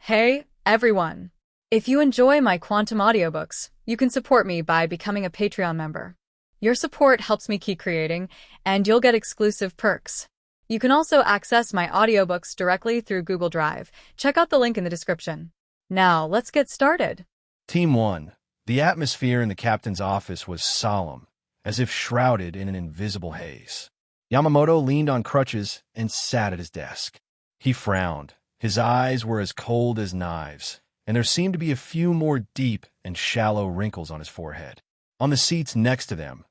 Hey, everyone! If you enjoy my quantum audiobooks, you can support me by becoming a Patreon member. Your support helps me keep creating, and you'll get exclusive perks. You can also access my audiobooks directly through Google Drive. Check out the link in the description. Now, let's get started. Team 1. The atmosphere in the captain's office was solemn, as if shrouded in an invisible haze. Yamamoto leaned on crutches and sat at his desk. He frowned. His eyes were as cold as knives, and there seemed to be a few more deep and shallow wrinkles on his forehead. On the seats next to them,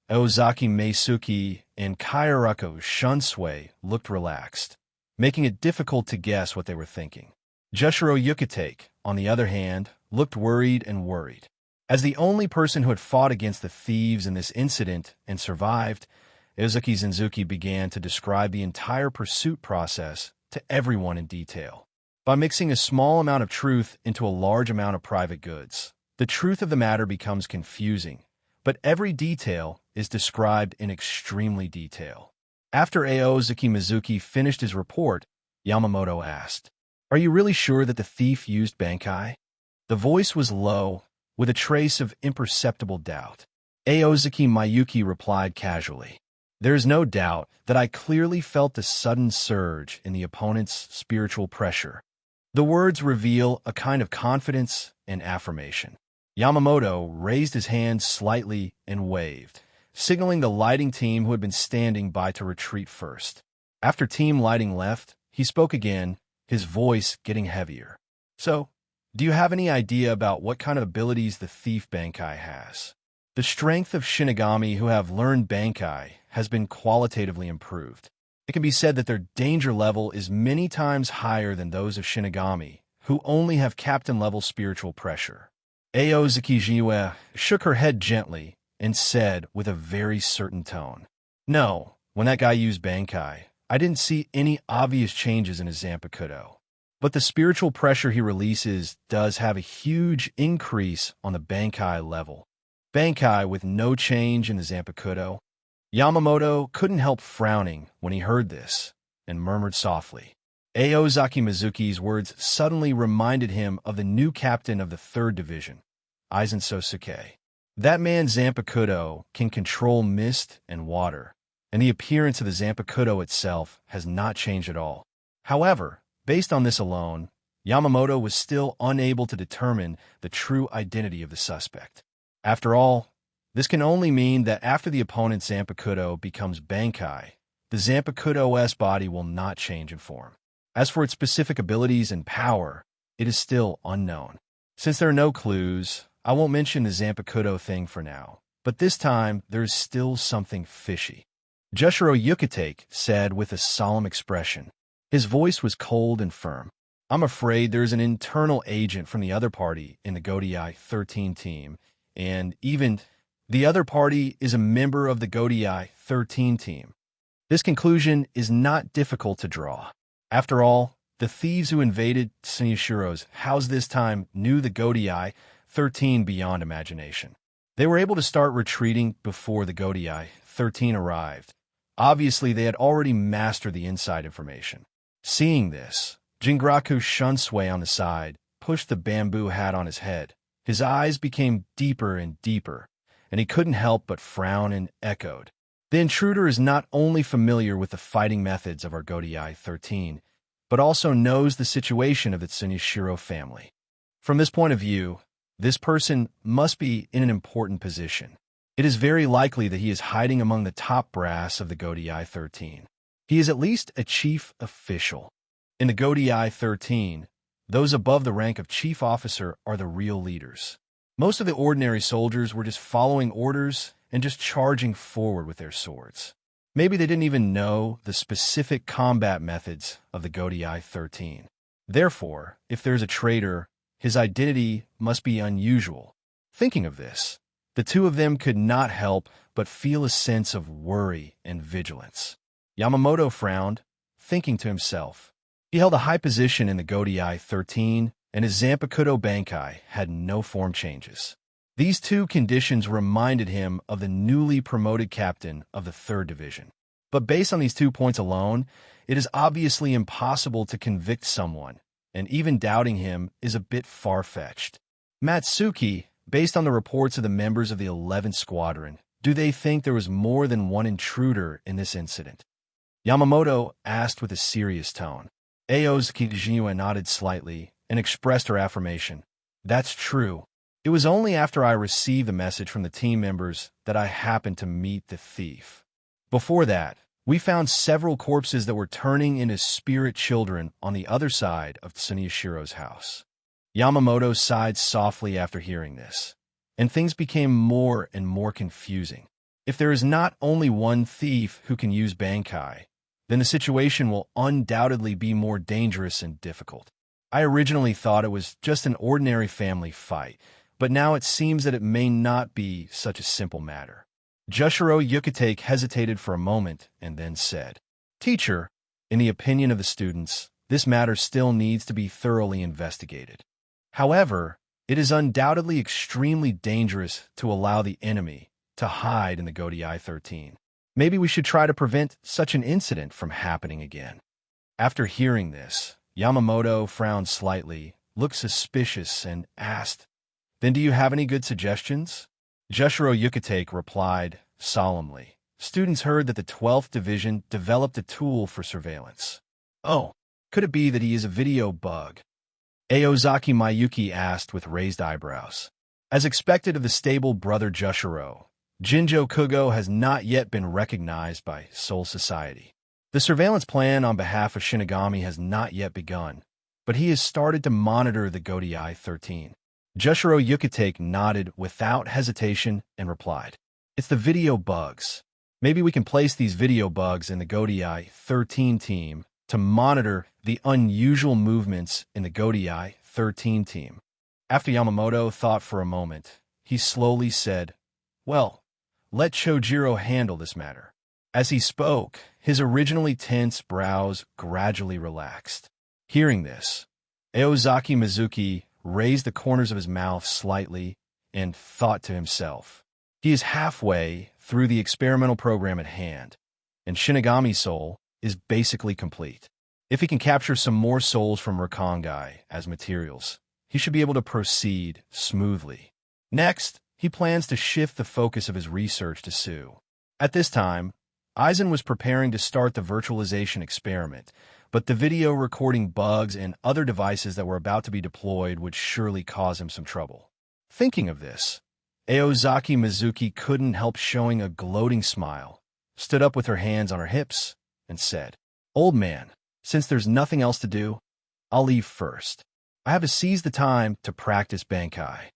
Ozaki Meisuke and Kairaku Shunsui looked relaxed, making it difficult to guess what they were thinking. Jushiro Yukitake, on the other hand, looked worried and worried. As the only person who had fought against the thieves in this incident and survived, Ozaki Zenzuki began to describe the entire pursuit process to everyone in detail. By mixing a small amount of truth into a large amount of private goods, the truth of the matter becomes confusing, but every detail is described in extremely detail. After Aozaki Mizuki finished his report, Yamamoto asked, "Are you really sure that the thief used Bankai?" The voice was low, with a trace of imperceptible doubt. Aozaki Miyuki replied casually, "There is no doubt that I clearly felt the sudden surge in the opponent's spiritual pressure." The words reveal a kind of confidence and affirmation. Yamamoto raised his hand slightly and waved, signaling the lighting team who had been standing by to retreat first. After team lighting left, he spoke again, his voice getting heavier. "So, do you have any idea about what kind of abilities the thief Bankai has?" The strength of Shinigami who have learned Bankai has been qualitatively improved. It can be said that their danger level is many times higher than those of Shinigami, who only have captain-level spiritual pressure. Aozaki Jiue shook her head gently and said with a very certain tone, "No, when that guy used Bankai, I didn't see any obvious changes in his Zanpakuto. But the spiritual pressure he releases does have a huge increase on the Bankai level." Bankai with no change in the Zanpakuto? Yamamoto couldn't help frowning when he heard this, and murmured softly. Aozaki Mizuki's words suddenly reminded him of the new captain of the 3rd Division, Aizen Sosuke. That man Zanpakuto can control mist and water, and the appearance of the Zanpakuto itself has not changed at all. However, based on this alone, Yamamoto was still unable to determine the true identity of the suspect. After all, this can only mean that after the opponent's Zanpakuto becomes Bankai, the Zanpakuto's body will not change in form. As for its specific abilities and power, it is still unknown. Since there are no clues, I won't mention the Zanpakuto thing for now, but this time there is still something fishy. Jushiro Yukitake said with a solemn expression. His voice was cold and firm. "I'm afraid there is an internal agent from the other party in the Godai 13 team, and even the other party is a member of the Godai 13 team. This conclusion is not difficult to draw. After all, the thieves who invaded Tsunushiro's house this time knew the Godai 13 beyond imagination. They were able to start retreating before the Godai 13 arrived. Obviously, they had already mastered the inside information." Seeing this, Jingaku Shunsui on the side pushed the bamboo hat on his head. His eyes became deeper and deeper, and he couldn't help but frown and echoed. "The intruder is not only familiar with the fighting methods of our Godai 13, but also knows the situation of the Tsunushiro family. From this point of view, this person must be in an important position. It is very likely that he is hiding among the top brass of the Godai 13. He is at least a chief official. In the Godai 13, those above the rank of chief officer are the real leaders. Most of the ordinary soldiers were just following orders and just charging forward with their swords. Maybe they didn't even know the specific combat methods of the Godai 13. Therefore, if there's a traitor, his identity must be unusual. Thinking of this, the two of them could not help but feel a sense of worry and vigilance. Yamamoto frowned, thinking to himself. He held a high position in the Godai 13, and his Zanpakuto Bankai had no form changes. These two conditions reminded him of the newly promoted captain of the 3rd Division. But based on these 2 points alone, it is obviously impossible to convict someone, and even doubting him is a bit far-fetched. Matsuki, based on the reports of the members of the 11th Squadron, do they think there was more than one intruder in this incident? Yamamoto asked with a serious tone. Aozuki nodded slightly and expressed her affirmation. That's true. It was only after I received the message from the team members that I happened to meet the thief. Before that, we found several corpses that were turning into spirit children on the other side of Tsuneyashiro's house. Yamamoto sighed softly after hearing this, and things became more and more confusing. If there is not only one thief who can use Bankai, then the situation will undoubtedly be more dangerous and difficult. I originally thought it was just an ordinary family fight, but now it seems that it may not be such a simple matter. Jushiro Yukitake hesitated for a moment and then said, Teacher, in the opinion of the students, this matter still needs to be thoroughly investigated. However, it is undoubtedly extremely dangerous to allow the enemy to hide in the Godai 13. Maybe we should try to prevent such an incident from happening again. After hearing this, Yamamoto frowned slightly, looked suspicious, and asked, Then do you have any good suggestions? Jushiro Yukitake replied solemnly. Students heard that the 12th Division developed a tool for surveillance. Oh, could it be that he is a video bug? Aozaki Mayuki asked with raised eyebrows. As expected of the stable brother Jushiro, Jinjo Kugo has not yet been recognized by Soul Society. The surveillance plan on behalf of Shinigami has not yet begun, but he has started to monitor the Godai 13. Jushiro Yukitake nodded without hesitation and replied, It's the video bugs. Maybe we can place these video bugs in the Godai 13 team to monitor the unusual movements in the Godai 13 team. After Yamamoto thought for a moment, he slowly said, Well, let Chojiro handle this matter. As he spoke, his originally tense brows gradually relaxed. Hearing this, Aozaki Mizuki raised the corners of his mouth slightly and thought to himself, He is halfway through the experimental program at hand, and Shinigami's soul is basically complete. If he can capture some more souls from Rakangai as materials, he should be able to proceed smoothly. Next, he plans to shift the focus of his research to Sue. At this time, Aizen was preparing to start the virtualization experiment, but the video recording bugs and other devices that were about to be deployed would surely cause him some trouble. Thinking of this, Aozaki Mizuki couldn't help showing a gloating smile, stood up with her hands on her hips, and said, Old man, since there's nothing else to do, I'll leave first. I have to seize the time to practice Bankai.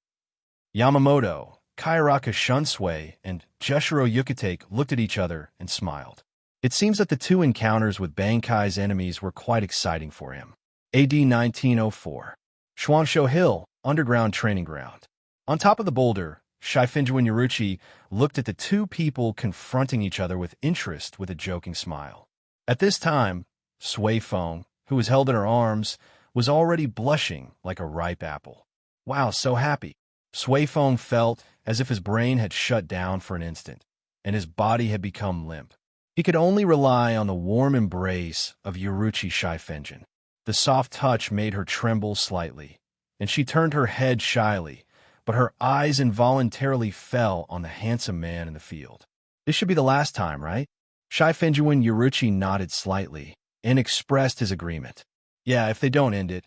Yamamoto, Kairaka Shunsui, and Jushiro Yukitake looked at each other and smiled. It seems that the two encounters with Bankai's enemies were quite exciting for him. AD 1904. Schwansho Hill, underground training ground. On top of the boulder, Shifenju and Yoruchi looked at the two people confronting each other with interest with a joking smile. At this time, Sui Feng, who was held in her arms, was already blushing like a ripe apple. Wow, so happy. Sui Feng felt as if his brain had shut down for an instant, and his body had become limp. He could only rely on the warm embrace of Yoruchi Shifenjin. The soft touch made her tremble slightly, and she turned her head shyly, but her eyes involuntarily fell on the handsome man in the field. This should be the last time, right? Shifenjin Yoruchi nodded slightly and expressed his agreement. Yeah, if they don't end it,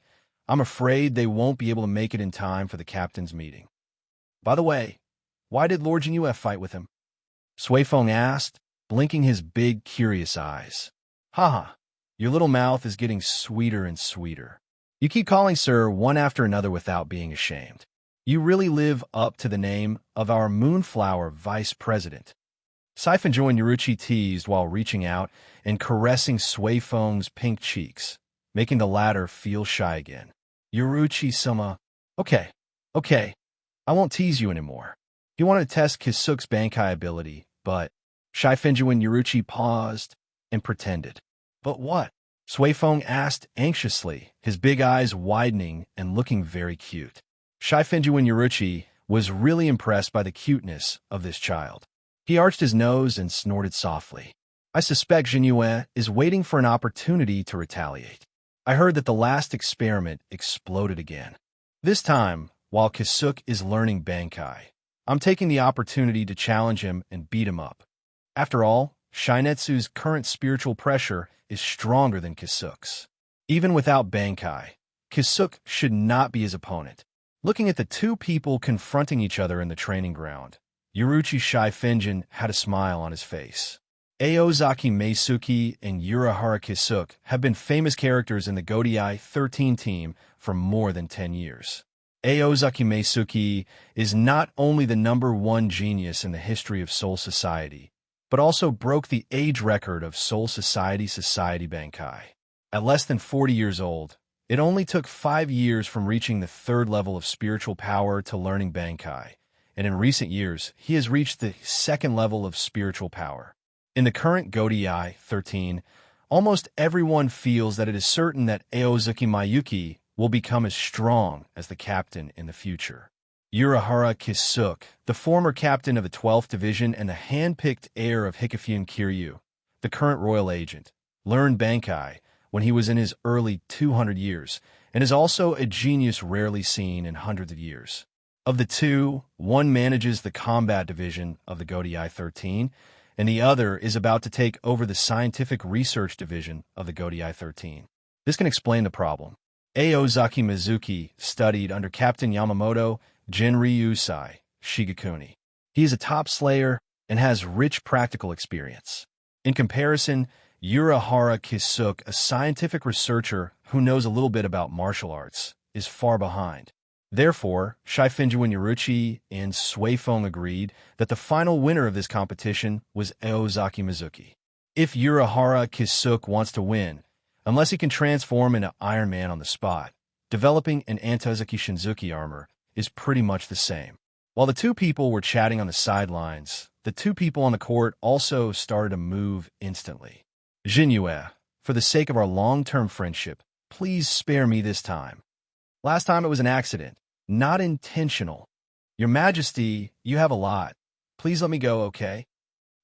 I'm afraid they won't be able to make it in time for the captain's meeting. By the way, why did Lord Jinyu fight with him? Sui Feng asked, blinking his big, curious eyes. Haha, your little mouth is getting sweeter and sweeter. You keep calling sir one after another without being ashamed. You really live up to the name of our Moonflower Vice President. Shifenjin Yoruchi teased while reaching out and caressing Sui Feng's pink cheeks, making the latter feel shy again. Yoruchi-sama. Okay, I won't tease you anymore. He wanted to test Kisuke's Bankai ability, but Shifenjin Yoruchi paused and pretended. But what? Sui Feng asked anxiously, his big eyes widening and looking very cute. Shifenjin Yoruchi was really impressed by the cuteness of this child. He arched his nose and snorted softly. I suspect Jinyu is waiting for an opportunity to retaliate. I heard that the last experiment exploded again. This time, while Kisuke is learning Bankai, I'm taking the opportunity to challenge him and beat him up. After all, Shinetsu's current spiritual pressure is stronger than Kisuke's. Even without Bankai, Kisuke should not be his opponent. Looking at the two people confronting each other in the training ground, Yuruchi Shifenjin had a smile on his face. Aozaki Meisuke and Urahara Kisuke have been famous characters in the Godai 13 team for more than 10 years. Aozaki Meisuke is not only the #1 genius in the history of Soul Society, but also broke the age record of Soul Society Bankai. At less than 40 years old, it only took 5 years from reaching the 3rd level of spiritual power to learning Bankai, and in recent years, he has reached the 2nd level of spiritual power. In the current Godai 13, almost everyone feels that it is certain that Aozaki Mayuki will become as strong as the captain in the future. Urahara Kisuke, the former captain of the 12th Division and the hand-picked heir of Hikifune Kiryu, the current royal agent, learned Bankai when he was in his early 200 years, and is also a genius rarely seen in hundreds of years. Of the two, one manages the combat division of the Godai 13, and the other is about to take over the scientific research division of the Godai 13. This can explain the problem. Aozaki Mizuki studied under Captain Yamamoto Jinryusai Shigekuni. He is a top slayer and has rich practical experience. In comparison, Urahara Kisuke, a scientific researcher who knows a little bit about martial arts, is far behind. Therefore, Shifenjin Yuruchi and Suifeng agreed that the final winner of this competition was Aozaki Mizuki. If Urahara Kisuke wants to win, unless he can transform into Iron Man on the spot, developing an Antozaki Shinzuki armor is pretty much the same. While the two people were chatting on the sidelines, the two people on the court also started to move instantly. Jinyue, for the sake of our long-term friendship, please spare me this time. Last time it was an accident. Not intentional. Your Majesty, you have a lot. Please let me go, okay?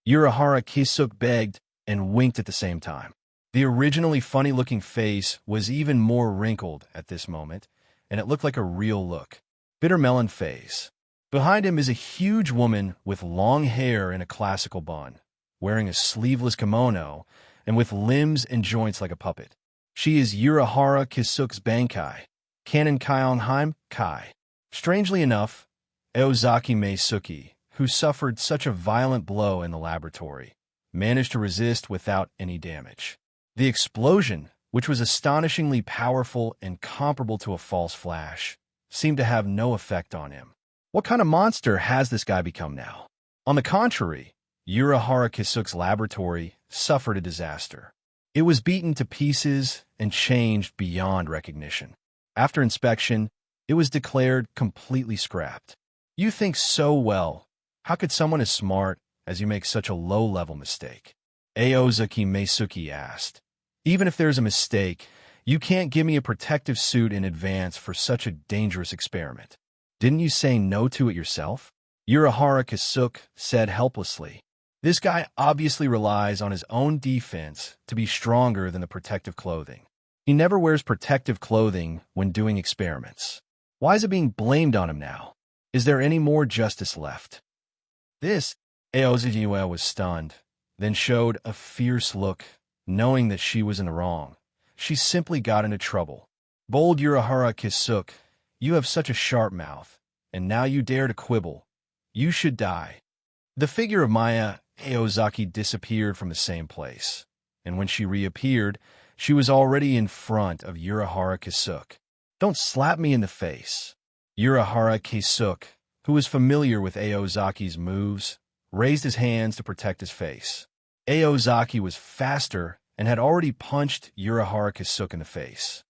Urahara Kisuke begged and winked at the same time. The originally funny-looking face was even more wrinkled at this moment, and it looked like a real look. Bitter melon face. Behind him is a huge woman with long hair in a classical bun, wearing a sleeveless kimono, and with limbs and joints like a puppet. She is Urahara Kisuke's Bankai, Canon Kionheim Kai. Strangely enough, Aozaki Meisuke, who suffered such a violent blow in the laboratory, managed to resist without any damage. The explosion, which was astonishingly powerful and comparable to a false flash, seemed to have no effect on him. What kind of monster has this guy become now? On the contrary, Urahara Kisuke's laboratory suffered a disaster. It was beaten to pieces and changed beyond recognition. After inspection, it was declared completely scrapped. You think so well. How could someone as smart as you make such a low-level mistake? Aozaki Meisuke asked. Even if there's a mistake, you can't give me a protective suit in advance for such a dangerous experiment. Didn't you say no to it yourself? Urahara Kisuke said helplessly. This guy obviously relies on his own defense to be stronger than the protective clothing. He never wears protective clothing when doing experiments. Why is it being blamed on him now? Is there any more justice left? This, Aozaki was stunned, then showed a fierce look, knowing that she was in the wrong. She simply got into trouble. Bold Urahara Kisuke, you have such a sharp mouth, and now you dare to quibble. You should die. The figure of Maya Aozaki disappeared from the same place, and when she reappeared, she was already in front of Urahara Kisuke. Don't slap me in the face. Urahara Kisuke, who was familiar with Aozaki's moves, raised his hands to protect his face. Aozaki was faster and had already punched Urahara Kisuke in the face.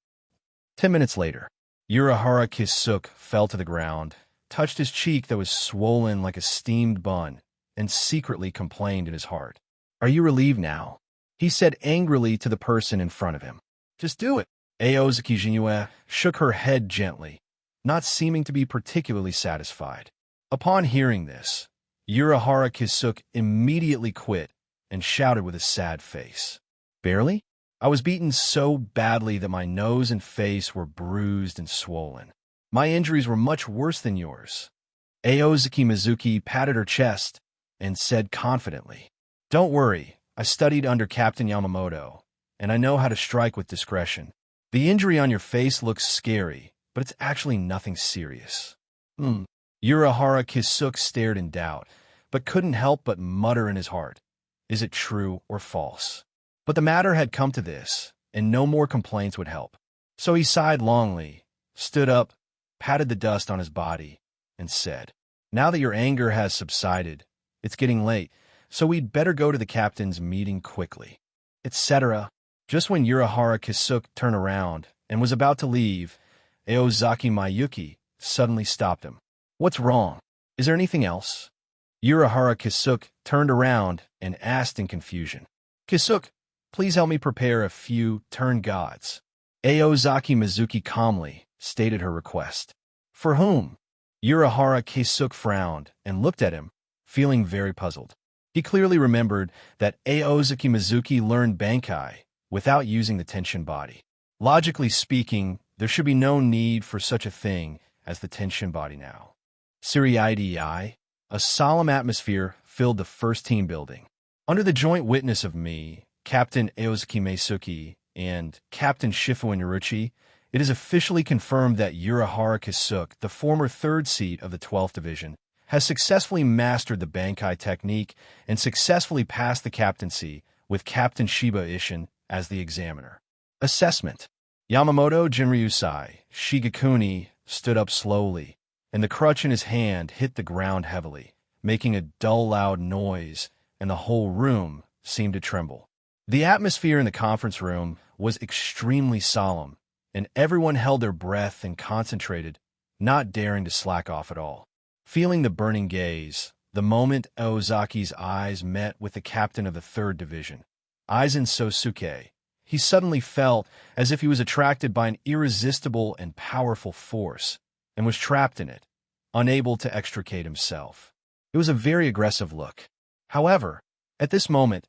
10 minutes later, Urahara Kisuke fell to the ground, touched his cheek that was swollen like a steamed bun, and secretly complained in his heart. Are you relieved now? He said angrily to the person in front of him. Just do it. Aozaki Jinyue shook her head gently, not seeming to be particularly satisfied. Upon hearing this, Urahara Kisuke immediately quit and shouted with a sad face. Barely? I was beaten so badly that my nose and face were bruised and swollen. My injuries were much worse than yours. Aozuki Mizuki patted her chest and said confidently, "Don't worry, I studied under Captain Yamamoto, and I know how to strike with discretion. The injury on your face looks scary, but it's actually nothing serious." Urahara Kisuke stared in doubt, but couldn't help but mutter in his heart, "Is it true or false?" But the matter had come to this, and no more complaints would help. So he sighed longly, stood up, patted the dust on his body, and said, "Now that your anger has subsided, it's getting late, so we'd better go to the captain's meeting quickly," etc. Just when Urahara Kisuke turned around and was about to leave, Aozaki Mayuki suddenly stopped him. "What's wrong? Is there anything else?" Urahara Kisuke turned around and asked in confusion. "Kisuke, please help me prepare a few turn gods." Aozaki Mizuki calmly stated her request. "For whom?" Urahara Kisuke frowned and looked at him, feeling very puzzled. He clearly remembered that Aozaki Mizuki learned Bankai without using the Tenshin body. Logically speaking, there should be no need for such a thing as the Tenshin body now. Siriidei, a solemn atmosphere filled the first team building. Under the joint witness of me, Captain Aozuki Meisuki, and Captain Shifuin Uruchi, it is officially confirmed that Urahara Kisuke, the former third seat of the 12th Division, has successfully mastered the Bankai technique and successfully passed the captaincy with Captain Shiba Ishin as the examiner. Assessment. Yamamoto Jinryusai Shigekuni stood up slowly, and the crutch in his hand hit the ground heavily, making a dull, loud noise, and the whole room seemed to tremble. The atmosphere in the conference room was extremely solemn, and everyone held their breath and concentrated, not daring to slack off at all. Feeling the burning gaze, the moment Aozaki's eyes met with the captain of the 3rd Division, Aizen Sosuke, he suddenly felt as if he was attracted by an irresistible and powerful force, and was trapped in it, unable to extricate himself. It was a very aggressive look. However, at this moment,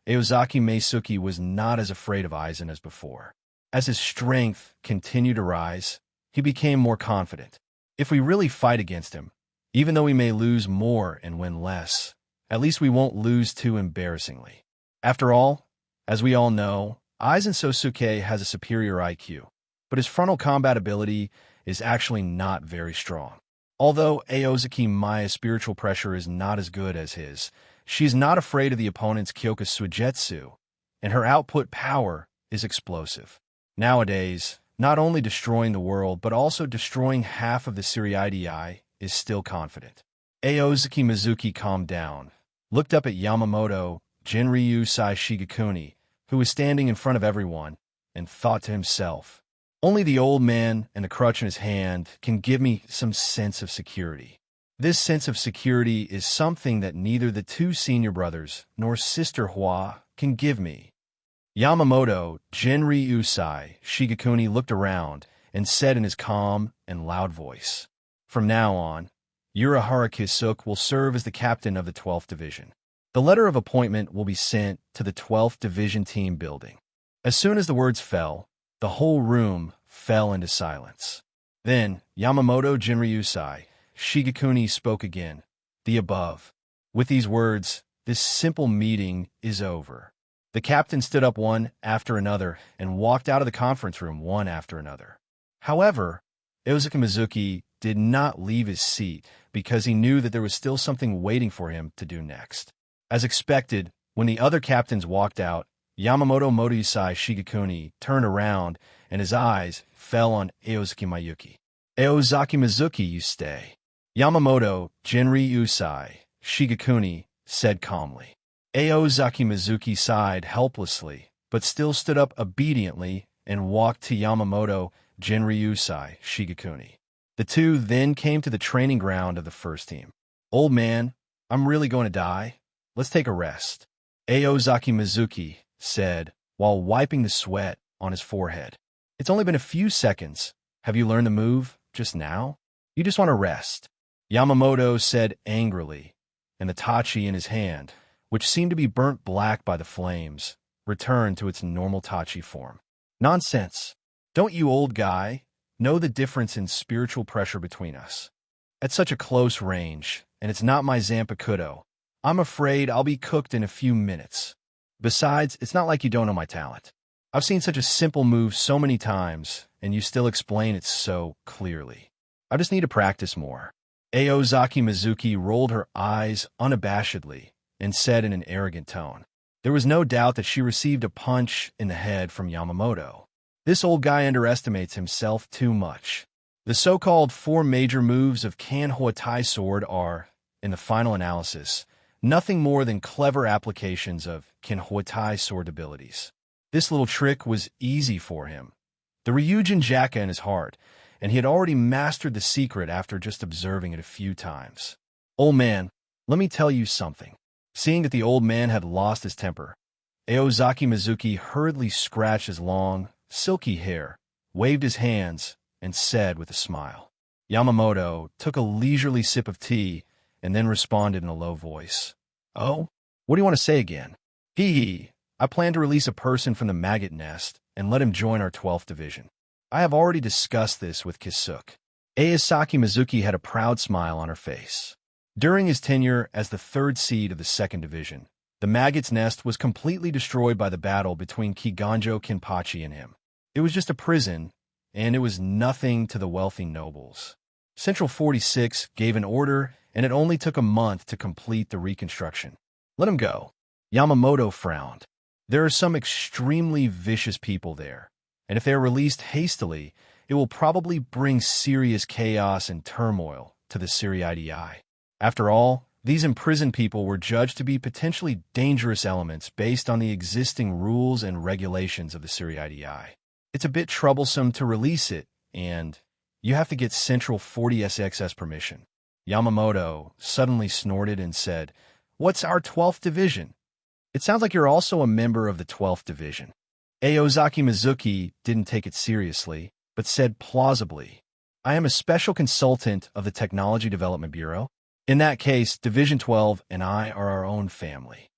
Aozaki Meisuki was not as afraid of Aizen as before. As his strength continued to rise, he became more confident. If we really fight against him, even though we may lose more and win less, at least we won't lose too embarrassingly. After all, as we all know, Aizen Sosuke has a superior IQ, but his frontal combat ability is actually not very strong. Although Aozaki Maya's spiritual pressure is not as good as his, she is not afraid of the opponent's Kyoka Suigetsu, and her output power is explosive. Nowadays, not only destroying the world, but also destroying half of the Siriidei is still confident. Aozaki Mizuki calmed down, looked up at Yamamoto Jinryusai Shigekuni, who was standing in front of everyone, and thought to himself, "Only the old man and the crutch in his hand can give me some sense of security. This sense of security is something that neither the two senior brothers nor Sister Hua can give me." Yamamoto Jinryusai Shigekuni looked around and said in his calm and loud voice, "From now on, Urahara Kisuke will serve as the captain of the 12th Division. The letter of appointment will be sent to the 12th Division team building." As soon as the words fell, the whole room fell into silence. Then Yamamoto Jinryusai Shigekuni spoke again, "The above. With these words, this simple meeting is over." The captain stood up one after another and walked out of the conference room one after another. However, Aozaki Mizuki did not leave his seat because he knew that there was still something waiting for him to do next. As expected, when the other captains walked out, Yamamoto Motoyusai Shigekuni turned around and his eyes fell on Aozaki Mayuki. "Aozaki Mizuki, you stay." Yamamoto Jinryusai Shigekuni said calmly. Aozaki Mizuki sighed helplessly, but still stood up obediently and walked to Yamamoto Jinryusai Shigekuni. The two then came to the training ground of the first team. "Old man, I'm really going to die. Let's take a rest," Aozaki Mizuki said while wiping the sweat on his forehead. "It's only been a few seconds. Have you learned the move just now? You just want to rest," Yamamoto said angrily, and the tachi in his hand, which seemed to be burnt black by the flames, returned to its normal Tachi form. Nonsense. Don't you, old guy, know the difference in spiritual pressure between us? At such a close range, and it's not my Zanpakuto, I'm afraid I'll be cooked in a few minutes. Besides, it's not like you don't know my talent. I've seen such a simple move so many times, and you still explain it so clearly. I just need to practice more. Aozaki Mizuki rolled her eyes unabashedly and said in an arrogant tone. There was no doubt that she received a punch in the head from Yamamoto. This old guy underestimates himself too much. The so-called 4 major moves of Kanhoatai Sword are, in the final analysis, nothing more than clever applications of Kanhoatai Sword abilities. This little trick was easy for him. The Ryujin Jakken is hard, and he had already mastered the secret after just observing it a few times. Old man, let me tell you something. Seeing that the old man had lost his temper, Aozaki Mizuki hurriedly scratched his long, silky hair, waved his hands, and said with a smile. Yamamoto took a leisurely sip of tea and then responded in a low voice. Oh? What do you want to say again? Hee. I plan to release a person from the maggot nest and let him join our 12th division. I have already discussed this with Kisuke. Aozaki Mizuki had a proud smile on her face. During his tenure as the 3rd seed of the 2nd division, the maggot's nest was completely destroyed by the battle between Kiganjo Kinpachi and him. It was just a prison, and it was nothing to the wealthy nobles. Central 46 gave an order, and it only took a month to complete the reconstruction. Let him go. Yamamoto frowned. There are some extremely vicious people there, and if they are released hastily, it will probably bring serious chaos and turmoil to the Siriidei. After all, these imprisoned people were judged to be potentially dangerous elements based on the existing rules and regulations of the Siriidei. It's a bit troublesome to release it, and you have to get Central 40SX's permission. Yamamoto suddenly snorted and said, What's our 12th division? It sounds like you're also a member of the 12th division. Aozaki Mizuki didn't take it seriously, but said plausibly, I am a special consultant of the Technology Development Bureau. In that case, Division 12 and I are our own family.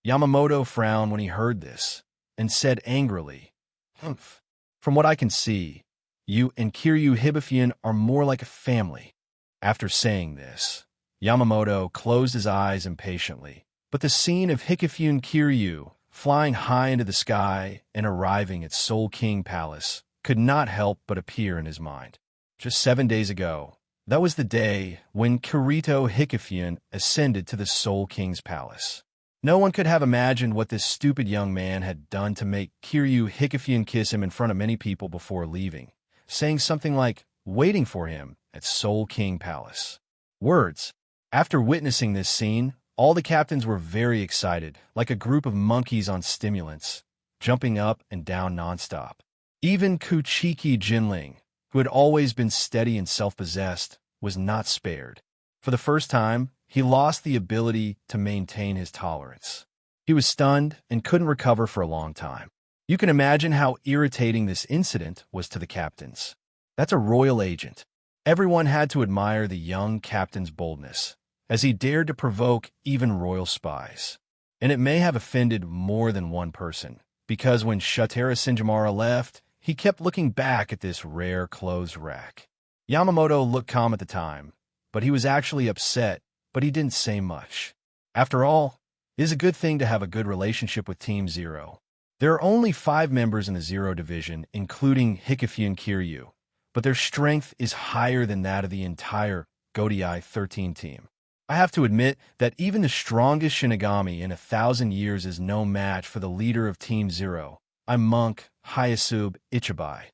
Yamamoto frowned when he heard this, and said angrily, Humph. From what I can see, you and Kiryu Hibifune are more like a family. After saying this, Yamamoto closed his eyes impatiently, but the scene of Hikifune Kiryu flying high into the sky and arriving at Soul King Palace could not help but appear in his mind. Just 7 days ago, that was the day when Kirito Hikifune ascended to the Soul King's palace. No one could have imagined what this stupid young man had done to make Kiryu Hikifune kiss him in front of many people before leaving, saying something like, waiting for him at Soul King Palace. Words. After witnessing this scene, all the captains were very excited, like a group of monkeys on stimulants, jumping up and down nonstop. Even Kuchiki Jinling, who had always been steady and self-possessed, was not spared. For the first time, he lost the ability to maintain his tolerance. He was stunned and couldn't recover for a long time. You can imagine how irritating this incident was to the captains. That's a royal agent. Everyone had to admire the young captain's boldness, as he dared to provoke even royal spies. And it may have offended more than one person, because when Shotaro Shinjimura left, he kept looking back at this rare clothes rack. Yamamoto looked calm at the time, but he was actually upset, but he didn't say much. After all, it is a good thing to have a good relationship with Team Zero. There are only 5 members in the Zero Division, including Hikifune Kiryu, but their strength is higher than that of the entire Godai 13 team. I have to admit that even the strongest Shinigami in 1,000 years is no match for the leader of Team Zero. I'm Monk Hyasube Ichibai.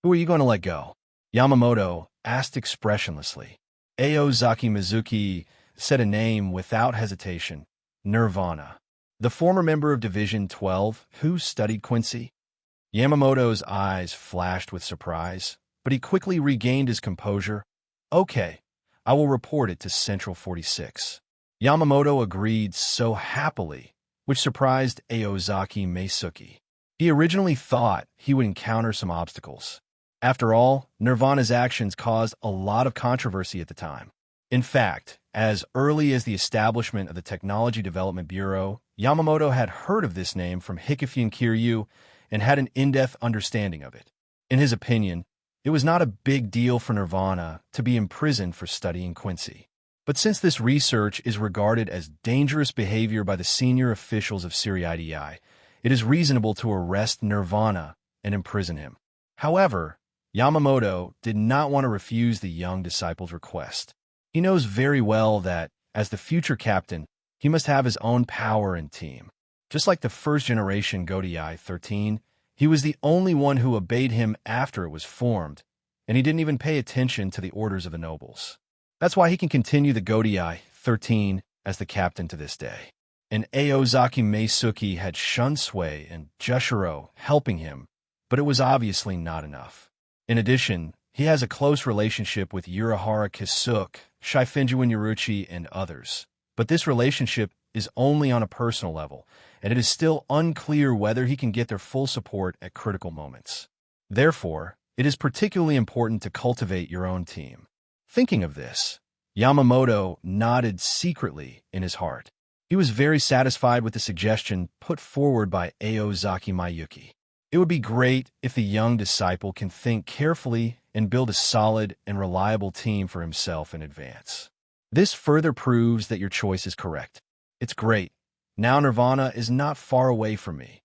Who are you going to let go? Yamamoto asked expressionlessly. Aozaki Mizuki said a name without hesitation, Nirvana. The former member of Division 12 who studied Quincy. Yamamoto's eyes flashed with surprise, but he quickly regained his composure. Okay, I will report it to Central 46. Yamamoto agreed so happily, which surprised Aozaki Meisuki. He originally thought he would encounter some obstacles. After all, Nirvana's actions caused a lot of controversy at the time. In fact, as early as the establishment of the Technology Development Bureau, Yamamoto had heard of this name from Hikifune Kiryu and had an in-depth understanding of it. In his opinion, it was not a big deal for Nirvana to be imprisoned for studying Quincy. But since this research is regarded as dangerous behavior by the senior officials of Siriidii, it is reasonable to arrest Nirvana and imprison him. However, Yamamoto did not want to refuse the young disciple's request. He knows very well that, as the future captain, he must have his own power and team. Just like the first-generation Godei 13, he was the only one who obeyed him after it was formed, and he didn't even pay attention to the orders of the nobles. That's why he can continue the Godei 13 as the captain to this day. And Aozaki Meisuke had Shunsui and Jushiro helping him, but it was obviously not enough. In addition, he has a close relationship with Urahara Kisuke, Shifenjuin Yoruchi, and others. But this relationship is only on a personal level, and it is still unclear whether he can get their full support at critical moments. Therefore, it is particularly important to cultivate your own team. Thinking of this, Yamamoto nodded secretly in his heart. He was very satisfied with the suggestion put forward by Aozaki Mayuki. It would be great if the young disciple can think carefully and build a solid and reliable team for himself in advance. This further proves that your choice is correct. It's great. Now Nirvana is not far away from me.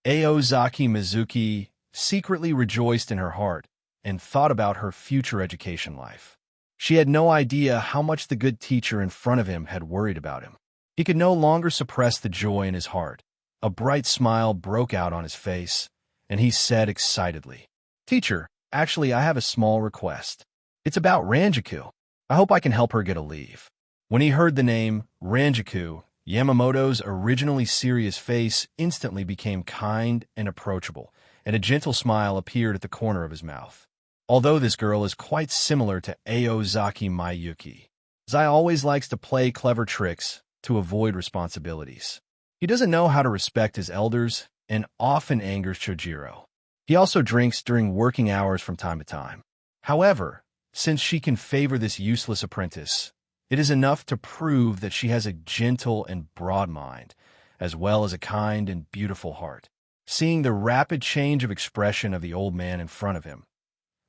Aozaki Mizuki secretly rejoiced in her heart and thought about her future education life. She had no idea how much the good teacher in front of him had worried about him. He could no longer suppress the joy in his heart. A bright smile broke out on his face, and he said excitedly, "Teacher, actually I have a small request. It's about Ranjaku. I hope I can help her get a leave." When he heard the name Ranjaku, Yamamoto's originally serious face instantly became kind and approachable, and a gentle smile appeared at the corner of his mouth. Although this girl is quite similar to Aozaki Mayuki, Zai always likes to play clever tricks to avoid responsibilities. He doesn't know how to respect his elders and often angers Chojiro. He also drinks during working hours from time to time. However, since she can favor this useless apprentice, it is enough to prove that she has a gentle and broad mind, as well as a kind and beautiful heart. Seeing the rapid change of expression of the old man in front of him,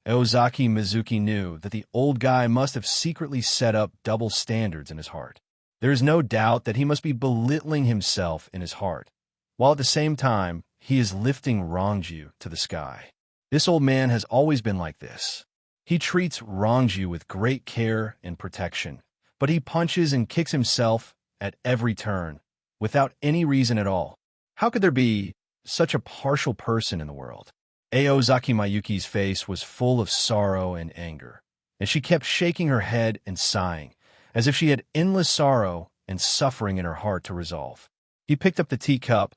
Aozaki Mizuki knew that the old guy must have secretly set up double standards in his heart. There is no doubt that he must be belittling himself in his heart, while at the same time, he is lifting Rongju to the sky. This old man has always been like this. He treats Rongju with great care and protection, but he punches and kicks himself at every turn, without any reason at all. How could there be such a partial person in the world? Aozaki Mayuki's face was full of sorrow and anger, and she kept shaking her head and sighing, as if she had endless sorrow and suffering in her heart to resolve. He picked up the teacup,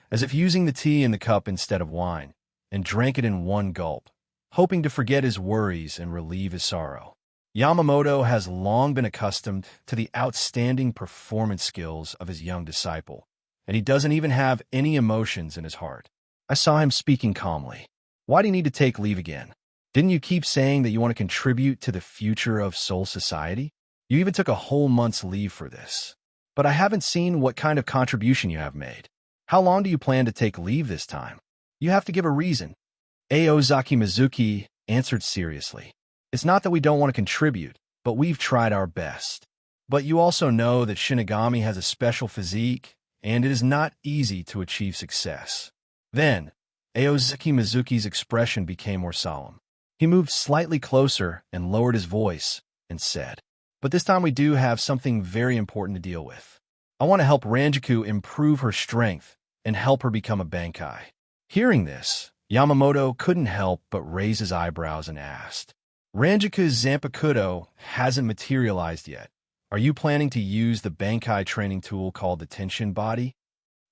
as if using the tea in the cup instead of wine, and drank it in one gulp, hoping to forget his worries and relieve his sorrow. Yamamoto has long been accustomed to the outstanding performance skills of his young disciple, and he doesn't even have any emotions in his heart. I saw him speaking calmly. Why do you need to take leave again? Didn't you keep saying that you want to contribute to the future of Soul Society? You even took a whole month's leave for this. But I haven't seen what kind of contribution you have made. How long do you plan to take leave this time? You have to give a reason. Aozaki Mizuki answered seriously. It's not that we don't want to contribute, but we've tried our best. But you also know that Shinigami has a special physique, and it is not easy to achieve success. Then, Aozaki Mizuki's expression became more solemn. He moved slightly closer and lowered his voice and said, "But this time we do have something very important to deal with. I want to help Ranjaku improve her strength and help her become a Bankai." Hearing this, Yamamoto couldn't help but raise his eyebrows and asked, "Ranjaku's Zanpakuto hasn't materialized yet. Are you planning to use the Bankai training tool called the Tenshin Body?"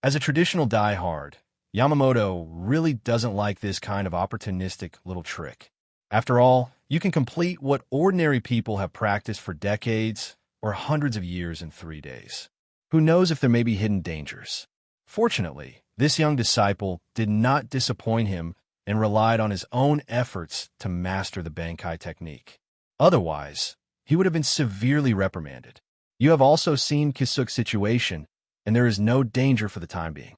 As a traditional diehard, Yamamoto really doesn't like this kind of opportunistic little trick. After all, you can complete what ordinary people have practiced for decades or hundreds of years in 3 days. Who knows if there may be hidden dangers? Fortunately, this young disciple did not disappoint him and relied on his own efforts to master the Bankai technique. Otherwise, he would have been severely reprimanded. You have also seen Kisuk's situation, and there is no danger for the time being.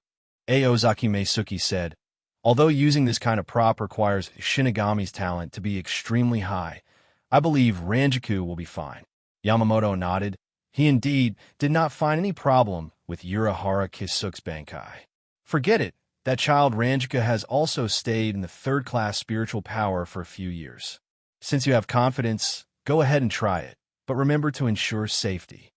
Aozaki Meisuke said, although using this kind of prop requires Shinigami's talent to be extremely high, I believe Ranjaku will be fine. Yamamoto nodded. He indeed did not find any problem with Urahara Kisuk's Bankai. Forget it. That child Ranjika has also stayed in the third-class spiritual power for a few years. Since you have confidence, go ahead and try it, but remember to ensure safety.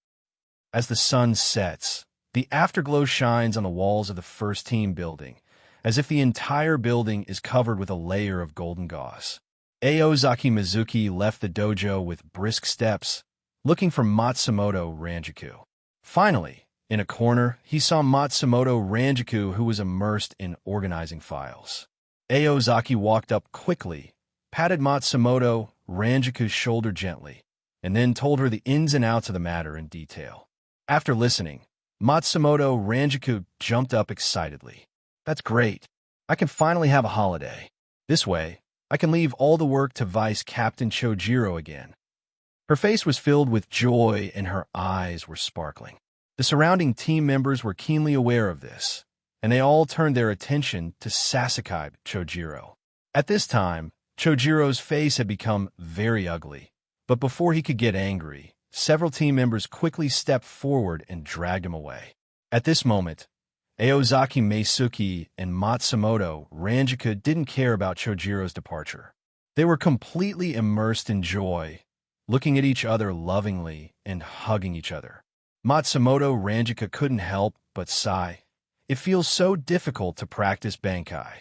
As the sun sets, the afterglow shines on the walls of the first team building, as if the entire building is covered with a layer of golden gauze. Aozaki Mizuki left the dojo with brisk steps, looking for Matsumoto Ranjaku. Finally, in a corner, he saw Matsumoto Ranjaku, who was immersed in organizing files. Aozaki walked up quickly, patted Matsumoto Ranjaku's shoulder gently, and then told her the ins and outs of the matter in detail. After listening, Matsumoto Ranjaku jumped up excitedly. That's great. I can finally have a holiday. This way, I can leave all the work to Vice Captain Chojiro again. Her face was filled with joy and her eyes were sparkling. The surrounding team members were keenly aware of this, and they all turned their attention to Sasuke Chojiro. At this time, Chojiro's face had become very ugly, but before he could get angry, several team members quickly stepped forward and dragged him away. At this moment, Aozaki Meisuke and Matsumoto Ranjaku didn't care about Chojiro's departure. They were completely immersed in joy, looking at each other lovingly and hugging each other. Matsumoto Ranjaku couldn't help but sigh. It feels so difficult to practice Bankai.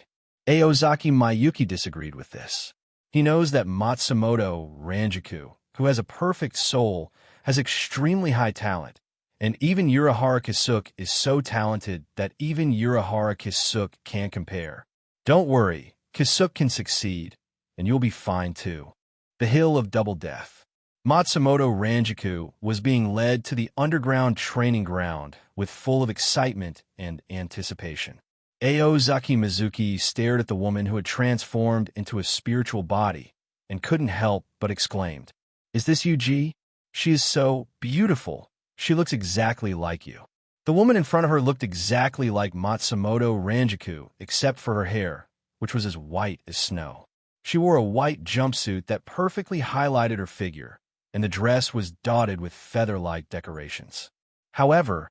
Aozaki Mayuki disagreed with this. He knows that Matsumoto Ranjaku, who has a perfect soul, has extremely high talent, and even Urahara Kisuke is so talented that even Urahara Kisuke can't compare. Don't worry, Kisuke can succeed, and you'll be fine too. The Hill of Double Death. Matsumoto Ranjaku was being led to the underground training ground with full of excitement and anticipation. Aozaki Mizuki stared at the woman who had transformed into a spiritual body and couldn't help but exclaimed, "Is this Yuji? She is so beautiful. She looks exactly like you." The woman in front of her looked exactly like Matsumoto Ranjaku, except for her hair, which was as white as snow. She wore a white jumpsuit that perfectly highlighted her figure, and the dress was dotted with feather-like decorations. However,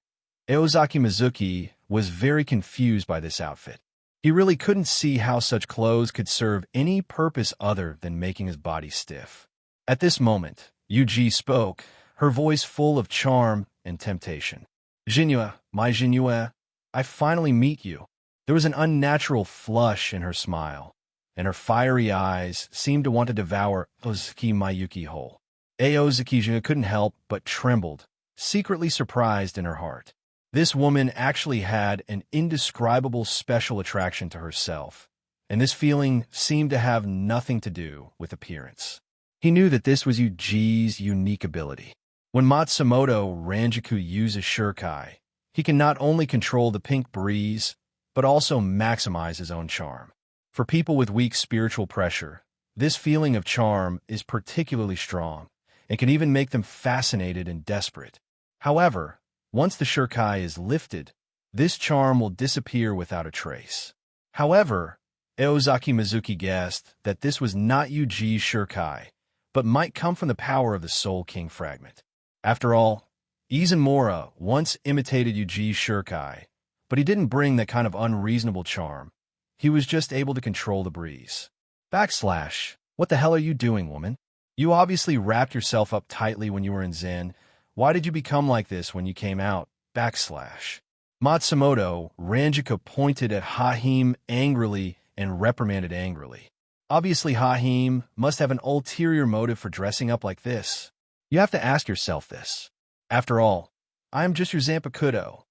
Aozaki Mizuki was very confused by this outfit. He really couldn't see how such clothes could serve any purpose other than making his body stiff. At this moment, Yuji spoke, her voice full of charm and temptation. "Jinue, my Jinue, I finally meet you." There was an unnatural flush in her smile, and her fiery eyes seemed to want to devour Aozaki Mayuki whole. Aozaki Jinue couldn't help but trembled, secretly surprised in her heart. This woman actually had an indescribable special attraction to herself, and this feeling seemed to have nothing to do with appearance. He knew that this was Yuji's unique ability. When Matsumoto Ranjaku uses Shurikai, he can not only control the pink breeze, but also maximize his own charm. For people with weak spiritual pressure, this feeling of charm is particularly strong, and can even make them fascinated and desperate. However, once the Shurikai is lifted, this charm will disappear without a trace. However, Aozaki Mizuki guessed that this was not Yuji's Shurikai, but might come from the power of the Soul King fragment. After all, Izumura once imitated Yuji's Shurikai, but he didn't bring that kind of unreasonable charm. He was just able to control the breeze. What the hell are you doing, woman? You obviously wrapped yourself up tightly when you were in Zen. Why did you become like this when you came out? Matsumoto Ranjaku pointed at Hahime angrily and reprimanded angrily. Obviously, Hahime must have an ulterior motive for dressing up like this. You have to ask yourself this. After all, I am just your Zanpakuto.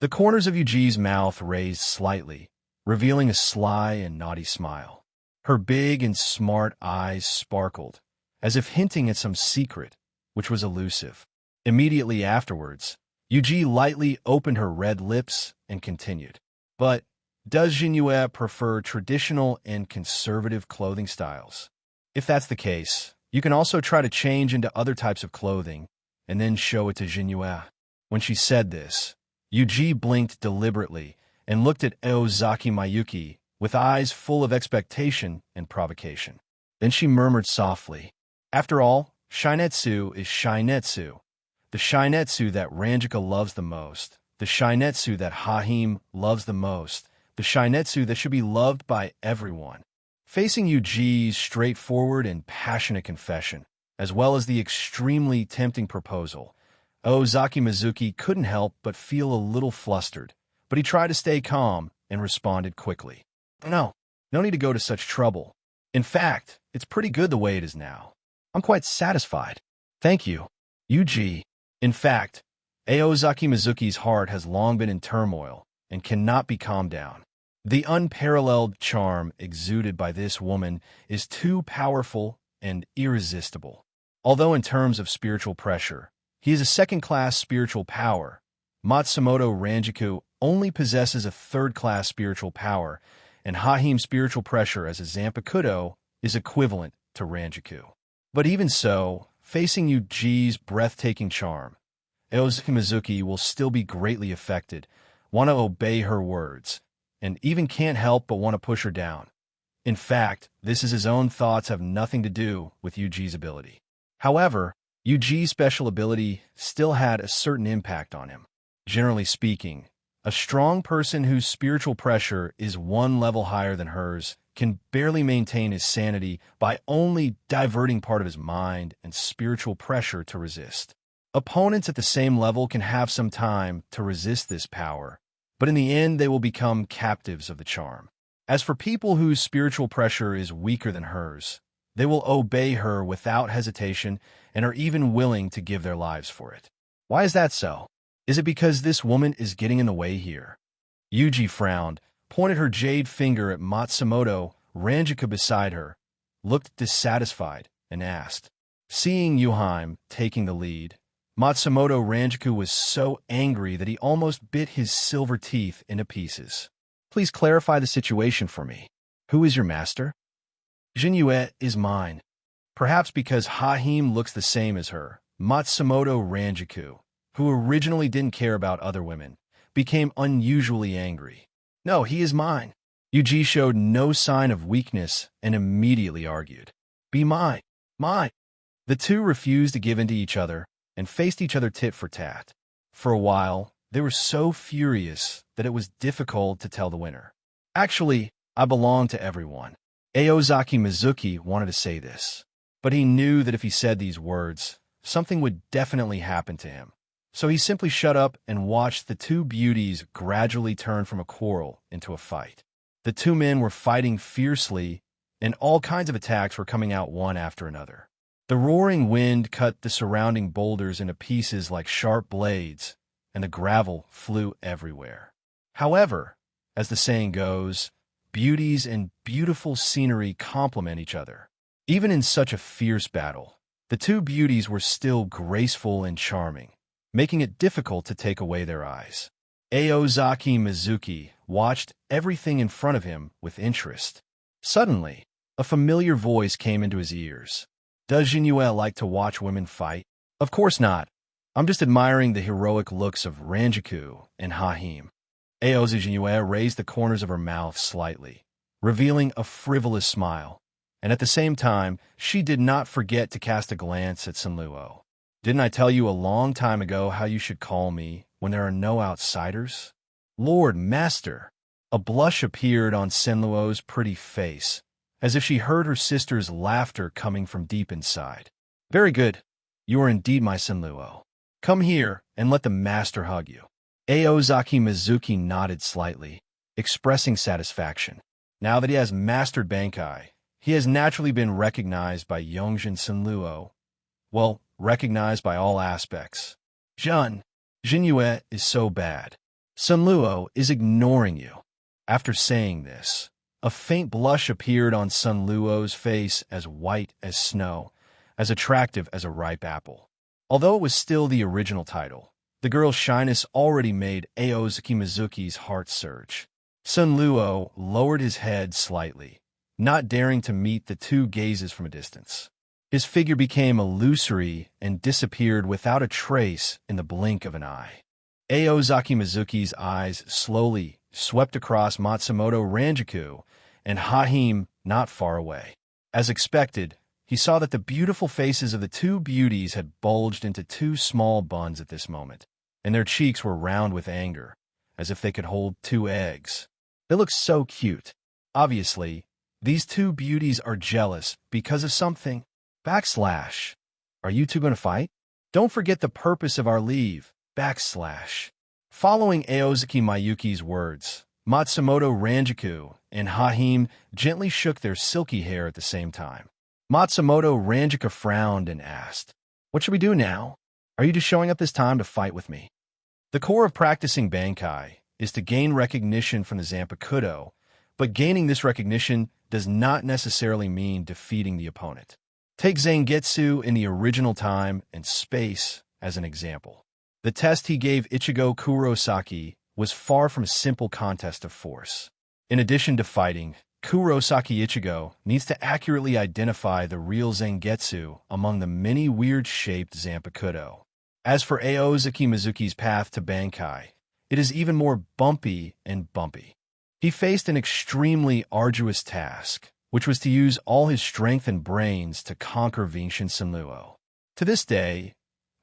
The corners of Yuji's mouth raised slightly, revealing a sly and naughty smile. Her big and smart eyes sparkled, as if hinting at some secret, which was elusive. Immediately afterwards, Yuji lightly opened her red lips and continued. But does Jinue prefer traditional and conservative clothing styles? If that's the case, You can also try to change into other types of clothing and then show it to Jinue. When she said this, Yuji blinked deliberately and looked at Ozaki Mayuki with eyes full of expectation and provocation. Then she murmured softly, "After all, Shinetsu is Shinetsu. The Shinetsu that Ranjika loves the most. The Shinetsu that Hahime loves the most. The Shinetsu that should be loved by everyone." Facing Yuji's straightforward and passionate confession, as well as the extremely tempting proposal, Ozaki Mizuki couldn't help but feel a little flustered, but he tried to stay calm and responded quickly. No need to go to such trouble. In fact, it's pretty good the way it is now. I'm quite satisfied. Thank you, Yuji. In fact, Aozaki Mizuki's heart has long been in turmoil and cannot be calmed down. The unparalleled charm exuded by this woman is too powerful and irresistible. Although in terms of spiritual pressure, he is a second-class spiritual power, Matsumoto Ranjiku only possesses a third-class spiritual power, and Hahime's spiritual pressure as a Zanpakuto is equivalent to Ranjiku. But even so, facing Yuji's breathtaking charm, Aozaki Mizuki will still be greatly affected, want to obey her words, and even can't help but want to push her down. In fact, this is his own thoughts have nothing to do with Yuji's ability. However, Yuji's special ability still had a certain impact on him. Generally speaking, a strong person whose spiritual pressure is one level higher than hers can barely maintain his sanity by only diverting part of his mind and spiritual pressure to resist. Opponents at the same level can have some time to resist this power, but in the end they will become captives of the charm. As for people whose spiritual pressure is weaker than hers, they will obey her without hesitation and are even willing to give their lives for it. Why is that so? Is it because this woman is getting in the way here? Yuji frowned, pointed her jade finger at Matsumoto Ranjika beside her, looked dissatisfied, and asked. Seeing Yuhime taking the lead, Matsumoto Ranjiku was so angry that he almost bit his silver teeth into pieces. Please clarify the situation for me. Who is your master? Jinue is mine. Perhaps because Hahime looks the same as her, Matsumoto Ranjiku, who originally didn't care about other women, became unusually angry. No, he is mine. Yuji showed no sign of weakness and immediately argued. Be mine. Mine. The two refused to give in to each other and faced each other tit for tat. For a while, they were so furious that it was difficult to tell the winner. Actually, I belong to everyone. Aozaki Mizuki wanted to say this, but he knew that if he said these words, something would definitely happen to him. So he simply shut up and watched the two beauties gradually turn from a quarrel into a fight. The two men were fighting fiercely, and all kinds of attacks were coming out one after another. The roaring wind cut the surrounding boulders into pieces like sharp blades, and the gravel flew everywhere. However, as the saying goes, beauties and beautiful scenery complement each other. Even in such a fierce battle, the two beauties were still graceful and charming, making it difficult to take away their eyes. Aozaki Mizuki watched everything in front of him with interest. Suddenly, a familiar voice came into his ears. Does Jinue like to watch women fight? Of course not. I'm just admiring the heroic looks of Ranjiku and Hahime. Aozaki Jinue raised the corners of her mouth slightly, revealing a frivolous smile, and at the same time, she did not forget to cast a glance at Senluo. Didn't I tell you a long time ago how you should call me when there are no outsiders? Lord Master! A blush appeared on Senluo's pretty face, as if she heard her sister's laughter coming from deep inside. Very good. You are indeed my Senluo. Come here and let the master hug you. Aozaki Mizuki nodded slightly, expressing satisfaction. Now that he has mastered Bankai, he has naturally been recognized by Yongjin Senluo. Well, recognized by all aspects. Jinue is so bad. Senluo is ignoring you. After saying this, a faint blush appeared on Senluo's face, as white as snow, as attractive as a ripe apple. Although it was still the original title, the girl's shyness already made Aozaki Mizuki's heart surge. Senluo lowered his head slightly, not daring to meet the two gazes from a distance. His figure became illusory and disappeared without a trace in the blink of an eye. Aozaki Mizuki's eyes slowly swept across Matsumoto Ranjaku and Hahime not far away. As expected, he saw that the beautiful faces of the two beauties had bulged into two small buns at this moment, and their cheeks were round with anger, as if they could hold two eggs. They looked so cute. Obviously, these two beauties are jealous because of something. Backslash. Are you two going to fight? Don't forget the purpose of our leave. Backslash. Following Aozaki Mayuki's words, Matsumoto Ranjaku and Hahime gently shook their silky hair at the same time. Matsumoto Ranjaku frowned and asked, "What should we do now? Are you just showing up this time to fight with me?" The core of practicing Bankai is to gain recognition from the Zanpakuto, but gaining this recognition does not necessarily mean defeating the opponent. Take Zangetsu in the original time and space as an example. The test he gave Ichigo Kurosaki was far from a simple contest of force. In addition to fighting, Kurosaki Ichigo needs to accurately identify the real Zangetsu among the many weird-shaped Zanpakuto. As for Aozaki Mizuki's path to Bankai, it is even more bumpy and bumpy. He faced an extremely arduous task, which was to use all his strength and brains to conquer Vinshin Senluo. To this day,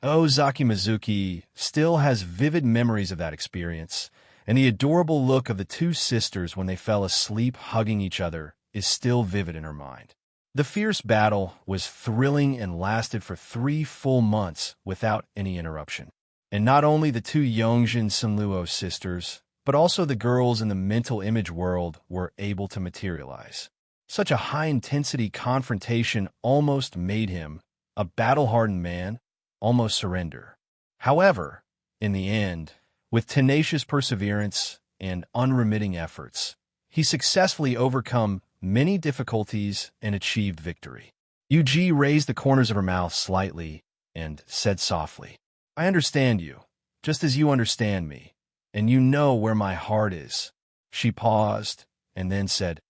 Aozaki Mizuki still has vivid memories of that experience, and the adorable look of the two sisters when they fell asleep hugging each other is still vivid in her mind. The fierce battle was thrilling and lasted for 3 full months without any interruption. And not only the two Yongjin Senluo sisters, but also the girls in the mental image world were able to materialize. Such a high-intensity confrontation almost made him, a battle-hardened man, almost surrender. However, in the end, with tenacious perseverance and unremitting efforts, he successfully overcome many difficulties and achieved victory. Yuji raised the corners of her mouth slightly and said softly, "I understand you, just as you understand me, and you know where my heart is." She paused and then said,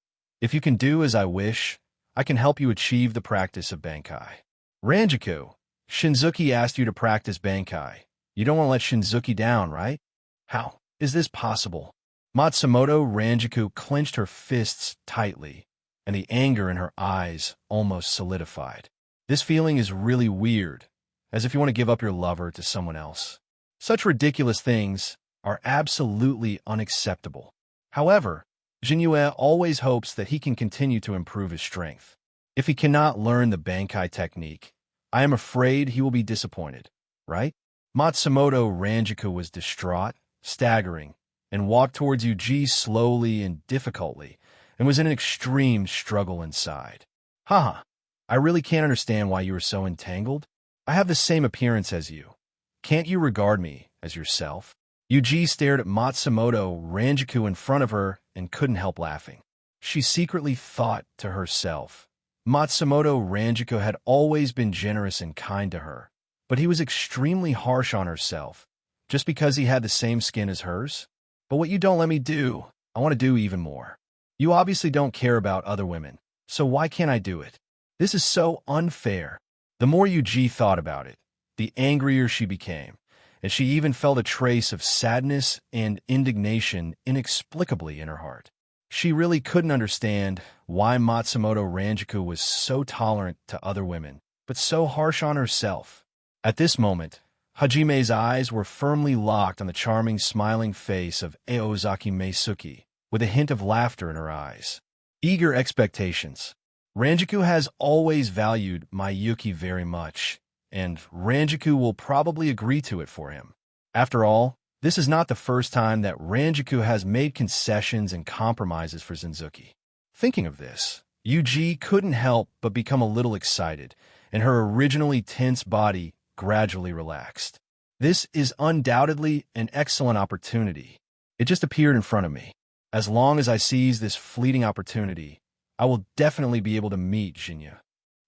"If you can do as I wish, I can help you achieve the practice of Bankai." Ranjaku, Shinzuki asked you to practice Bankai. You don't want to let Shinzuki down, right? How is this possible? Matsumoto Ranjaku clenched her fists tightly, and the anger in her eyes almost solidified. This feeling is really weird, as if you want to give up your lover to someone else. Such ridiculous things are absolutely unacceptable. However, Jinyue always hopes that he can continue to improve his strength. If he cannot learn the Bankai technique, I am afraid he will be disappointed, right? Matsumoto Ranjaku was distraught, staggering, and walked towards Yuji slowly and difficultly, and was in an extreme struggle inside. Haha, I really can't understand why you are so entangled. I have the same appearance as you. Can't you regard me as yourself? Yuji stared at Matsumoto Ranjaku in front of her and couldn't help laughing. She secretly thought to herself, Matsumoto Ranjaku had always been generous and kind to her, but he was extremely harsh on herself, just because he had the same skin as hers. But what you don't let me do, I want to do even more. You obviously don't care about other women, so why can't I do it? This is so unfair. The more Yuji thought about it, the angrier she became, and she even felt a trace of sadness and indignation inexplicably in her heart. She really couldn't understand why Matsumoto Ranjaku was so tolerant to other women, but so harsh on herself. At this moment, Hajime's eyes were firmly locked on the charming, smiling face of Aozaki Meisuki, with a hint of laughter in her eyes. Eager expectations. Ranjaku has always valued Mayuki very much, and Ranjaku will probably agree to it for him. After all, this is not the first time that Ranjaku has made concessions and compromises for Zenzuki. Thinking of this, Yuji couldn't help but become a little excited, and her originally tense body gradually relaxed. This is undoubtedly an excellent opportunity. It just appeared in front of me. As long as I seize this fleeting opportunity, I will definitely be able to meet Jinya.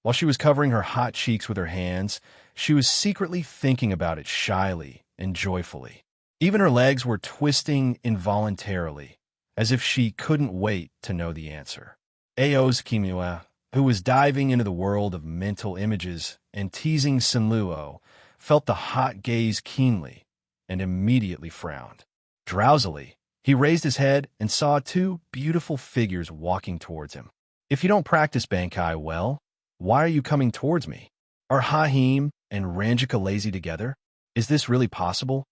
While she was covering her hot cheeks with her hands, she was secretly thinking about it shyly and joyfully. Even her legs were twisting involuntarily, as if she couldn't wait to know the answer. Aozaki Miwa, who was diving into the world of mental images and teasing Senluo, felt the hot gaze keenly and immediately frowned. Drowsily, he raised his head and saw two beautiful figures walking towards him. If you don't practice Bankai well, why are you coming towards me? Are Hahim and Ranjika lazy together? Is this really possible?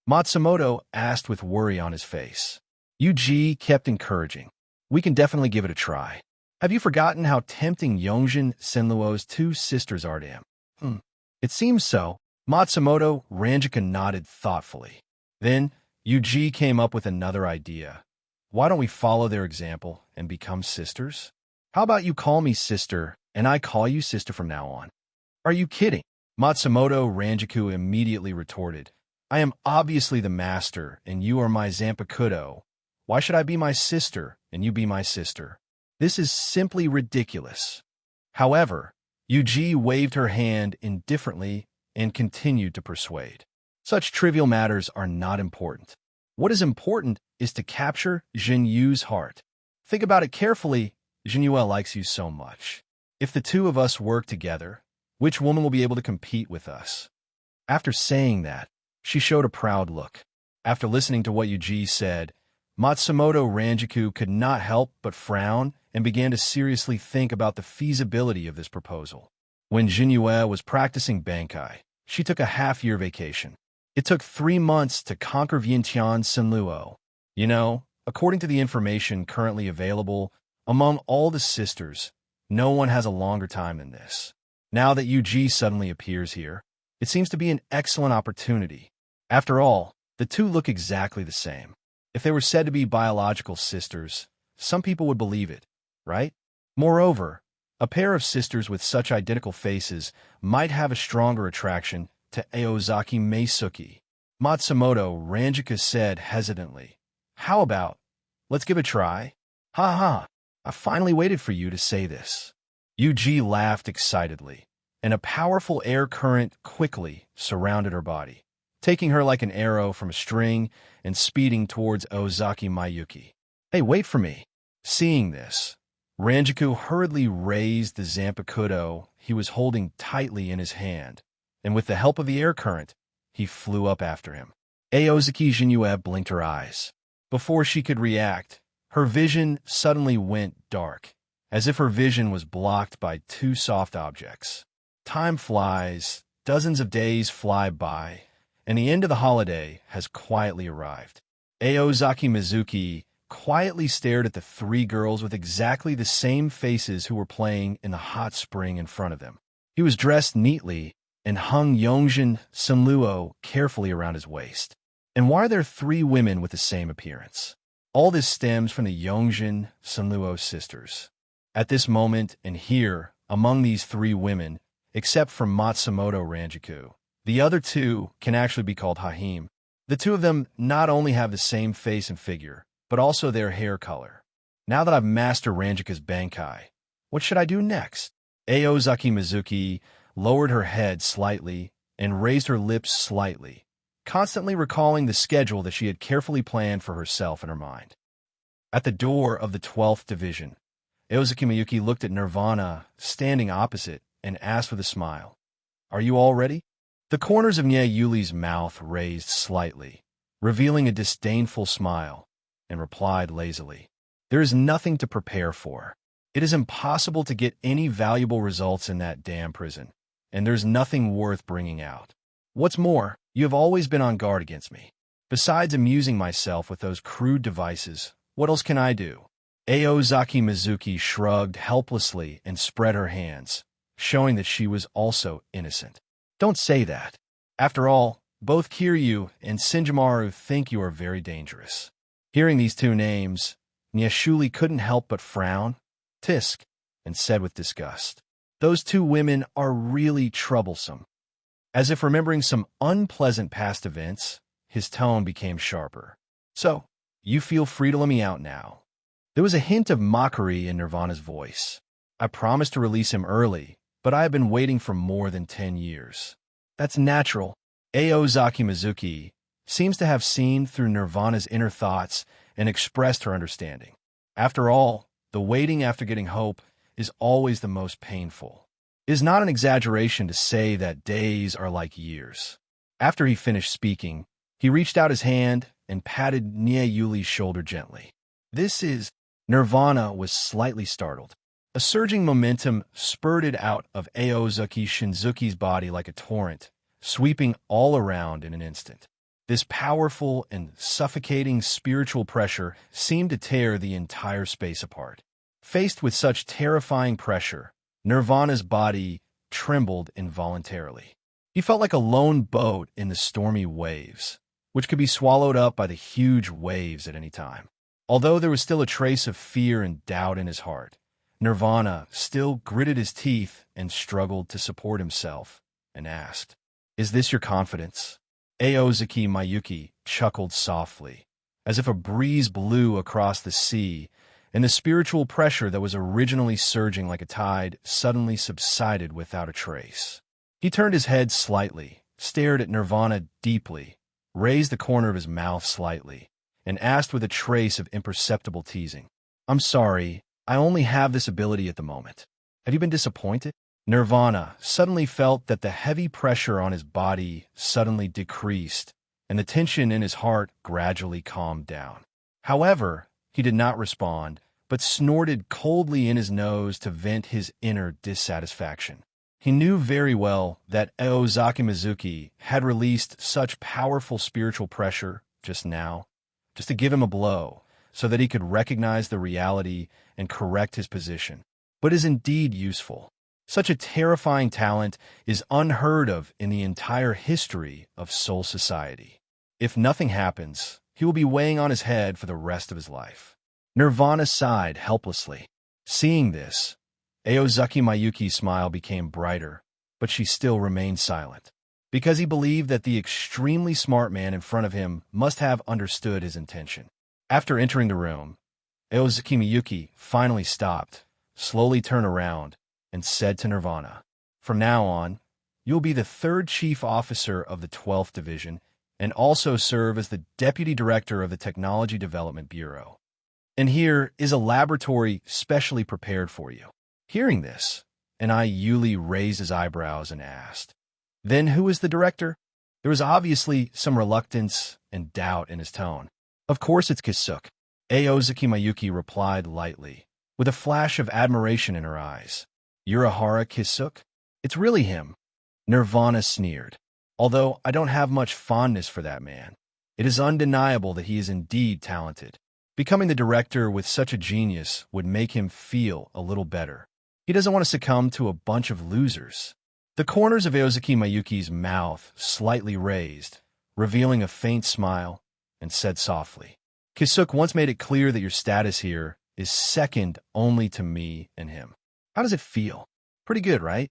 Matsumoto asked with worry on his face. Yuji kept encouraging. We can definitely give it a try. Have you forgotten how tempting Yongjin Senluo's two sisters are to him? It seems so. Matsumoto Ranjika nodded thoughtfully. Then, Yuji came up with another idea. Why don't we follow their example and become sisters? How about you call me sister, and I call you sister from now on? Are you kidding? Matsumoto Ranjiku immediately retorted. I am obviously the master, and you are my Zanpakuto. Why should I be my sister, and you be my sister? This is simply ridiculous. However, Yuji waved her hand indifferently and continued to persuade. Such trivial matters are not important. What is important is to capture Jinyu's heart. Think about it carefully. Jinyue likes you so much. If the two of us work together, which woman will be able to compete with us? After saying that, she showed a proud look. After listening to what Yuji said, Matsumoto Ranjiku could not help but frown and began to seriously think about the feasibility of this proposal. When Jinyue was practicing Bankai, she took a half-year vacation. It took 3 months to conquer Vientiane Senluo. You know, according to the information currently available, among all the sisters, no one has a longer time than this. Now that Yuji suddenly appears here, it seems to be an excellent opportunity. After all, the two look exactly the same. If they were said to be biological sisters, some people would believe it, right? Moreover, a pair of sisters with such identical faces might have a stronger attraction to Aozaki Meisuki. Matsumoto Ranjika said hesitantly. How about, let's give it a try? Ha ha, I finally waited for you to say this. Yuji laughed excitedly, and a powerful air current quickly surrounded her body, taking her like an arrow from a string and speeding towards Ozaki Mayuki. Hey, wait for me. Seeing this, Ranjiku hurriedly raised the Zanpakuto he was holding tightly in his hand, and with the help of the air current, he flew up after him. Aozaki Jinyue blinked her eyes. Before she could react, her vision suddenly went dark, as if her vision was blocked by two soft objects. Time flies, dozens of days fly by, and the end of the holiday has quietly arrived. Aozaki Mizuki quietly stared at the three girls with exactly the same faces who were playing in the hot spring in front of them. He was dressed neatly and hung Yongjin Senluo carefully around his waist. And why are there 3 women with the same appearance? All this stems from the Yongjin Senluo sisters. At this moment and here, among these 3 women, except for Matsumoto Ranjiku, the other 2 can actually be called Hahim. The 2 of them not only have the same face and figure, but also their hair color. Now that I've mastered Ranjika's Bankai, what should I do next? Aozaki Mizuki lowered her head slightly and raised her lips slightly, constantly recalling the schedule that she had carefully planned for herself in her mind. At the door of the 12th Division, Aozaki Miyuki looked at Nirvana standing opposite and asked with a smile, "Are you all ready?" The corners of Nye Yuli's mouth raised slightly, revealing a disdainful smile, and replied lazily, "There is nothing to prepare for. It is impossible to get any valuable results in that damn prison, and there's nothing worth bringing out. What's more, you have always been on guard against me. Besides amusing myself with those crude devices, what else can I do?" Aozaki Mizuki shrugged helplessly and spread her hands, showing that she was also innocent. "Don't say that. After all, both Kiryu and Shinjimaru think you are very dangerous." Hearing these 2 names, Nyashuli couldn't help but frown, tisk, and said with disgust, "Those 2 women are really troublesome." As if remembering some unpleasant past events, his tone became sharper. "So, you feel free to let me out now." There was a hint of mockery in Nirvana's voice. "I promised to release him early, but I have been waiting for more than 10 years. That's natural." Aozaki Mizuki seems to have seen through Nirvana's inner thoughts and expressed her understanding. After all, the waiting after getting hope is always the most painful. It is not an exaggeration to say that days are like years. After he finished speaking, he reached out his hand and patted Nia Yuli's shoulder gently. This is... Nirvana was slightly startled. A surging momentum spurted out of Aozuki Shinzuki's body like a torrent, sweeping all around in an instant. This powerful and suffocating spiritual pressure seemed to tear the entire space apart. Faced with such terrifying pressure, Nirvana's body trembled involuntarily. He felt like a lone boat in the stormy waves, which could be swallowed up by the huge waves at any time. Although there was still a trace of fear and doubt in his heart, Nirvana still gritted his teeth and struggled to support himself, and asked, "Is this your confidence?" Aozuki Mayuki chuckled softly, as if a breeze blew across the sea, and the spiritual pressure that was originally surging like a tide suddenly subsided without a trace. He turned his head slightly, stared at Nirvana deeply, raised the corner of his mouth slightly, and asked with a trace of imperceptible teasing, "I'm sorry, I only have this ability at the moment. Have you been disappointed?" Nirvana suddenly felt that the heavy pressure on his body suddenly decreased, and the tension in his heart gradually calmed down. However, he did not respond, but snorted coldly in his nose to vent his inner dissatisfaction. He knew very well that Aozaki Mizuki had released such powerful spiritual pressure just now, just to give him a blow, so that he could recognize the reality and correct his position, but is indeed useful. Such a terrifying talent is unheard of in the entire history of Soul Society. If nothing happens, he will be weighing on his head for the rest of his life. Nirvana sighed helplessly. Seeing this, Aozuki Mayuki's smile became brighter, but she still remained silent, because he believed that the extremely smart man in front of him must have understood his intention. After entering the room, Aozuki Mayuki finally stopped, slowly turned around, and said to Nirvana, "From now on, you'll be the third chief officer of the 12th Division and also serve as the deputy director of the Technology Development Bureau. And here is a laboratory specially prepared for you." Hearing this, Anai Yuli raised his eyebrows and asked, "Then who is the director?" There was obviously some reluctance and doubt in his tone. "Of course it's Kisuk," Aozuki Mayuki replied lightly, with a flash of admiration in her eyes. "Urahara Kisuk? It's really him." Nirvana sneered. "Although I don't have much fondness for that man, it is undeniable that he is indeed talented. Becoming the director with such a genius would make him feel a little better. He doesn't want to succumb to a bunch of losers." The corners of Aozuki Mayuki's mouth slightly raised, revealing a faint smile, and said softly, "Kisuk once made it clear that your status here is second only to me and him. How does it feel? Pretty good, right?"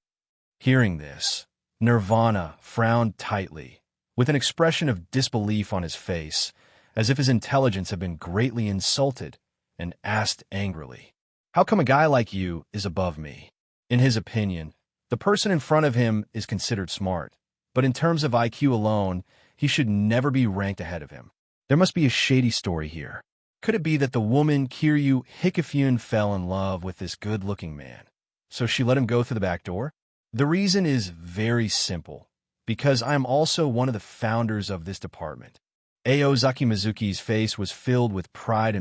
Hearing this, Nirvana frowned tightly, with an expression of disbelief on his face, as if his intelligence had been greatly insulted, and asked angrily, "How come a guy like you is above me?" In his opinion, the person in front of him is considered smart, but in terms of IQ alone, he should never be ranked ahead of him. There must be a shady story here. Could it be that the woman Kiryu Hikifune fell in love with this good-looking man, so she let him go through the back door? The reason is very simple, because I am also one of the founders of this department. Aozaki Mizuki's face was filled with pride,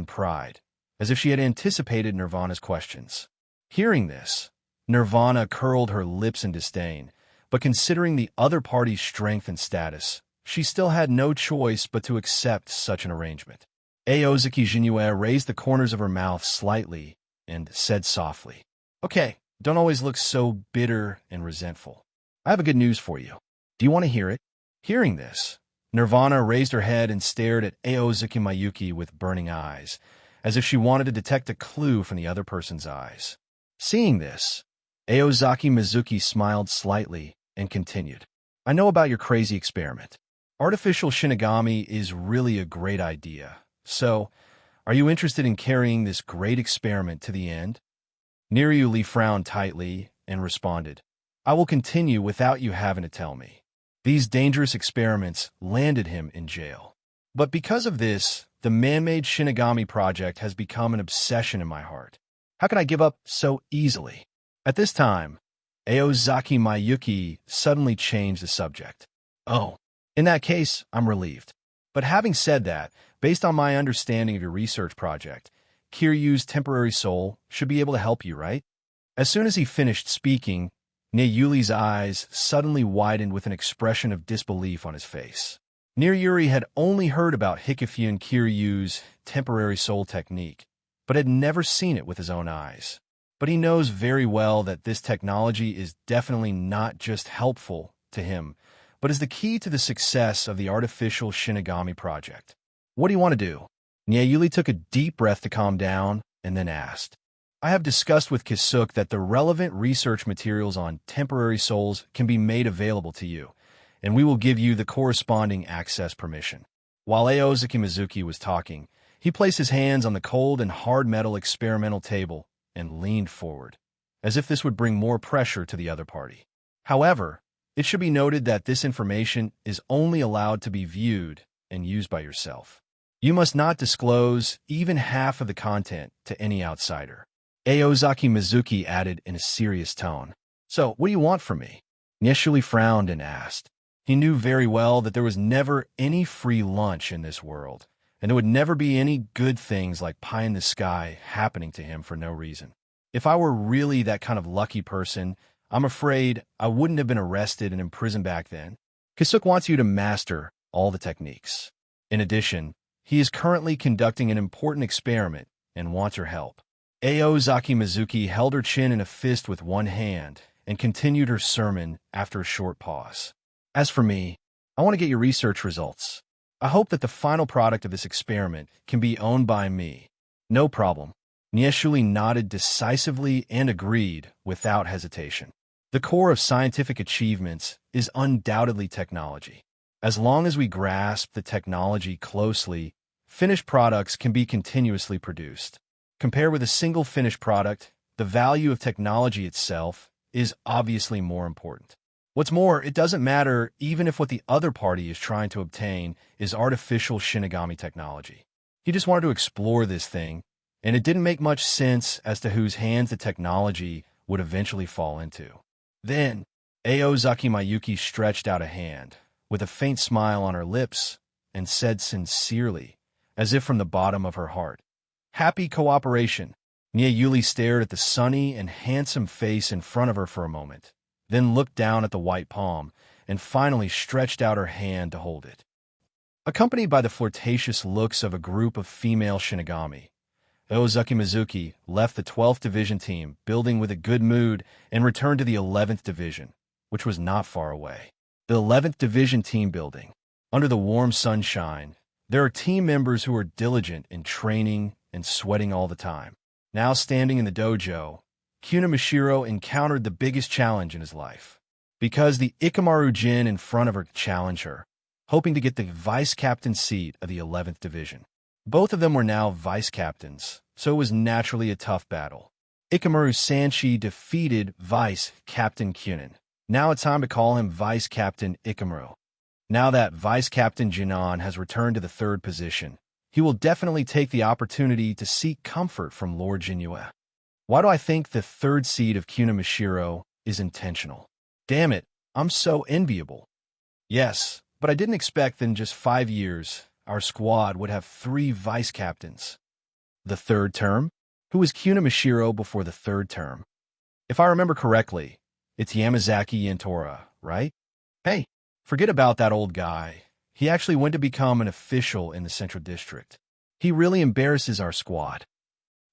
as if she had anticipated Nirvana's questions. Hearing this, Nirvana curled her lips in disdain, but considering the other party's strength and status, she still had no choice but to accept such an arrangement. Aozuki Jinue raised the corners of her mouth slightly and said softly, "Okay, don't always look so bitter and resentful. I have a good news for you. Do you want to hear it?" Hearing this, Nirvana raised her head and stared at Aozuki Mayuki with burning eyes, as if she wanted to detect a clue from the other person's eyes. Seeing this, Aozaki Mizuki smiled slightly and continued, "I know about your crazy experiment. Artificial Shinigami is really a great idea. So, are you interested in carrying this great experiment to the end?" Niryuli frowned tightly and responded, "I will continue without you having to tell me." These dangerous experiments landed him in jail. But because of this, the man-made Shinigami project has become an obsession in my heart. How can I give up so easily? At this time, Aozaki Mayuki suddenly changed the subject. Oh, in that case, I'm relieved. But having said that, based on my understanding of your research project, Kiryu's temporary soul should be able to help you, right? As soon as he finished speaking, Neyuli's eyes suddenly widened with an expression of disbelief on his face. Niryuri had only heard about Hikifune Kiryu's temporary soul technique, but had never seen it with his own eyes. But he knows very well that this technology is definitely not just helpful to him, but is the key to the success of the artificial Shinigami project. What do you want to do? Neyuli took a deep breath to calm down and then asked. I have discussed with Kisuk that the relevant research materials on temporary souls can be made available to you, and we will give you the corresponding access permission. While Aozaki Mizuki was talking, he placed his hands on the cold and hard metal experimental table and leaned forward, as if this would bring more pressure to the other party. However, it should be noted that this information is only allowed to be viewed and used by yourself. You must not disclose even half of the content to any outsider. Aozaki Mizuki added in a serious tone. So, what do you want from me? Neshuli frowned and asked. He knew very well that there was never any free lunch in this world, and there would never be any good things like pie in the sky happening to him for no reason. If I were really that kind of lucky person, I'm afraid I wouldn't have been arrested and imprisoned back then. Kisuk wants you to master all the techniques. In addition, he is currently conducting an important experiment and wants your help. Aozaki Mizuki held her chin in a fist with one hand and continued her sermon after a short pause. As for me, I want to get your research results. I hope that the final product of this experiment can be owned by me. No problem. Nieshuli nodded decisively and agreed without hesitation. The core of scientific achievements is undoubtedly technology. As long as we grasp the technology closely, finished products can be continuously produced. Compared with a single finished product, the value of technology itself is obviously more important. What's more, it doesn't matter even if what the other party is trying to obtain is artificial Shinigami technology. He just wanted to explore this thing, and it didn't make much sense as to whose hands the technology would eventually fall into. Then, Aozaki Mayuki stretched out a hand, with a faint smile on her lips, and said sincerely, as if from the bottom of her heart, Happy cooperation. Neyuli stared at the sunny and handsome face in front of her for a moment, then looked down at the white palm, and finally stretched out her hand to hold it. Accompanied by the flirtatious looks of a group of female Shinigami, Aozaki Mizuki left the 12th Division team building with a good mood and returned to the 11th Division, which was not far away. The 11th Division team building. Under the warm sunshine, there are team members who are diligent in training and sweating all the time. Now standing in the dojo, Kunimashiro encountered the biggest challenge in his life. Because the Ikamaru Jin in front of her challenged her, hoping to get the vice-captain seat of the 11th Division. Both of them were now vice-captains, so it was naturally a tough battle. Ikamaru Sanshi defeated Vice-Captain Kunin. Now it's time to call him Vice-Captain Ikamaru. Now that Vice-Captain Jinan has returned to the 3rd position, he will definitely take the opportunity to seek comfort from Lord Jinyue. Why do I think the 3rd seed of Kunimashiro is intentional? Damn it, I'm so enviable. Yes, but I didn't expect that in just 5 years, our squad would have 3 vice-captains. The 3rd term? Who was Kunimashiro before the 3rd term? If I remember correctly, it's Yamazaki Yentora, right? Hey, forget about that old guy. He actually went to become an official in the Central District. He really embarrasses our squad.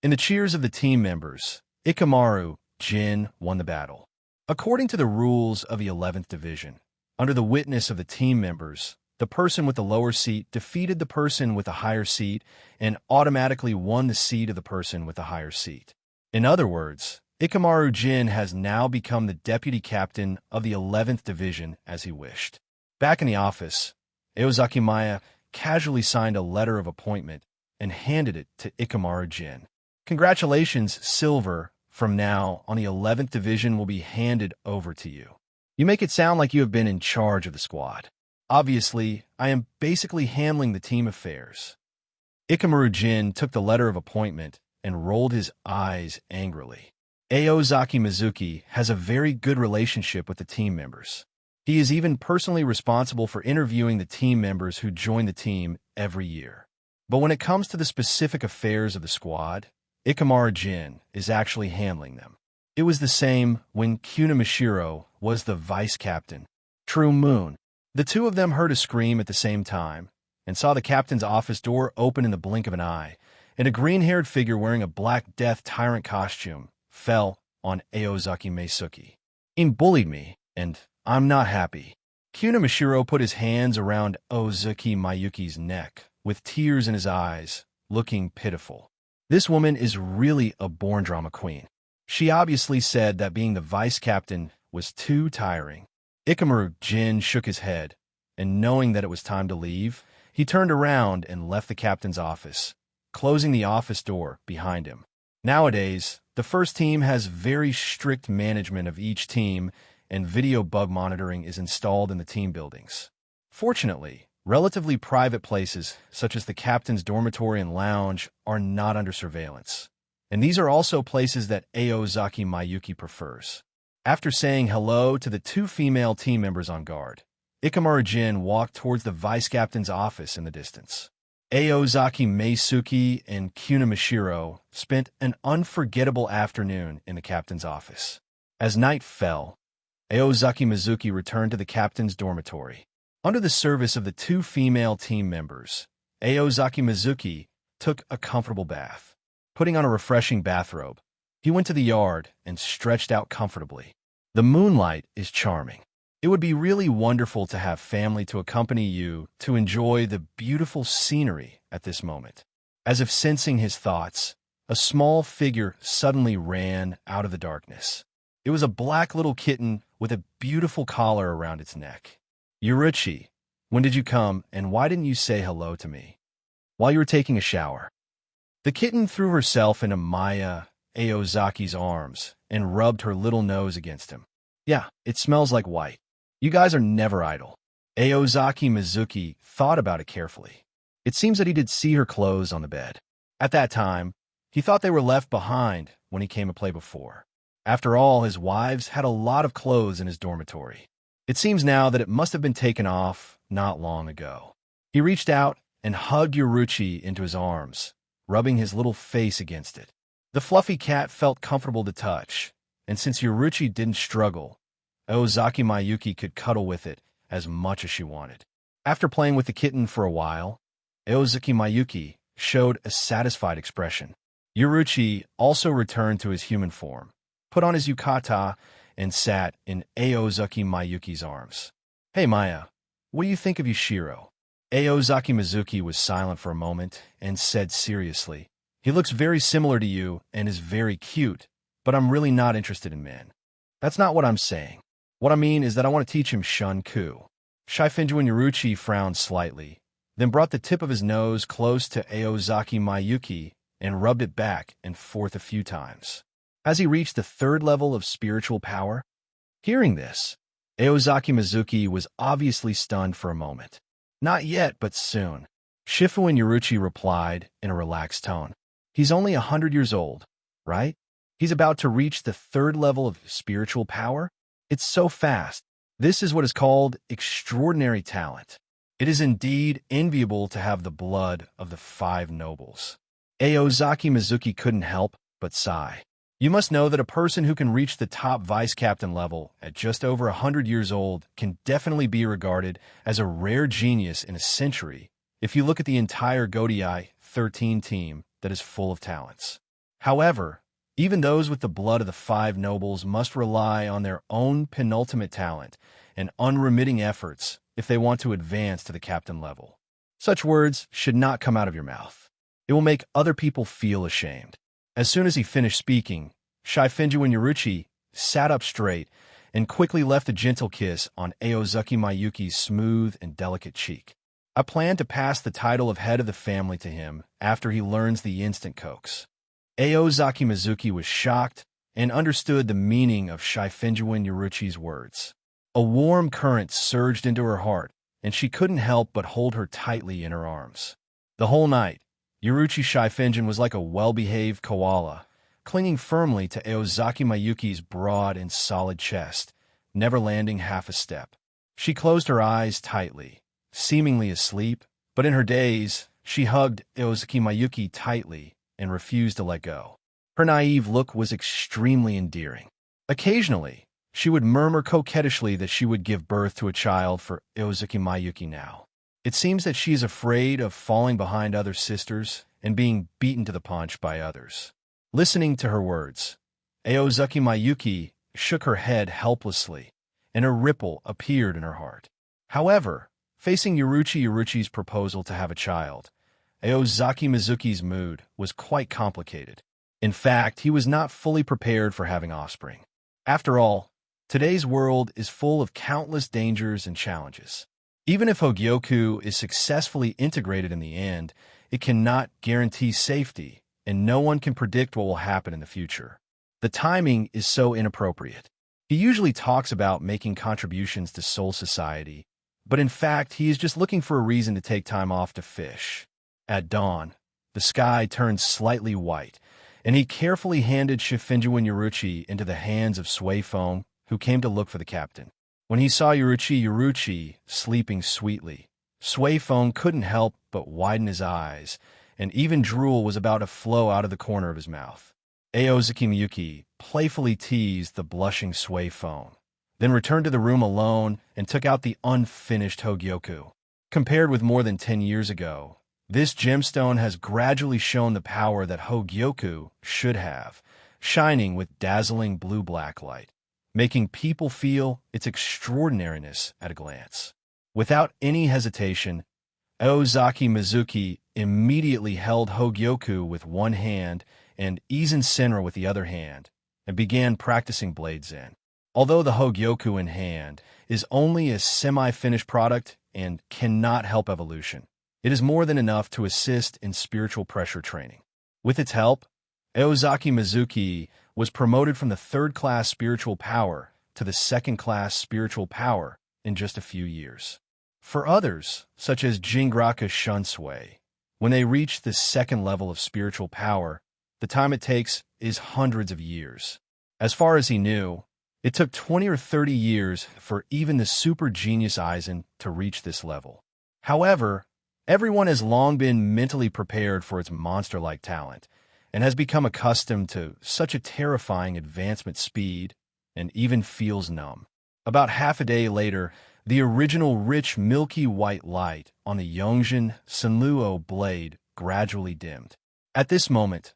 In the cheers of the team members, Ikamaru Jin won the battle. According to the rules of the 11th Division, under the witness of the team members, the person with the lower seat defeated the person with the higher seat and automatically won the seat of the person with the higher seat. In other words, Ikamaru Jin has now become the deputy captain of the 11th Division as he wished. Back in the office, Aozaki Maya casually signed a letter of appointment and handed it to Ikamaru Jin. Congratulations, Silver. From now on, the 11th Division will be handed over to you. You make it sound like you have been in charge of the squad. Obviously, I am basically handling the team affairs. Ikamaru Jin took the letter of appointment and rolled his eyes angrily. Aozaki Mizuki has a very good relationship with the team members. He is even personally responsible for interviewing the team members who join the team every year. But when it comes to the specific affairs of the squad, Ikamaru Jin is actually handling them. It was the same when Kunimashiro was the vice captain. True Moon. The two of them heard a scream at the same time and saw the captain's office door open in the blink of an eye, and a green-haired figure wearing a Black Death tyrant costume fell on Aozaki Meisuki. He bullied me, and I'm not happy. Kunimashiro put his hands around Ozaki Mayuki's neck, with tears in his eyes, looking pitiful. This woman is really a born drama queen. She obviously said that being the vice captain was too tiring. Ikamaru Jin shook his head, and knowing that it was time to leave, he turned around and left the captain's office, closing the office door behind him. Nowadays, the first team has very strict management of each team, and video bug monitoring is installed in the team buildings. Fortunately, relatively private places, such as the captain's dormitory and lounge, are not under surveillance. And these are also places that Aozaki Mayuki prefers. After saying hello to the two female team members on guard, Ikamaru Jin walked towards the vice-captain's office in the distance. Aozaki Meisuki and Kunimashiro spent an unforgettable afternoon in the captain's office. As night fell, Aozaki Mizuki returned to the captain's dormitory. Under the service of the two female team members, Aozaki Mizuki took a comfortable bath. Putting on a refreshing bathrobe, he went to the yard and stretched out comfortably. The moonlight is charming. It would be really wonderful to have family to accompany you to enjoy the beautiful scenery at this moment. As if sensing his thoughts, a small figure suddenly ran out of the darkness. It was a black little kitten with a beautiful collar around its neck. Yuruchi, when did you come, and why didn't you say hello to me? While you were taking a shower. The kitten threw herself into Maya Aozaki's arms and rubbed her little nose against him. Yeah, it smells like white. You guys are never idle. Aozaki Mizuki thought about it carefully. It seems that he did see her clothes on the bed. At that time, he thought they were left behind when he came to play before. After all, his wives had a lot of clothes in his dormitory. It seems now that it must have been taken off not long ago. He reached out and hugged Yuruchi into his arms, rubbing his little face against it. The fluffy cat felt comfortable to touch, and since Yuruchi didn't struggle, Aozaki Mayuki could cuddle with it as much as she wanted. After playing with the kitten for a while, Aozaki Mayuki showed a satisfied expression. Yuruchi also returned to his human form, put on his yukata, and sat in Aozaki Mayuki's arms. Hey Maya, what do you think of Yushiro? Aozaki Mizuki was silent for a moment and said seriously, he looks very similar to you and is very cute, but I'm really not interested in men. That's not what I'm saying. What I mean is that I want to teach him Shunku. Shaifinju and Yuruchi frowned slightly, then brought the tip of his nose close to Aozaki Mayuki and rubbed it back and forth a few times. Has he reached the third level of spiritual power? Hearing this, Aozaki Mizuki was obviously stunned for a moment. Not yet, but soon. Shifu and Yuruchi replied in a relaxed tone. He's only 100 years old, right? He's about to reach the third level of spiritual power? It's so fast. This is what is called extraordinary talent. It is indeed enviable to have the blood of the five nobles. Aozaki Mizuki couldn't help but sigh. You must know that a person who can reach the top vice-captain level at just over 100 years old can definitely be regarded as a rare genius in a century if you look at the entire Godai 13 team that is full of talents. However, even those with the blood of the five nobles must rely on their own penultimate talent and unremitting efforts if they want to advance to the captain level. Such words should not come out of your mouth. It will make other people feel ashamed. As soon as he finished speaking, Shaifinju and Yuruchi sat up straight and quickly left a gentle kiss on Aozaki Mayuki's smooth and delicate cheek. I plan to pass the title of head of the family to him after he learns the instant coax. Aozaki Mizuki was shocked and understood the meaning of Shaifinju and Yuruchi's words. A warm current surged into her heart, and she couldn't help but hold her tightly in her arms. The whole night, Yuruchi Shifinjin was like a well-behaved koala, clinging firmly to Aozaki Mayuki's broad and solid chest, never landing half a step. She closed her eyes tightly, seemingly asleep, but in her daze, she hugged Aozaki Mayuki tightly and refused to let go. Her naive look was extremely endearing. Occasionally, she would murmur coquettishly that she would give birth to a child for Aozaki Mayuki now. It seems that she is afraid of falling behind other sisters and being beaten to the punch by others. Listening to her words, Aozaki Mayuki shook her head helplessly, and a ripple appeared in her heart. However, facing Yuruchi's proposal to have a child, Aozaki Mizuki's mood was quite complicated. In fact, he was not fully prepared for having offspring. After all, today's world is full of countless dangers and challenges. Even if Hogyoku is successfully integrated in the end, it cannot guarantee safety, and no one can predict what will happen in the future. The timing is so inappropriate. He usually talks about making contributions to Soul Society, but in fact, he is just looking for a reason to take time off to fish. At dawn, the sky turned slightly white, and he carefully handed Shifinjuin Yuruchi into the hands of Suifeng, who came to look for the captain. When he saw Yuruchi sleeping sweetly, Suifeng couldn't help but widen his eyes, and even drool was about to flow out of the corner of his mouth. Aozaki Miyuki playfully teased the blushing Suifeng, then returned to the room alone and took out the unfinished Hogyoku. Compared with more than 10 years ago, this gemstone has gradually shown the power that Hogyoku should have, shining with dazzling blue-black light, making people feel its extraordinariness at a glance. Without any hesitation, Aozaki Mizuki immediately held Hogyoku with one hand and Izen Senra with the other hand, and began practicing Blade Zen. Although the Hogyoku in hand is only a semi-finished product and cannot help evolution, it is more than enough to assist in spiritual pressure training. With its help, Aozaki Mizuki was promoted from the third-class spiritual power to the second-class spiritual power in just a few years. For others, such as Jingraka Shunsui, when they reach the second level of spiritual power, the time it takes is hundreds of years. As far as he knew, it took 20 or 30 years for even the super genius Aizen to reach this level. However, everyone has long been mentally prepared for its monster-like talent, and has become accustomed to such a terrifying advancement speed, and even feels numb. About half a day later, the original rich milky white light on the Yongjin Senluo blade gradually dimmed. At this moment,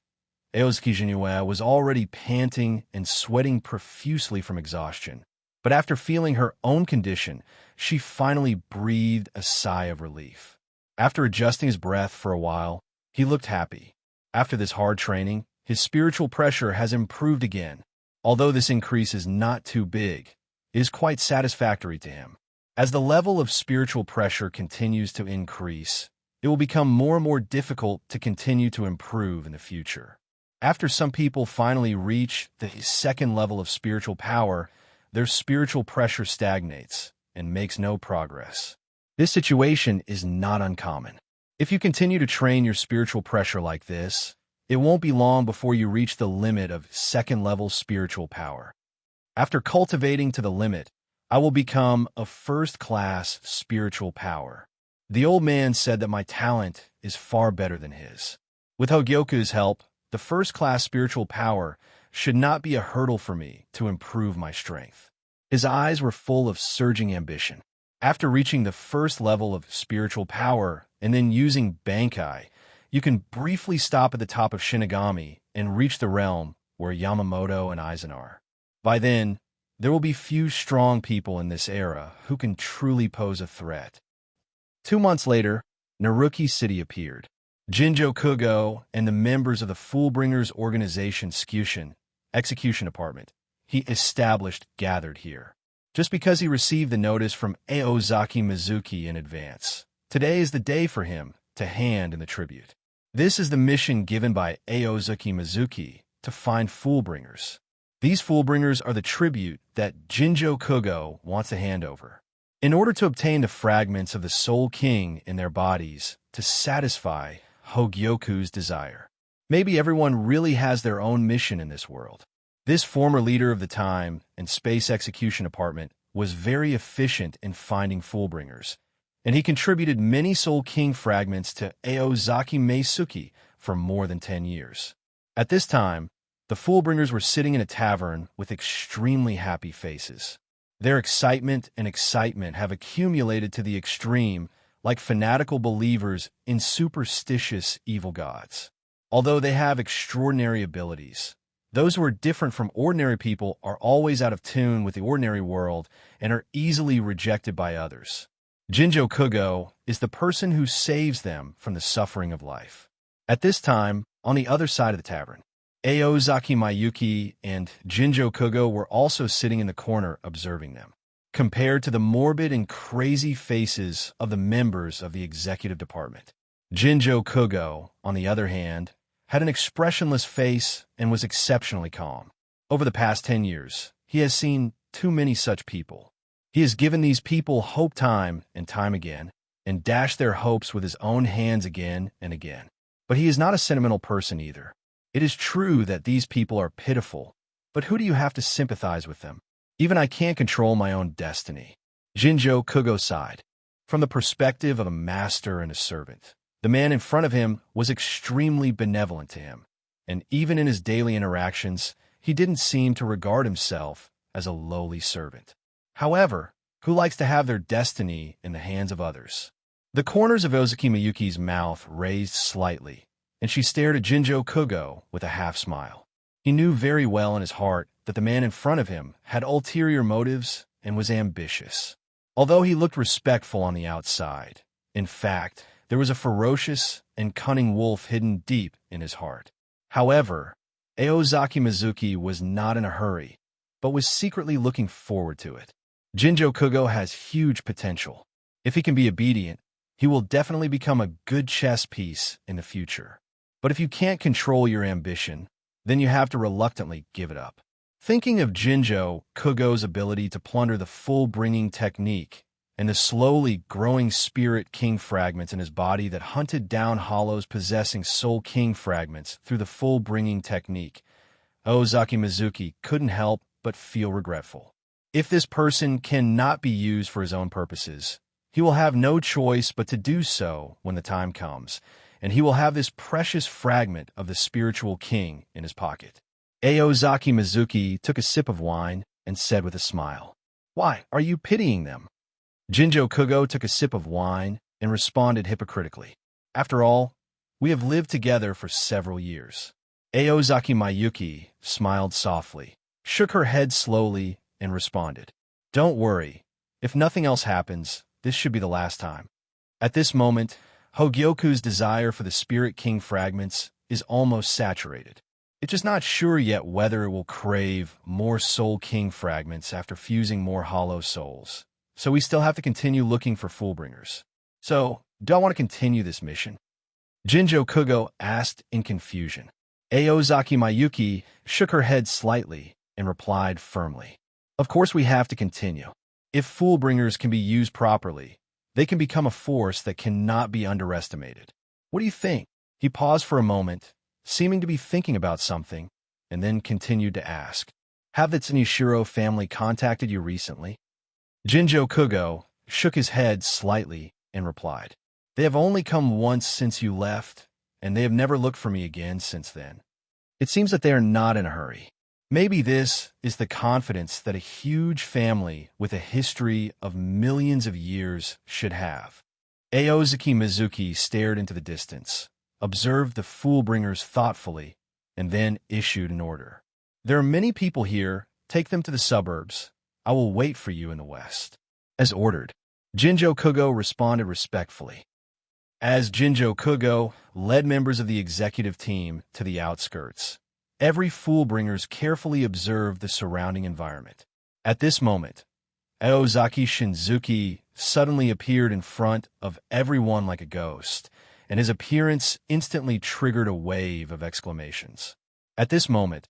Aozaki Jinue was already panting and sweating profusely from exhaustion, but after feeling her own condition, she finally breathed a sigh of relief. After adjusting his breath for a while, he looked happy. After this hard training, his spiritual pressure has improved again. Although this increase is not too big, it is quite satisfactory to him. As the level of spiritual pressure continues to increase, it will become more and more difficult to continue to improve in the future. After some people finally reach the second level of spiritual power, their spiritual pressure stagnates and makes no progress. This situation is not uncommon. If you continue to train your spiritual pressure like this, it won't be long before you reach the limit of second-level spiritual power. After cultivating to the limit, I will become a first-class spiritual power. The old man said that my talent is far better than his. With Hogyoku's help, the first-class spiritual power should not be a hurdle for me to improve my strength. His eyes were full of surging ambition. After reaching the first level of spiritual power and then using Bankai, you can briefly stop at the top of Shinigami and reach the realm where Yamamoto and Aizen are. By then, there will be few strong people in this era who can truly pose a threat. 2 months later, Naruki City appeared. Jinjo Kugo and the members of the Foolbringers Organization Execution Department he established gathered here. Just because he received the notice from Aozaki Mizuki in advance, today is the day for him to hand in the tribute. This is the mission given by Aozaki Mizuki to find Foolbringers. These Foolbringers are the tribute that Jinjo Kugo wants to hand over. In order to obtain the fragments of the Soul King in their bodies to satisfy Hogyoku's desire. Maybe everyone really has their own mission in this world. This former leader of the Time and Space Execution Department was very efficient in finding Foolbringers, and he contributed many Soul King fragments to Aozaki Meisuki for more than 10 years. At this time, the Foolbringers were sitting in a tavern with extremely happy faces. Their excitement have accumulated to the extreme, like fanatical believers in superstitious evil gods. Although they have extraordinary abilities, those who are different from ordinary people are always out of tune with the ordinary world and are easily rejected by others. Jinjo Kugo is the person who saves them from the suffering of life. At this time, on the other side of the tavern, Aozaki Mayuki and Jinjo Kugo were also sitting in the corner observing them. Compared to the morbid and crazy faces of the members of the executive department, Jinjo Kugo, on the other hand, had an expressionless face and was exceptionally calm. Over the past 10 years, he has seen too many such people. He has given these people hope time and time again, and dashed their hopes with his own hands again and again. But he is not a sentimental person either. It is true that these people are pitiful, but who do you have to sympathize with them? Even I can't control my own destiny. Jinjo Kugo sighed. From the perspective of a master and a servant, the man in front of him was extremely benevolent to him, and even in his daily interactions, he didn't seem to regard himself as a lowly servant. However, who likes to have their destiny in the hands of others? The corners of Ozaki Miyuki's mouth raised slightly, and she stared at Jinjo Kugo with a half-smile. He knew very well in his heart that the man in front of him had ulterior motives and was ambitious. Although he looked respectful on the outside, in fact, there was a ferocious and cunning wolf hidden deep in his heart. However, Aozaki Mizuki was not in a hurry, but was secretly looking forward to it. Jinjo Kugo has huge potential. If he can be obedient, he will definitely become a good chess piece in the future. But if you can't control your ambition, then you have to reluctantly give it up. Thinking of Jinjo Kugo's ability to plunder the full-bringing technique and the slowly growing Spirit King fragments in his body that hunted down hollows possessing Soul King fragments through the full-bringing technique, Ozaki Mizuki couldn't help but feel regretful. If this person cannot be used for his own purposes, he will have no choice but to do so when the time comes, and he will have this precious fragment of the spiritual king in his pocket. Aozaki Mizuki took a sip of wine and said with a smile, "Why, are you pitying them?" Jinjo Kugo took a sip of wine and responded hypocritically, "After all, we have lived together for several years." Aozaki Mayuki smiled softly, shook her head slowly, and responded, "Don't worry. If nothing else happens, this should be the last time." At this moment, Hogyoku's desire for the Spirit King fragments is almost saturated. It's just not sure yet whether it will crave more Soul King fragments after fusing more hollow souls. So we still have to continue looking for Foolbringers. So, do I want to continue this mission? Jinjo Kugo asked in confusion. Aozaki Mayuki shook her head slightly and replied firmly, "Of course we have to continue. If Foolbringers can be used properly, they can become a force that cannot be underestimated. What do you think?" He paused for a moment, seeming to be thinking about something, and then continued to ask, "Have the Tsunishiro family contacted you recently?" Jinjo Kugo shook his head slightly and replied, "They have only come once since you left, and they have never looked for me again since then. It seems that they are not in a hurry. Maybe this is the confidence that a huge family with a history of millions of years should have." Aozaki Mizuki stared into the distance, observed the Foolbringers thoughtfully, and then issued an order. "There are many people here. Take them to the suburbs. I will wait for you in the west." As ordered, Jinjo Kugo responded respectfully. As Jinjo Kugo led members of the executive team to the outskirts, every Foolbringers carefully observed the surrounding environment. At this moment, Aozaki Shinzuki suddenly appeared in front of everyone like a ghost, and his appearance instantly triggered a wave of exclamations. At this moment,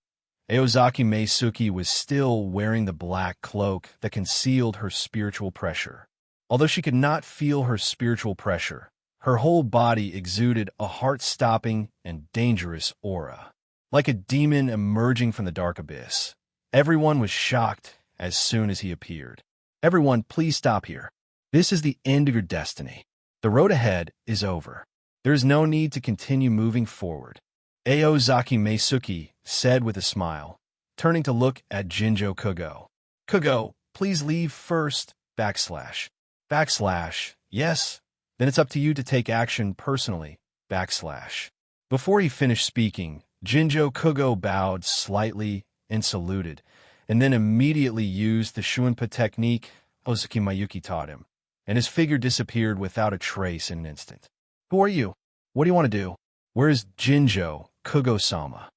Aozaki Meisuki was still wearing the black cloak that concealed her spiritual pressure. Although she could not feel her spiritual pressure, Her whole body exuded a heart-stopping and dangerous aura, like a demon emerging from the dark abyss. Everyone was shocked as soon as he appeared. Everyone, please stop here. This is the end of your destiny. The road ahead is over. There is no need to continue moving forward. Aozaki Meisuki said with a smile, turning to look at Jinjo Kugo. Kugo, please leave first, /. Yes, then it's up to you to take action personally, /. Before he finished speaking, Jinjo Kugo bowed slightly and saluted, and then immediately used the Shuinpa technique Ozaki Mayuki taught him, and his figure disappeared without a trace in an instant. Who are you? What do you want to do? Where is Jinjo Kugo-sama?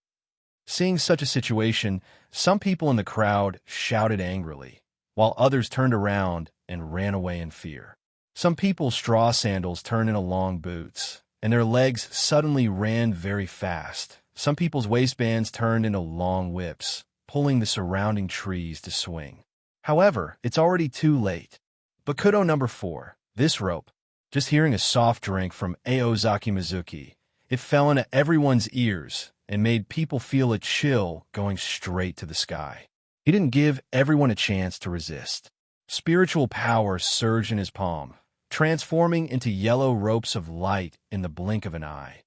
Seeing such a situation, some people in the crowd shouted angrily, while others turned around and ran away in fear. Some people's straw sandals turned into long boots, and their legs suddenly ran very fast. Some people's waistbands turned into long whips, pulling the surrounding trees to swing. However, it's already too late. Bakudo number 4, this rope. Just hearing a soft drink from Aozaki Mizuki, it fell into everyone's ears and made people feel a chill going straight to the sky. He didn't give everyone a chance to resist. Spiritual power surged in his palm, transforming into yellow ropes of light in the blink of an eye,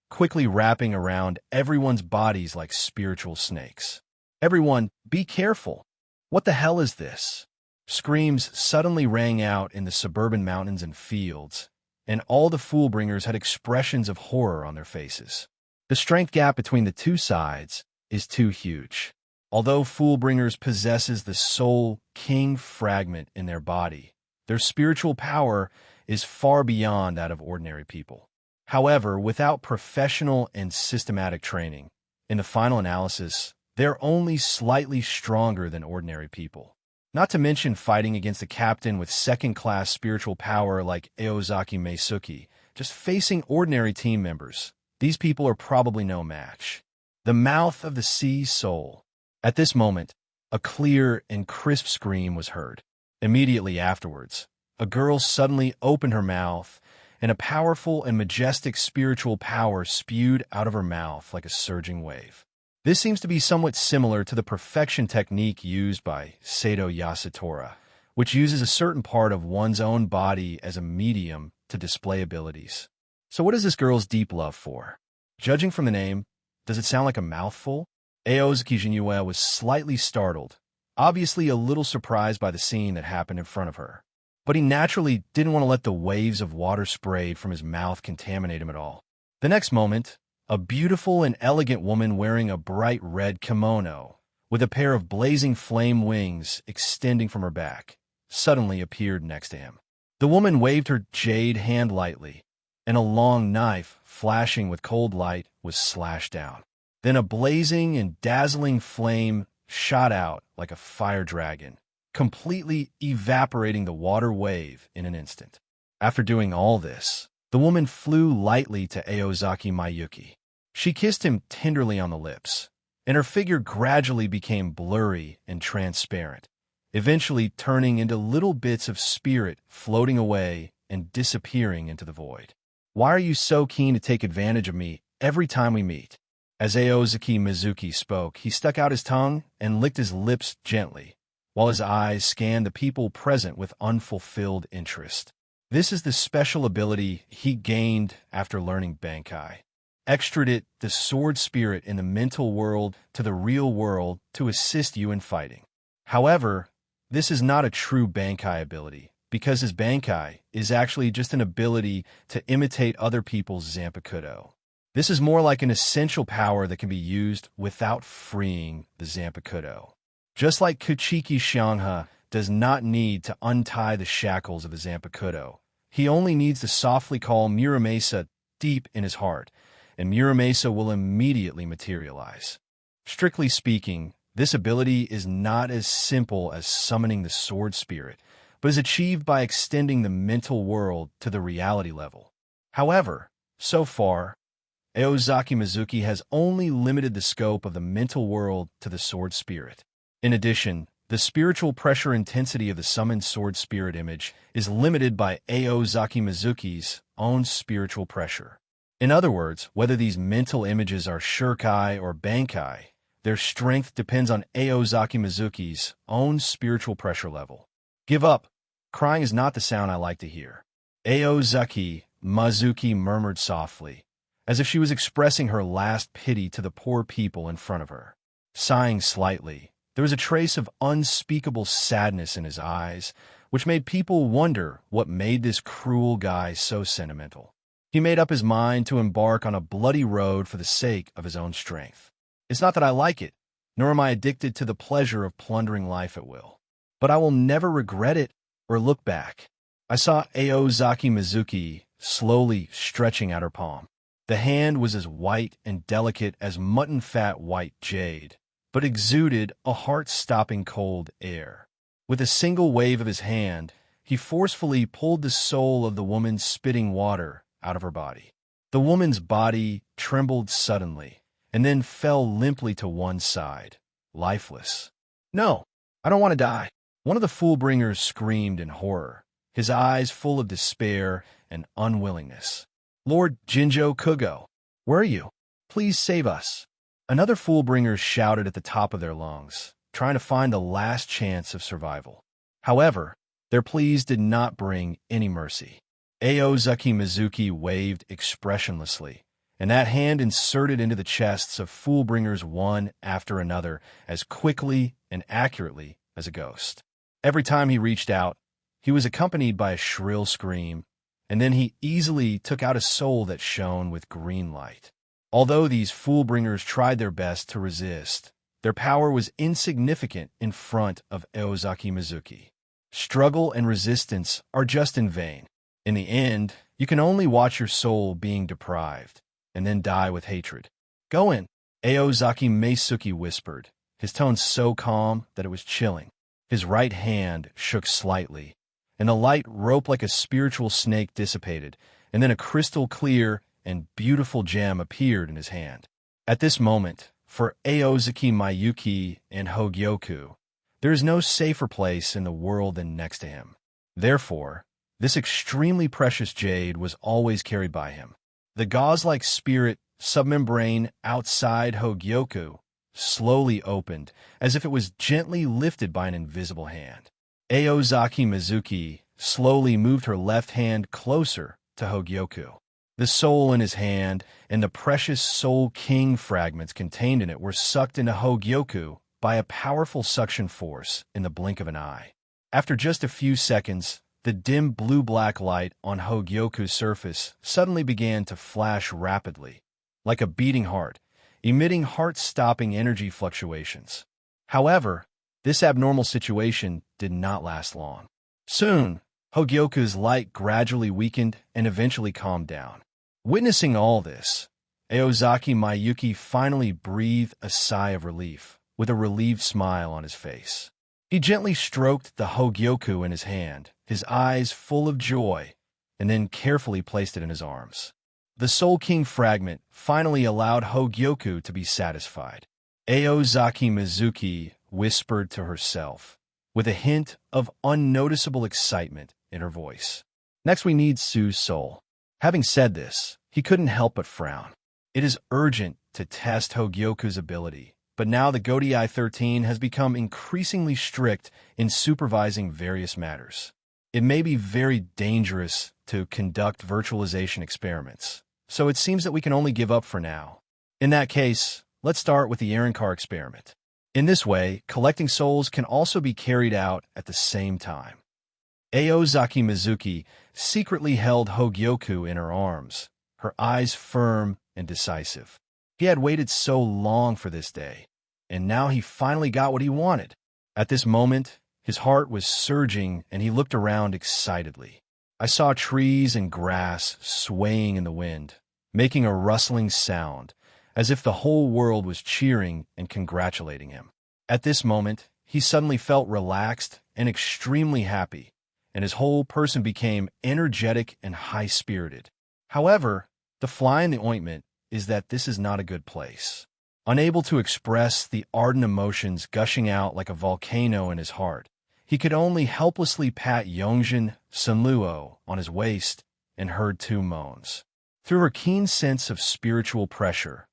quickly wrapping around everyone's bodies like spiritual snakes. Everyone, be careful! What the hell is this? Screams suddenly rang out in the suburban mountains and fields, and all the Foolbringers had expressions of horror on their faces. The strength gap between the two sides is too huge. Although Foolbringers possesses the Soul King fragment in their body, their spiritual power is far beyond that of ordinary people. However, without professional and systematic training, in the final analysis, they're only slightly stronger than ordinary people. Not to mention fighting against a captain with second-class spiritual power like Aozaki Meisuki, just facing ordinary team members. These people are probably no match. The mouth of the sea soul. At this moment, a clear and crisp scream was heard. Immediately afterwards, a girl suddenly opened her mouth, and a powerful and majestic spiritual power spewed out of her mouth like a surging wave. This seems to be somewhat similar to the perfection technique used by Sato Yasutora, which uses a certain part of one's own body as a medium to display abilities. So what is this girl's deep love for? Judging from the name, does it sound like a mouthful? Aozaki Jinue was slightly startled, obviously a little surprised by the scene that happened in front of her. But he naturally didn't want to let the waves of water sprayed from his mouth contaminate him at all. The next moment, a beautiful and elegant woman wearing a bright red kimono, with a pair of blazing flame wings extending from her back, suddenly appeared next to him. The woman waved her jade hand lightly, and a long knife, flashing with cold light, was slashed down. Then a blazing and dazzling flame shot out like a fire dragon, completely evaporating the water wave in an instant. After doing all this, the woman flew lightly to Aozaki Mayuki. She kissed him tenderly on the lips, and her figure gradually became blurry and transparent, eventually turning into little bits of spirit floating away and disappearing into the void. Why are you so keen to take advantage of me every time we meet? As Aozaki Mizuki spoke, he stuck out his tongue and licked his lips gently, while his eyes scanned the people present with unfulfilled interest. This is the special ability he gained after learning Bankai. Extradite the sword spirit in the mental world to the real world to assist you in fighting. However, this is not a true Bankai ability, because his Bankai is actually just an ability to imitate other people's Zanpakuto. This is more like an essential power that can be used without freeing the Zanpakuto. Just like Kuchiki Xianghe does not need to untie the shackles of the Zanpakuto, he only needs to softly call Muramasa deep in his heart, and Muramasa will immediately materialize. Strictly speaking, this ability is not as simple as summoning the sword spirit, but is achieved by extending the mental world to the reality level. However, so far, Aozaki Mizuki has only limited the scope of the mental world to the sword spirit. In addition, The spiritual pressure intensity of the summoned sword spirit image is limited by Aozaki Mizuki's own spiritual pressure. In other words, whether these mental images are shurkai or bankai, their strength depends on Aozaki Mizuki's own spiritual pressure level. Give up. Crying is not the sound I like to hear. Aozaki Mizuki murmured softly, as if she was expressing her last pity to the poor people in front of her. Sighing slightly, there was a trace of unspeakable sadness in his eyes, which made people wonder what made this cruel guy so sentimental. He made up his mind to embark on a bloody road for the sake of his own strength. It's not that I like it, nor am I addicted to the pleasure of plundering life at will. But I will never regret it or look back. I saw Aozaki Mizuki slowly stretching out her palm. The hand was as white and delicate as mutton-fat white jade, but exuded a heart-stopping cold air. With a single wave of his hand, he forcefully pulled the soul of the woman spitting water out of her body. The woman's body trembled suddenly, and then fell limply to one side, lifeless. "No, I don't want to die." One of the Foolbringers screamed in horror, his eyes full of despair and unwillingness. "Lord Jinjo Kugo, where are you? Please save us." Another Foolbringer shouted at the top of their lungs, trying to find the last chance of survival. However, their pleas did not bring any mercy. Aozaki Mizuki waved expressionlessly, and that hand inserted into the chests of Foolbringers one after another as quickly and accurately as a ghost. Every time he reached out, he was accompanied by a shrill scream, and then he easily took out a soul that shone with green light. Although these Foolbringers tried their best to resist, their power was insignificant in front of Aozaki Mizuki. Struggle and resistance are just in vain. In the end, you can only watch your soul being deprived, and then die with hatred. "Go in," Aozaki Mizuki whispered, his tone so calm that it was chilling. His right hand shook slightly, and the light rope like a spiritual snake dissipated, and then a crystal-clear and beautiful gem appeared in his hand. At this moment, for Aozaki Mizuki and Hogyoku, there is no safer place in the world than next to him. Therefore, this extremely precious jade was always carried by him. The gauze-like spirit submembrane outside Hogyoku slowly opened, as if it was gently lifted by an invisible hand. Aozaki Mizuki slowly moved her left hand closer to Hogyoku. The soul in his hand and the precious Soul King fragments contained in it were sucked into Hogyoku by a powerful suction force in the blink of an eye. After just a few seconds, the dim blue-black light on Hogyoku's surface suddenly began to flash rapidly, like a beating heart, emitting heart-stopping energy fluctuations. However, this abnormal situation did not last long. Soon, Hogyoku's light gradually weakened and eventually calmed down. Witnessing all this, Aozaki Mizuki finally breathed a sigh of relief, with a relieved smile on his face. He gently stroked the Hogyoku in his hand, his eyes full of joy, and then carefully placed it in his arms. The Soul King fragment finally allowed Hogyoku to be satisfied. Aozaki Mizuki whispered to herself, with a hint of unnoticeable excitement in her voice. "Next we need Sue's soul." Having said this, he couldn't help but frown. It is urgent to test Hogyoku's ability, but now the Godei 13 has become increasingly strict in supervising various matters. It may be very dangerous to conduct virtualization experiments, so it seems that we can only give up for now. In that case, let's start with the Aaronkar experiment. In this way, collecting souls can also be carried out at the same time. Aozaki Mizuki secretly held Hogyoku in her arms, her eyes firm and decisive. He had waited so long for this day, and now he finally got what he wanted. At this moment, his heart was surging and he looked around excitedly. I saw trees and grass swaying in the wind, making a rustling sound, as if the whole world was cheering and congratulating him. At this moment, he suddenly felt relaxed and extremely happy, and his whole person became energetic and high-spirited. However, the fly in the ointment is that this is not a good place. Unable to express the ardent emotions gushing out like a volcano in his heart, he could only helplessly pat Yongjin Sunluo on his waist and heard two moans. Through her keen sense of spiritual pressure,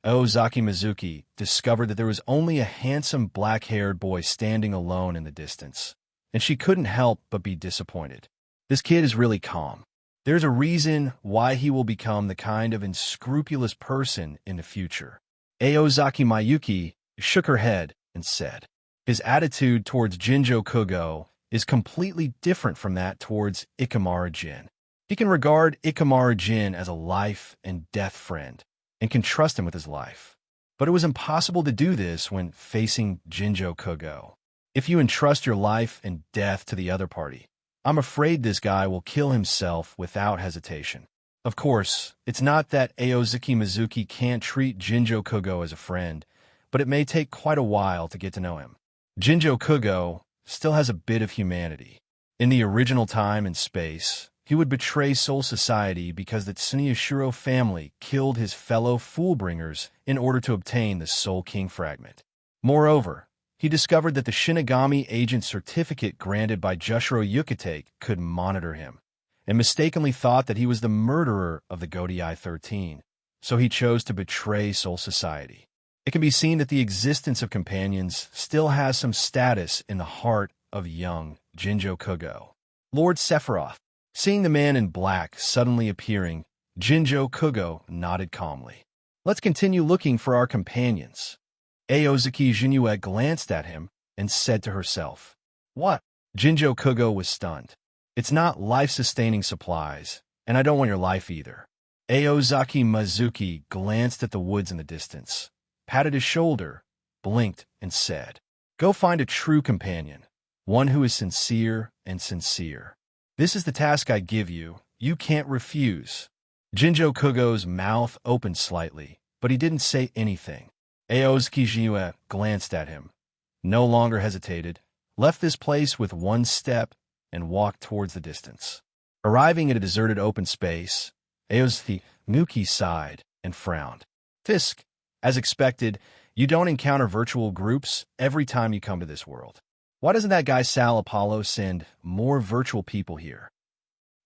Ozaki Mizuki discovered that there was only a handsome black-haired boy standing alone in the distance, and she couldn't help but be disappointed. This kid is really calm. There's a reason why he will become the kind of unscrupulous person in the future. Aozaki Mayuki shook her head and said, his attitude towards Jinjo Kugo is completely different from that towards Ikamaru Jin. He can regard Ikamaru Jin as a life and death friend and can trust him with his life. But it was impossible to do this when facing Jinjo Kugo. If you entrust your life and death to the other party, I'm afraid this guy will kill himself without hesitation. Of course, it's not that Aozaki Mizuki can't treat Jinjo Kugo as a friend, but it may take quite a while to get to know him. Jinjo Kugo still has a bit of humanity. In the original time and space, he would betray Soul Society because the Tsuneyashiro family killed his fellow Foolbringers in order to obtain the Soul King fragment. Moreover, he discovered that the Shinigami agent certificate granted by Jushiro Yukite could monitor him, and mistakenly thought that he was the murderer of the Godei 13, so he chose to betray Soul Society. It can be seen that the existence of companions still has some status in the heart of young Jinjo Kugo. Lord Sephiroth, seeing the man in black suddenly appearing, Jinjo Kugo nodded calmly. Let's continue looking for our companions. Aozaki Jinue glanced at him and said to herself, What? Jinjo Kugo was stunned. It's not life-sustaining supplies, and I don't want your life either. Aozaki Mizuki glanced at the woods in the distance, patted his shoulder, blinked, and said, Go find a true companion, one who is sincere and sincere. This is the task I give you. You can't refuse. Jinjo Kugo's mouth opened slightly, but he didn't say anything. Aozaki Jinue glanced at him, no longer hesitated, left this place with one step, and walked towards the distance. Arriving at a deserted open space, Aozaki Muki sighed and frowned. Fisk, as expected, you don't encounter virtual groups every time you come to this world. Why doesn't that guy Sal Apollo send more virtual people here?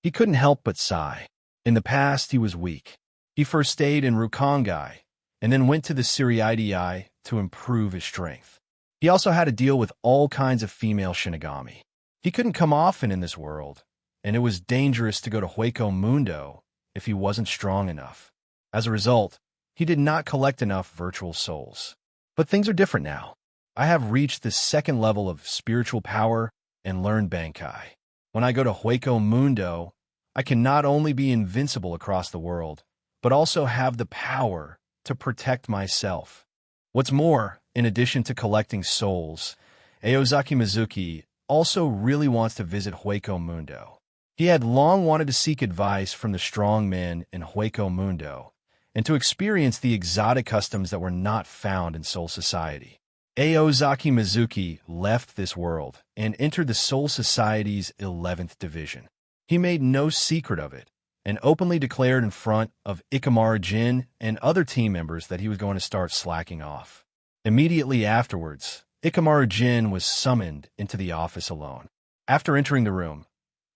He couldn't help but sigh. In the past, he was weak. He first stayed in Rukongai, and then went to the Siriidii to improve his strength. He also had to deal with all kinds of female Shinigami. He couldn't come often in this world, and it was dangerous to go to Hueco Mundo if he wasn't strong enough. As a result, he did not collect enough virtual souls. But things are different now. I have reached the second level of spiritual power and learned Bankai. When I go to Hueco Mundo, I can not only be invincible across the world, but also have the power to protect myself. What's more, in addition to collecting souls, Aozaki Mizuki also really wants to visit Hueco Mundo. He had long wanted to seek advice from the strong men in Hueco Mundo, and to experience the exotic customs that were not found in Soul Society. Aozaki Mizuki left this world and entered the Soul Society's 11th division. He made no secret of it, and openly declared in front of Ikamaru Jin and other team members that he was going to start slacking off. Immediately afterwards, Ikamaru Jin was summoned into the office alone. After entering the room,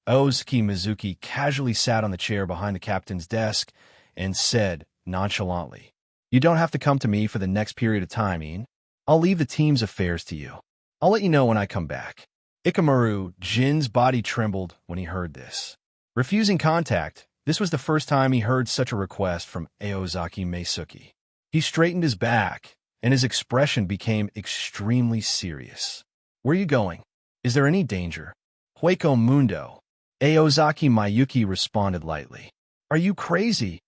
Aozaki Mizuki casually sat on the chair behind the captain's desk and said nonchalantly, You don't have to come to me for the next period of time, Ian. I'll leave the team's affairs to you. I'll let you know when I come back. Ikamaru Jin's body trembled when he heard this. Refusing contact, this was the first time he heard such a request from Aozaki Meisuki. He straightened his back, and his expression became extremely serious. Where are you going? Is there any danger? Hueco Mundo. Aozaki Mayuki responded lightly. Are you crazy?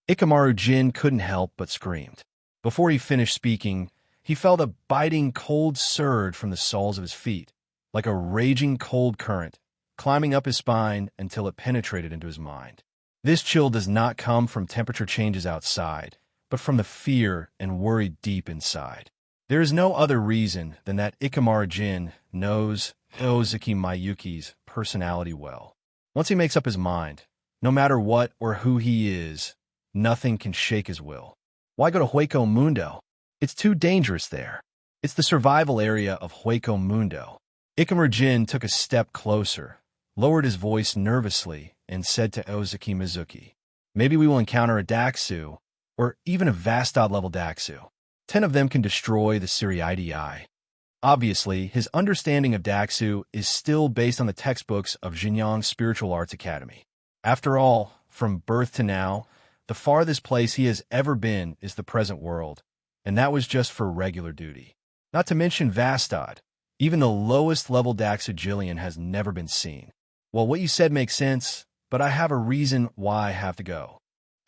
Ikamaru Jin couldn't help but screamed. Before he finished speaking, he felt a biting cold surge from the soles of his feet, like a raging cold current, climbing up his spine until it penetrated into his mind. This chill does not come from temperature changes outside, but from the fear and worry deep inside. There is no other reason than that Ikamaru Jin knows Aozaki Mayuki's personality well. Once he makes up his mind, no matter what or who he is, nothing can shake his will. Why go to Hueco Mundo? It's too dangerous there. It's the survival area of Hueco Mundo. Ikamaru Jin took a step closer, lowered his voice nervously, and said to Ozaki Mizuki, "Maybe we will encounter a Daxu, or even a Vastod-level Daxu. 10 of them can destroy the Siriidii." Obviously, his understanding of Daxu is still based on the textbooks of Jinyang's Spiritual Arts Academy. After all, from birth to now, the farthest place he has ever been is the present world, and that was just for regular duty. Not to mention Vastod. Even the lowest level Daxujillion has never been seen. Well, what you said makes sense, but I have a reason why I have to go.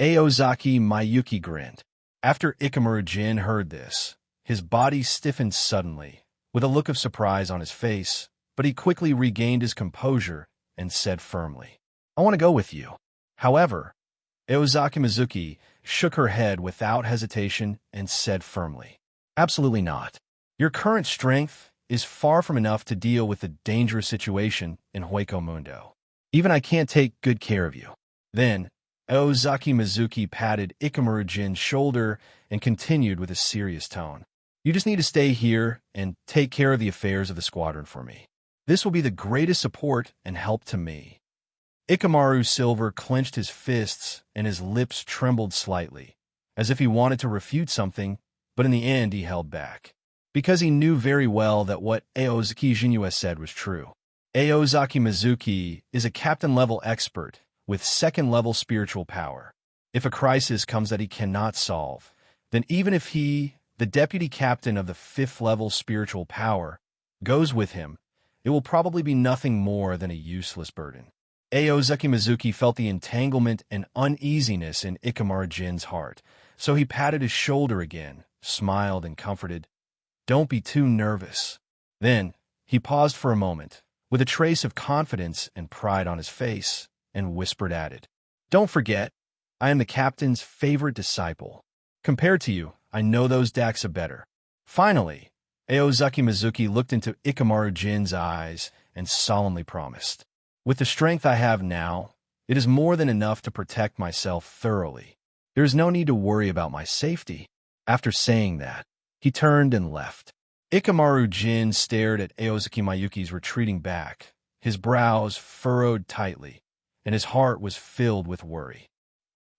Aozaki Mayuki grinned. After Ikamaru Jin heard this, his body stiffened suddenly, with a look of surprise on his face, but he quickly regained his composure and said firmly, "I want to go with you." However, Aozaki Mizuki shook her head without hesitation and said firmly, "Absolutely not. Your current strength is far from enough to deal with the dangerous situation in Hueco Mundo. Even I can't take good care of you." Then, Aozaki Mizuki patted Ikamaru Jin's shoulder and continued with a serious tone, "You just need to stay here and take care of the affairs of the squadron for me. This will be the greatest support and help to me." Ikamaru Silver clenched his fists and his lips trembled slightly, as if he wanted to refute something, but in the end he held back, because he knew very well that what Aozaki Jinyu said was true. Aozaki Mizuki is a captain-level expert with second-level spiritual power. If a crisis comes that he cannot solve, then even if he, the deputy captain of the 5th-level spiritual power, goes with him, it will probably be nothing more than a useless burden. Aozaki Mizuki felt the entanglement and uneasiness in Ikamaru Jin's heart, so he patted his shoulder again, smiled and comforted, "Don't be too nervous." Then, he paused for a moment, with a trace of confidence and pride on his face, and whispered added, "Don't forget, I am the captain's favorite disciple. Compared to you, I know those Daxa better." Finally, Aozaki Mizuki looked into Ikamaru Jin's eyes and solemnly promised, "With the strength I have now, it is more than enough to protect myself thoroughly. There is no need to worry about my safety." After saying that, he turned and left. Ikamaru Jin stared at Aozaki Mayuki's retreating back, his brows furrowed tightly, and his heart was filled with worry.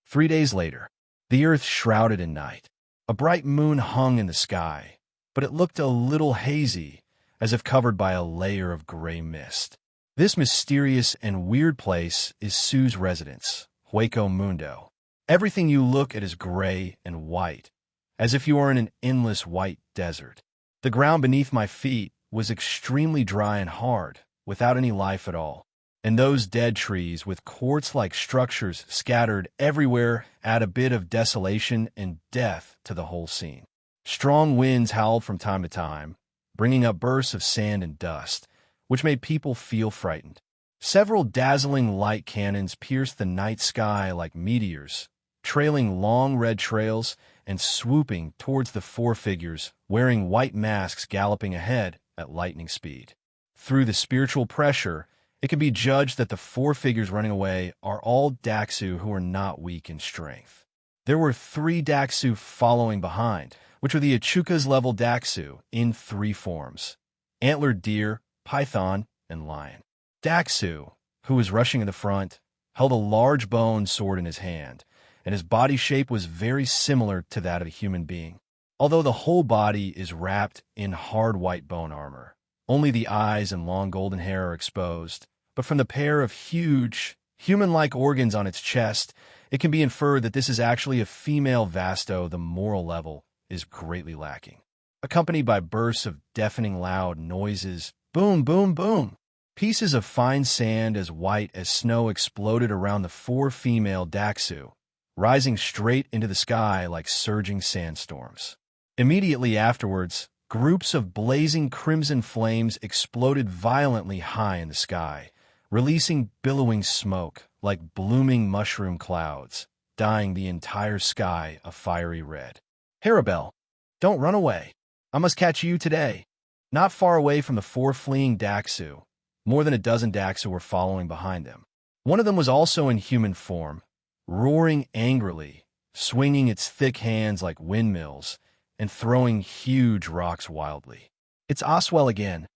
3 days later, the earth shrouded in night. A bright moon hung in the sky, but it looked a little hazy, as if covered by a layer of gray mist. This mysterious and weird place is Sue's residence, Hueco Mundo. Everything you look at is gray and white, as if you are in an endless white desert. The ground beneath my feet was extremely dry and hard, without any life at all, and those dead trees with quartz-like structures scattered everywhere add a bit of desolation and death to the whole scene. Strong winds howled from time to time, bringing up bursts of sand and dust, which made people feel frightened. Several dazzling light cannons pierced the night sky like meteors, trailing long red trails and swooping towards the 4 figures wearing white masks galloping ahead at lightning speed. Through the spiritual pressure, it can be judged that the 4 figures running away are all Daxu who are not weak in strength. There were 3 Daxu following behind, which were the Achuka's level Daxu in 3 forms: antlered deer, python, and lion. Daxu, who was rushing in the front, held a large bone sword in his hand, and his body shape was very similar to that of a human being. Although the whole body is wrapped in hard white bone armor, only the eyes and long golden hair are exposed, but from the pair of huge, human-like organs on its chest, it can be inferred that this is actually a female Vasto. The moral level is greatly lacking, accompanied by bursts of deafening loud noises, boom, boom, boom. Pieces of fine sand as white as snow exploded around the 4 female Daxu, rising straight into the sky like surging sandstorms. Immediately afterwards, groups of blazing crimson flames exploded violently high in the sky, releasing billowing smoke like blooming mushroom clouds, dyeing the entire sky a fiery red. "Harabelle, don't run away. I must catch you today." Not far away from the 4 fleeing Daxu, more than a dozen Daxu were following behind them. One of them was also in human form, roaring angrily, swinging its thick hands like windmills, and throwing huge rocks wildly. It's Oswell again.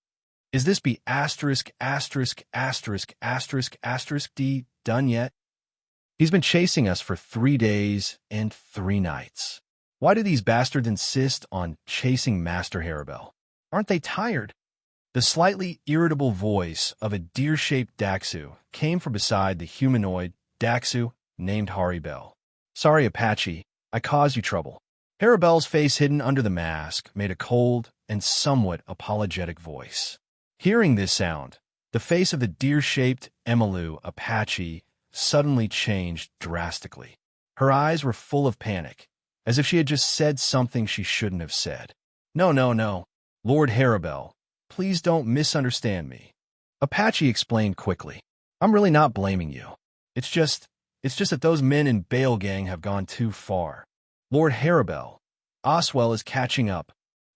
Is this be D done yet? He's been chasing us for 3 days and 3 nights. Why do these bastards insist on chasing Master Harabel? Aren't they tired? The slightly irritable voice of a deer-shaped Daxu came from beside the humanoid Daxu named Haribel. Sorry, Apache, I caused you trouble. Harabel's face hidden under the mask made a cold and somewhat apologetic voice. Hearing this sound, the face of the deer-shaped Emalu Apache suddenly changed drastically. Her eyes were full of panic, as if she had just said something she shouldn't have said. No, Lord Harabel, please don't misunderstand me. Apache explained quickly. I'm really not blaming you. It's just that those men in Bale Gang have gone too far. Lord Harabel, Oswell is catching up.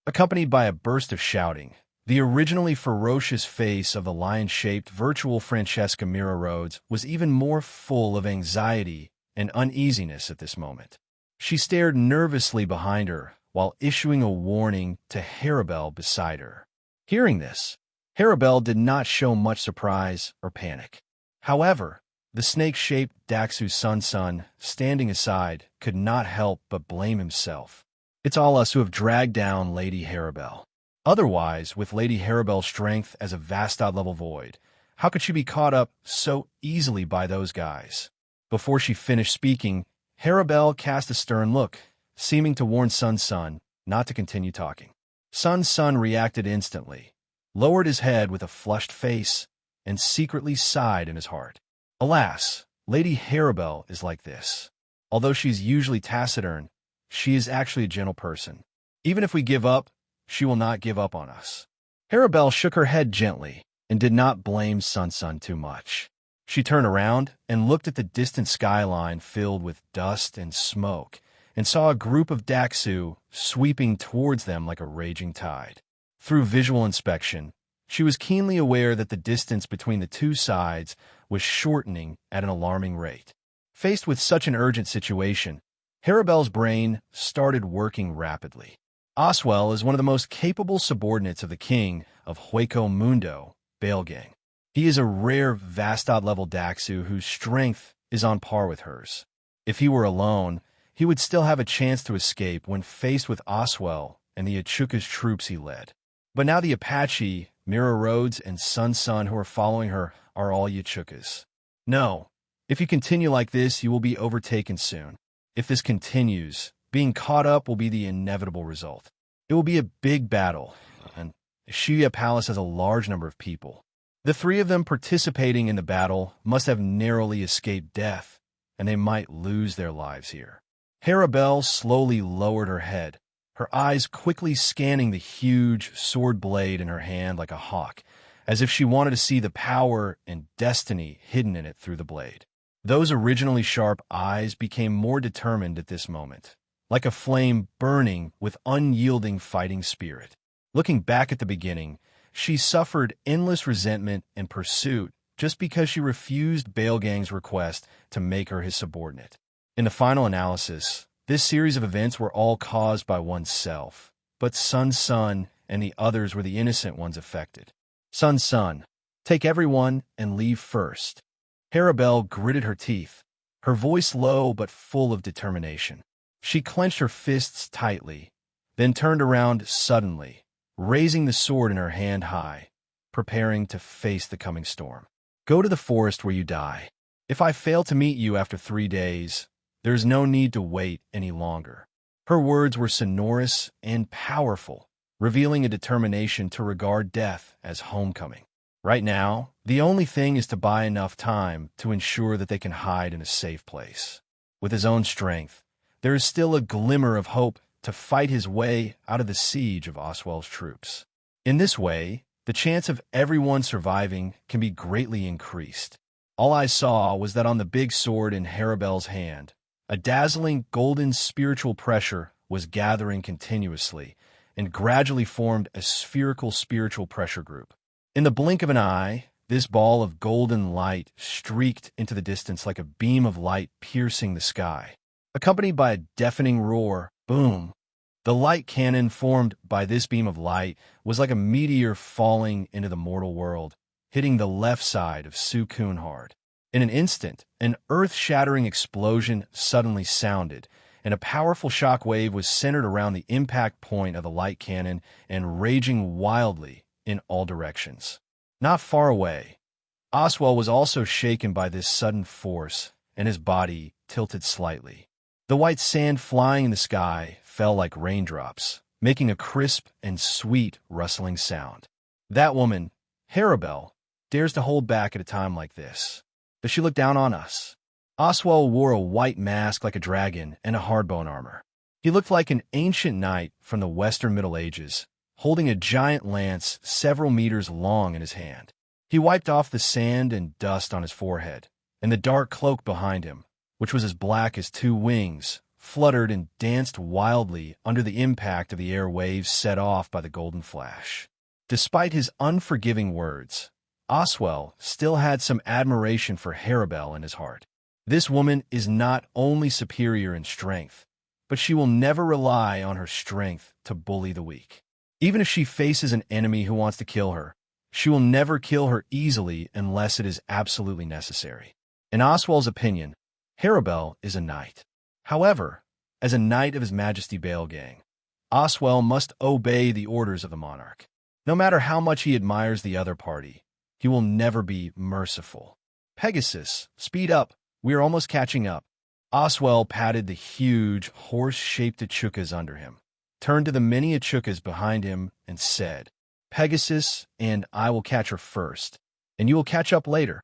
Accompanied by a burst of shouting, the originally ferocious face of the lion-shaped virtual Francesca Mira Rhodes was even more full of anxiety and uneasiness at this moment. She stared nervously behind her while issuing a warning to Harabel beside her. Hearing this, Harabel did not show much surprise or panic. However, the snake-shaped Daxu Sun, standing aside, could not help but blame himself. It's all us who have dragged down Lady Harabel. Otherwise, with Lady Harabel's strength as a Vastad-level void, how could she be caught up so easily by those guys? Before she finished speaking, Harabel cast a stern look, seeming to warn Sun not to continue talking. Sun reacted instantly, lowered his head with a flushed face, and secretly sighed in his heart. Alas, Lady Harabel is like this. Although she's usually taciturn, she is actually a gentle person. Even if we give up, she will not give up on us. Harabel shook her head gently and did not blame Sun too much. She turned around and looked at the distant skyline filled with dust and smoke and saw a group of Daxu sweeping towards them like a raging tide. Through visual inspection, she was keenly aware that the distance between the two sides was shortening at an alarming rate. Faced with such an urgent situation, Harabel's brain started working rapidly. Oswell is one of the most capable subordinates of the king of Hueco Mundo, Bale Gang. He is a rare Vastad-level Daxu whose strength is on par with hers. If he were alone, he would still have a chance to escape when faced with Oswell and the Achuca's troops he led. But now the Apache, Mira Rhodes, and Sun who are following her are all Achucas. No, if you continue like this, you will be overtaken soon. If this continues, being caught up will be the inevitable result. It will be a big battle, and Shiya Palace has a large number of people. The 3 of them participating in the battle must have narrowly escaped death, and they might lose their lives here. Harabel slowly lowered her head, her eyes quickly scanning the huge sword blade in her hand like a hawk, as if she wanted to see the power and destiny hidden in it through the blade. Those originally sharp eyes became more determined at this moment, like a flame burning with unyielding fighting spirit. Looking back at the beginning, she suffered endless resentment and pursuit just because she refused Bale Gang's request to make her his subordinate. In the final analysis, this series of events were all caused by oneself, but Sun and the others were the innocent ones affected. Sun, take everyone and leave first. Harabel gritted her teeth, her voice low but full of determination. She clenched her fists tightly, then turned around suddenly, raising the sword in her hand high, preparing to face the coming storm. Go to the forest where you die. If I fail to meet you after 3 days, there is no need to wait any longer. Her words were sonorous and powerful, revealing a determination to regard death as homecoming. Right now, the only thing is to buy enough time to ensure that they can hide in a safe place. With his own strength, there is still a glimmer of hope to fight his way out of the siege of Oswell's troops. In this way, the chance of everyone surviving can be greatly increased. All I saw was that on the big sword in Harabel's hand, a dazzling golden spiritual pressure was gathering continuously and gradually formed a spherical spiritual pressure group. In the blink of an eye, this ball of golden light streaked into the distance like a beam of light piercing the sky. Accompanied by a deafening roar, boom, The light cannon formed by this beam of light was like a meteor falling into the mortal world, hitting the left side of Sukun hard. In an instant, an earth-shattering explosion suddenly sounded, and a powerful shock wave was centered around the impact point of the light cannon and raging wildly in all directions. Not far away, Oswell was also shaken by this sudden force, and his body tilted slightly. The white sand flying in the sky fell like raindrops, making a crisp and sweet rustling sound. That woman, Harabel, dares to hold back at a time like this. Does she look down on us? Oswell wore a white mask like a dragon and a hardbone armor. He looked like an ancient knight from the Western Middle Ages, holding a giant lance several meters long in his hand. He wiped off the sand and dust on his forehead, and the dark cloak behind him, which was as black as two wings, fluttered and danced wildly under the impact of the air waves set off by the golden flash. Despite his unforgiving words, Oswell still had some admiration for Harabel in his heart. This woman is not only superior in strength, but she will never rely on her strength to bully the weak. Even if she faces an enemy who wants to kill her, she will never kill her easily unless it is absolutely necessary. In Oswell's opinion, Harabel is a knight. However, as a knight of His Majesty Baelgang, Oswell must obey the orders of the monarch. No matter how much he admires the other party, he will never be merciful. Pegasus, speed up. We are almost catching up. Oswell patted the huge, horse-shaped Achukas under him, turned to the many Achukas behind him, and said, Pegasus and I will catch her first, and you will catch up later.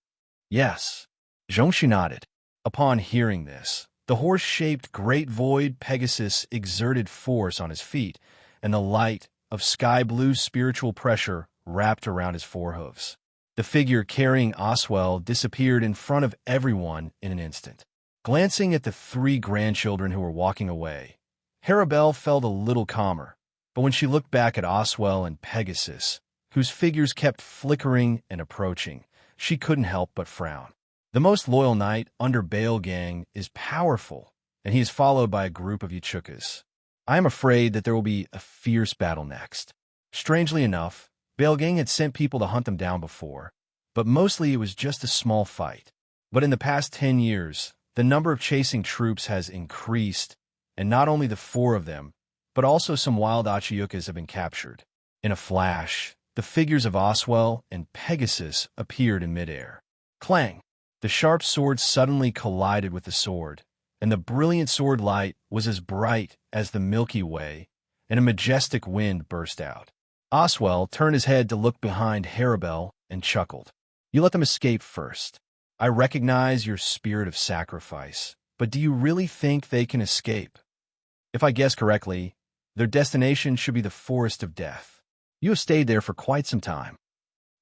Yes. Zhongxi nodded. Upon hearing this, the horse-shaped great void Pegasus exerted force on his feet, and the light of sky-blue spiritual pressure wrapped around his forehooves. The figure carrying Oswell disappeared in front of everyone in an instant. Glancing at the three grandchildren who were walking away, Harabel felt a little calmer, but when she looked back at Oswell and Pegasus, whose figures kept flickering and approaching, she couldn't help but frown. The most loyal knight under Baelgang is powerful, and he is followed by a group of Yachukas. I am afraid that there will be a fierce battle next. Strangely enough, Baelgang had sent people to hunt them down before, but mostly it was just a small fight. But in the past 10 years, the number of chasing troops has increased, and not only the 4 of them, but also some wild Achiyukas have been captured. In a flash, the figures of Oswell and Pegasus appeared in midair. Clang! The sharp sword suddenly collided with the sword, and the brilliant sword light was as bright as the Milky Way, and a majestic wind burst out. Oswell turned his head to look behind Harabel and chuckled. You let them escape first. I recognize your spirit of sacrifice, but do you really think they can escape? If I guess correctly, their destination should be the Forest of Death. You have stayed there for quite some time.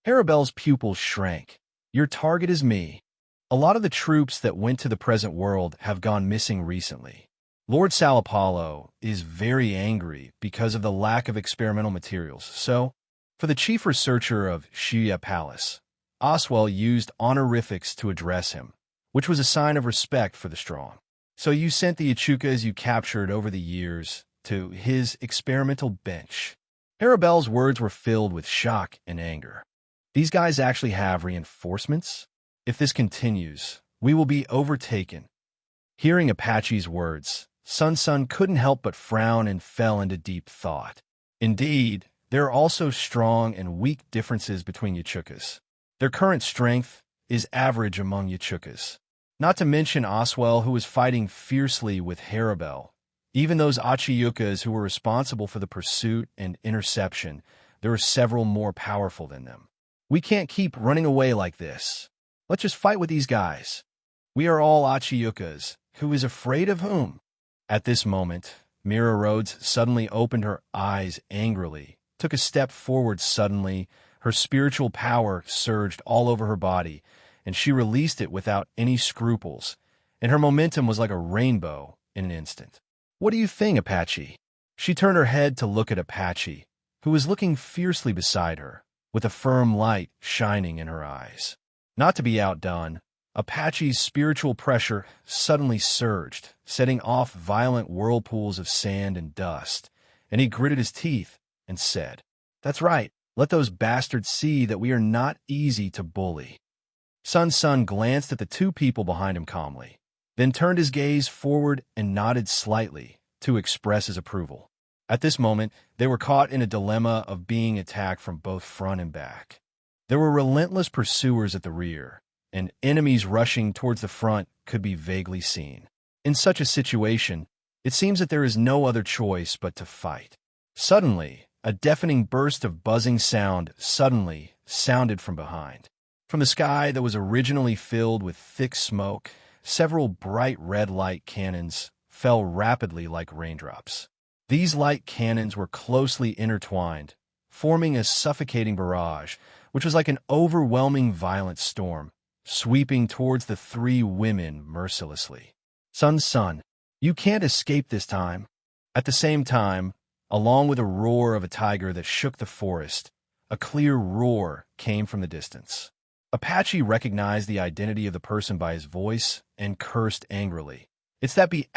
Harabel's pupils shrank. Your target is me. A lot of the troops that went to the present world have gone missing recently. Lord Salapalo is very angry because of the lack of experimental materials, so, for the chief researcher of Shia Palace, Oswell used honorifics to address him, which was a sign of respect for the strong. So you sent the Achukas you captured over the years to his experimental bench. Harabel's words were filled with shock and anger. These guys actually have reinforcements? If this continues, we will be overtaken. Hearing Apache's words, Sun couldn't help but frown and fell into deep thought. Indeed, there are also strong and weak differences between Yachukas. Their current strength is average among Yachukas. Not to mention Oswell, who was fighting fiercely with Harabel. Even those Achiyukas who were responsible for the pursuit and interception, there are several more powerful than them. We can't keep running away like this. Let's just fight with these guys. We are all Achiyukas. Who is afraid of whom? At this moment, Mira Rhodes suddenly opened her eyes angrily, took a step forward suddenly, her spiritual power surged all over her body, and she released it without any scruples, and her momentum was like a rainbow in an instant. What do you think, Apache? She turned her head to look at Apache, who was looking fiercely beside her, with a firm light shining in her eyes. Not to be outdone, Apache's spiritual pressure suddenly surged, setting off violent whirlpools of sand and dust, and he gritted his teeth and said, "That's right. Let those bastards see that we are not easy to bully." Sun Sun glanced at the two people behind him calmly, then turned his gaze forward and nodded slightly to express his approval. At this moment, they were caught in a dilemma of being attacked from both front and back. There were relentless pursuers at the rear, and enemies rushing towards the front could be vaguely seen. In such a situation, it seems that there is no other choice but to fight. Suddenly, a deafening burst of buzzing sound suddenly sounded from behind. From the sky that was originally filled with thick smoke, several bright red light cannons fell rapidly like raindrops. These light cannons were closely intertwined, forming a suffocating barrage, which was like an overwhelming violent storm, sweeping towards the three women mercilessly. "Sun Sun, you can't escape this time." At the same time, along with a roar of a tiger that shook the forest, a clear roar came from the distance. Apache recognized the identity of the person by his voice and cursed angrily. "It's that be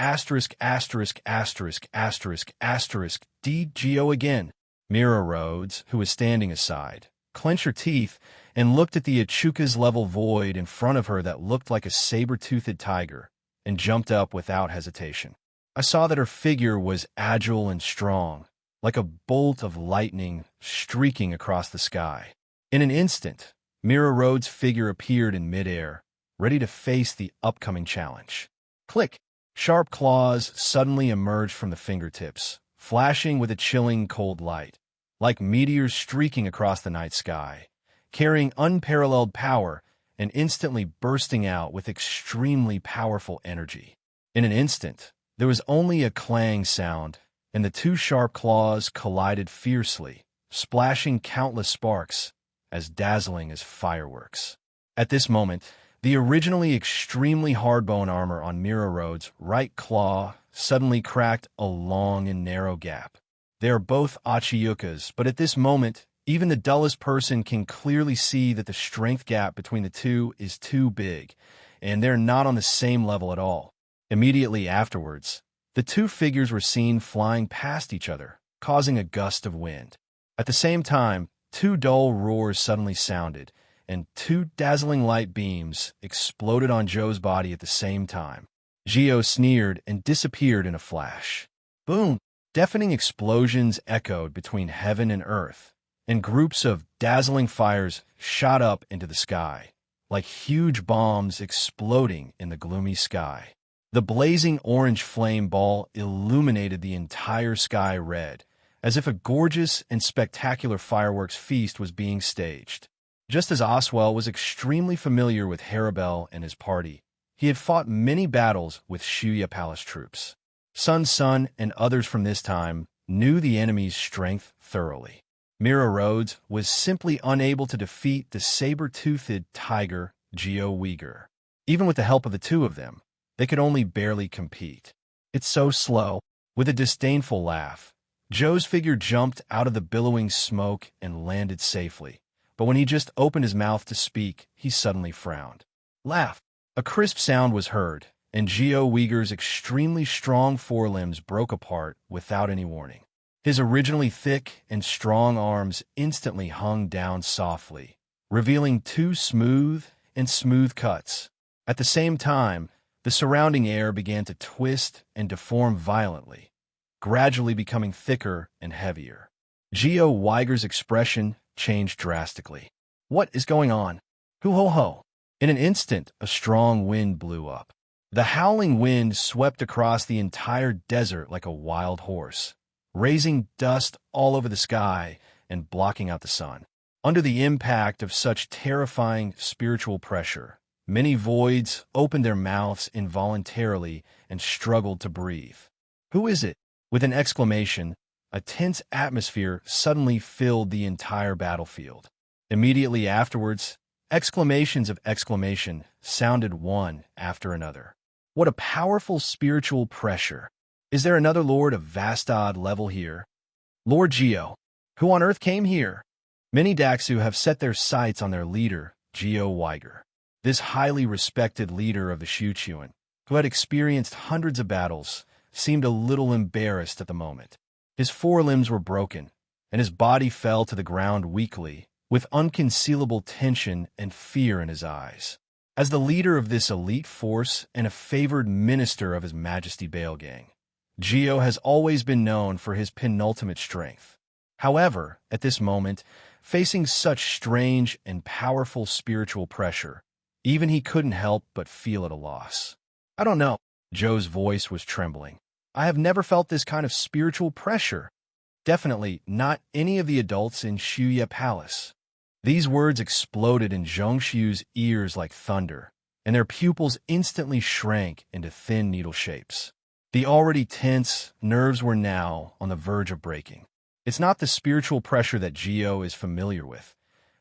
DGO again." Mira Rhodes, who was standing aside, clenched her teeth and looked at the Achuka's level void in front of her that looked like a saber-toothed tiger, and jumped up without hesitation. I saw that her figure was agile and strong, like a bolt of lightning streaking across the sky. In an instant, Mira Rhodes' figure appeared in midair, ready to face the upcoming challenge. Click! Sharp claws suddenly emerged from the fingertips, flashing with a chilling cold light, like meteors streaking across the night sky, carrying unparalleled power and instantly bursting out with extremely powerful energy. In an instant, there was only a clang sound, and the two sharp claws collided fiercely, splashing countless sparks, as dazzling as fireworks. At this moment, the originally extremely hard bone armor on Mira Rhodes' right claw suddenly cracked a long and narrow gap. They are both Achiyukas, but at this moment, even the dullest person can clearly see that the strength gap between the two is too big, and they're not on the same level at all. Immediately afterwards, the two figures were seen flying past each other, causing a gust of wind. At the same time, two dull roars suddenly sounded, and two dazzling light beams exploded on Joe's body at the same time. Gio sneered and disappeared in a flash. Boom! Deafening explosions echoed between heaven and earth, and groups of dazzling fires shot up into the sky, like huge bombs exploding in the gloomy sky. The blazing orange flame ball illuminated the entire sky red, as if a gorgeous and spectacular fireworks feast was being staged. Just as Oswell was extremely familiar with Harabel and his party, he had fought many battles with Shuya Palace troops. Sun Sun and others from this time knew the enemy's strength thoroughly. Mira Rhodes was simply unable to defeat the saber-toothed tiger Geo Uyghur. Even with the help of the two of them, they could only barely compete. "It's so slow." With a disdainful laugh, Joe's figure jumped out of the billowing smoke and landed safely. But when he just opened his mouth to speak, he suddenly frowned. Laugh! A crisp sound was heard, and Geo Uyghur's extremely strong forelimbs broke apart without any warning. His originally thick and strong arms instantly hung down softly, revealing two smooth cuts. At the same time, the surrounding air began to twist and deform violently, gradually becoming thicker and heavier. Geo Uyghur's expression changed drastically. "What is going on? Hoo-ho-ho!" In an instant, a strong wind blew up. The howling wind swept across the entire desert like a wild horse, raising dust all over the sky and blocking out the sun. Under the impact of such terrifying spiritual pressure, many voids opened their mouths involuntarily and struggled to breathe. "Who is it?" With an exclamation, a tense atmosphere suddenly filled the entire battlefield. Immediately afterwards, exclamations of exclamation sounded one after another. What a powerful spiritual pressure! Is there another Lord of Vastad level here? Lord Geo, who on earth came here? Many Daxu have set their sights on their leader, Geo Uyghur. This highly respected leader of the Shuchuan, who had experienced hundreds of battles, seemed a little embarrassed at the moment. His forelimbs were broken, and his body fell to the ground weakly, with unconcealable tension and fear in his eyes. As the leader of this elite force and a favored minister of His Majesty Baelgang, Geo has always been known for his penultimate strength. However, at this moment, facing such strange and powerful spiritual pressure, even he couldn't help but feel at a loss. I don't know. Joe's voice was trembling. I have never felt this kind of spiritual pressure. Definitely not any of the adults in Shuya Palace. These words exploded in Zhongshu's ears like thunder, and their pupils instantly shrank into thin needle shapes. The already tense nerves were now on the verge of breaking. It's not the spiritual pressure that Geo is familiar with.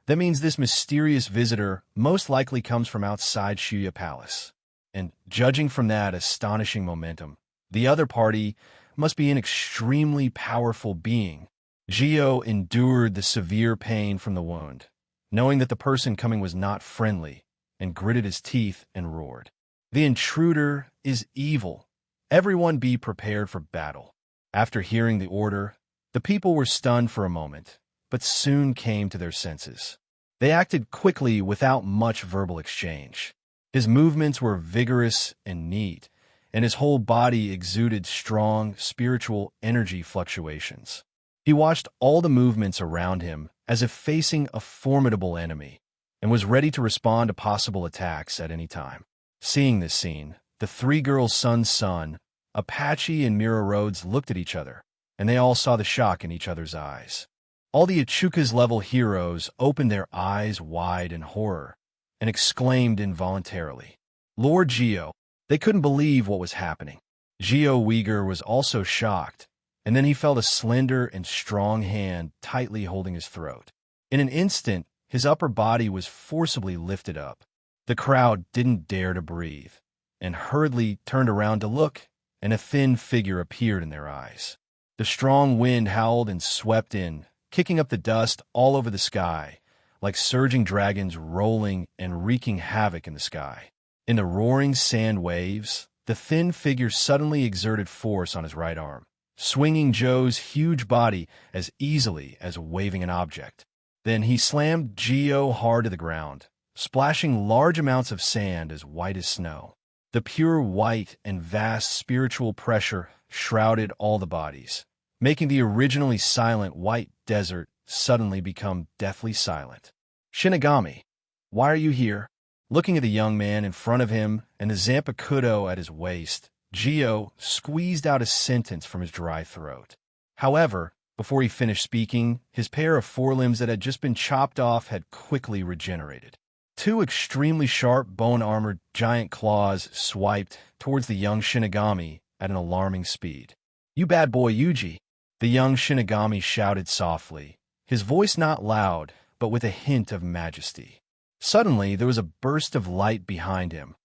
That means this mysterious visitor most likely comes from outside Shuya Palace. And judging from that astonishing momentum, the other party must be an extremely powerful being. Geo endured the severe pain from the wound, knowing that the person coming was not friendly, and gritted his teeth and roared. The intruder is evil. Everyone be prepared for battle. After hearing the order, the people were stunned for a moment, but soon came to their senses. They acted quickly without much verbal exchange. His movements were vigorous and neat, and his whole body exuded strong spiritual energy fluctuations. He watched all the movements around him as if facing a formidable enemy, and was ready to respond to possible attacks at any time. Seeing this scene, the three girls' son's son, Apache and Mira Rhodes looked at each other, and they all saw the shock in each other's eyes. All the Achuka's-level heroes opened their eyes wide in horror and exclaimed involuntarily, "Lord Geo!" They couldn't believe what was happening. Geo Uyghur was also shocked, and then he felt a slender and strong hand tightly holding his throat. In an instant, his upper body was forcibly lifted up. The crowd didn't dare to breathe, and hurriedly turned around to look, and a thin figure appeared in their eyes. The strong wind howled and swept in, kicking up the dust all over the sky, like surging dragons rolling and wreaking havoc in the sky. In the roaring sand waves, the thin figure suddenly exerted force on his right arm, swinging Joe's huge body as easily as waving an object. Then he slammed Geo hard to the ground, splashing large amounts of sand as white as snow. The pure white and vast spiritual pressure shrouded all the bodies, making the originally silent white desert suddenly become deathly silent. "Shinigami, why are you here?" Looking at the young man in front of him and the Zanpakuto at his waist, Geo squeezed out a sentence from his dry throat. However, before he finished speaking, his pair of forelimbs that had just been chopped off had quickly regenerated. Two extremely sharp, bone-armored giant claws swiped towards the young Shinigami at an alarming speed. "You bad boy, Yuji!" The young Shinigami shouted softly, his voice not loud, but with a hint of majesty. Suddenly, there was a burst of light behind him,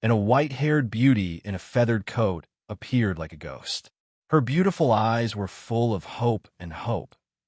and a white-haired beauty in a feathered coat appeared like a ghost. Her beautiful eyes were full of hope,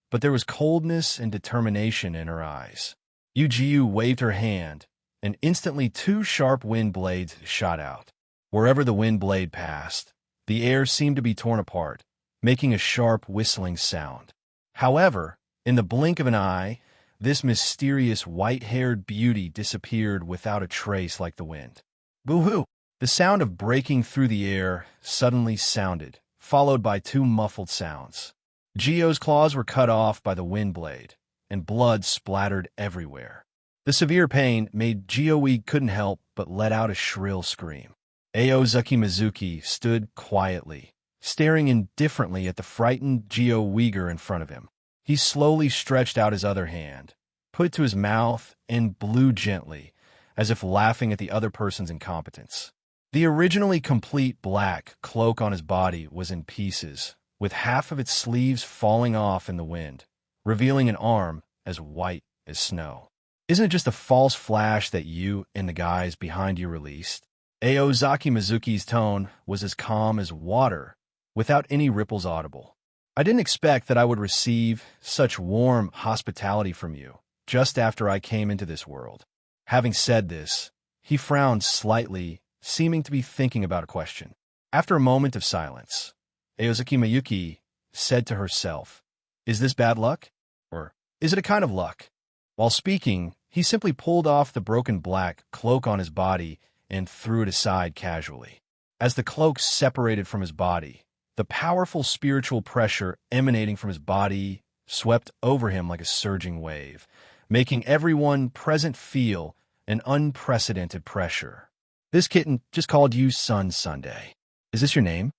but there was coldness and determination in her eyes. Yujiu waved her hand, and instantly two sharp wind blades shot out. Wherever the wind blade passed, the air seemed to be torn apart, making a sharp whistling sound. However, in the blink of an eye, this mysterious white-haired beauty disappeared without a trace like the wind. Boo-hoo! The sound of breaking through the air suddenly sounded, followed by two muffled sounds. Geo's claws were cut off by the wind blade, and blood splattered everywhere. The severe pain made Geo couldn't help but let out a shrill scream. Aozaki Mizuki stood quietly, staring indifferently at the frightened Geo Uyghur in front of him. He slowly stretched out his other hand, put it to his mouth, and blew gently, as if laughing at the other person's incompetence. The originally complete black cloak on his body was in pieces, with half of its sleeves falling off in the wind, revealing an arm as white as snow. "Isn't it just a false flash that you and the guys behind you released?" Aozaki Mizuki's tone was as calm as water, without any ripples audible. "I didn't expect that I would receive such warm hospitality from you just after I came into this world." Having said this, he frowned slightly, seeming to be thinking about a question. After a moment of silence, Aozaki Miyuki said to herself, "Is this bad luck? Or is it a kind of luck?" While speaking, he simply pulled off the broken black cloak on his body and threw it aside casually. As the cloak separated from his body, the powerful spiritual pressure emanating from his body swept over him like a surging wave, making everyone present feel an unprecedented pressure. "This kitten just called you Sun Sunday. Is this your name?"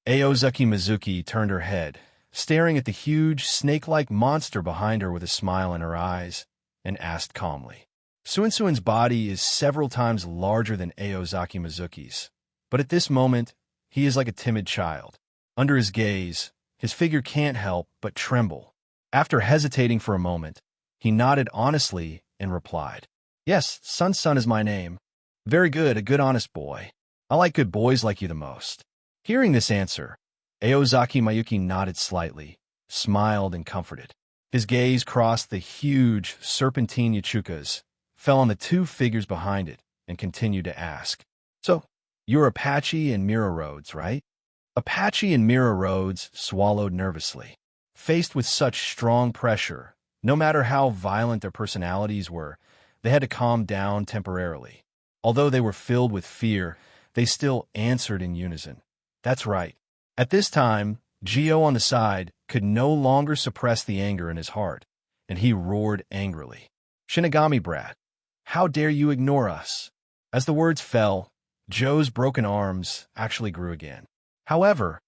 Aozaki Mizuki turned her head, staring at the huge, snake-like monster behind her with a smile in her eyes, and asked calmly. Suinsuin's body is several times larger than Aozaki Mizuki's, but at this moment, he is like a timid child. Under his gaze, his figure can't help but tremble. After hesitating for a moment, he nodded honestly and replied, "Yes, Sun is my name. Very good, a good honest boy. I like good boys like you the most." Hearing this answer, Aozaki Mayuki nodded slightly, smiled, and comforted. His gaze crossed the huge serpentine Yachukas, fell on the two figures behind it, and continued to ask, "So, you're Apache and Mira Rhodes, right?" Apache and Mira Rhodes swallowed nervously. Faced with such strong pressure, no matter how violent their personalities were, they had to calm down temporarily. Although they were filled with fear, they still answered in unison. That's right. At this time, Gio on the side could no longer suppress the anger in his heart, and he roared angrily, "Shinigami brat, how dare you ignore us?" As the words fell, Joe's broken arms actually grew again. However,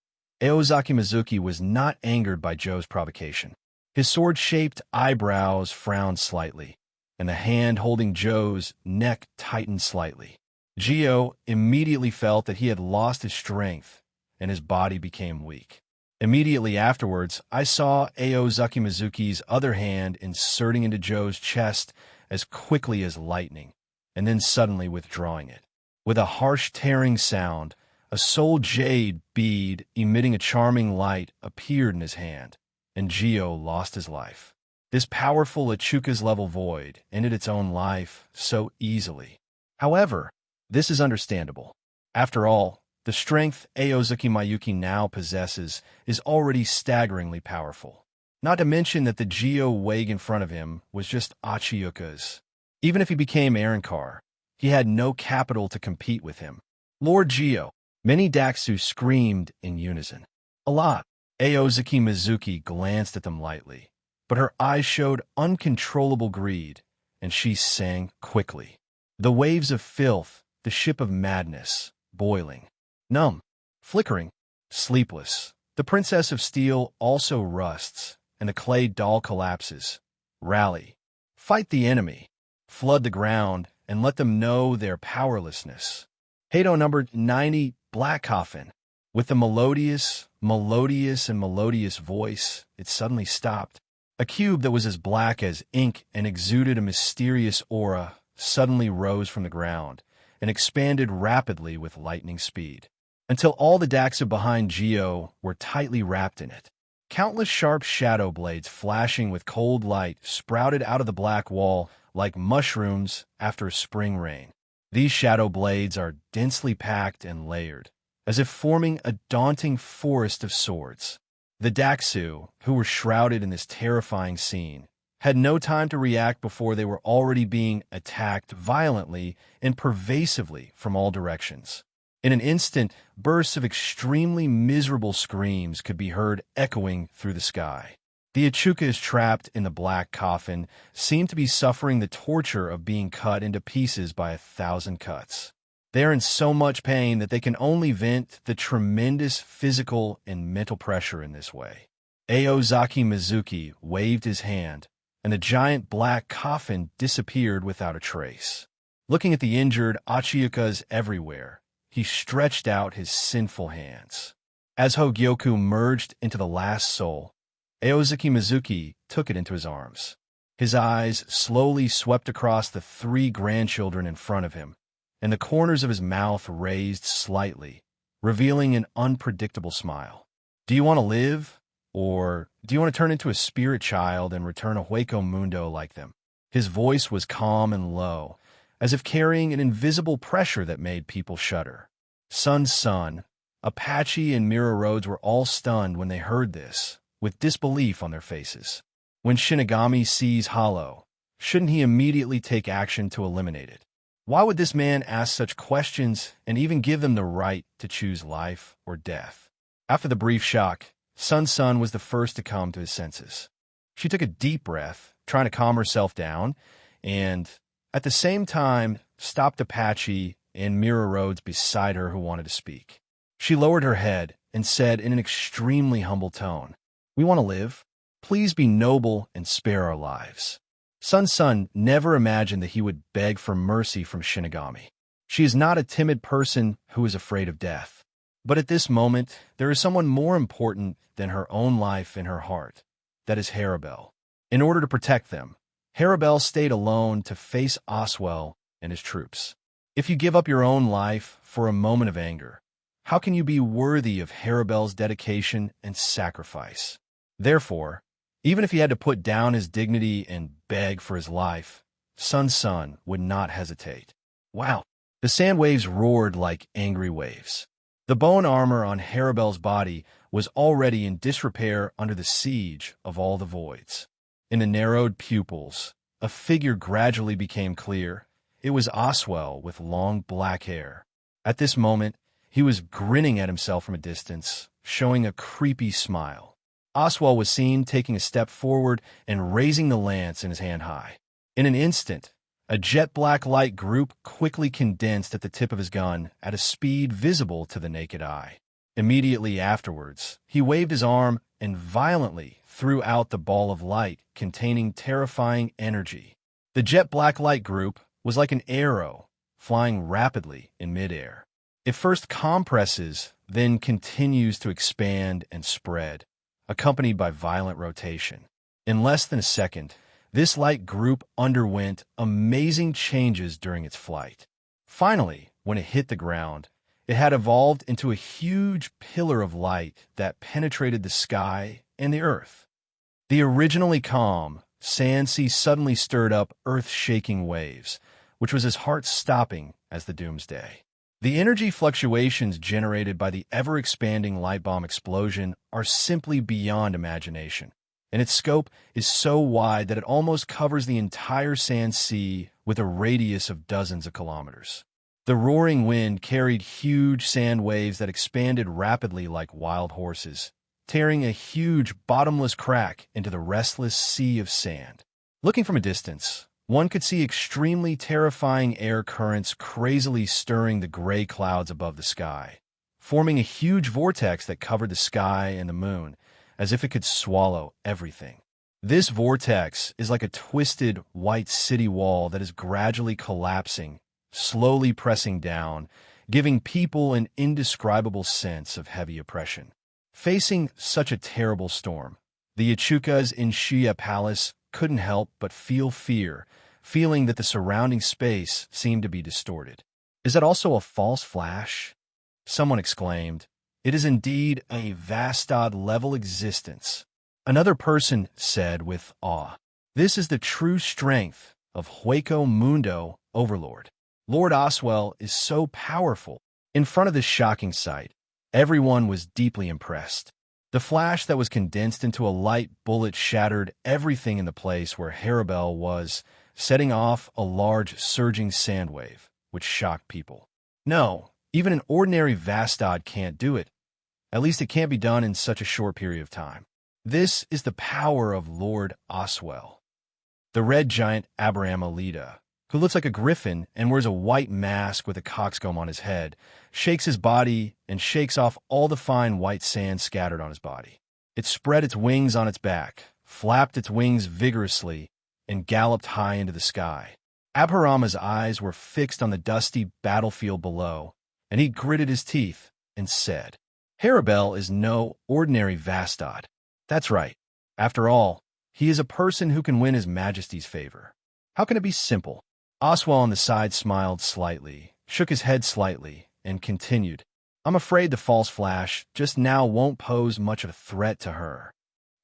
Aozaki Mizuki was not angered by Joe's provocation. His sword-shaped eyebrows frowned slightly, and the hand holding Joe's neck tightened slightly. Gio immediately felt that he had lost his strength, and his body became weak. Immediately afterwards, I saw Aozaki Mizuki's other hand inserting into Joe's chest as quickly as lightning, and then suddenly withdrawing it. With a harsh tearing sound, a soul jade bead emitting a charming light appeared in his hand, and Gio lost his life. This powerful Achuka's level void ended its own life so easily. However, this is understandable. After all, the strength Aozaki Mayuki now possesses is already staggeringly powerful. Not to mention that the Gio Wag in front of him was just Achiyuka's. Even if he became Arankar, he had no capital to compete with him. "Lord Gio!" Many Daxu screamed in unison. "A lot." Aozaki Mizuki glanced at them lightly, but her eyes showed uncontrollable greed, and she sang quickly. "The waves of filth, the ship of madness, boiling. Numb, flickering, sleepless. The princess of steel also rusts, and the clay doll collapses. Rally. Fight the enemy. Flood the ground, and let them know their powerlessness." Hado number 90, Black Coffin. With the melodious voice, it suddenly stopped. A cube that was as black as ink and exuded a mysterious aura suddenly rose from the ground and expanded rapidly with lightning speed, until all the Daxu behind Gio were tightly wrapped in it. Countless sharp shadow blades flashing with cold light sprouted out of the black wall like mushrooms after a spring rain. These shadow blades are densely packed and layered, as if forming a daunting forest of swords. The Daxu, who were shrouded in this terrifying scene, had no time to react before they were already being attacked violently and pervasively from all directions. In an instant, bursts of extremely miserable screams could be heard echoing through the sky. The Achukas trapped in the black coffin seemed to be suffering the torture of being cut into pieces by 1,000 cuts. They are in so much pain that they can only vent the tremendous physical and mental pressure in this way. Aozaki Mizuki waved his hand, and the giant black coffin disappeared without a trace. Looking at the injured Achiyukas everywhere, he stretched out his sinful hands. As Hogyoku merged into the last soul, Aozaki Mizuki took it into his arms. His eyes slowly swept across the 3 grandchildren in front of him, and the corners of his mouth raised slightly, revealing an unpredictable smile. "Do you want to live? Or do you want to turn into a spirit child and return a Hueco Mundo like them?" His voice was calm and low, as if carrying an invisible pressure that made people shudder. Sun, Apache, and Mira Rhodes were all stunned when they heard this, with disbelief on their faces. When Shinigami sees Hollow, shouldn't he immediately take action to eliminate it? Why would this man ask such questions and even give them the right to choose life or death? After the brief shock, Sun was the first to come to his senses. She took a deep breath, trying to calm herself down, and, at the same time, stopped Apache and Mira Rhodes beside her who wanted to speak. She lowered her head and said in an extremely humble tone, "We want to live. Please be noble and spare our lives." Sun never imagined that he would beg for mercy from Shinigami. She is not a timid person who is afraid of death. But at this moment, there is someone more important than her own life in her heart. That is Harabel. In order to protect them, Harabel stayed alone to face Oswell and his troops. If you give up your own life for a moment of anger, how can you be worthy of Harabel's dedication and sacrifice? Therefore, even if he had to put down his dignity and beg for his life, Sun would not hesitate. Wow! The sand waves roared like angry waves. The bone armor on Harabel's body was already in disrepair under the siege of all the voids. In the narrowed pupils, a figure gradually became clear. It was Oswell with long black hair. At this moment, he was grinning at himself from a distance, showing a creepy smile. Oswell was seen taking a step forward and raising the lance in his hand high. In an instant, a jet-black light group quickly condensed at the tip of his gun at a speed visible to the naked eye. Immediately afterwards, he waved his arm and violently threw out the ball of light containing terrifying energy. The jet-black light group was like an arrow flying rapidly in midair. It first compresses, then continues to expand and spread, accompanied by violent rotation. In less than a second, this light group underwent amazing changes during its flight. Finally, when it hit the ground, it had evolved into a huge pillar of light that penetrated the sky and the earth. The originally calm sand sea suddenly stirred up earth-shaking waves, which was as heart-stopping as the doomsday. The energy fluctuations generated by the ever-expanding light bomb explosion are simply beyond imagination, and its scope is so wide that it almost covers the entire sand sea with a radius of dozens of kilometers. The roaring wind carried huge sand waves that expanded rapidly like wild horses, tearing a huge bottomless crack into the restless sea of sand. Looking from a distance, one could see extremely terrifying air currents crazily stirring the gray clouds above the sky, forming a huge vortex that covered the sky and the moon, as if it could swallow everything. This vortex is like a twisted white city wall that is gradually collapsing, slowly pressing down, giving people an indescribable sense of heavy oppression. Facing such a terrible storm, the Ichukas in Shiya Palace couldn't help but feel fear, feeling that the surrounding space seemed to be distorted. "Is that also a false flash?" someone exclaimed. "It is indeed a Vastad-level existence." Another person said with awe, "This is the true strength of Hueco Mundo Overlord. Lord Oswell is so powerful." In front of this shocking sight, everyone was deeply impressed. The flash that was condensed into a light bullet shattered everything in the place where Harabel was, setting off a large surging sand wave, which shocked people. No, even an ordinary Vastad can't do it. At least it can't be done in such a short period of time. This is the power of Lord Oswell. The red giant Abramelita, who looks like a griffin and wears a white mask with a coxcomb on his head, shakes his body and shakes off all the fine white sand scattered on his body. It spread its wings on its back, flapped its wings vigorously, and galloped high into the sky. Abharama's eyes were fixed on the dusty battlefield below, and he gritted his teeth and said, "Harabel is no ordinary Vastad. That's right. After all, he is a person who can win His Majesty's favor. How can it be simple?" Oswell on the side smiled slightly, shook his head slightly, and continued, "I'm afraid the false flash just now won't pose much of a threat to her."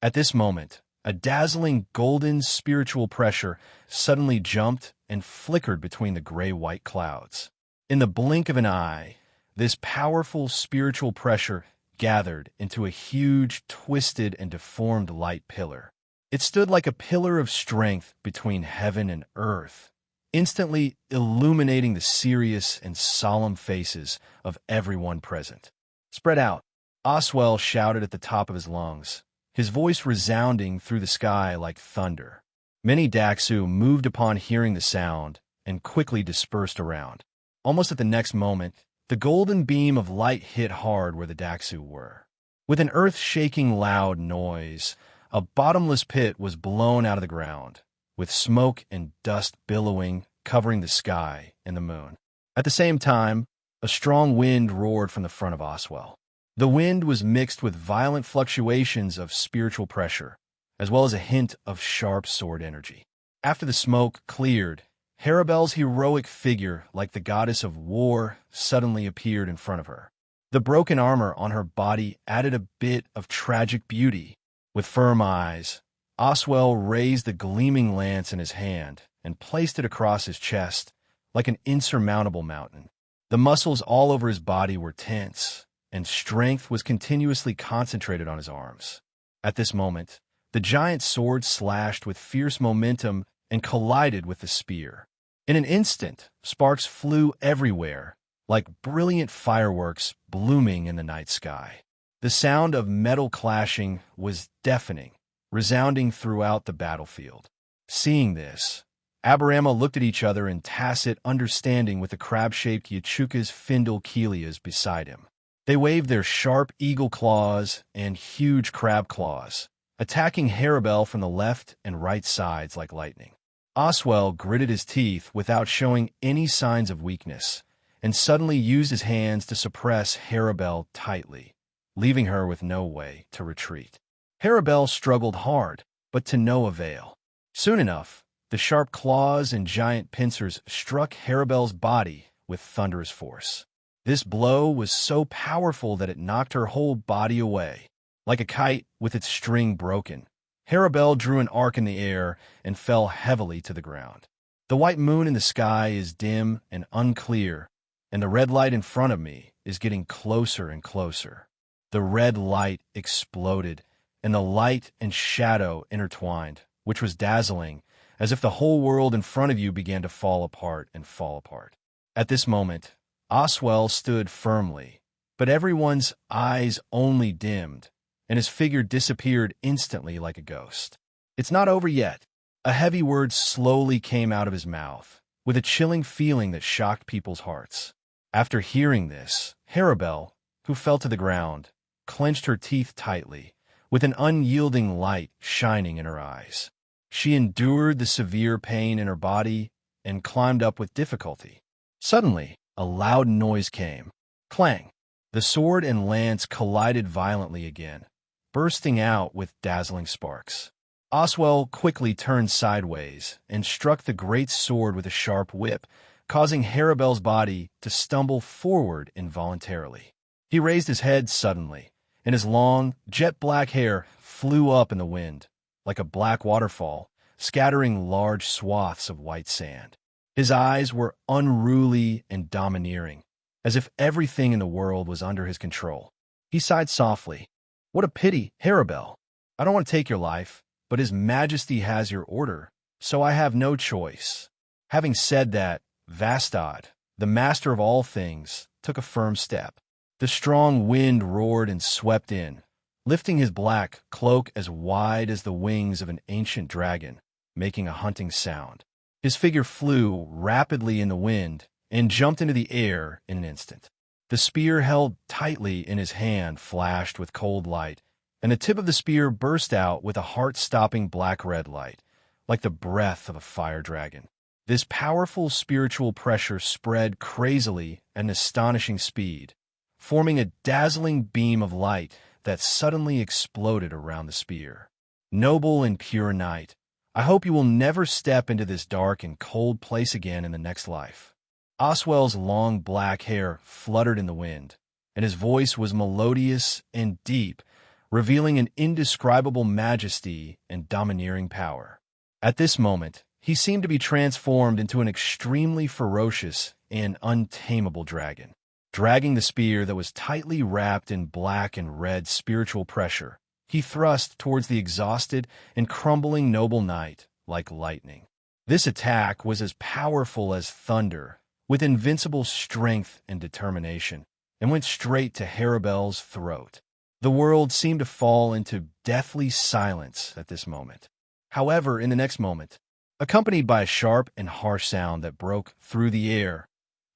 At this moment, a dazzling golden spiritual pressure suddenly jumped and flickered between the gray-white clouds. In the blink of an eye, this powerful spiritual pressure gathered into a huge, twisted, and deformed light pillar. It stood like a pillar of strength between heaven and earth, instantly illuminating the serious and solemn faces of everyone present. "Spread out," Oswell shouted at the top of his lungs, his voice resounding through the sky like thunder. Many Daxu moved upon hearing the sound and quickly dispersed around. Almost at the next moment, the golden beam of light hit hard where the Daxu were. With an earth-shaking loud noise, a bottomless pit was blown out of the ground, with smoke and dust billowing, covering the sky and the moon. At the same time, a strong wind roared from the front of Oswell. The wind was mixed with violent fluctuations of spiritual pressure, as well as a hint of sharp sword energy. After the smoke cleared, Harabel's heroic figure, like the goddess of war, suddenly appeared in front of her. The broken armor on her body added a bit of tragic beauty. With firm eyes, Oswell raised the gleaming lance in his hand and placed it across his chest like an insurmountable mountain. The muscles all over his body were tense, and strength was continuously concentrated on his arms. At this moment, the giant sword slashed with fierce momentum and collided with the spear. In an instant, sparks flew everywhere, like brilliant fireworks blooming in the night sky. The sound of metal clashing was deafening, resounding throughout the battlefield. Seeing this, Aberama looked at each other in tacit understanding with the crab-shaped Yachukas Findle Kelias beside him. They waved their sharp eagle claws and huge crab claws, attacking Harabel from the left and right sides like lightning. Oswell gritted his teeth without showing any signs of weakness, and suddenly used his hands to suppress Harabel tightly, leaving her with no way to retreat. Harabel struggled hard, but to no avail. Soon enough, the sharp claws and giant pincers struck Harabel's body with thunderous force. This blow was so powerful that it knocked her whole body away. Like a kite with its string broken, Harabel drew an arc in the air and fell heavily to the ground. The white moon in the sky is dim and unclear, and the red light in front of me is getting closer and closer. The red light exploded, and the light and shadow intertwined, which was dazzling, as if the whole world in front of you began to fall apart and fall apart. At this moment, Oswell stood firmly, but everyone's eyes only dimmed, and his figure disappeared instantly like a ghost. "It's not over yet." A heavy word slowly came out of his mouth, with a chilling feeling that shocked people's hearts. After hearing this, Harabel, who fell to the ground, clenched her teeth tightly, with an unyielding light shining in her eyes. She endured the severe pain in her body and climbed up with difficulty. Suddenly, a loud noise came. Clang! The sword and lance collided violently again, bursting out with dazzling sparks. Oswell quickly turned sideways and struck the great sword with a sharp whip, causing Harabel's body to stumble forward involuntarily. He raised his head suddenly, and his long, jet-black hair flew up in the wind, like a black waterfall, scattering large swaths of white sand. His eyes were unruly and domineering, as if everything in the world was under his control. He sighed softly. "What a pity, Harabel. I don't want to take your life, but His Majesty has your order, so I have no choice." Having said that, Vastad, the master of all things, took a firm step. The strong wind roared and swept in, lifting his black cloak as wide as the wings of an ancient dragon, making a hunting sound. His figure flew rapidly in the wind and jumped into the air in an instant. The spear held tightly in his hand flashed with cold light, and the tip of the spear burst out with a heart-stopping black-red light, like the breath of a fire dragon. This powerful spiritual pressure spread crazily at an astonishing speed, forming a dazzling beam of light that suddenly exploded around the spear. "Noble and pure knight, I hope you will never step into this dark and cold place again in the next life." Oswell's long black hair fluttered in the wind, and his voice was melodious and deep, revealing an indescribable majesty and domineering power. At this moment, he seemed to be transformed into an extremely ferocious and untamable dragon. Dragging the spear that was tightly wrapped in black and red spiritual pressure, he thrust towards the exhausted and crumbling noble knight like lightning. This attack was as powerful as thunder, with invincible strength and determination, and went straight to Harabel's throat. The world seemed to fall into deathly silence at this moment. However, in the next moment, accompanied by a sharp and harsh sound that broke through the air,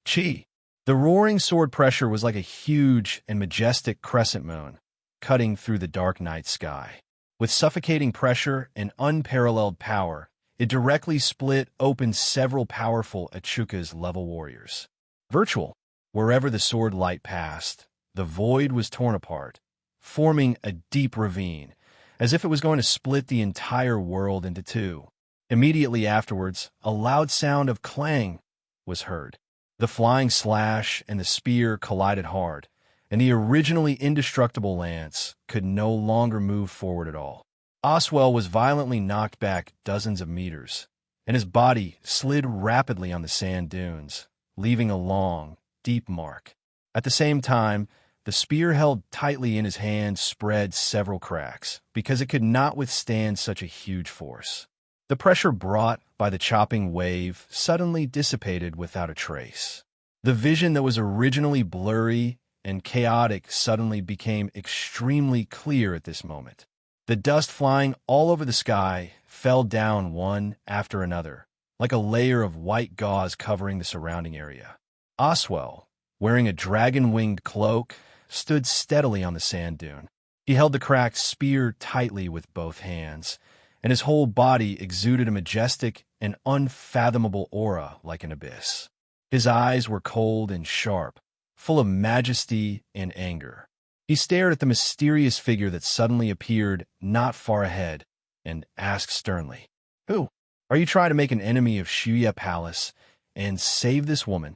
"Chi!" The roaring sword pressure was like a huge and majestic crescent moon, cutting through the dark night sky. With suffocating pressure and unparalleled power, it directly split open several powerful Echuca's level warriors. Virtual, wherever the sword light passed, the void was torn apart, forming a deep ravine, as if it was going to split the entire world into two. Immediately afterwards, a loud sound of clang was heard. The flying slash and the spear collided hard, and the originally indestructible lance could no longer move forward at all. Oswell was violently knocked back dozens of meters, and his body slid rapidly on the sand dunes, leaving a long, deep mark. At the same time, the spear held tightly in his hand spread several cracks, because it could not withstand such a huge force. The pressure brought by the chopping wave suddenly dissipated without a trace. The vision that was originally blurry and chaotic suddenly became extremely clear at this moment. The dust flying all over the sky fell down one after another, like a layer of white gauze covering the surrounding area. Oswell, wearing a dragon-winged cloak, stood steadily on the sand dune. He held the cracked spear tightly with both hands, and his whole body exuded a majestic and unfathomable aura like an abyss. His eyes were cold and sharp, full of majesty and anger. He stared at the mysterious figure that suddenly appeared not far ahead and asked sternly, "Who? Are you trying to make an enemy of Shuya Palace and save this woman?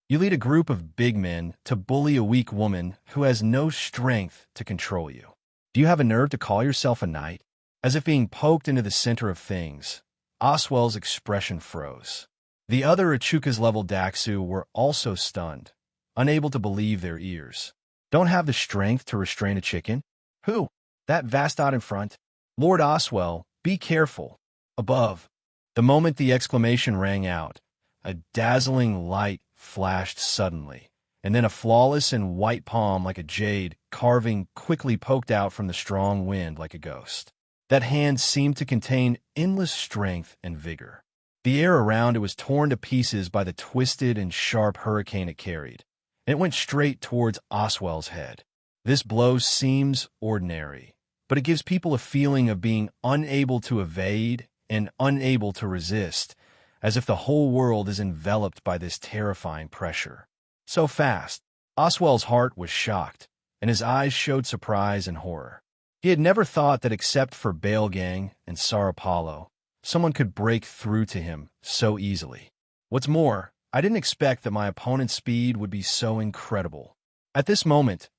You lead a group of big men to bully a weak woman who has no strength to control you. Do you have a nerve to call yourself a knight?" As if being poked into the center of things, Oswell's expression froze. The other Echuca's level Daxu were also stunned, unable to believe their ears. "Don't have the strength to restrain a chicken? Who? That Vastod in front? Lord Oswell, be careful. Above." The moment the exclamation rang out, a dazzling light flashed suddenly, and then a flawless and white palm like a jade carving quickly poked out from the strong wind like a ghost. That hand seemed to contain endless strength and vigor. The air around it was torn to pieces by the twisted and sharp hurricane it carried, and it went straight towards Oswell's head. This blow seems ordinary, but it gives people a feeling of being unable to evade and unable to resist, as if the whole world is enveloped by this terrifying pressure. So fast, Oswell's heart was shocked, and his eyes showed surprise and horror. He had never thought that except for Baelgang and Sarapalo, someone could break through to him so easily. What's more, I didn't expect that my opponent's speed would be so incredible. At this moment,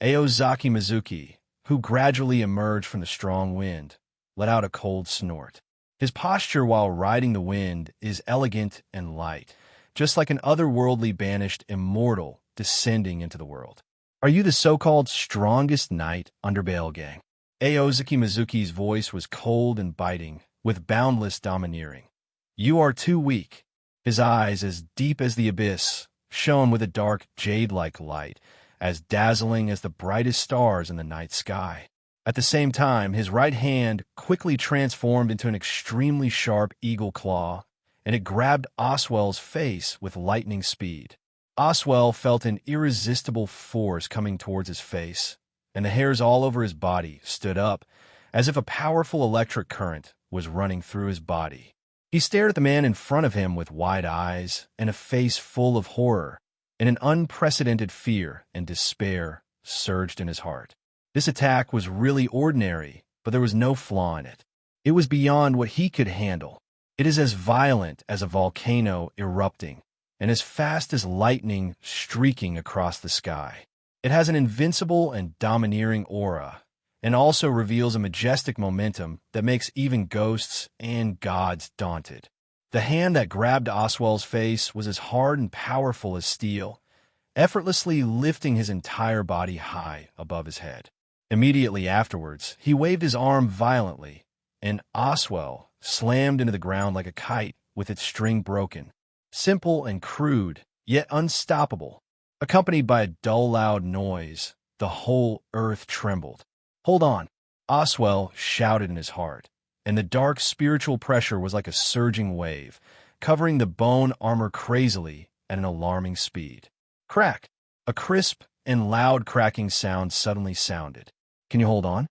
Aozaki Mizuki, who gradually emerged from the strong wind, let out a cold snort. His posture while riding the wind is elegant and light, just like an otherworldly banished immortal descending into the world. "Are you the so-called strongest knight under Baelgang?" Aozaki Mizuki's voice was cold and biting, with boundless domineering. "You are too weak." His eyes, as deep as the abyss, shone with a dark, jade-like light, as dazzling as the brightest stars in the night sky. At the same time, his right hand quickly transformed into an extremely sharp eagle claw, and it grabbed Oswell's face with lightning speed. Oswell felt an irresistible force coming towards his face, and the hairs all over his body stood up, as if a powerful electric current was running through his body. He stared at the man in front of him with wide eyes and a face full of horror, and an unprecedented fear and despair surged in his heart. This attack was really ordinary, but there was no flaw in it. It was beyond what he could handle. It is as violent as a volcano erupting, and as fast as lightning streaking across the sky. It has an invincible and domineering aura, and also reveals a majestic momentum that makes even ghosts and gods daunted. The hand that grabbed Oswell's face was as hard and powerful as steel, effortlessly lifting his entire body high above his head. Immediately afterwards, he waved his arm violently, and Oswell slammed into the ground like a kite with its string broken. Simple and crude, yet unstoppable. Accompanied by a dull, loud noise, the whole earth trembled. "Hold on," Oswell shouted in his heart, and the dark spiritual pressure was like a surging wave, covering the bone armor crazily at an alarming speed. Crack! A crisp and loud cracking sound suddenly sounded. "Can you hold on?"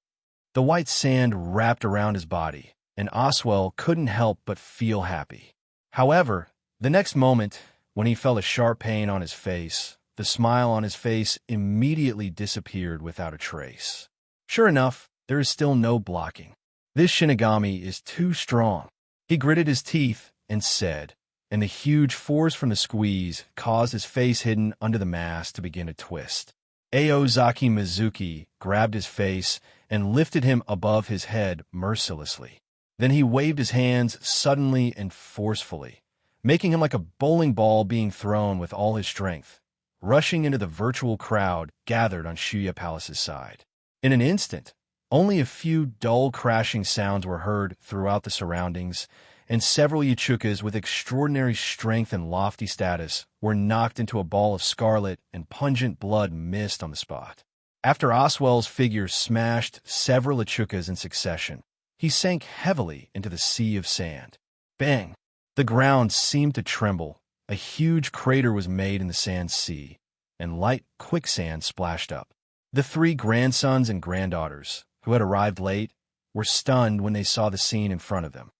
The white sand wrapped around his body, and Oswell couldn't help but feel happy. However, the next moment, when he felt a sharp pain on his face, the smile on his face immediately disappeared without a trace. Sure enough, there is still no blocking. This Shinigami is too strong. He gritted his teeth and said, and the huge force from the squeeze caused his face hidden under the mask to begin to twist. Aozaki Mizuki grabbed his face and lifted him above his head mercilessly. Then he waved his hands suddenly and forcefully, making him like a bowling ball being thrown with all his strength, rushing into the virtual crowd gathered on Shuya Palace's side. In an instant, only a few dull crashing sounds were heard throughout the surroundings, and several Yachukas with extraordinary strength and lofty status were knocked into a ball of scarlet and pungent blood mist on the spot. After Oswell's figure smashed several Yachukas in succession, he sank heavily into the sea of sand. Bang! The ground seemed to tremble. A huge crater was made in the sand sea, and light quicksand splashed up. The three grandsons and granddaughters, who had arrived late, were stunned when they saw the scene in front of them.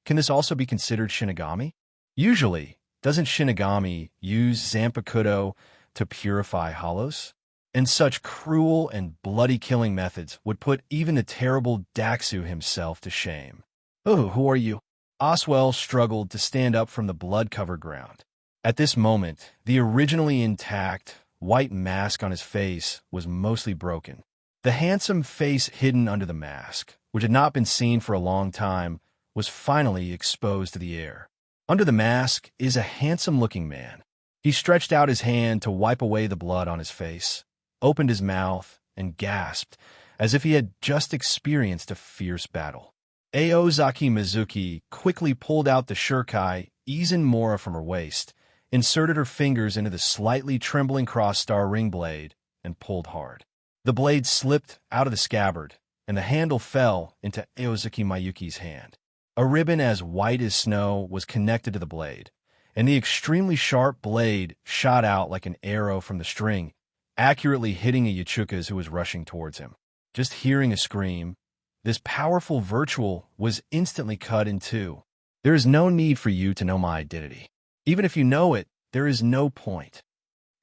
Can this also be considered Shinigami? Usually, doesn't Shinigami use Zanpakuto to purify hollows? And such cruel and bloody killing methods would put even the terrible Daxu himself to shame. "Oh, who are you?" Oswell struggled to stand up from the blood-covered ground. At this moment, the originally intact, white mask on his face was mostly broken. The handsome face hidden under the mask, which had not been seen for a long time, was finally exposed to the air. Under the mask is a handsome-looking man. He stretched out his hand to wipe away the blood on his face, opened his mouth, and gasped, as if he had just experienced a fierce battle. Aozaki Mizuki quickly pulled out the shuriken Izanmora from her waist, inserted her fingers into the slightly trembling cross-star ring blade, and pulled hard. The blade slipped out of the scabbard, and the handle fell into Aozaki Mayuki's hand. A ribbon as white as snow was connected to the blade, and the extremely sharp blade shot out like an arrow from the string, accurately hitting a Yachukas who was rushing towards him. Just hearing a scream, this powerful virtual was instantly cut in two. "There is no need for you to know my identity. Even if you know it, there is no point."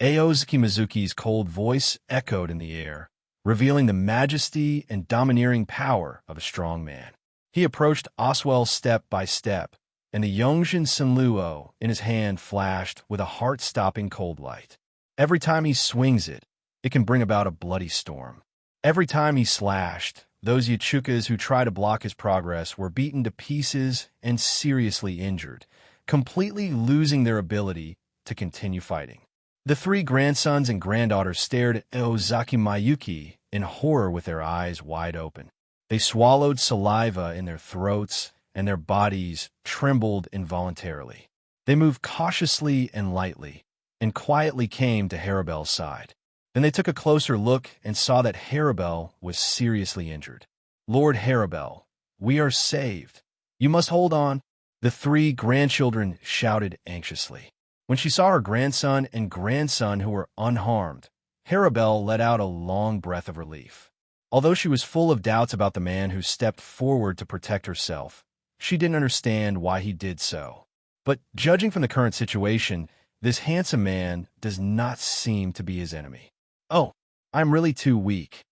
Aozaki Mizuki's cold voice echoed in the air, revealing the majesty and domineering power of a strong man. He approached Oswell step by step, and the Yongjin Senluo in his hand flashed with a heart-stopping cold light. Every time he swings it, it can bring about a bloody storm. Every time he slashed, those Yachukas who tried to block his progress were beaten to pieces and seriously injured, completely losing their ability to continue fighting. The three grandsons and granddaughters stared at Aozaki Mayuki in horror with their eyes wide open. They swallowed saliva in their throats, and their bodies trembled involuntarily. They moved cautiously and lightly, and quietly came to Haribel's side. Then they took a closer look and saw that Haribel was seriously injured. "Lord Haribel, we are saved. You must hold on," the three grandchildren shouted anxiously. When she saw her grandson and grandson who were unharmed, Haribel let out a long breath of relief. Although she was full of doubts about the man who stepped forward to protect herself, she didn't understand why he did so. But judging from the current situation, this handsome man does not seem to be his enemy. "Oh, I'm really too weak,"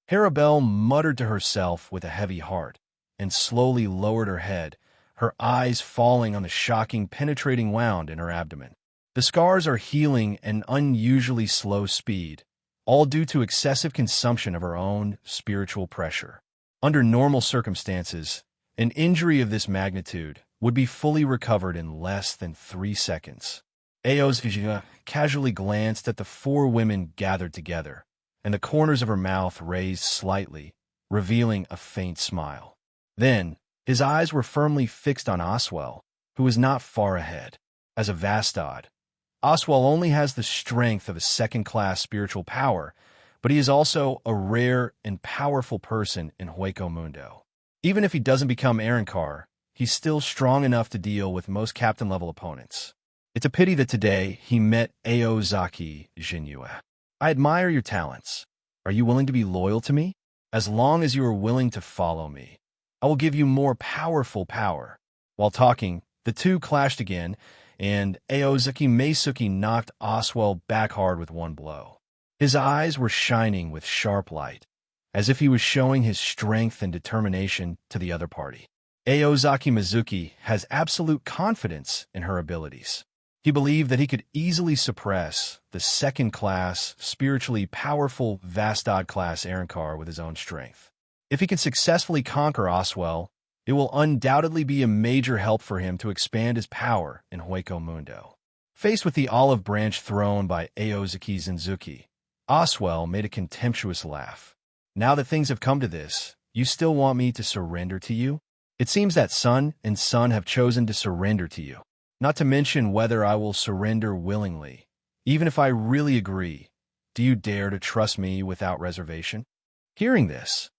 Haribel muttered to herself with a heavy heart, and slowly lowered her head, her eyes falling on the shocking penetrating wound in her abdomen. The scars are healing at an unusually slow speed, all due to excessive consumption of her own spiritual pressure. Under normal circumstances, an injury of this magnitude would be fully recovered in less than 3 seconds. Aozvijina casually glanced at the four women gathered together, and the corners of her mouth raised slightly, revealing a faint smile. Then, his eyes were firmly fixed on Oswell, who was not far ahead. As a Vastad, Oswell only has the strength of a second-class spiritual power, but he is also a rare and powerful person in Hueco Mundo. Even if he doesn't become Arankar, he's still strong enough to deal with most captain-level opponents. It's a pity that today he met Aozaki Jinyue. I admire your talents. Are you willing to be loyal to me? As long as you are willing to follow me, I will give you more powerful power. While talking, the two clashed again, and Aozaki Meisuki knocked Oswell back hard with one blow. His eyes were shining with sharp light, as if he was showing his strength and determination to the other party. Aozaki Mizuki has absolute confidence in her abilities. He believed that he could easily suppress the second-class, spiritually powerful Vastad-class Arankar with his own strength. If he can successfully conquer Oswell, it will undoubtedly be a major help for him to expand his power in Hueco Mundo. Faced with the olive branch thrown by Aozaki Zenzuki, Oswell made a contemptuous laugh. Now that things have come to this, you still want me to surrender to you? It seems that Sun and Sun have chosen to surrender to you. Not to mention whether I will surrender willingly. Even if I really agree, do you dare to trust me without reservation? Hearing this,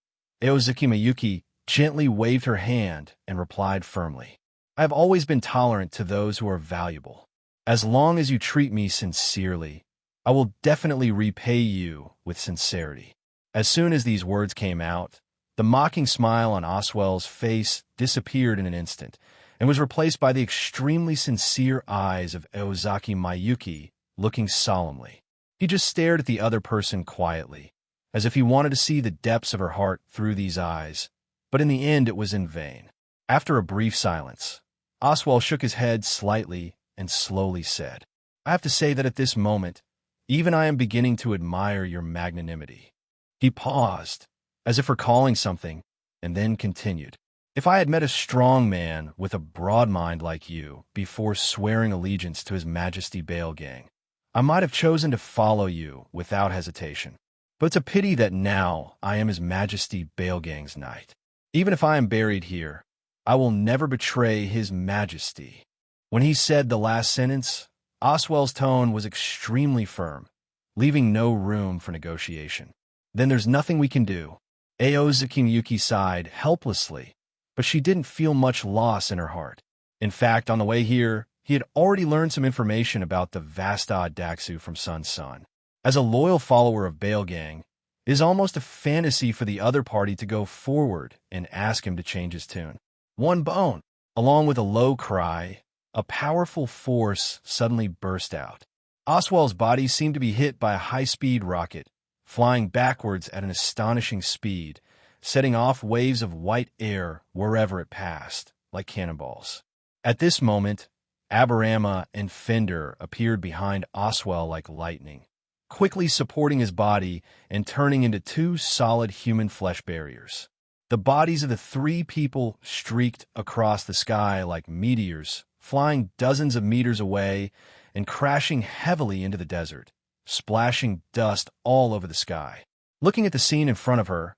Aozaki Mayuki gently waved her hand and replied firmly, I have always been tolerant to those who are valuable. As long as you treat me sincerely, I will definitely repay you with sincerity. As soon as these words came out, the mocking smile on Oswell's face disappeared in an instant, and was replaced by the extremely sincere eyes of Aozaki Mayuki looking solemnly. He just stared at the other person quietly, as if he wanted to see the depths of her heart through these eyes, but in the end it was in vain. After a brief silence, Oswell shook his head slightly and slowly said, I have to say that at this moment, even I am beginning to admire your magnanimity. He paused, as if recalling something, and then continued. If I had met a strong man with a broad mind like you before swearing allegiance to His Majesty Baelgang, I might have chosen to follow you without hesitation. But it's a pity that now I am His Majesty Baelgang's knight. Even if I am buried here, I will never betray His Majesty. When he said the last sentence, Oswell's tone was extremely firm, leaving no room for negotiation. Then there's nothing we can do. Aozaki Miyuki sighed helplessly, but she didn't feel much loss in her heart. In fact, on the way here, he had already learned some information about the Vastad Daxu from Sun's son. As a loyal follower of Baelgang, it is almost a fantasy for the other party to go forward and ask him to change his tune. One bone! Along with a low cry, a powerful force suddenly burst out. Oswell's body seemed to be hit by a high-speed rocket, flying backwards at an astonishing speed, setting off waves of white air wherever it passed, like cannonballs. At this moment, Aberama and Fender appeared behind Oswell like lightning, quickly supporting his body and turning into two solid human flesh barriers. The bodies of the three people streaked across the sky like meteors, flying dozens of meters away and crashing heavily into the desert, splashing dust all over the sky. Looking at the scene in front of her,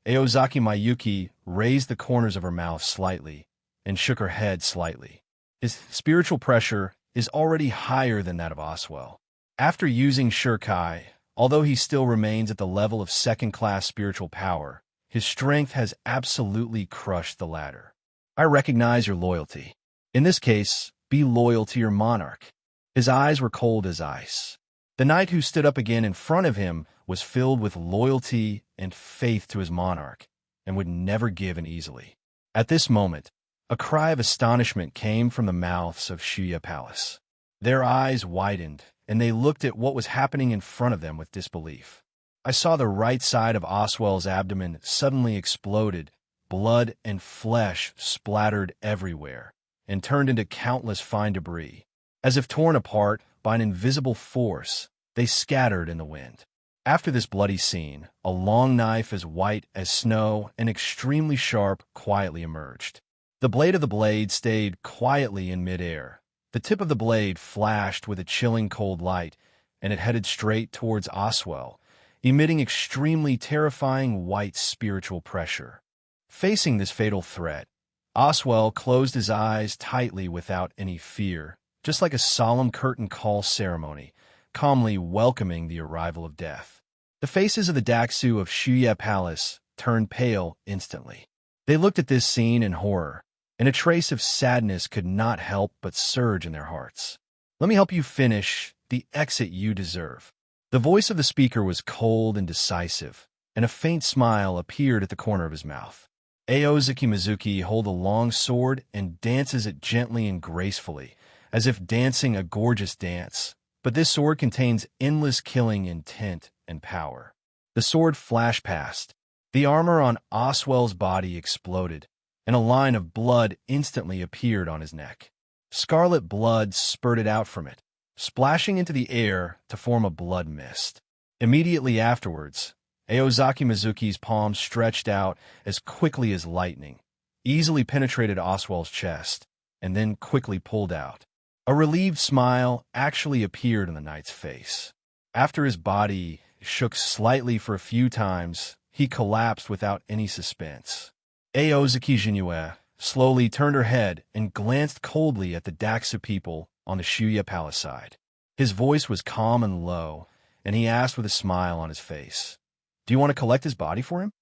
Aozaki Mayuki raised the corners of her mouth slightly and shook her head slightly. His spiritual pressure is already higher than that of Oswell. After using Shurkai, although he still remains at the level of second-class spiritual power, his strength has absolutely crushed the latter. I recognize your loyalty. In this case, be loyal to your monarch. His eyes were cold as ice. The knight who stood up again in front of him was filled with loyalty and faith to his monarch, and would never give in easily. At this moment, a cry of astonishment came from the mouths of Shuya Palace. Their eyes widened, and they looked at what was happening in front of them with disbelief. I saw the right side of Oswell's abdomen suddenly exploded, blood and flesh splattered everywhere, and turned into countless fine debris. As if torn apart by an invisible force, they scattered in the wind. After this bloody scene, a long knife as white as snow and extremely sharp quietly emerged. The blade of the blade stayed quietly in midair, The tip of the blade flashed with a chilling cold light, and it headed straight towards Oswell, emitting extremely terrifying white spiritual pressure. Facing this fatal threat, Oswell closed his eyes tightly without any fear, just like a solemn curtain call ceremony, calmly welcoming the arrival of death. The faces of the Daxu of Shuya Palace turned pale instantly. They looked at this scene in horror, and a trace of sadness could not help but surge in their hearts. "Let me help you finish the exit you deserve." The voice of the speaker was cold and decisive, and a faint smile appeared at the corner of his mouth. Aozaki Mizuki holds a long sword and dances it gently and gracefully, as if dancing a gorgeous dance, but this sword contains endless killing intent and power. The sword flashed past. The armor on Oswell's body exploded, and a line of blood instantly appeared on his neck. Scarlet blood spurted out from it, splashing into the air to form a blood mist. Immediately afterwards, Aozaki Mizuki's palm stretched out as quickly as lightning, easily penetrated Oswell's chest, and then quickly pulled out. A relieved smile actually appeared on the knight's face. After his body shook slightly for a few times, he collapsed without any suspense. Aozaki Jinue slowly turned her head and glanced coldly at the Daxu people on the Shuya Palace side. His voice was calm and low, and he asked with a smile on his face, "Do you want to collect his body for him?"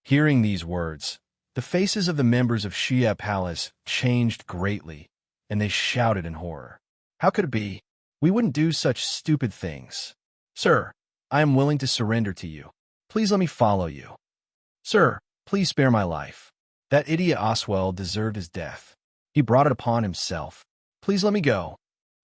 Hearing these words, the faces of the members of Shuya Palace changed greatly, and they shouted in horror. "How could it be? We wouldn't do such stupid things. Sir, I am willing to surrender to you. Please let me follow you. Sir, please spare my life. That idiot Oswell deserved his death. He brought it upon himself. Please let me go."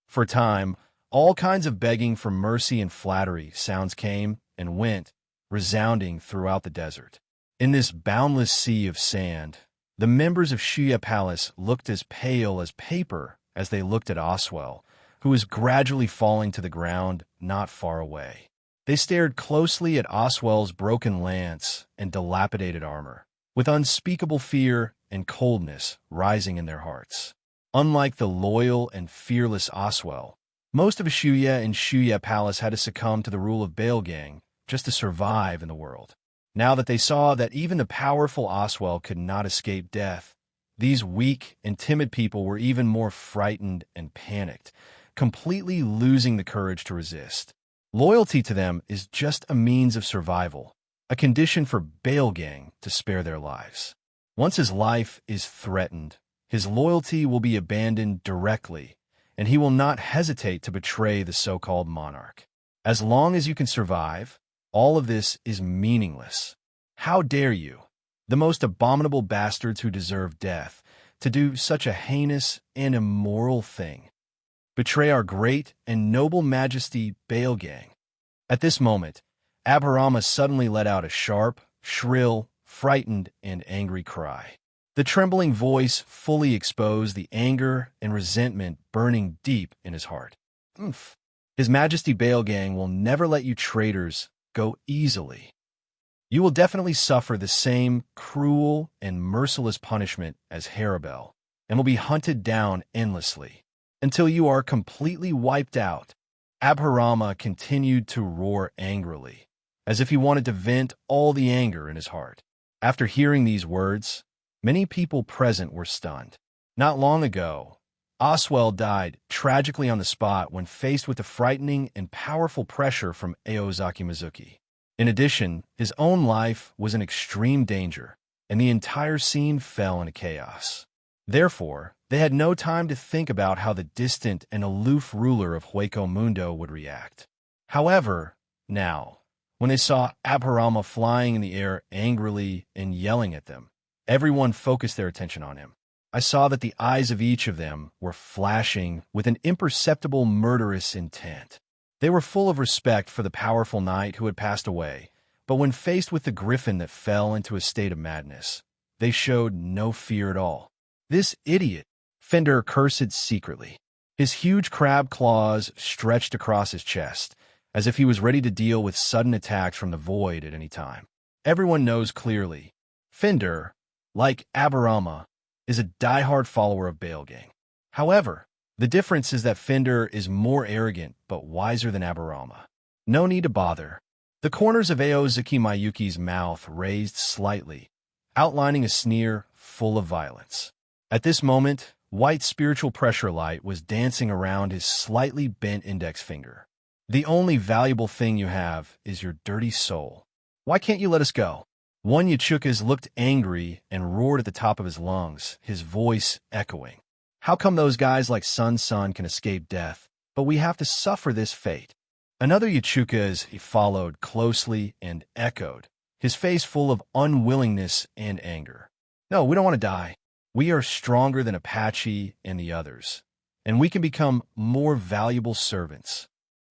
For a time, all kinds of begging for mercy and flattery sounds came and went, resounding throughout the desert. In this boundless sea of sand, the members of Shuya Palace looked as pale as paper as they looked at Oswell, who was gradually falling to the ground not far away. They stared closely at Oswell's broken lance and dilapidated armor, with unspeakable fear and coldness rising in their hearts. Unlike the loyal and fearless Oswell, most of Shuya and Shuya Palace had to succumb to the rule of Baelgang just to survive in the world. Now that they saw that even the powerful Oswell could not escape death, these weak and timid people were even more frightened and panicked, completely losing the courage to resist. Loyalty to them is just a means of survival, a condition for Baelgang to spare their lives. Once his life is threatened, his loyalty will be abandoned directly, and he will not hesitate to betray the so-called monarch. As long as you can survive, all of this is meaningless. How dare you, the most abominable bastards who deserve death, to do such a heinous and immoral thing? Betray our great and noble majesty Baelgang. At this moment, Abharama suddenly let out a sharp, shrill, frightened, and angry cry. The trembling voice fully exposed the anger and resentment burning deep in his heart. "Umph. His Majesty Baelgang will never let you traitors go easily. You will definitely suffer the same cruel and merciless punishment as Harabel, and will be hunted down endlessly, until you are completely wiped out." Abharama continued to roar angrily, as if he wanted to vent all the anger in his heart. After hearing these words, many people present were stunned. Not long ago, Oswell died tragically on the spot when faced with the frightening and powerful pressure from Aozaki Mizuki. In addition, his own life was in extreme danger, and the entire scene fell into chaos. Therefore, they had no time to think about how the distant and aloof ruler of Hueco Mundo would react. However, now, when they saw Abharama flying in the air angrily and yelling at them, everyone focused their attention on him. I saw that the eyes of each of them were flashing with an imperceptible murderous intent. They were full of respect for the powerful knight who had passed away, but when faced with the griffin that fell into a state of madness, they showed no fear at all. This idiot, Fender cursed secretly. His huge crab claws stretched across his chest, as if he was ready to deal with sudden attacks from the void at any time. Everyone knows clearly, Fender, like Abharama, is a die-hard follower of Baelgang. However, The difference is that Fender is more arrogant but wiser than Aburama. No need to bother. The corners of Aozuki Mayuki's mouth raised slightly, outlining a sneer full of violence. At this moment, white spiritual pressure light was dancing around his slightly bent index finger. The only valuable thing you have is your dirty soul. Why can't you let us go? One Yachukas looked angry and roared at the top of his lungs, his voice echoing. How come those guys like Sun can escape death, but we have to suffer this fate? Another Yachukas he followed closely and echoed, his face full of unwillingness and anger. No, we don't want to die. We are stronger than Apache and the others, and we can become more valuable servants.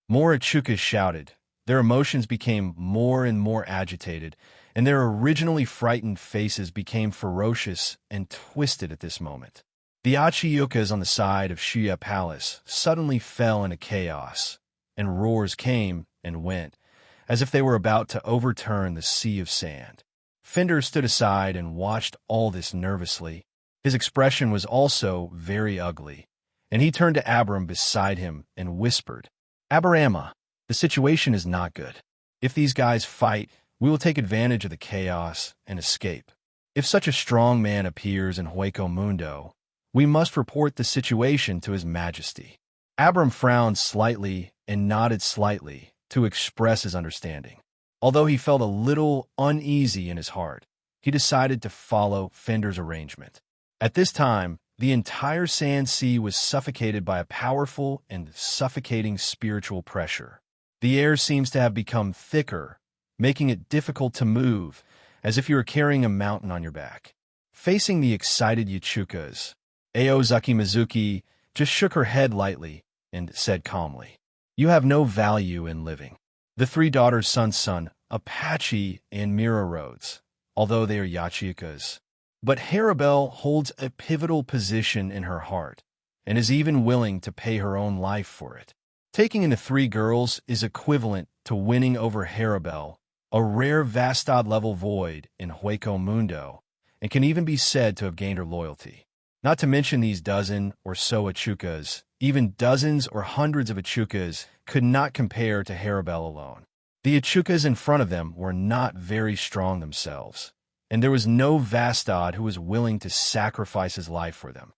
More Yachukas shouted. Their emotions became more and more agitated, and their originally frightened faces became ferocious and twisted at this moment. The Achiyukas on the side of Shiya Palace suddenly fell into chaos, and roars came and went, as if they were about to overturn the sea of sand. Fender stood aside and watched all this nervously. His expression was also very ugly, and he turned to Abram beside him and whispered, Aburama, the situation is not good. If these guys fight, we will take advantage of the chaos and escape. If such a strong man appears in Hueco Mundo, we must report the situation to His Majesty. Abram frowned slightly and nodded slightly to express his understanding. Although he felt a little uneasy in his heart, he decided to follow Fender's arrangement. At this time, the entire Sand Sea was suffocated by a powerful and suffocating spiritual pressure. The air seems to have become thicker, making it difficult to move, as if you were carrying a mountain on your back. Facing the excited Yachukas, Aozuki Mizuki just shook her head lightly and said calmly, You have no value in living. The three daughters Sun, Apache, and Mira Rhodes, although they are Yachikas. But Harabel holds a pivotal position in her heart, and is even willing to pay her own life for it. Taking in the three girls is equivalent to winning over Harabel, a rare Vastad-level void in Hueco Mundo, and can even be said to have gained her loyalty. Not to mention these dozen or so Achukas, even dozens or hundreds of Achukas could not compare to Harabel alone. The Achukas in front of them were not very strong themselves, and there was no Vastad who was willing to sacrifice his life for them.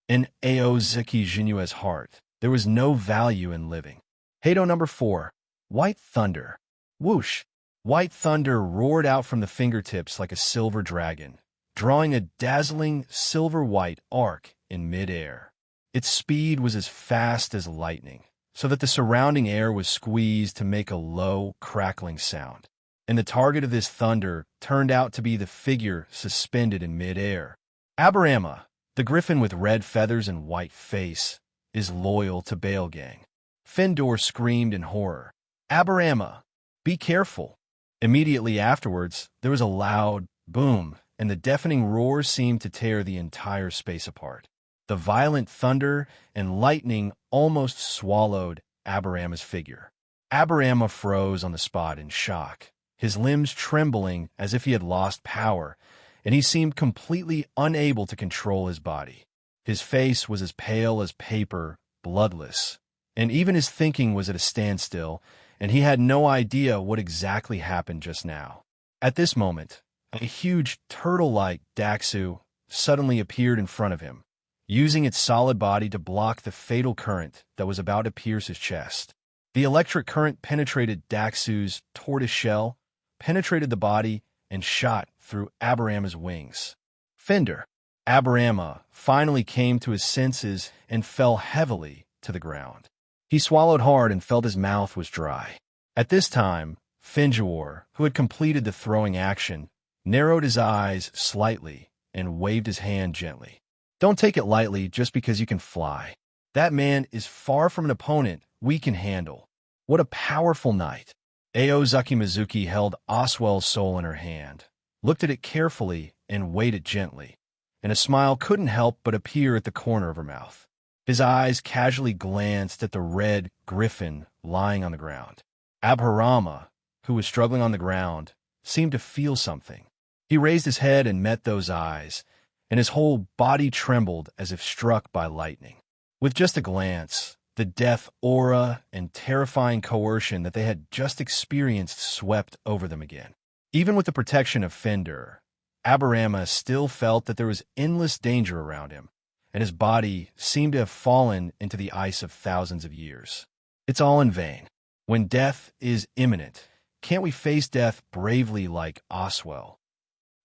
In Aozuki Jinua's heart, there was no value in living. Hado number 4, White Thunder. Whoosh! White thunder roared out from the fingertips like a silver dragon, drawing a dazzling silver-white arc in mid-air. Its speed was as fast as lightning, so that the surrounding air was squeezed to make a low, crackling sound. And the target of this thunder turned out to be the figure suspended in mid-air. Aburama, the griffin with red feathers and white face, is loyal to Baelgang. Fendor screamed in horror. Aburama, be careful. Immediately afterwards, there was a loud boom, and the deafening roar seemed to tear the entire space apart. The violent thunder and lightning almost swallowed Aburama's figure. Aburama froze on the spot in shock, his limbs trembling as if he had lost power, and he seemed completely unable to control his body. His face was as pale as paper, bloodless, and even his thinking was at a standstill, and he had no idea what exactly happened just now. At this moment, a huge turtle-like Daxu suddenly appeared in front of him, using its solid body to block the fatal current that was about to pierce his chest. The electric current penetrated Daxu's tortoise shell, penetrated the body, and shot through Aburama's wings. Fender, Aburama, finally came to his senses and fell heavily to the ground. He swallowed hard and felt his mouth was dry. At this time, Finjawar, who had completed the throwing action, narrowed his eyes slightly and waved his hand gently. Don't take it lightly just because you can fly. That man is far from an opponent we can handle. What a powerful knight. Aozuki Mizuki held Oswell's soul in her hand, looked at it carefully, and weighed it gently, and a smile couldn't help but appear at the corner of her mouth. His eyes casually glanced at the red griffin lying on the ground. Aburama, who was struggling on the ground, seemed to feel something. He raised his head and met those eyes, and his whole body trembled as if struck by lightning. With just a glance, the death aura and terrifying coercion that they had just experienced swept over them again. Even with the protection of Fender, Aberama still felt that there was endless danger around him, and his body seemed to have fallen into the ice of thousands of years. It's all in vain. When death is imminent, can't we face death bravely like Oswell?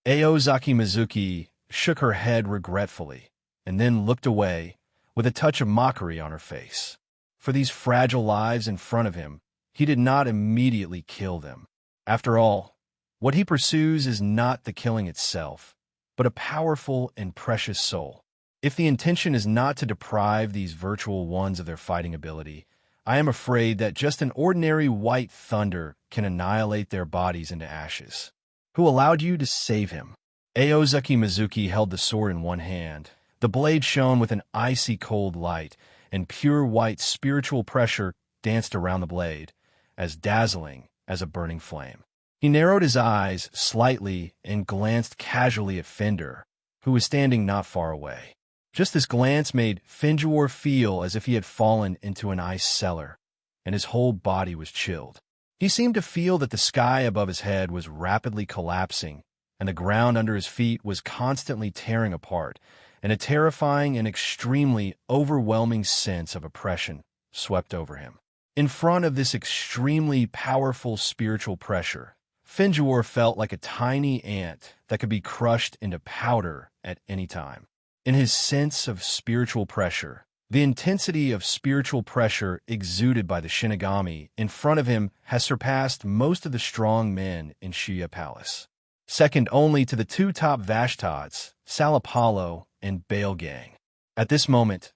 Aozaki Mizuki shook her head regretfully, and then looked away with a touch of mockery on her face. For these fragile lives in front of him, he did not immediately kill them. After all, what he pursues is not the killing itself, but a powerful and precious soul. If the intention is not to deprive these virtual ones of their fighting ability, I am afraid that just an ordinary white thunder can annihilate their bodies into ashes. Who allowed you to save him? Aozaki Mizuki held the sword in one hand. The blade shone with an icy cold light, and pure white spiritual pressure danced around the blade, as dazzling as a burning flame. He narrowed his eyes slightly and glanced casually at Fender, who was standing not far away. Just this glance made Finjuor feel as if he had fallen into an ice cellar, and his whole body was chilled. He seemed to feel that the sky above his head was rapidly collapsing, and the ground under his feet was constantly tearing apart, and a terrifying and extremely overwhelming sense of oppression swept over him. In front of this extremely powerful spiritual pressure, Finjuor felt like a tiny ant that could be crushed into powder at any time. In his sense of spiritual pressure, the intensity of spiritual pressure exuded by the Shinigami in front of him has surpassed most of the strong men in Shiya Palace, second only to the two top Vashtods, Salapalo and Bailgang. At this moment,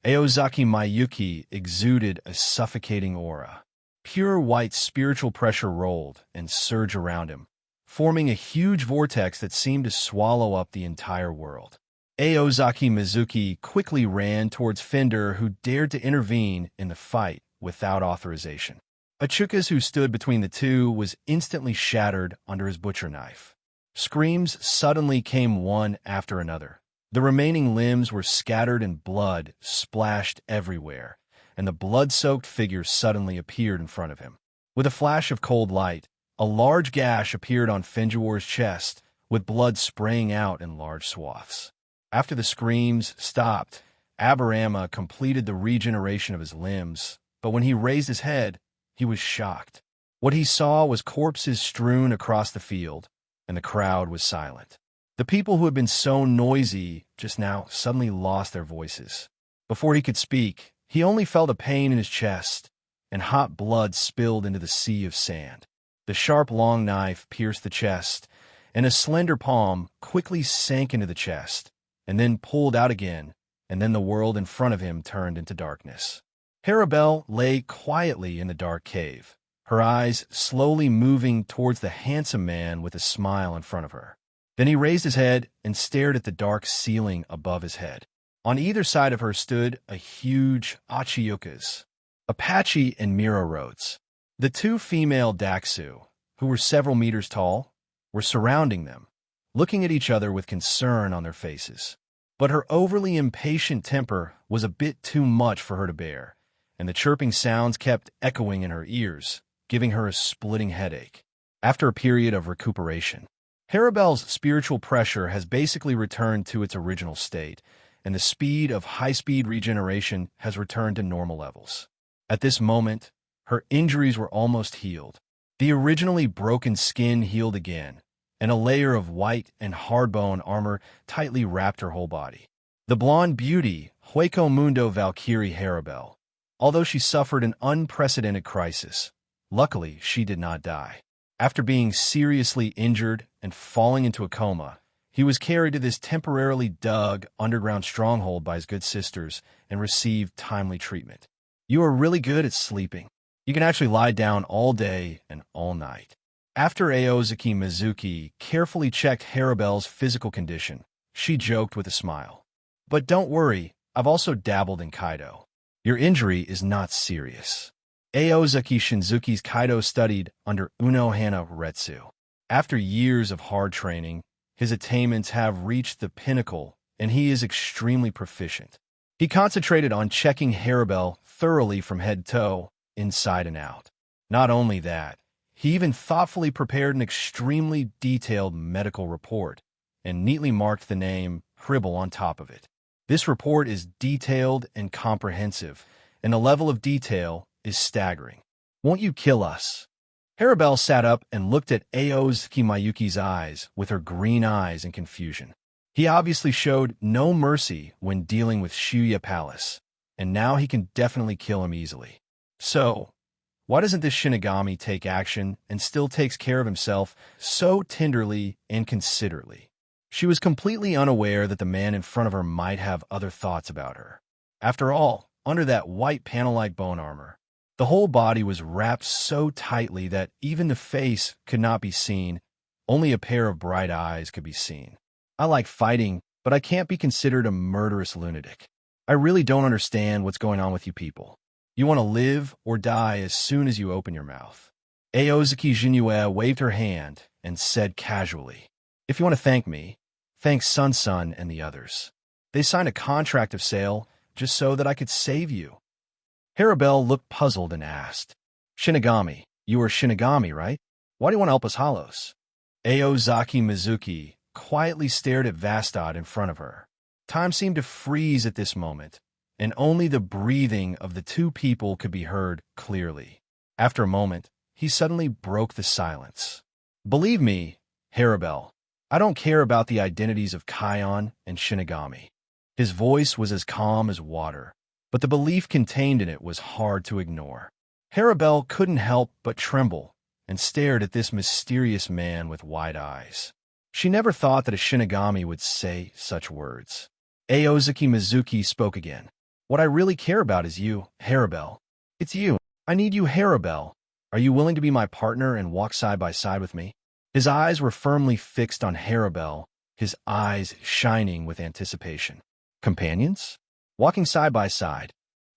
Aozaki Mayuki exuded a suffocating aura. Pure white spiritual pressure rolled and surged around him, forming a huge vortex that seemed to swallow up the entire world. Aozaki Mizuki quickly ran towards Fender, who dared to intervene in the fight without authorization. Achukas, who stood between the two, was instantly shattered under his butcher knife. Screams suddenly came one after another. The remaining limbs were scattered and blood splashed everywhere, and the blood-soaked figure suddenly appeared in front of him. With a flash of cold light, a large gash appeared on Finjuor's chest, with blood spraying out in large swaths. After the screams stopped, Aberama completed the regeneration of his limbs, but when he raised his head, he was shocked. What he saw was corpses strewn across the field, and the crowd was silent. The people who had been so noisy just now suddenly lost their voices. Before he could speak, he only felt a pain in his chest, and hot blood spilled into the sea of sand. The sharp long knife pierced the chest, and a slender palm quickly sank into the chest, and then pulled out again, and then the world in front of him turned into darkness. Harabelle lay quietly in the dark cave, her eyes slowly moving towards the handsome man with a smile in front of her. Then he raised his head and stared at the dark ceiling above his head. On either side of her stood a huge Achiyukas, Apache and Mira Rhodes. The two female Daxu, who were several meters tall, were surrounding them, looking at each other with concern on their faces. But her overly impatient temper was a bit too much for her to bear, and the chirping sounds kept echoing in her ears, giving her a splitting headache. After a period of recuperation, Harabelle's spiritual pressure has basically returned to its original state, and the speed of high-speed regeneration has returned to normal levels. At this moment, her injuries were almost healed. The originally broken skin healed again, and a layer of white and hard-bone armor tightly wrapped her whole body. The blonde beauty, Hueco Mundo Valkyrie Harabelle, although she suffered an unprecedented crisis, luckily she did not die. After being seriously injured and falling into a coma, he was carried to this temporarily dug underground stronghold by his good sisters and received timely treatment. You are really good at sleeping. You can actually lie down all day and all night. After Aozaki Mizuki carefully checked Harabelle's physical condition, she joked with a smile. But don't worry, I've also dabbled in Kaido. Your injury is not serious. Aozaki Shinzuki's Kaido studied under Unohana Retsu. After years of hard training, his attainments have reached the pinnacle, and he is extremely proficient. He concentrated on checking Haribel thoroughly from head to toe, inside and out. Not only that, he even thoughtfully prepared an extremely detailed medical report and neatly marked the name Cribble on top of it. This report is detailed and comprehensive, and the level of detail is staggering. Won't you kill us? Haribel sat up and looked at Aozuki Mayuki's eyes with her green eyes in confusion. He obviously showed no mercy when dealing with Shuya Palace, and now he can definitely kill him easily. So, why doesn't this Shinigami take action and still takes care of himself so tenderly and considerately? She was completely unaware that the man in front of her might have other thoughts about her. After all, under that white panel-like bone armor, the whole body was wrapped so tightly that even the face could not be seen, only a pair of bright eyes could be seen. I like fighting, but I can't be considered a murderous lunatic. I really don't understand what's going on with you people. You want to live or die as soon as you open your mouth. Aozuki Jinue waved her hand and said casually, "If you want to thank me, thank Sun and the others. They signed a contract of sale just so that I could save you." Haribel looked puzzled and asked, "Shinigami, you are Shinigami, right? Why do you want to help us hollows?" Aozaki Mizuki quietly stared at Vastad in front of her. Time seemed to freeze at this moment, and only the breathing of the two people could be heard clearly. After a moment, he suddenly broke the silence. "Believe me, Haribel, I don't care about the identities of Kion and Shinigami." His voice was as calm as water, but the belief contained in it was hard to ignore. Haribel couldn't help but tremble and stared at this mysterious man with wide eyes. She never thought that a Shinigami would say such words. Aozuki Mizuki spoke again. "What I really care about is you, Haribel. It's you. I need you, Haribel. Are you willing to be my partner and walk side by side with me?" His eyes were firmly fixed on Haribel, his eyes shining with anticipation. Companions? Walking side by side,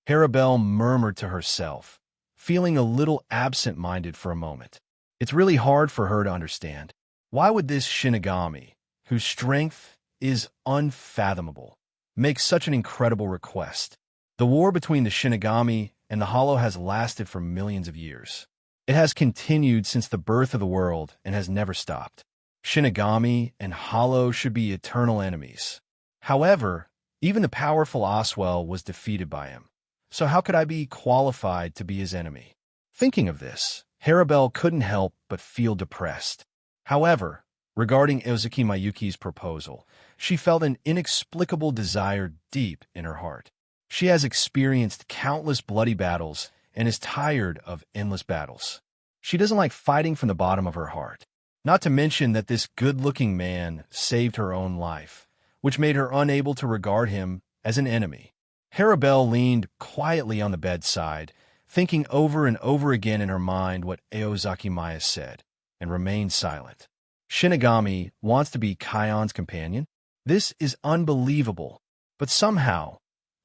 Haribel murmured to herself, feeling a little absent-minded for a moment. It's really hard for her to understand. Why would this Shinigami, whose strength is unfathomable, make such an incredible request? The war between the Shinigami and the Hollow has lasted for millions of years. It has continued since the birth of the world and has never stopped. Shinigami and Hollow should be eternal enemies. However, even the powerful Oswell was defeated by him. So how could I be qualified to be his enemy? Thinking of this, Haribel couldn't help but feel depressed. However, regarding Aozuki Mayuki's proposal, she felt an inexplicable desire deep in her heart. She has experienced countless bloody battles and is tired of endless battles. She doesn't like fighting from the bottom of her heart. Not to mention that this good-looking man saved her own life, which made her unable to regard him as an enemy. Haribel leaned quietly on the bedside, thinking over and over again in her mind what Aozaki Maya said, and remained silent. Shinigami wants to be Kion's companion? This is unbelievable. But somehow,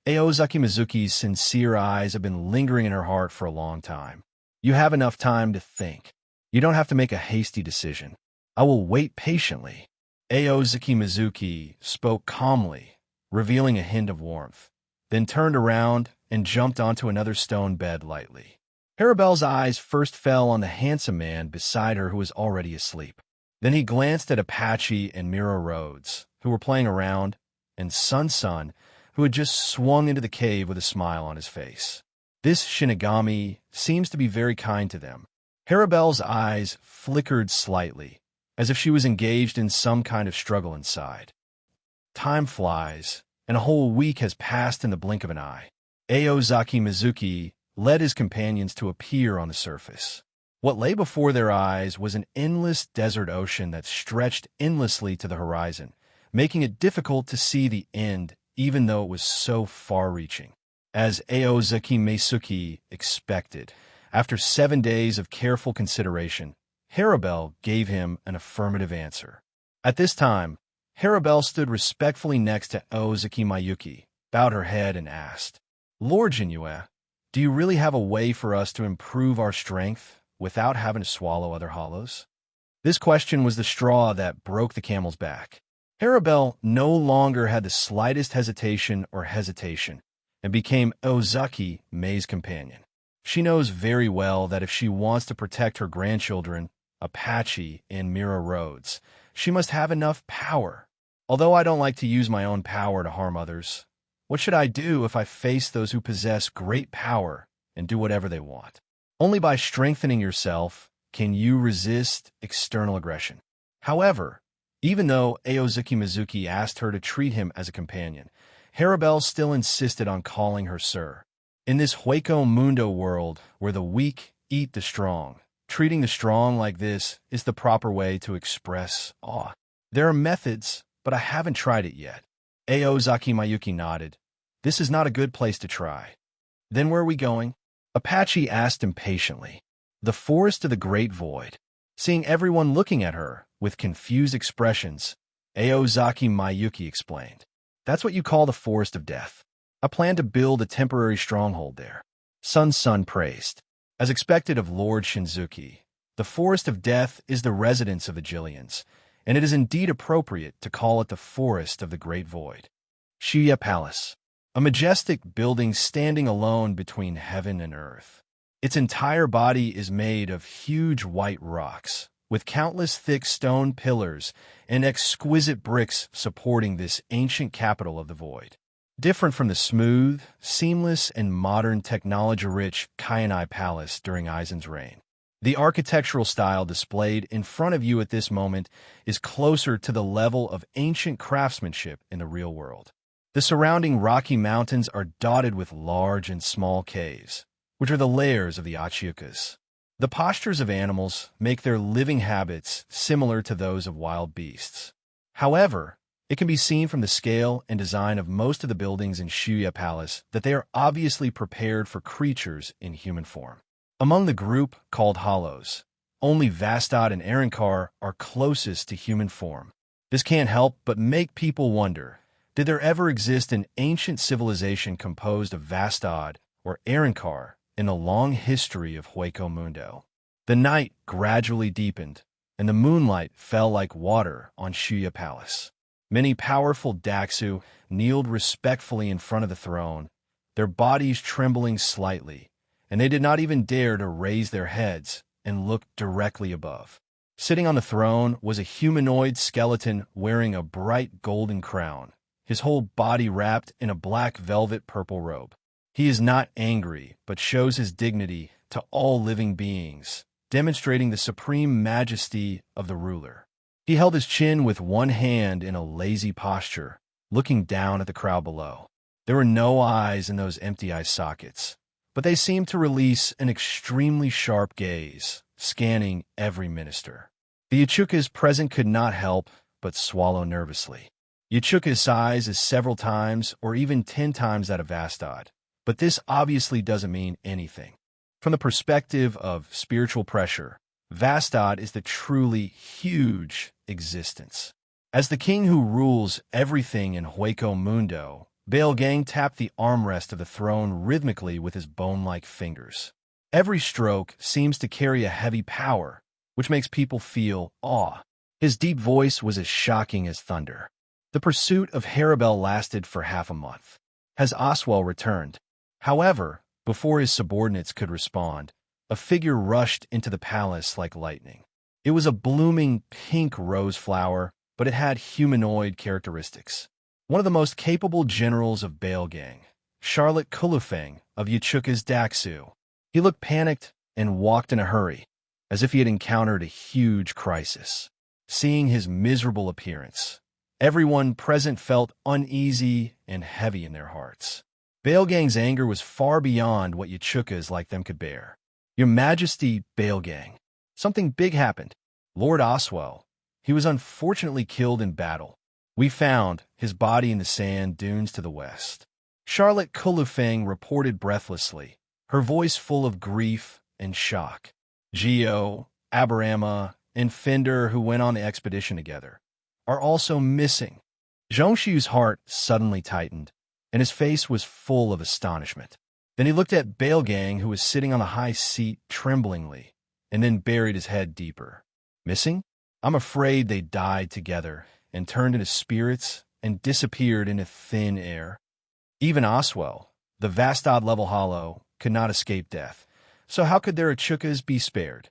Aozaki Mizuki's sincere eyes have been lingering in her heart for a long time. You have enough time to think. You don't have to make a hasty decision. I will wait patiently. Aozaki Mizuki spoke calmly, revealing a hint of warmth, then turned around and jumped onto another stone bed lightly. Haribel's eyes first fell on the handsome man beside her who was already asleep. Then he glanced at Apache and Miro Rhodes, who were playing around, and Sun, who had just swung into the cave with a smile on his face. This Shinigami seems to be very kind to them. Haribel's eyes flickered slightly, as if she was engaged in some kind of struggle inside. Time flies, and a whole week has passed in the blink of an eye. Aozaki Mizuki led his companions to appear on the surface. What lay before their eyes was an endless desert ocean that stretched endlessly to the horizon, making it difficult to see the end even though it was so far-reaching. As Aozaki Mizuki expected, after 7 days of careful consideration, Haribel gave him an affirmative answer. At this time, Haribel stood respectfully next to Aozaki Mayuki, bowed her head and asked, "Lord Jinue, do you really have a way for us to improve our strength without having to swallow other hollows?" This question was the straw that broke the camel's back. Harabel no longer had the slightest hesitation and became Ozaki, Mei's companion. She knows very well that if she wants to protect her grandchildren, Apache and Mira Rhodes, she must have enough power. Although I don't like to use my own power to harm others, what should I do if I face those who possess great power and do whatever they want? Only by strengthening yourself can you resist external aggression. However, even though Aozuki Mizuki asked her to treat him as a companion, Harabel still insisted on calling her sir. In this Hueco Mundo world where the weak eat the strong, treating the strong like this is the proper way to express awe. There are methods, but I haven't tried it yet. Aozaki Mayuki nodded. This is not a good place to try. Then where are we going? Apache asked impatiently. The forest of the Great Void. Seeing everyone looking at her with confused expressions, Aozaki Mayuki explained. That's what you call the Forest of Death. I plan to build a temporary stronghold there. Sun praised. As expected of Lord Shinzuki, the Forest of Death is the residence of the Jillians, and it is indeed appropriate to call it the Forest of the Great Void. Shiya Palace, a majestic building standing alone between heaven and earth. Its entire body is made of huge white rocks, with countless thick stone pillars and exquisite bricks supporting this ancient capital of the void. Different from the smooth, seamless, and modern technology-rich Kaienai Palace during Aizen's reign. The architectural style displayed in front of you at this moment is closer to the level of ancient craftsmanship in the real world. The surrounding rocky mountains are dotted with large and small caves, which are the lairs of the Achiukas. The postures of animals make their living habits similar to those of wild beasts. However, it can be seen from the scale and design of most of the buildings in Shiya Palace that they are obviously prepared for creatures in human form. Among the group called Hollows, only Vastad and Arankar are closest to human form. This can't help but make people wonder, did there ever exist an ancient civilization composed of Vastad or Arankar in the long history of Hueco Mundo? The night gradually deepened, and the moonlight fell like water on Shiya Palace. Many powerful Daxu kneeled respectfully in front of the throne, their bodies trembling slightly, and they did not even dare to raise their heads and look directly above. Sitting on the throne was a humanoid skeleton wearing a bright golden crown, his whole body wrapped in a black velvet purple robe. He is not angry, but shows his dignity to all living beings, demonstrating the supreme majesty of the ruler. He held his chin with one hand in a lazy posture, looking down at the crowd below. There were no eyes in those empty eye sockets, but they seemed to release an extremely sharp gaze, scanning every minister. The Yachukas present could not help but swallow nervously. Yachuka's size is several times or even 10 times that of Vastad, but this obviously doesn't mean anything. From the perspective of spiritual pressure, Vastad is the truly huge existence. As the king who rules everything in Hueco Mundo, Baelgang tapped the armrest of the throne rhythmically with his bone-like fingers. Every stroke seems to carry a heavy power, which makes people feel awe. His deep voice was as shocking as thunder. The pursuit of Harabel lasted for half a month. Has Oswell returned? However, before his subordinates could respond, a figure rushed into the palace like lightning. It was a blooming pink rose flower, but it had humanoid characteristics. One of the most capable generals of Baelgang, Charlotte Kulufeng of Yachuka's Daxu. He looked panicked and walked in a hurry, as if he had encountered a huge crisis. Seeing his miserable appearance, everyone present felt uneasy and heavy in their hearts. Baelgang's anger was far beyond what Yachukas like them could bear. Your Majesty, Baelgang, something big happened. Lord Oswell, he was unfortunately killed in battle. We found his body in the sand dunes to the west. Charlotte Kulufeng reported breathlessly, her voice full of grief and shock. Geo, Aberama, and Fender, who went on the expedition together, are also missing. Zhongshu's heart suddenly tightened, and his face was full of astonishment. Then he looked at Baelgang, who was sitting on the high seat tremblingly, and then buried his head deeper. Missing? I'm afraid they died together, and turned into spirits and disappeared into thin air. Even Oswell, the Vastad-level hollow, could not escape death. So how could their Echukas be spared?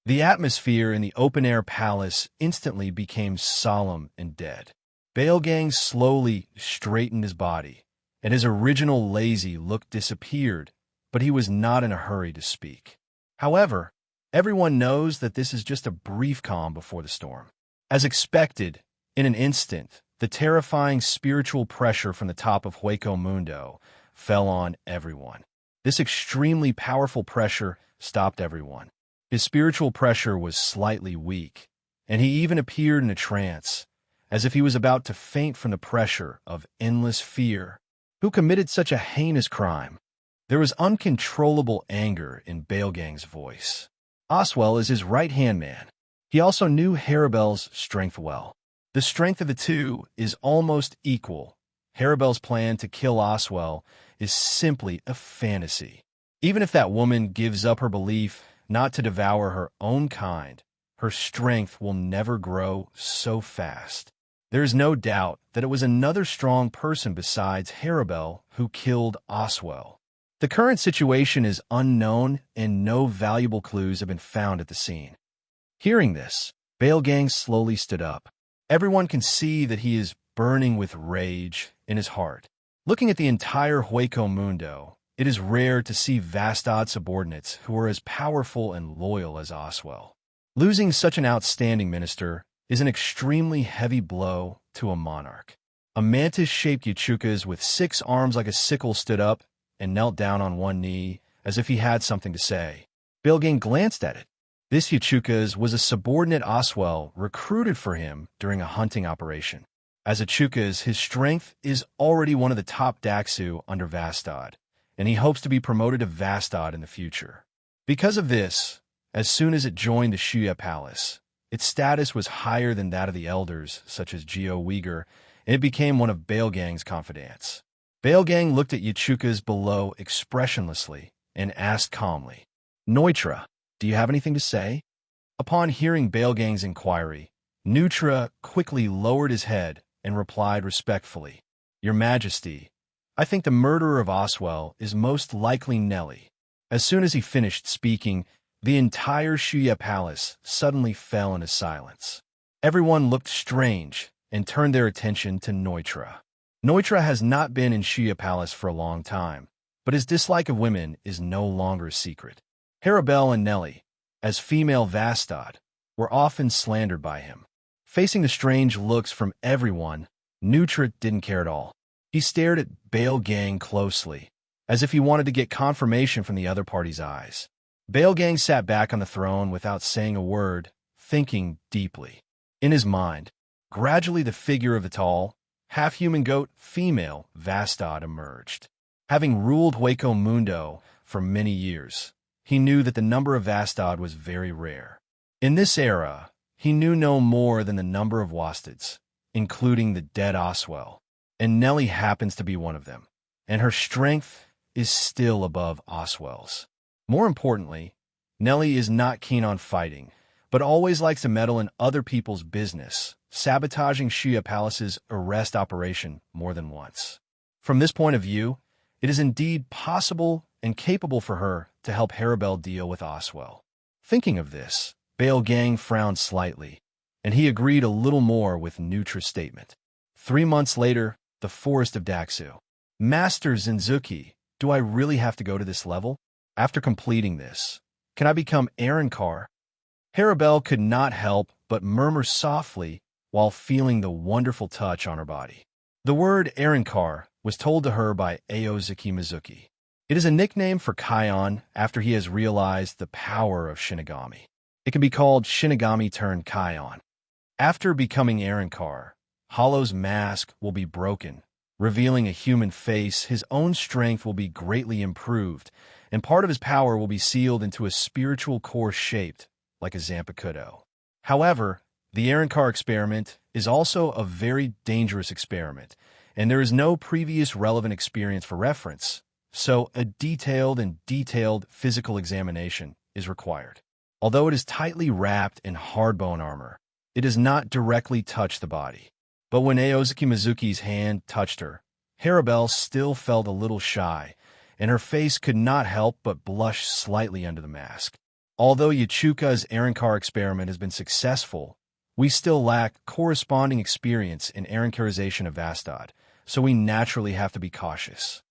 The atmosphere in the open-air palace instantly became solemn and dead. Baelgang slowly straightened his body, and his original lazy look disappeared, but he was not in a hurry to speak. However, everyone knows that this is just a brief calm before the storm. As expected, in an instant, the terrifying spiritual pressure from the top of Hueco Mundo fell on everyone. This extremely powerful pressure stopped everyone. His spiritual pressure was slightly weak, and he even appeared in a trance, as if he was about to faint from the pressure of endless fear. Who committed such a heinous crime? There was uncontrollable anger in Baelgang's voice. Oswell is his right-hand man. He also knew Haribel's strength well. The strength of the two is almost equal. Haribel's plan to kill Oswell is simply a fantasy. Even if that woman gives up her belief not to devour her own kind, her strength will never grow so fast. There is no doubt that it was another strong person besides Haribel who killed Oswell. The current situation is unknown and no valuable clues have been found at the scene. Hearing this, Baelgang slowly stood up. Everyone can see that he is burning with rage in his heart. Looking at the entire Hueco Mundo, it is rare to see Vastad subordinates who are as powerful and loyal as Oswell. Losing such an outstanding minister is an extremely heavy blow to a monarch. A mantis-shaped Echukas with 6 arms like a sickle stood up and knelt down on one knee as if he had something to say. Baelgang glanced at it. This Echukas was a subordinate Oswell recruited for him during a hunting operation. As Echukas, his strength is already one of the top Daxu under Vastad, and he hopes to be promoted to Vastad in the future. Because of this, as soon as it joined the Shuya Palace, its status was higher than that of the elders, such as Geo Uyghur, and it became one of Baelgang's confidants. Baelgang looked at Echukas below expressionlessly and asked calmly, "Neutra, do you have anything to say?" Upon hearing Baelgang's inquiry, Neutra quickly lowered his head and replied respectfully, "Your Majesty, I think the murderer of Oswell is most likely Nelly." As soon as he finished speaking, the entire Shuya Palace suddenly fell into silence. Everyone looked strange and turned their attention to Neutra. Neutra has not been in Shuya Palace for a long time, but his dislike of women is no longer a secret. Haribel and Nelly, as female Vastad, were often slandered by him. Facing the strange looks from everyone, Neutra didn't care at all. He stared at Baelgang closely, as if he wanted to get confirmation from the other party's eyes. Baelgang sat back on the throne without saying a word, thinking deeply. In his mind, gradually the figure of the tall, half-human goat female Vastad emerged. Having ruled Hueco Mundo for many years, he knew that the number of Vastad was very rare. In this era, he knew no more than the number of Wastids, including the dead Oswell, and Nelly happens to be one of them, and her strength is still above Oswell's. More importantly, Nelly is not keen on fighting, but always likes to meddle in other people's business, sabotaging Shuya Palace's arrest operation more than once. From this point of view, it is indeed possible and capable for her to help Haribel deal with Oswell. Thinking of this, Baelgang frowned slightly, and he agreed a little more with Neutra's statement. 3 months later, the forest of Daxu. "Master Zenzuki, do I really have to go to this level? After completing this, can I become Arankar?" Haribel could not help but murmur softly while feeling the wonderful touch on her body. The word Arankar was told to her by Aozuki Mizuki. It is a nickname for Kion after he has realized the power of Shinigami. It can be called Shinigami turned Kion. After becoming Arankar, Hollow's mask will be broken, revealing a human face. His own strength will be greatly improved, and part of his power will be sealed into a spiritual core shaped like a Zanpakuto. However, the Arankar experiment is also a very dangerous experiment, and there is no previous relevant experience for reference, so a detailed physical examination is required. Although it is tightly wrapped in hard bone armor, it does not directly touch the body. But when Aozuki Mizuki's hand touched her, Harabelle still felt a little shy, and her face could not help but blush slightly under the mask. Although Yachuka's Arankar experiment has been successful, we still lack corresponding experience in Arankarization of Vastad, so we naturally have to be cautious.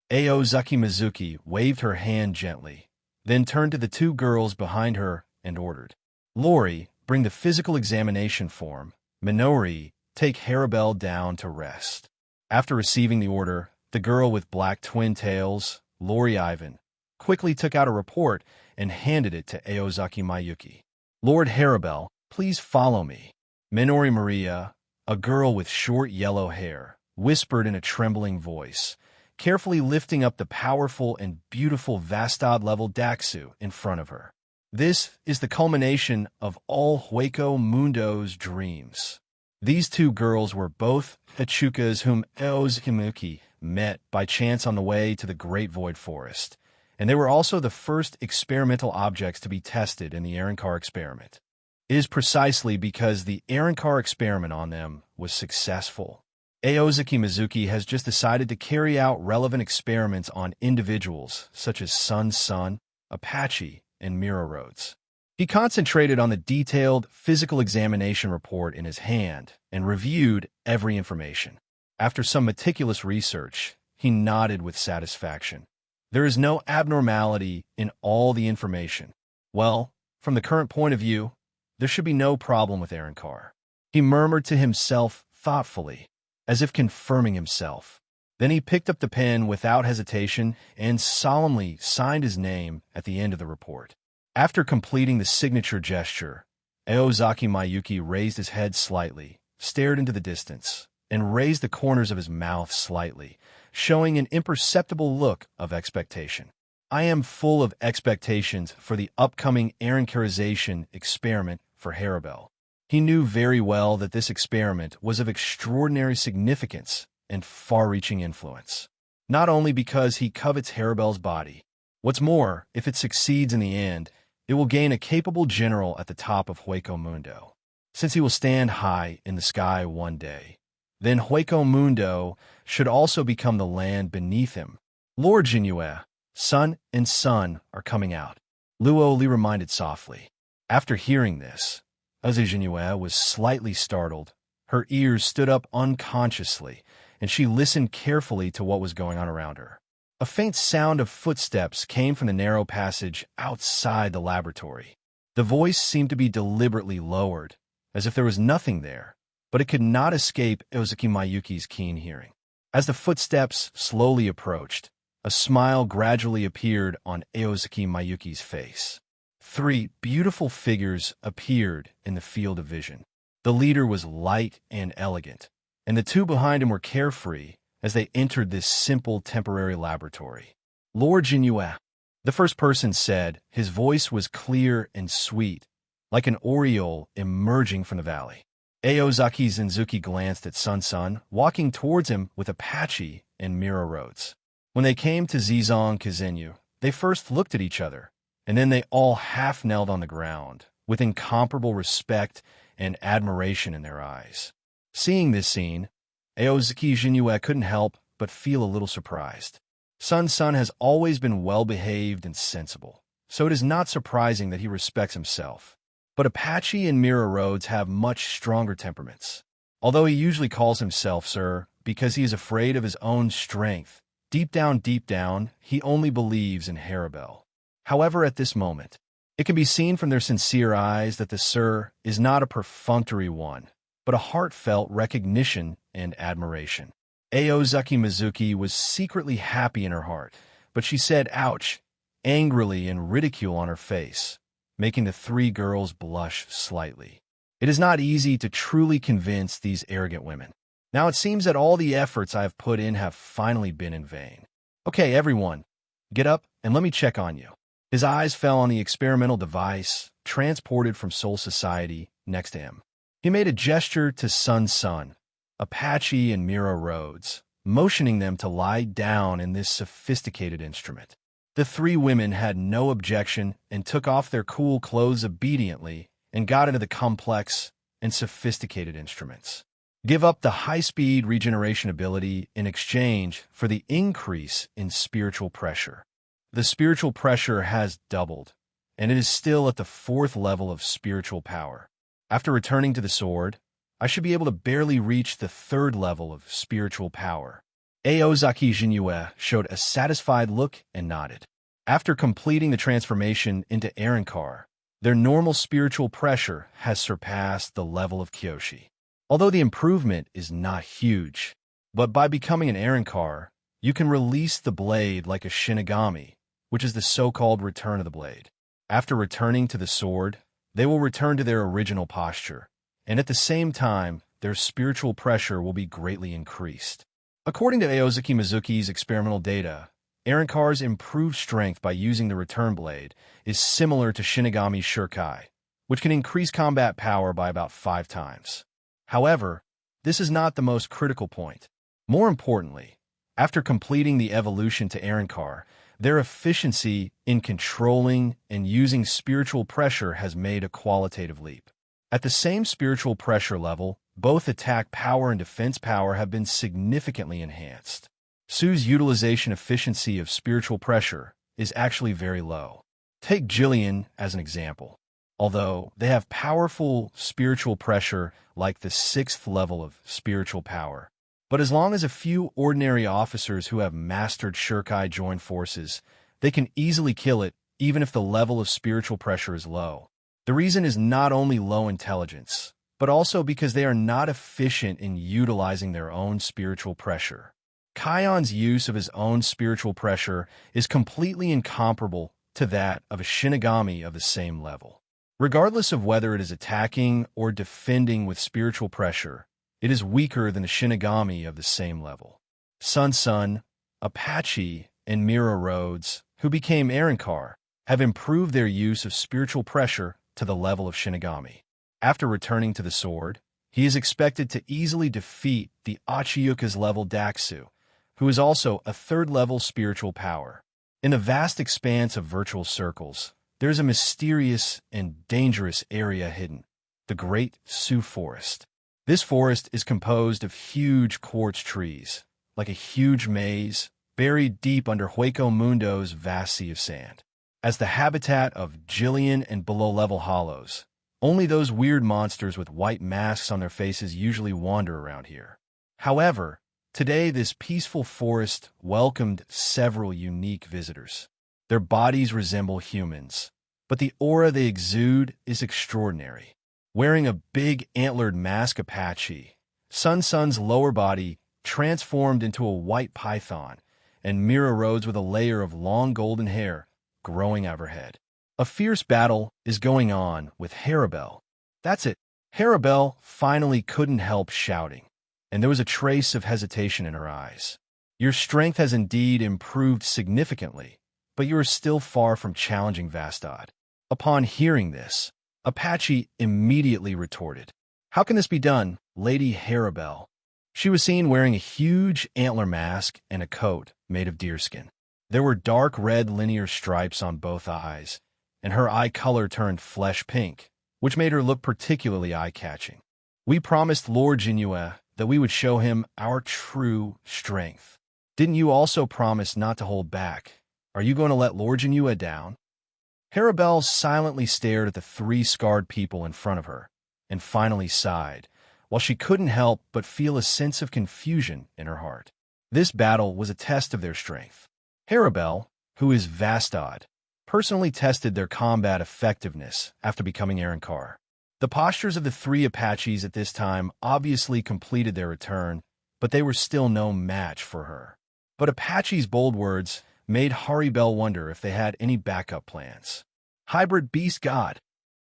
Aozuki Mizuki waved her hand gently, then turned to the two girls behind her and ordered, "Lori, bring the physical examination form. Minori, take Harabelle down to rest." After receiving the order, the girl with black twin tails, Lori Ivan, quickly took out a report and handed it to Aozuki Mayuki. "Lord Harabelle, please follow me." Minori Maria, a girl with short yellow hair, whispered in a trembling voice, carefully lifting up the powerful and beautiful Vastad-level Daxu in front of her. This is the culmination of all Hueco Mundo's dreams. These two girls were both Hachukas whom Aozuki met by chance on the way to the Great Void Forest, and they were also the first experimental objects to be tested in the Arankar experiment. It is precisely because the Arankar experiment on them was successful. Aozuki Mizuki has just decided to carry out relevant experiments on individuals such as Sun, Apache, and Mira Rhodes. He concentrated on the detailed physical examination report in his hand and reviewed every information. After some meticulous research, he nodded with satisfaction. There is no abnormality in all the information. Well, from the current point of view, there should be no problem with Arankar. He murmured to himself thoughtfully, as if confirming himself. Then he picked up the pen without hesitation and solemnly signed his name at the end of the report. After completing the signature gesture, Aozuki Mayuki raised his head slightly, stared into the distance, and raised the corners of his mouth slightly, showing an imperceptible look of expectation. "I am full of expectations for the upcoming Arankarization experiment for Harabelle." He knew very well that this experiment was of extraordinary significance and far-reaching influence, not only because he covets Harabelle's body. What's more, if it succeeds in the end, it will gain a capable general at the top of Hueco Mundo, since he will stand high in the sky one day. Then Hueco Mundo should also become the land beneath him. "Lord Jinue, Sun and Sun are coming out," Luo Li reminded softly. After hearing this, Jinue was slightly startled. Her ears stood up unconsciously, and she listened carefully to what was going on around her. A faint sound of footsteps came from the narrow passage outside the laboratory. The voice seemed to be deliberately lowered, as if there was nothing there, but it could not escape Aozuki Mayuki's keen hearing. As the footsteps slowly approached, a smile gradually appeared on Aozuki Mayuki's face. 3 beautiful figures appeared in the field of vision. The leader was light and elegant, and the two behind him were carefree as they entered this simple temporary laboratory. "Lord Jinue," the first person said. His voice was clear and sweet, like an oriole emerging from the valley. Aozuki Zenzuki glanced at Sun, walking towards him with Apache and Mira Rhodes. When they came to Zizong Kizenyu, they first looked at each other, and then they all half-knelt on the ground, with incomparable respect and admiration in their eyes. Seeing this scene, Aozuki Jinue couldn't help but feel a little surprised. Sun has always been well-behaved and sensible, so it is not surprising that he respects himself. But Apache and Mira Rhodes have much stronger temperaments. Although he usually calls himself Sir because he is afraid of his own strength, deep down, he only believes in Harabelle. However, at this moment, it can be seen from their sincere eyes that the Sir is not a perfunctory one, but a heartfelt recognition and admiration. Aozuki Mizuki was secretly happy in her heart, but she said ouch, angrily and ridicule on her face, making the 3 girls blush slightly. It is not easy to truly convince these arrogant women. Now it seems that all the efforts I have put in have finally been in vain. Okay, everyone, get up and let me check on you. His eyes fell on the experimental device, transported from Soul Society, next to him. He made a gesture to Sun, Apache and Mira Rhodes, motioning them to lie down in this sophisticated instrument. The 3 women had no objection and took off their cool clothes obediently and got into the complex and sophisticated instruments. Give up the high-speed regeneration ability in exchange for the increase in spiritual pressure. The spiritual pressure has doubled, and it is still at the 4th level of spiritual power. After returning to the sword, I should be able to barely reach the 3rd level of spiritual power. Aozaki Jinyue showed a satisfied look and nodded. After completing the transformation into Arankar, their normal spiritual pressure has surpassed the level of Kyoshi. Although the improvement is not huge, but by becoming an Arankar, you can release the blade like a Shinigami, which is the so-called return of the blade. After returning to the sword, they will return to their original posture, and at the same time, their spiritual pressure will be greatly increased. According to Aozaki Mizuki's experimental data, Arankar's improved strength by using the return blade is similar to Shinigami's Shurikai, which can increase combat power by about 5 times. However, this is not the most critical point. More importantly, after completing the evolution to Arankar, their efficiency in controlling and using spiritual pressure has made a qualitative leap. At the same spiritual pressure level, both attack power and defense power have been significantly enhanced. Sue's utilization efficiency of spiritual pressure is actually very low. Take Jillian as an example. Although they have powerful spiritual pressure like the 6th level of spiritual power, but as long as a few ordinary officers who have mastered Shurikai join forces, they can easily kill it even if the level of spiritual pressure is low. The reason is not only low intelligence, but also because they are not efficient in utilizing their own spiritual pressure. Kion's use of his own spiritual pressure is completely incomparable to that of a Shinigami of the same level. Regardless of whether it is attacking or defending with spiritual pressure, it is weaker than a Shinigami of the same level. Sun, Apache, and Mira Rhodes, who became Arankar, have improved their use of spiritual pressure to the level of Shinigami. After returning to the sword, he is expected to easily defeat the Achiyuka's level Daxu, who is also a 3rd level spiritual power. In the vast expanse of virtual circles, there is a mysterious and dangerous area hidden, the Great Sioux Forest. This forest is composed of huge quartz trees, like a huge maze, buried deep under Hueco Mundo's vast sea of sand. As the habitat of Jillian and below-level hollows, only those weird monsters with white masks on their faces usually wander around here. However, today this peaceful forest welcomed several unique visitors. Their bodies resemble humans, but the aura they exude is extraordinary. Wearing a big antlered mask Apache, Sun's lower body transformed into a white python, and Mira Rhodes with a layer of long golden hair growing out of her head. A fierce battle is going on with Harabelle. That's it. Harabelle finally couldn't help shouting, and there was a trace of hesitation in her eyes. Your strength has indeed improved significantly, but you are still far from challenging Vastad. Upon hearing this, Apache immediately retorted, "How can this be done, Lady Harabelle?" She was seen wearing a huge antler mask and a coat made of deerskin. There were dark red linear stripes on both eyes, and her eye color turned flesh pink, which made her look particularly eye-catching. "We promised Lord Jinyue that we would show him our true strength. Didn't you also promise not to hold back? Are you going to let Lord Jinyue down?" Harabelle silently stared at the 3 scarred people in front of her, and finally sighed, while she couldn't help but feel a sense of confusion in her heart. This battle was a test of their strength. Harabelle, who is Vastad, personally tested their combat effectiveness after becoming Arankar. The postures of the 3 Apaches at this time obviously completed their return, but they were still no match for her. But Apache's bold words made Harabelle wonder if they had any backup plans. Hybrid Beast God.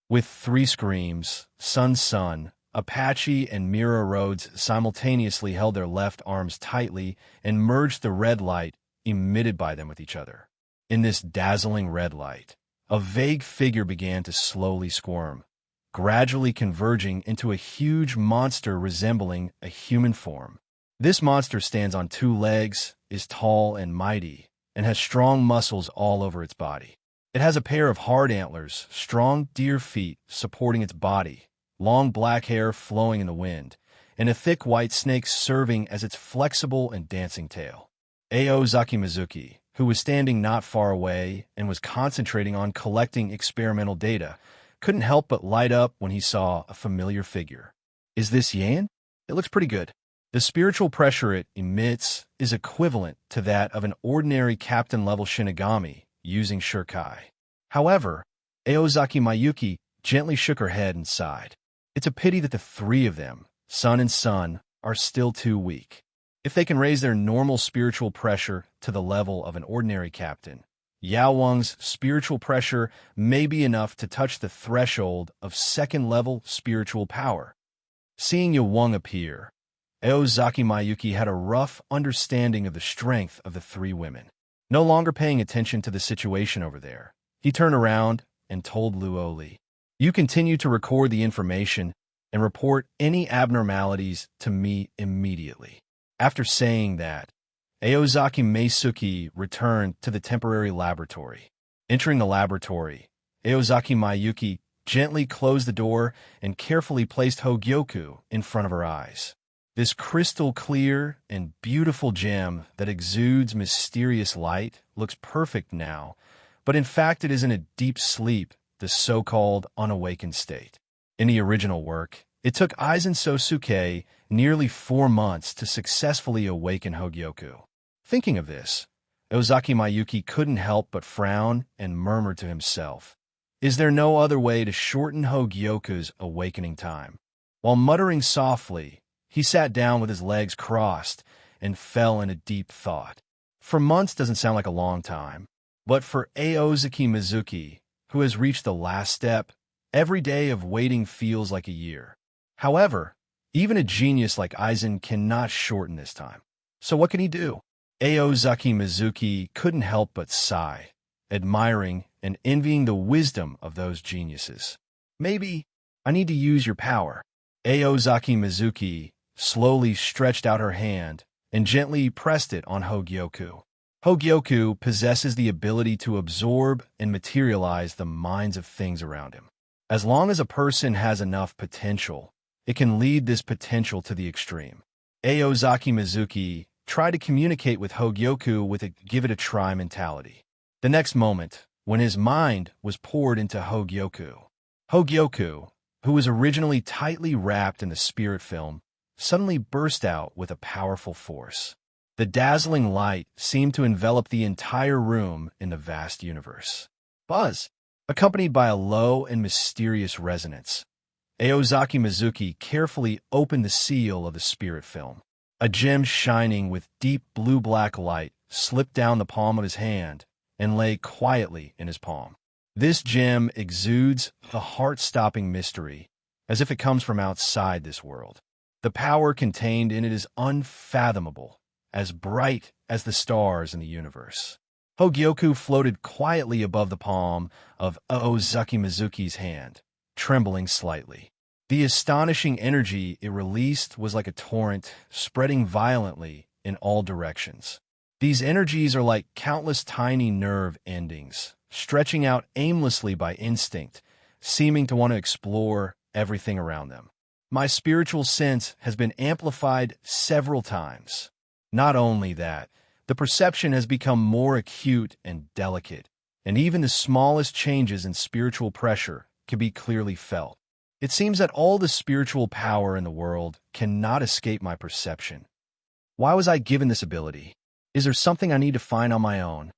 With 3 screams, Sun, Apache and Mira Rhodes simultaneously held their left arms tightly and merged the red light emitted by them with each other. In this dazzling red light, a vague figure began to slowly squirm, gradually converging into a huge monster resembling a human form. This monster stands on 2 legs, is tall and mighty, and has strong muscles all over its body. It has a pair of hard antlers, strong deer feet supporting its body, long black hair flowing in the wind, and a thick white snake serving as its flexible and dancing tail. Aozaki Mizuki, who was standing not far away and was concentrating on collecting experimental data, couldn't help but light up when he saw a familiar figure. Is this Yan? It looks pretty good. The spiritual pressure it emits is equivalent to that of an ordinary captain-level Shinigami using Shurikai. However, Aozaki Mayuki gently shook her head and sighed. It's a pity that the three of them, sun and sun, are still too weak. If they can raise their normal spiritual pressure to the level of an ordinary captain, Yao Weng's spiritual pressure may be enough to touch the threshold of second-level spiritual power. Seeing Yao Weng appear, Aozaki Mayuki had a rough understanding of the strength of the three women. No longer paying attention to the situation over there, he turned around and told Luo Li, "You continue to record the information and report any abnormalities to me immediately." After saying that, Aozaki Meisuke returned to the temporary laboratory. Entering the laboratory, Aozaki Mayuki gently closed the door and carefully placed Hogyoku in front of her eyes. This crystal-clear and beautiful gem that exudes mysterious light looks perfect now, but in fact it is in a deep sleep, the so-called unawakened state. In the original work, it took Aizen Sosuke nearly 4 months to successfully awaken Hogyoku. Thinking of this, Aozaki Mayuki couldn't help but frown and murmur to himself, "Is there no other way to shorten Hogyoku's awakening time?" While muttering softly, he sat down with his legs crossed and fell in a deep thought. For months doesn't sound like a long time, but for Aozaki Mizuki, who has reached the last step, every day of waiting feels like a year. However, even a genius like Aizen cannot shorten this time. So what can he do? Aozaki Mizuki couldn't help but sigh, admiring and envying the wisdom of those geniuses. "Maybe I need to use your power." Aozaki Mizuki slowly stretched out her hand and gently pressed it on Hogyoku. Hogyoku possesses the ability to absorb and materialize the minds of things around him. As long as a person has enough potential, it can lead this potential to the extreme. Aozaki Mizuki tried to communicate with Hogyoku with a give-it-a-try mentality. The next moment, when his mind was poured into Hogyoku, who was originally tightly wrapped in the spirit film, suddenly burst out with a powerful force. The dazzling light seemed to envelop the entire room in the vast universe. Buzz, accompanied by a low and mysterious resonance, Aozaki Mizuki carefully opened the seal of the spirit film. A gem shining with deep blue-black light slipped down the palm of his hand and lay quietly in his palm. This gem exudes a heart-stopping mystery, as if it comes from outside this world. The power contained in it is unfathomable, as bright as the stars in the universe. Hogyoku floated quietly above the palm of Aozaki Mizuki's hand, trembling slightly. The astonishing energy it released was like a torrent, spreading violently in all directions. These energies are like countless tiny nerve endings, stretching out aimlessly by instinct, seeming to want to explore everything around them. My spiritual sense has been amplified several times. Not only that, the perception has become more acute and delicate, and even the smallest changes in spiritual pressure can be clearly felt. It seems that all the spiritual power in the world cannot escape my perception. Why was I given this ability? Is there something I need to find on my own?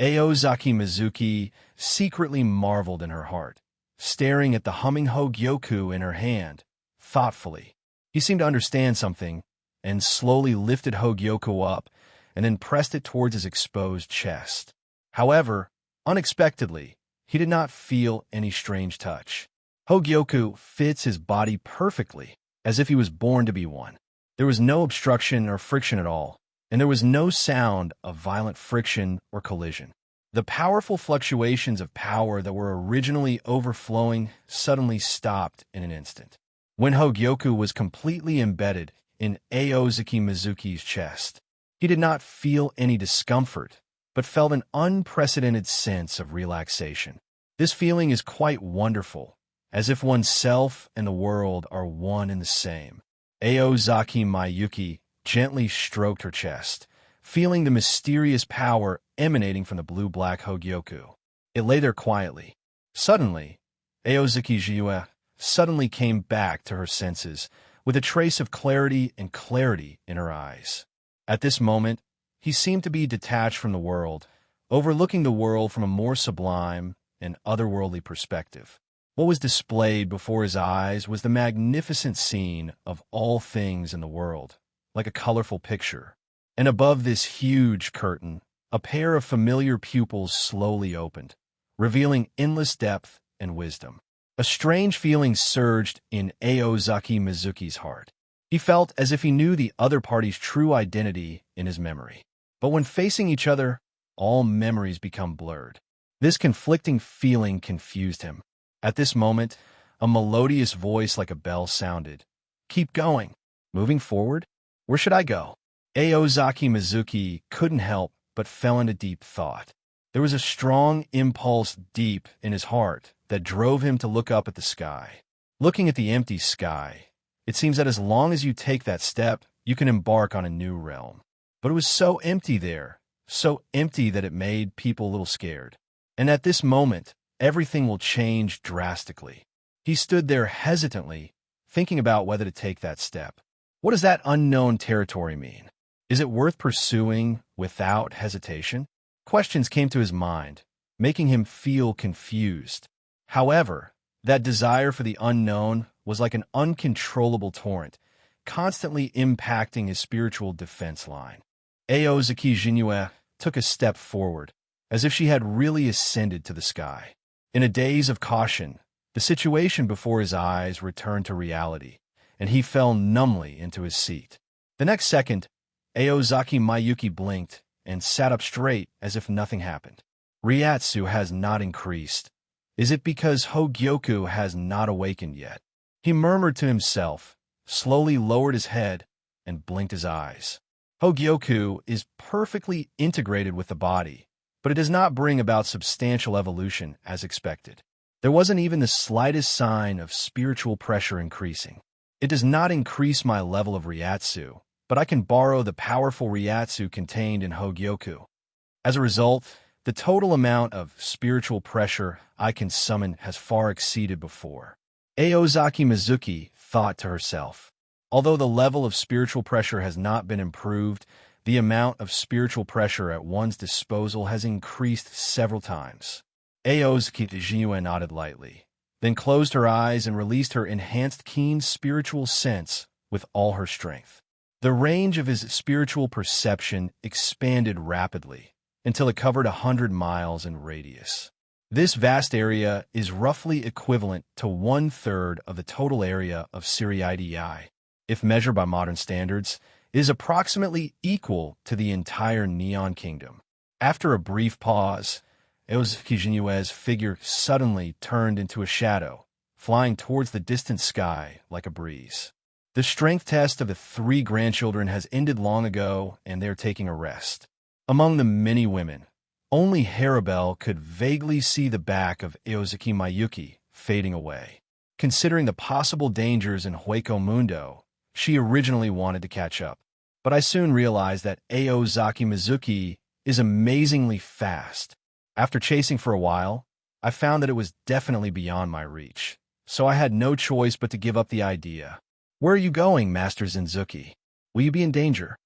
Aozaki Mizuki secretly marveled in her heart, staring at the humming Hogyoku in her hand, thoughtfully. He seemed to understand something, and slowly lifted Hogyoku up and then pressed it towards his exposed chest. However, unexpectedly, he did not feel any strange touch. Hogyoku fits his body perfectly, as if he was born to be one. There was no obstruction or friction at all, and there was no sound of violent friction or collision. The powerful fluctuations of power that were originally overflowing suddenly stopped in an instant. When Hogyoku was completely embedded in Aozaki Mizuki's chest, he did not feel any discomfort, but felt an unprecedented sense of relaxation. This feeling is quite wonderful, as if oneself and the world are one and the same. Aozaki Mayuki gently stroked her chest, feeling the mysterious power emanating from the blue-black Hogyoku. It lay there quietly. Suddenly, Aozaki Jiue suddenly came back to her senses, with a trace of clarity in her eyes. At this moment, he seemed to be detached from the world, overlooking the world from a more sublime and otherworldly perspective. What was displayed before his eyes was the magnificent scene of all things in the world, like a colorful picture. And above this huge curtain, a pair of familiar pupils slowly opened, revealing endless depth and wisdom. A strange feeling surged in Aozaki Mizuki's heart. He felt as if he knew the other party's true identity in his memory. But when facing each other, all memories become blurred. This conflicting feeling confused him. At this moment, a melodious voice like a bell sounded. "Keep going. Moving forward? Where should I go?" Aozaki Mizuki couldn't help but fell into deep thought. There was a strong impulse deep in his heart that drove him to look up at the sky. Looking at the empty sky, it seems that as long as you take that step, you can embark on a new realm. But it was so empty there, so empty that it made people a little scared. And at this moment, everything will change drastically. He stood there hesitantly, thinking about whether to take that step. What does that unknown territory mean? Is it worth pursuing without hesitation? Questions came to his mind, making him feel confused. However, that desire for the unknown was like an uncontrollable torrent, constantly impacting his spiritual defense line. Aozaki Jinue took a step forward, as if she had really ascended to the sky. In a daze of caution, the situation before his eyes returned to reality, and he fell numbly into his seat. The next second, Aozaki Mayuki blinked and sat up straight as if nothing happened. Ryatsu has not increased. Is it because Hogyoku has not awakened yet? He murmured to himself, slowly lowered his head, and blinked his eyes. Hogyoku is perfectly integrated with the body, but it does not bring about substantial evolution as expected. There wasn't even the slightest sign of spiritual pressure increasing. It does not increase my level of Ryatsu, but I can borrow the powerful Ryatsu contained in Hogyoku. As a result, the total amount of spiritual pressure I can summon has far exceeded before. Aozaki Mizuki thought to herself. Although the level of spiritual pressure has not been improved, the amount of spiritual pressure at one's disposal has increased several times. Aozaki Jinue nodded lightly, then closed her eyes and released her enhanced keen spiritual sense with all her strength. The range of his spiritual perception expanded rapidly until it covered 100 miles in radius. This vast area is roughly equivalent to 1/3 of the total area of Siriidi. If measured by modern standards, it is approximately equal to the entire Neon Kingdom. After a brief pause, Aozaki Jinue's figure suddenly turned into a shadow, flying towards the distant sky like a breeze. The strength test of the 3 grandchildren has ended long ago, and they're taking a rest. Among the many women, only Harabelle could vaguely see the back of Aozaki Mayuki fading away. Considering the possible dangers in Hueco Mundo, she originally wanted to catch up. But I soon realized that Aozaki Mizuki is amazingly fast. After chasing for a while, I found that it was definitely beyond my reach, so I had no choice but to give up the idea. "Where are you going, Master Zenzuki? Will you be in danger?"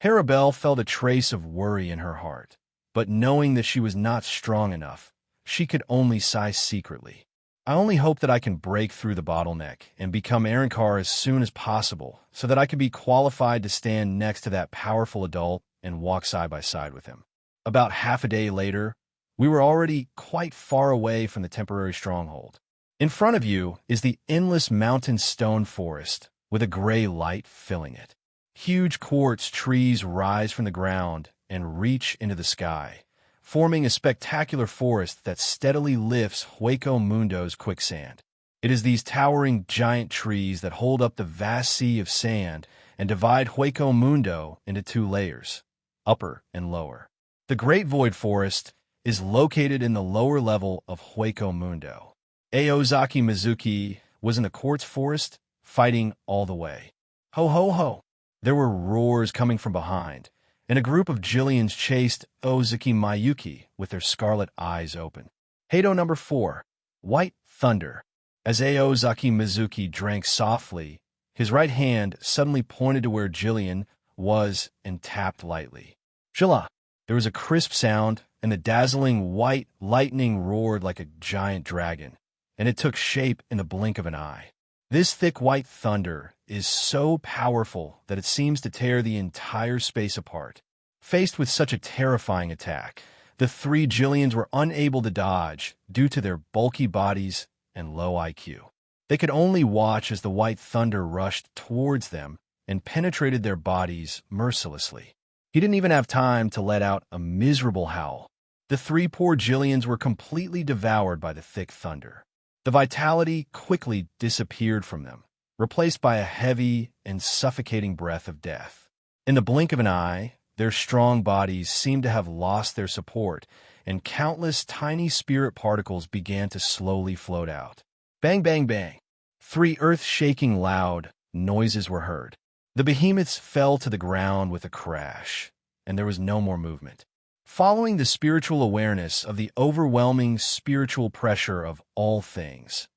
Harabelle felt a trace of worry in her heart, but knowing that she was not strong enough, she could only sigh secretly. "I only hope that I can break through the bottleneck and become Arankar as soon as possible, so that I can be qualified to stand next to that powerful adult and walk side by side with him." About half a day later, we were already quite far away from the temporary stronghold. In front of you is the endless mountain stone forest, with a gray light filling it. Huge quartz trees rise from the ground and reach into the sky, forming a spectacular forest that steadily lifts Hueco Mundo's quicksand. It is these towering giant trees that hold up the vast sea of sand and divide Hueco Mundo into 2 layers, upper and lower. The Great Void Forest is located in the lower level of Hueco Mundo. Aozaki Mizuki was in the quartz forest, fighting all the way. Ho ho ho! There were roars coming from behind, and a group of Jillians chased Ozaki Mayuki with their scarlet eyes open. Hado number 4, White Thunder. As Aozaki Mizuki drank softly, his right hand suddenly pointed to where Jillian was and tapped lightly. Jilla! There was a crisp sound, and the dazzling white lightning roared like a giant dragon, and it took shape in the blink of an eye. This thick white thunder is so powerful that it seems to tear the entire space apart. Faced with such a terrifying attack, the three Jillians were unable to dodge due to their bulky bodies and low IQ. They could only watch as the white thunder rushed towards them and penetrated their bodies mercilessly. He didn't even have time to let out a miserable howl. The three poor Jillians were completely devoured by the thick thunder. The vitality quickly disappeared from them, replaced by a heavy and suffocating breath of death. In the blink of an eye, their strong bodies seemed to have lost their support, and countless tiny spirit particles began to slowly float out. Bang, bang, bang. 3 earth-shaking loud noises were heard. The behemoths fell to the ground with a crash, and there was no more movement. Following the spiritual awareness of the overwhelming spiritual pressure of all things,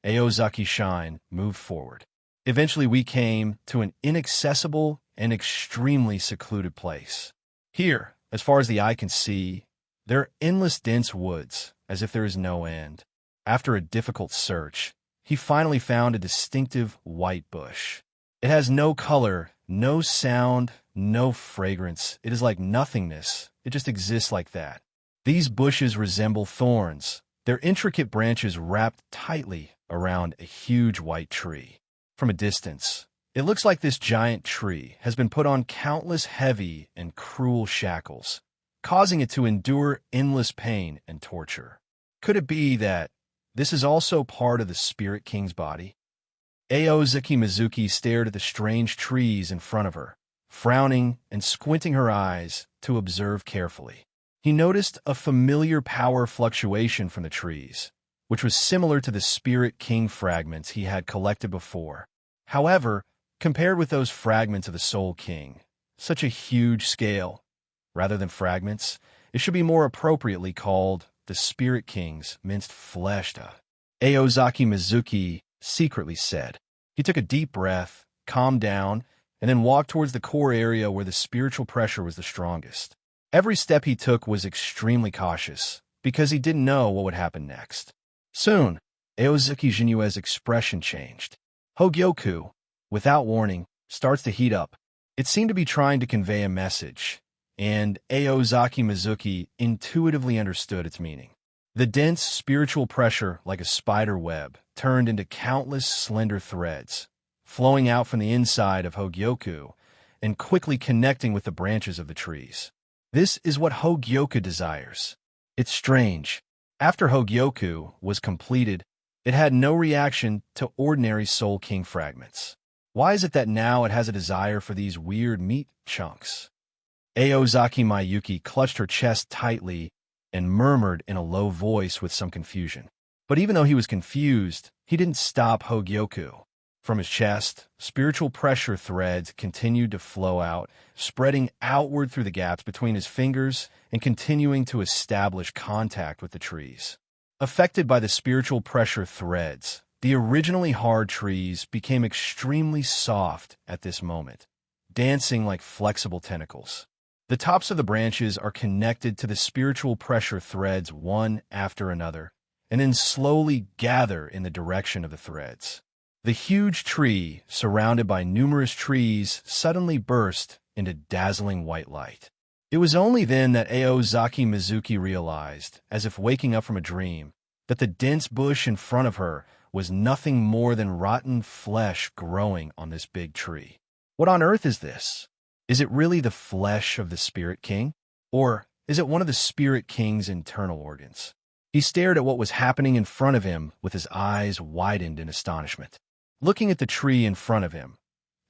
Aozaki Shine moved forward. Eventually we came to an inaccessible and extremely secluded place. Here, as far as the eye can see, there are endless dense woods, as if there is no end. After a difficult search, he finally found a distinctive white bush. It has no color, no sound, no fragrance. It is like nothingness. It just exists like that. These bushes resemble thorns, their intricate branches wrapped tightly around a huge white tree. From a distance, it looks like this giant tree has been put on countless heavy and cruel shackles, causing it to endure endless pain and torture. Could it be that this is also part of the Spirit King's body? Aozaki Mizuki stared at the strange trees in front of her, frowning and squinting her eyes to observe carefully. He noticed a familiar power fluctuation from the trees, which was similar to the Spirit King fragments he had collected before. However, compared with those fragments of the Soul King, such a huge scale. Rather than fragments, it should be more appropriately called the Spirit King's minced flesh. Aozaki Mizuki secretly said. He took a deep breath, calmed down, and then walked towards the core area where the spiritual pressure was the strongest. Every step he took was extremely cautious, because he didn't know what would happen next. Soon, Aozaki Jinyue's expression changed. Hogyoku, without warning, starts to heat up. It seemed to be trying to convey a message, and Aozaki Mizuki intuitively understood its meaning. The dense spiritual pressure, like a spider web, turned into countless slender threads, flowing out from the inside of Hogyoku and quickly connecting with the branches of the trees. This is what Hogyoku desires. It's strange. After Hogyoku was completed, it had no reaction to ordinary Soul King fragments. Why is it that now it has a desire for these weird meat chunks? Aozaki Mayuki clutched her chest tightly and murmured in a low voice with some confusion. But even though he was confused, he didn't stop Hogyoku. From his chest, spiritual pressure threads continued to flow out, spreading outward through the gaps between his fingers and continuing to establish contact with the trees. Affected by the spiritual pressure threads, the originally hard trees became extremely soft at this moment, dancing like flexible tentacles. The tops of the branches are connected to the spiritual pressure threads one after another, and then slowly gather in the direction of the threads. The huge tree, surrounded by numerous trees, suddenly burst into dazzling white light. It was only then that Aozaki Mizuki realized, as if waking up from a dream, that the dense bush in front of her was nothing more than rotten flesh growing on this big tree. What on earth is this? Is it really the flesh of the Spirit King? Or is it one of the Spirit King's internal organs? He stared at what was happening in front of him with his eyes widened in astonishment. Looking at the tree in front of him,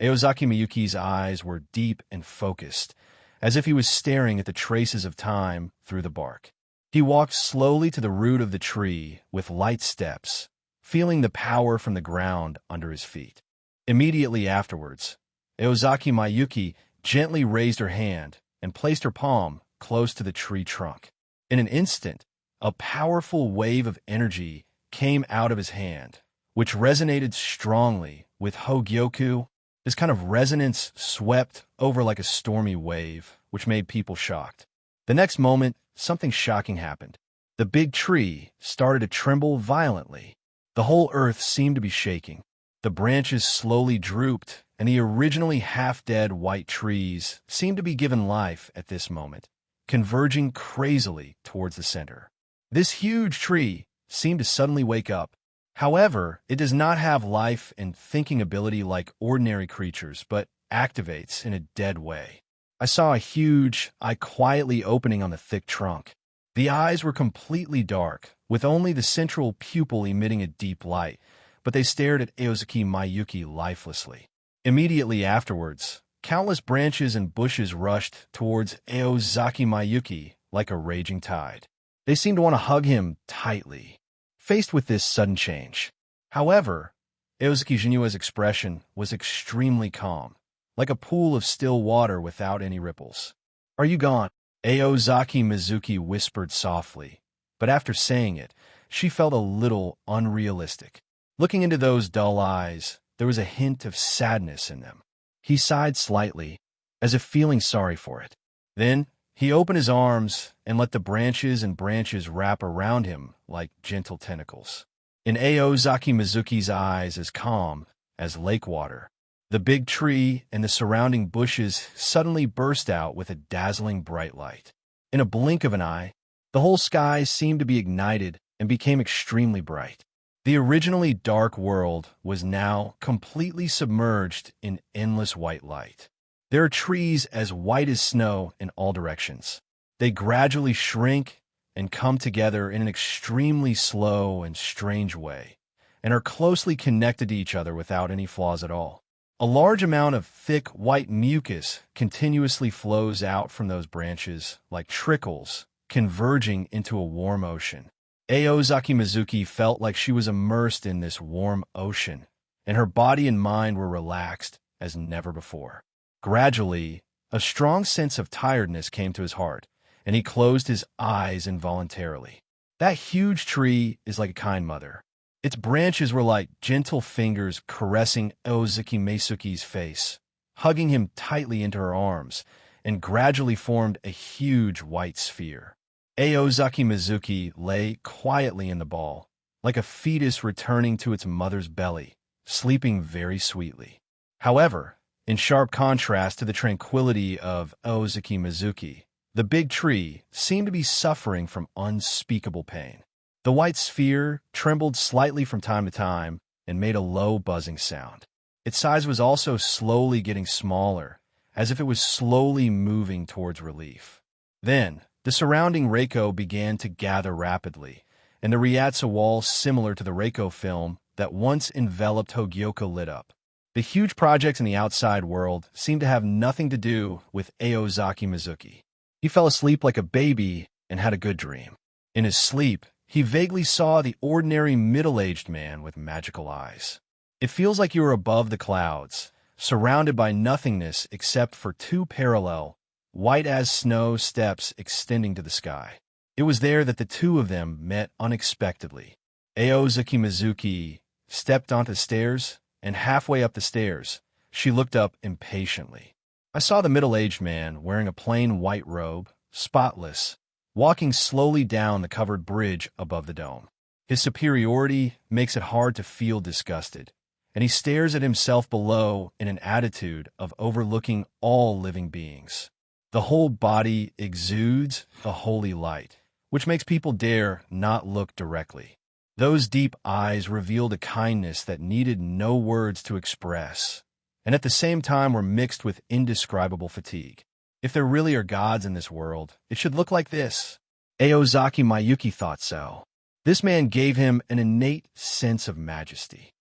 Aozaki Miyuki's eyes were deep and focused, as if he was staring at the traces of time through the bark. He walked slowly to the root of the tree with light steps, feeling the power from the ground under his feet. Immediately afterwards, Eozaki Mayuki gently raised her hand and placed her palm close to the tree trunk. In an instant, a powerful wave of energy came out of his hand, which resonated strongly with Hogyoku. This kind of resonance swept over like a stormy wave, which made people shocked. The next moment, something shocking happened. The big tree started to tremble violently. The whole earth seemed to be shaking. The branches slowly drooped, and the originally half-dead white trees seemed to be given life at this moment, converging crazily towards the center. This huge tree seemed to suddenly wake up. However, it does not have life and thinking ability like ordinary creatures, but activates in a dead way. I saw a huge eye quietly opening on the thick trunk. The eyes were completely dark, with only the central pupil emitting a deep light, but they stared at Eozaki Mayuki lifelessly. Immediately afterwards, countless branches and bushes rushed towards Eozaki Mayuki like a raging tide. They seemed to want to hug him tightly. Faced with this sudden change, however, Eozaki Jinua's expression was extremely calm, like a pool of still water without any ripples. "Are you gone?" Eozaki Mizuki whispered softly, but after saying it, she felt a little unrealistic. Looking into those dull eyes, there was a hint of sadness in them. He sighed slightly, as if feeling sorry for it. Then, he opened his arms and let the branches and branches wrap around him like gentle tentacles. In Eozaki Mizuki's eyes as calm as lake water, the big tree and the surrounding bushes suddenly burst out with a dazzling bright light. In a blink of an eye, the whole sky seemed to be ignited and became extremely bright. The originally dark world was now completely submerged in endless white light. There are trees as white as snow in all directions. They gradually shrink and come together in an extremely slow and strange way, and are closely connected to each other without any flaws at all. A large amount of thick white mucus continuously flows out from those branches like trickles, converging into a warm ocean. Eozaki Mizuki felt like she was immersed in this warm ocean, and her body and mind were relaxed as never before. Gradually, a strong sense of tiredness came to his heart, and he closed his eyes involuntarily. That huge tree is like a kind mother. Its branches were like gentle fingers caressing Eozaki Mizuki's face, hugging him tightly into her arms, and gradually formed a huge white sphere. Eozaki Mizuki lay quietly in the ball, like a fetus returning to its mother's belly, sleeping very sweetly. However, in sharp contrast to the tranquility of Eozaki Mizuki, the big tree seemed to be suffering from unspeakable pain. The white sphere trembled slightly from time to time and made a low buzzing sound. Its size was also slowly getting smaller, as if it was slowly moving towards relief. Then, the surrounding Reiko began to gather rapidly, and the Ryatsu wall similar to the Reiko film that once enveloped Hogyoku lit up. The huge projects in the outside world seemed to have nothing to do with Eozaki Mizuki. He fell asleep like a baby and had a good dream. In his sleep, he vaguely saw the ordinary middle-aged man with magical eyes. It feels like you are above the clouds, surrounded by nothingness except for two parallel, white-as-snow steps extending to the sky. It was there that the two of them met unexpectedly. Eozaki Mizuki stepped onto the stairs, and halfway up the stairs, she looked up impatiently. I saw the middle-aged man wearing a plain white robe, spotless, walking slowly down the covered bridge above the dome. His superiority makes it hard to feel disgusted, and he stares at himself below in an attitude of overlooking all living beings. The whole body exudes a holy light, which makes people dare not look directly. Those deep eyes revealed a kindness that needed no words to express, and at the same time were mixed with indescribable fatigue. If there really are gods in this world, it should look like this. Eozaki Mayuki thought so. This man gave him an innate sense of majesty.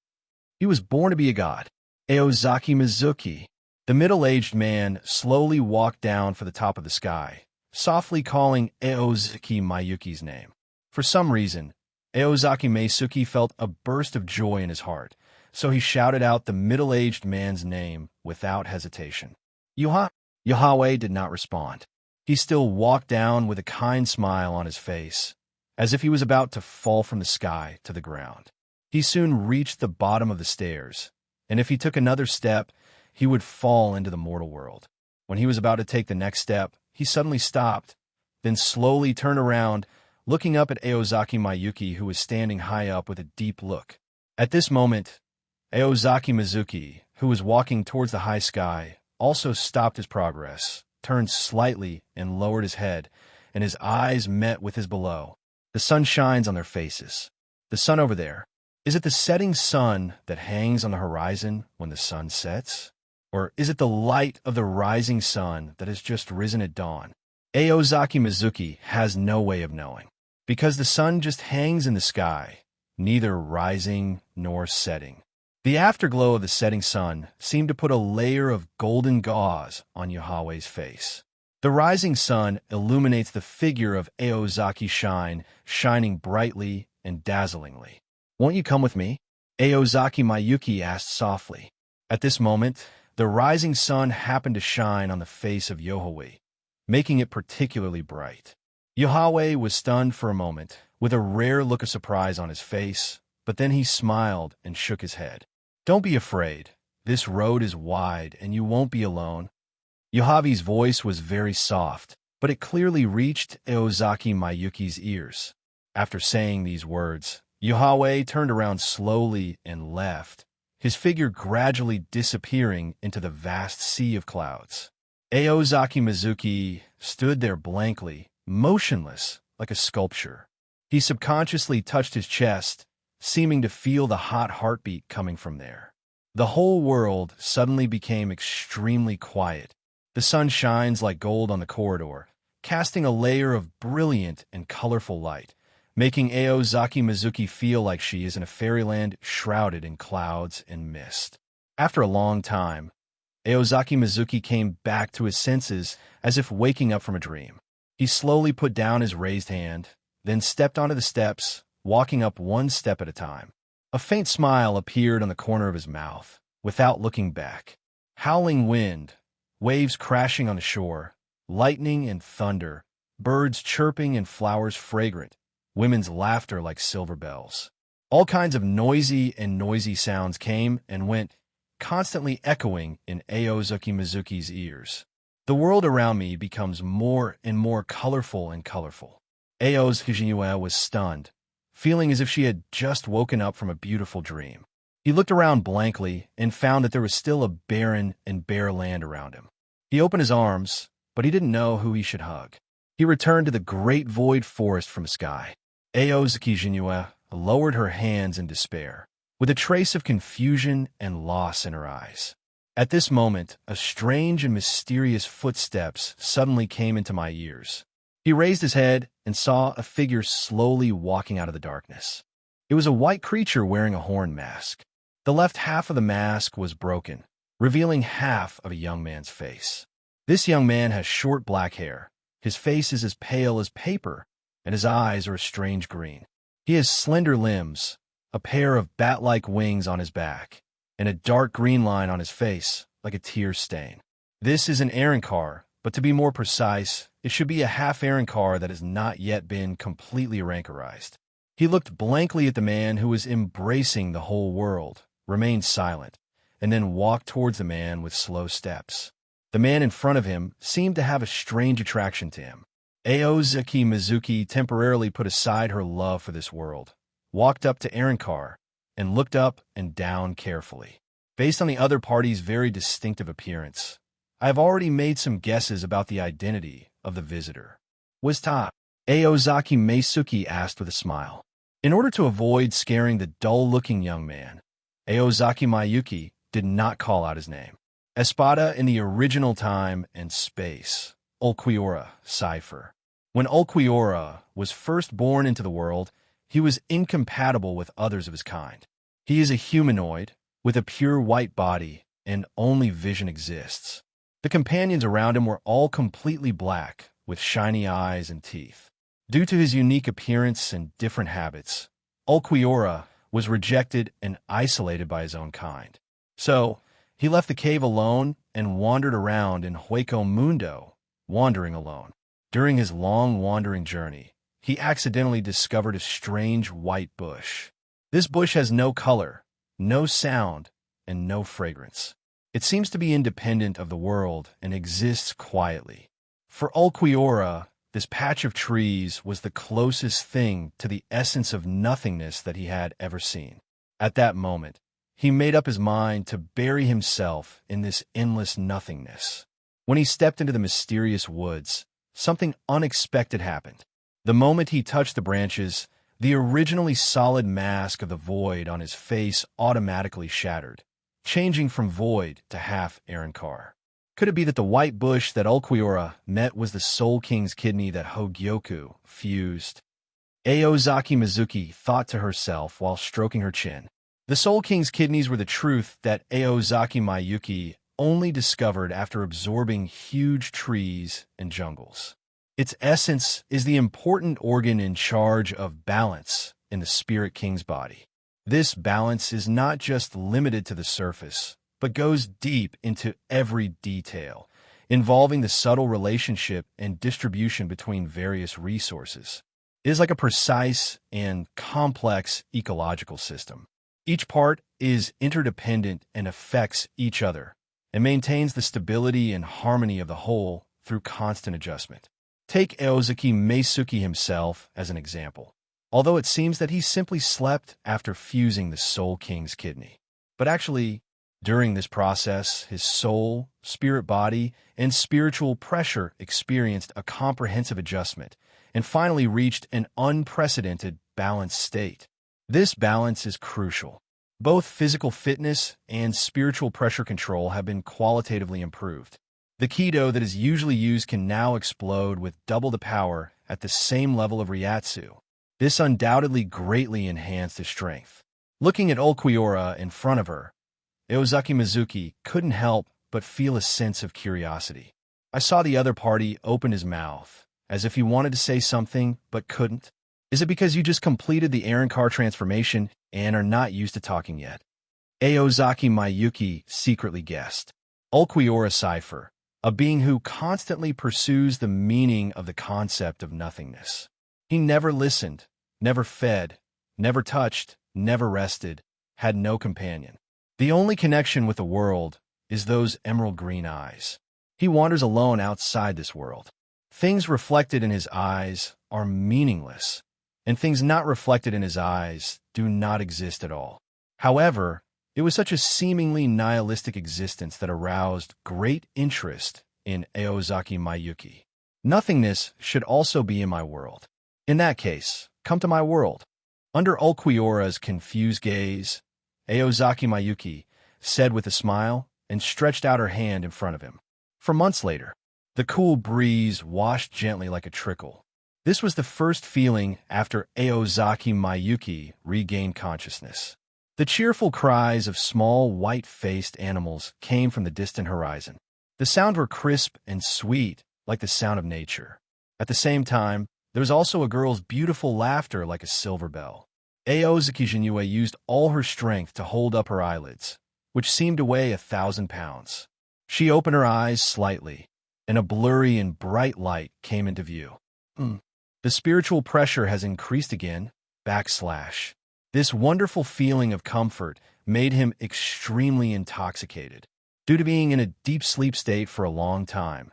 He was born to be a god. Eozaki Mizuki. The middle-aged man slowly walked down for the top of the sky, softly calling Eozaki Mayuki's name. For some reason, Aozaki Meisuke felt a burst of joy in his heart, so he shouted out the middle-aged man's name without hesitation. Yahweh did not respond. He still walked down with a kind smile on his face, as if he was about to fall from the sky to the ground. He soon reached the bottom of the stairs, and if he took another step, he would fall into the mortal world. When he was about to take the next step, he suddenly stopped, then slowly turned around, looking up at Aozaki Mayuki, who was standing high up with a deep look. At this moment, Aozaki Mizuki, who was walking towards the high sky, also stopped his progress, turned slightly and lowered his head, and his eyes met with his below. The sun shines on their faces. The sun over there. Is it the setting sun that hangs on the horizon when the sun sets? Or is it the light of the rising sun that has just risen at dawn? Aozaki Mizuki has no way of knowing, because the sun just hangs in the sky, neither rising nor setting. The afterglow of the setting sun seemed to put a layer of golden gauze on Yahweh's face. The rising sun illuminates the figure of Aozaki shining brightly and dazzlingly. "Won't you come with me?" Aozaki Mayuki asked softly. At this moment, the rising sun happened to shine on the face of Yahweh, making it particularly bright. Yahweh was stunned for a moment, with a rare look of surprise on his face, but then he smiled and shook his head. "Don't be afraid. This road is wide, and you won't be alone." Yahweh's voice was very soft, but it clearly reached Aozaki Mayuki's ears. After saying these words, Yahweh turned around slowly and left, his figure gradually disappearing into the vast sea of clouds. Aozaki Mizuki stood there blankly, motionless like a sculpture. He subconsciously touched his chest, seeming to feel the hot heartbeat coming from there. The whole world suddenly became extremely quiet. The sun shines like gold on the corridor, casting a layer of brilliant and colorful light, making Aozaki Mizuki feel like she is in a fairyland shrouded in clouds and mist. After a long time, Aozaki Mizuki came back to his senses as if waking up from a dream. He slowly put down his raised hand, then stepped onto the steps, walking up one step at a time. A faint smile appeared on the corner of his mouth, without looking back. Howling wind, waves crashing on the shore, lightning and thunder, birds chirping and flowers fragrant, women's laughter like silver bells. All kinds of noisy sounds came and went, constantly echoing in Aozaki Mizuki's ears. The world around me becomes more and more colorful and colorful. Aozaki was stunned, feeling as if she had just woken up from a beautiful dream. He looked around blankly and found that there was still a barren and bare land around him. He opened his arms, but he didn't know who he should hug. He returned to the great void forest from the sky. Aozaki lowered her hands in despair, with a trace of confusion and loss in her eyes. At this moment, a strange and mysterious footsteps suddenly came into my ears. He raised his head and saw a figure slowly walking out of the darkness. It was a white creature wearing a horn mask. The left half of the mask was broken, revealing half of a young man's face. This young man has short black hair. His face is as pale as paper, and his eyes are a strange green. He has slender limbs, a pair of bat-like wings on his back, and a dark green line on his face, like a tear stain. This is an errand car, but to be more precise, it should be a half errand car that has not yet been completely rankerized. He looked blankly at the man who was embracing the whole world, remained silent, and then walked towards the man with slow steps. The man in front of him seemed to have a strange attraction to him. Aozaki Mizuki temporarily put aside her love for this world, walked up to Aaronkar, and looked up and down carefully. Based on the other party's very distinctive appearance, I have already made some guesses about the identity of the visitor. "Was ta?" Aozaki Meisuke asked with a smile. In order to avoid scaring the dull-looking young man, Aozaki Mayuki did not call out his name. Espada in the original time and space, Ulquiorra cipher. When Ulquiorra was first born into the world, he was incompatible with others of his kind. He is a humanoid with a pure white body, and only vision exists. The companions around him were all completely black, with shiny eyes and teeth. Due to his unique appearance and different habits, Ulquiorra was rejected and isolated by his own kind. So, he left the cave alone and wandered around in Hueco Mundo, wandering alone. During his long wandering journey, he accidentally discovered a strange white bush. This bush has no color, no sound, and no fragrance. It seems to be independent of the world and exists quietly. For Ulquiorra, this patch of trees was the closest thing to the essence of nothingness that he had ever seen. At that moment, he made up his mind to bury himself in this endless nothingness. When he stepped into the mysterious woods, something unexpected happened. The moment he touched the branches, the originally solid mask of the void on his face automatically shattered, changing from void to half Aaron-Carr. Could it be that the white bush that Ulquiorra met was the Soul King's kidney that Hogyoku fused? Aozaki Mizuki thought to herself while stroking her chin. The Soul King's kidneys were the truth that Aozaki Mayuki only discovered after absorbing huge trees and jungles. Its essence is the important organ in charge of balance in the Spirit King's body. This balance is not just limited to the surface, but goes deep into every detail, involving the subtle relationship and distribution between various resources. It is like a precise and complex ecological system. Each part is interdependent and affects each other, and maintains the stability and harmony of the whole through constant adjustment. Take Aozaki Meisuki himself as an example, although it seems that he simply slept after fusing the Soul King's kidney. But actually, during this process, his soul, spirit body, and spiritual pressure experienced a comprehensive adjustment and finally reached an unprecedented balanced state. This balance is crucial. Both physical fitness and spiritual pressure control have been qualitatively improved. The Kido that is usually used can now explode with double the power at the same level of Ryatsu. This undoubtedly greatly enhanced his strength. Looking at Ulquiorra in front of her, Aozaki Mizuki couldn't help but feel a sense of curiosity. I saw the other party open his mouth, as if he wanted to say something but couldn't. Is it because you just completed the Aaron-Carr transformation and are not used to talking yet? Aozaki Mayuki secretly guessed. Ulquiorra Cipher, a being who constantly pursues the meaning of the concept of nothingness. He never listened, never fed, never touched, never rested, had no companion. The only connection with the world is those emerald green eyes. He wanders alone outside this world. Things reflected in his eyes are meaningless, and things not reflected in his eyes do not exist at all. However, it was such a seemingly nihilistic existence that aroused great interest in Aozaki Mayuki. Nothingness should also be in my world. In that case, come to my world. Under Ulquiorra's confused gaze, Aozaki Mayuki said with a smile and stretched out her hand in front of him. For months later, the cool breeze washed gently like a trickle. This was the first feeling after Aozaki Mayuki regained consciousness. The cheerful cries of small white-faced animals came from the distant horizon. The sounds were crisp and sweet, like the sound of nature. At the same time, there was also a girl's beautiful laughter like a silver bell. Aozaki Jinue used all her strength to hold up her eyelids, which seemed to weigh 1,000 pounds. She opened her eyes slightly, and a blurry and bright light came into view. The spiritual pressure has increased again, /. This wonderful feeling of comfort made him extremely intoxicated. Due to being in a deep sleep state for a long time,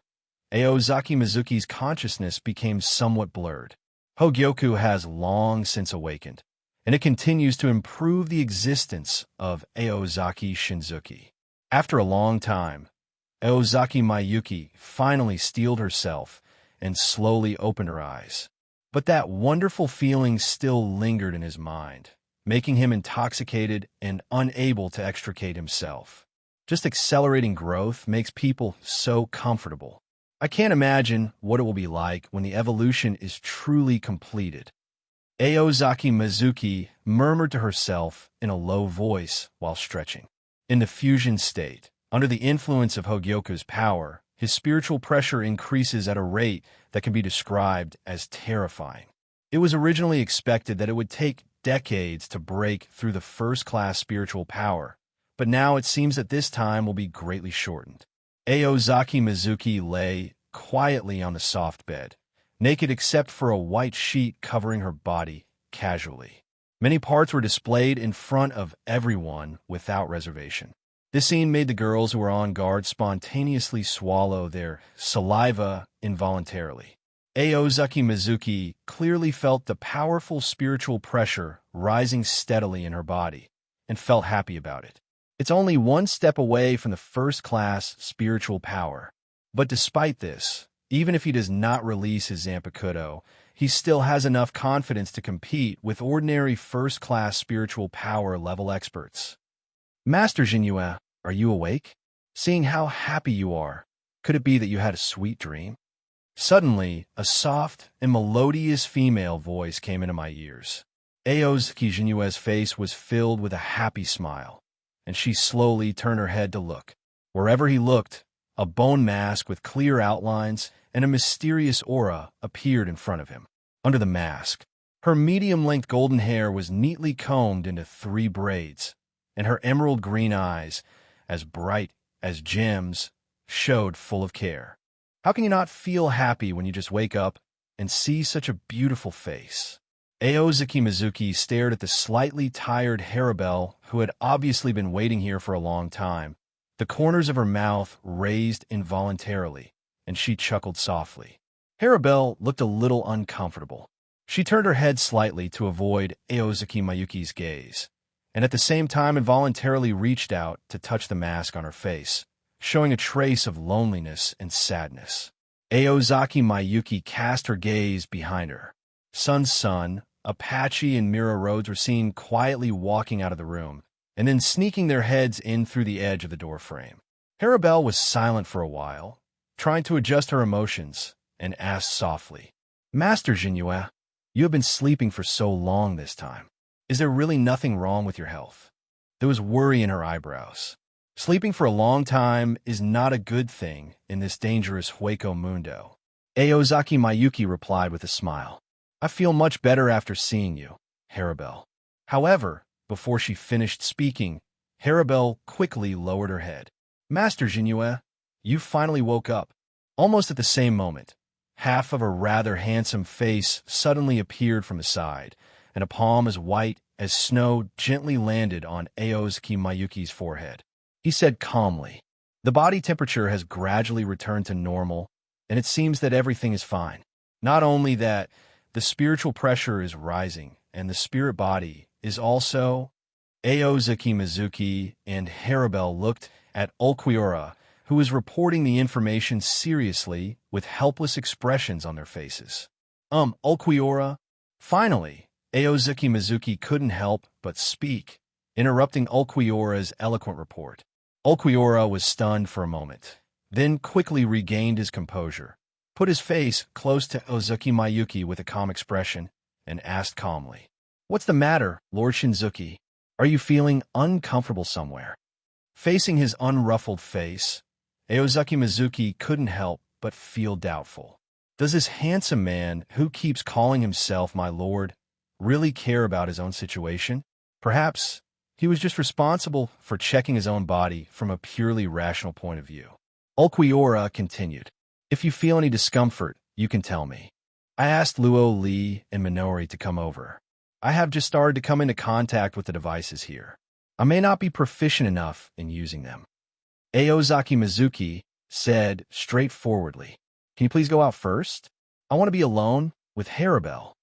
Aozaki Mizuki's consciousness became somewhat blurred. Hogyoku has long since awakened, and it continues to improve the existence of Aozaki Shinzuki. After a long time, Aozaki Mayuki finally steeled herself and slowly opened her eyes. But that wonderful feeling still lingered in his mind, making him intoxicated and unable to extricate himself. Just accelerating growth makes people so comfortable. I can't imagine what it will be like when the evolution is truly completed. Aozaki Mizuki murmured to herself in a low voice while stretching. In the fusion state, under the influence of Hogyoku's power, his spiritual pressure increases at a rate that can be described as terrifying. It was originally expected that it would take decades to break through the first-class spiritual power, but now it seems that this time will be greatly shortened. Aozaki Mizuki lay quietly on the soft bed, naked except for a white sheet covering her body casually. Many parts were displayed in front of everyone without reservation. This scene made the girls who were on guard spontaneously swallow their saliva involuntarily. Aozaki Mizuki clearly felt the powerful spiritual pressure rising steadily in her body and felt happy about it. It's only one step away from the first-class spiritual power. But despite this, even if he does not release his Zanpakuto, he still has enough confidence to compete with ordinary first-class spiritual power level experts. Master Jinue, are you awake? Seeing how happy you are, could it be that you had a sweet dream? Suddenly, a soft and melodious female voice came into my ears. Aozaki Jinue's face was filled with a happy smile, and she slowly turned her head to look. Wherever he looked, a bone mask with clear outlines and a mysterious aura appeared in front of him. Under the mask, her medium-length golden hair was neatly combed into 3 braids, and her emerald green eyes, as bright as gems, showed full of care. How can you not feel happy when you just wake up and see such a beautiful face? Aozaki Mizuki stared at the slightly tired Harabelle, who had obviously been waiting here for a long time. The corners of her mouth raised involuntarily, and she chuckled softly. Harabelle looked a little uncomfortable. She turned her head slightly to avoid Aozaki Mayuki's gaze, and at the same time involuntarily reached out to touch the mask on her face, showing a trace of loneliness and sadness. Aozaki Mayuki cast her gaze behind her. Sun, Apache, and Mira Rhodes were seen quietly walking out of the room, and then sneaking their heads in through the edge of the doorframe. Harabelle was silent for a while, trying to adjust her emotions, and asked softly, Master Jinue, you have been sleeping for so long this time. Is there really nothing wrong with your health? There was worry in her eyebrows. Sleeping for a long time is not a good thing in this dangerous Hueco Mundo. Aozaki Mayuki replied with a smile. I feel much better after seeing you, Harabelle. However, before she finished speaking, Harabelle quickly lowered her head. Master Jinue, you finally woke up. Almost at the same moment, half of a rather handsome face suddenly appeared from the side, and a palm as white as snow gently landed on Aozaki Mayuki's forehead. He said calmly, the body temperature has gradually returned to normal, and it seems that everything is fine. Not only that, the spiritual pressure is rising, and the spirit body is also... Aozaki Mizuki and Harabelle looked at Ulquiorra, who was reporting the information seriously with helpless expressions on their faces. Ulquiorra? Finally, Aozaki Mizuki couldn't help but speak, interrupting Ulquiorra's eloquent report. Ulquiorra was stunned for a moment, then quickly regained his composure, put his face close to Aozaki Mayuki with a calm expression, and asked calmly, What's the matter, Lord Shinzuki? Are you feeling uncomfortable somewhere? Facing his unruffled face, Aozaki Mizuki couldn't help but feel doubtful. Does this handsome man, who keeps calling himself my lord, really care about his own situation? Perhaps he was just responsible for checking his own body from a purely rational point of view. Ulquiorra continued, If you feel any discomfort, you can tell me. I asked Luo Li and Minori to come over. I have just started to come into contact with the devices here. I may not be proficient enough in using them. Aozaki Mizuki said straightforwardly, Can you please go out first? I want to be alone with Harabelle.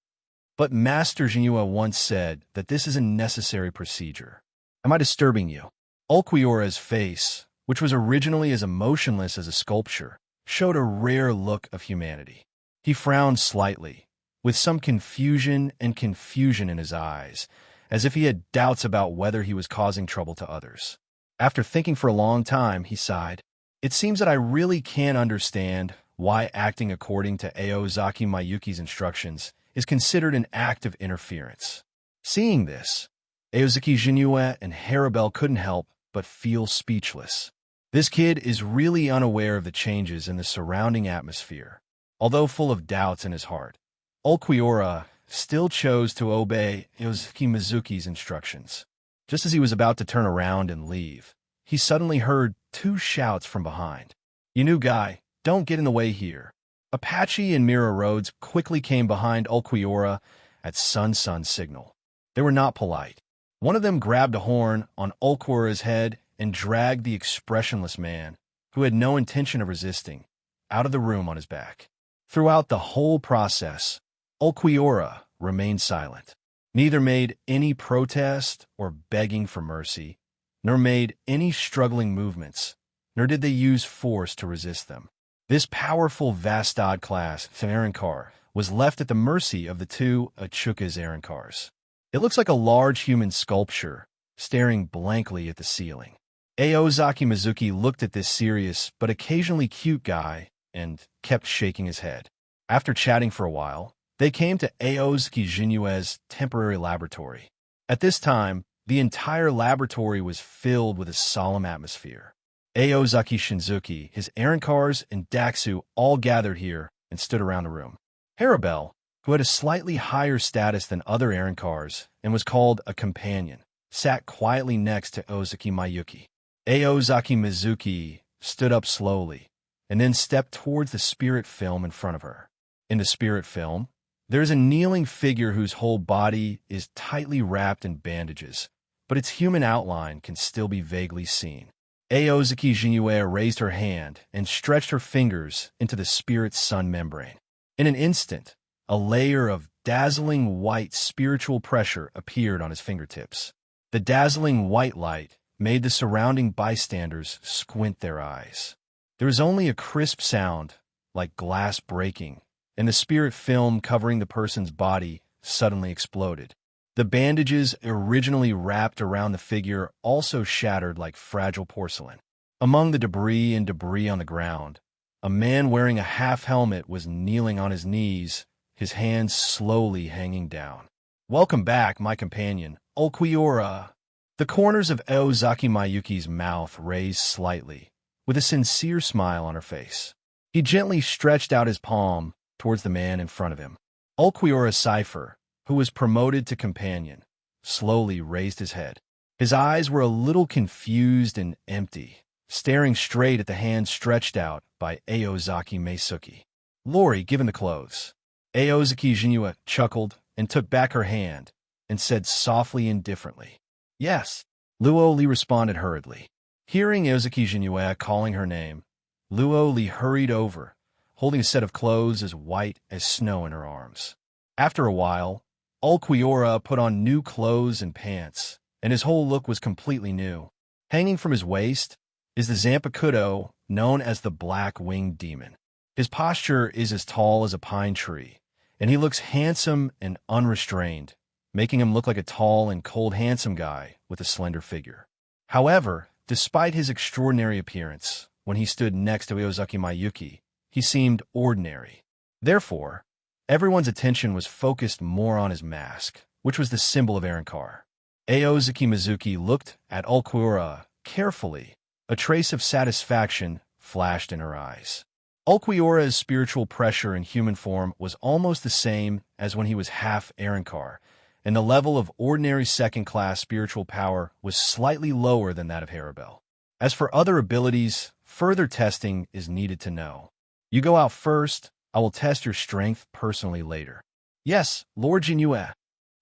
But Master Jinue once said that this is a necessary procedure. Am I disturbing you? Ulquiorra's face, which was originally as emotionless as a sculpture, showed a rare look of humanity. He frowned slightly, with some confusion in his eyes, as if he had doubts about whether he was causing trouble to others. After thinking for a long time, he sighed. It seems that I really can't understand why acting according to Aozaki Mayuki's instructions is considered an act of interference. Seeing this, Aozaki Jinue and Harabelle couldn't help but feel speechless. This kid is really unaware of the changes in the surrounding atmosphere. Although full of doubts in his heart, Ulquiorra still chose to obey Yosuke Mizuki's instructions. Just as he was about to turn around and leave, he suddenly heard two shouts from behind. "You new guy, don't get in the way here." Apache and Mira Rhodes quickly came behind Ulquiorra at Sun's signal. They were not polite. One of them grabbed a horn on Ulquiorra's head and dragged the expressionless man, who had no intention of resisting, out of the room on his back. Throughout the whole process, Ulquiorra remained silent. Neither made any protest or begging for mercy, nor made any struggling movements, nor did they use force to resist them. This powerful Vastad class Arankar was left at the mercy of the two Achuka's Arankars. It looks like a large human sculpture, staring blankly at the ceiling. Aozaki Mizuki looked at this serious but occasionally cute guy and kept shaking his head. After chatting for a while, they came to Aozaki Jinyue's temporary laboratory. At this time, the entire laboratory was filled with a solemn atmosphere. Aozaki Shinzuki, his Arankars, and Daxu all gathered here and stood around the room. Harabel, who had a slightly higher status than other Arankars and was called a companion, sat quietly next to Ozaki Mayuki. Aozaki Mizuki stood up slowly and then stepped towards the spirit film in front of her. In the spirit film, there is a kneeling figure whose whole body is tightly wrapped in bandages, but its human outline can still be vaguely seen. Aozaki Jinyue raised her hand and stretched her fingers into the spirit's sun membrane. In an instant, a layer of dazzling white spiritual pressure appeared on his fingertips. The dazzling white light made the surrounding bystanders squint their eyes. There was only a crisp sound, like glass breaking, and the spirit film covering the person's body suddenly exploded. The bandages originally wrapped around the figure also shattered like fragile porcelain. Among the debris on the ground, a man wearing a half-helmet was kneeling on his knees, his hands slowly hanging down. "Welcome back, my companion, Ulquiorra." The corners of Aozaki Mayuki's mouth raised slightly, with a sincere smile on her face. He gently stretched out his palm towards the man in front of him. Ulquiorra Cypher, who was promoted to companion, slowly raised his head. His eyes were a little confused and empty, staring straight at the hand stretched out by Aozaki Meisuki. "Lori, given the clothes." Aozaki Jinyue chuckled and took back her hand and said softly and indifferently, "Yes." Luo Li responded hurriedly. Hearing Aozaki Jinyue calling her name, Luo Li hurried over, holding a set of clothes as white as snow in her arms. After a while, Ulquiorra put on new clothes and pants, and his whole look was completely new. Hanging from his waist is the Zanpakuto, known as the Black-Winged Demon. His posture is as tall as a pine tree, and he looks handsome and unrestrained, making him look like a tall and cold handsome guy with a slender figure. However, despite his extraordinary appearance, when he stood next to Aozaki Mayuki, he seemed ordinary. Therefore, everyone's attention was focused more on his mask, which was the symbol of Arankar. Aozaki Mizuki looked at Ulquiorra carefully. A trace of satisfaction flashed in her eyes. Ulquiorra's spiritual pressure in human form was almost the same as when he was half Arankar, and the level of ordinary second-class spiritual power was slightly lower than that of Harabel. As for other abilities, further testing is needed to know. You go out first. I will test your strength personally later. "Yes, Lord Jinyue."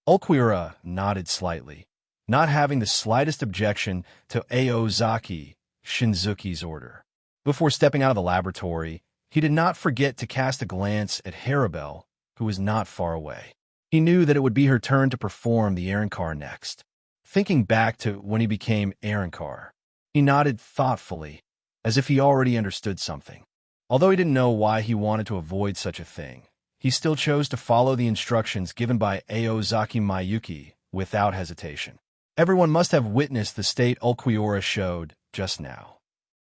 Ulquiorra nodded slightly, not having the slightest objection to Aozaki Shinzuki's order. Before stepping out of the laboratory, he did not forget to cast a glance at Harabel, who was not far away. He knew that it would be her turn to perform the Arankar next. Thinking back to when he became Arankar, he nodded thoughtfully, as if he already understood something. Although he didn't know why he wanted to avoid such a thing, he still chose to follow the instructions given by Aozaki Mayuki without hesitation. Everyone must have witnessed the state Ulquiorra showed just now.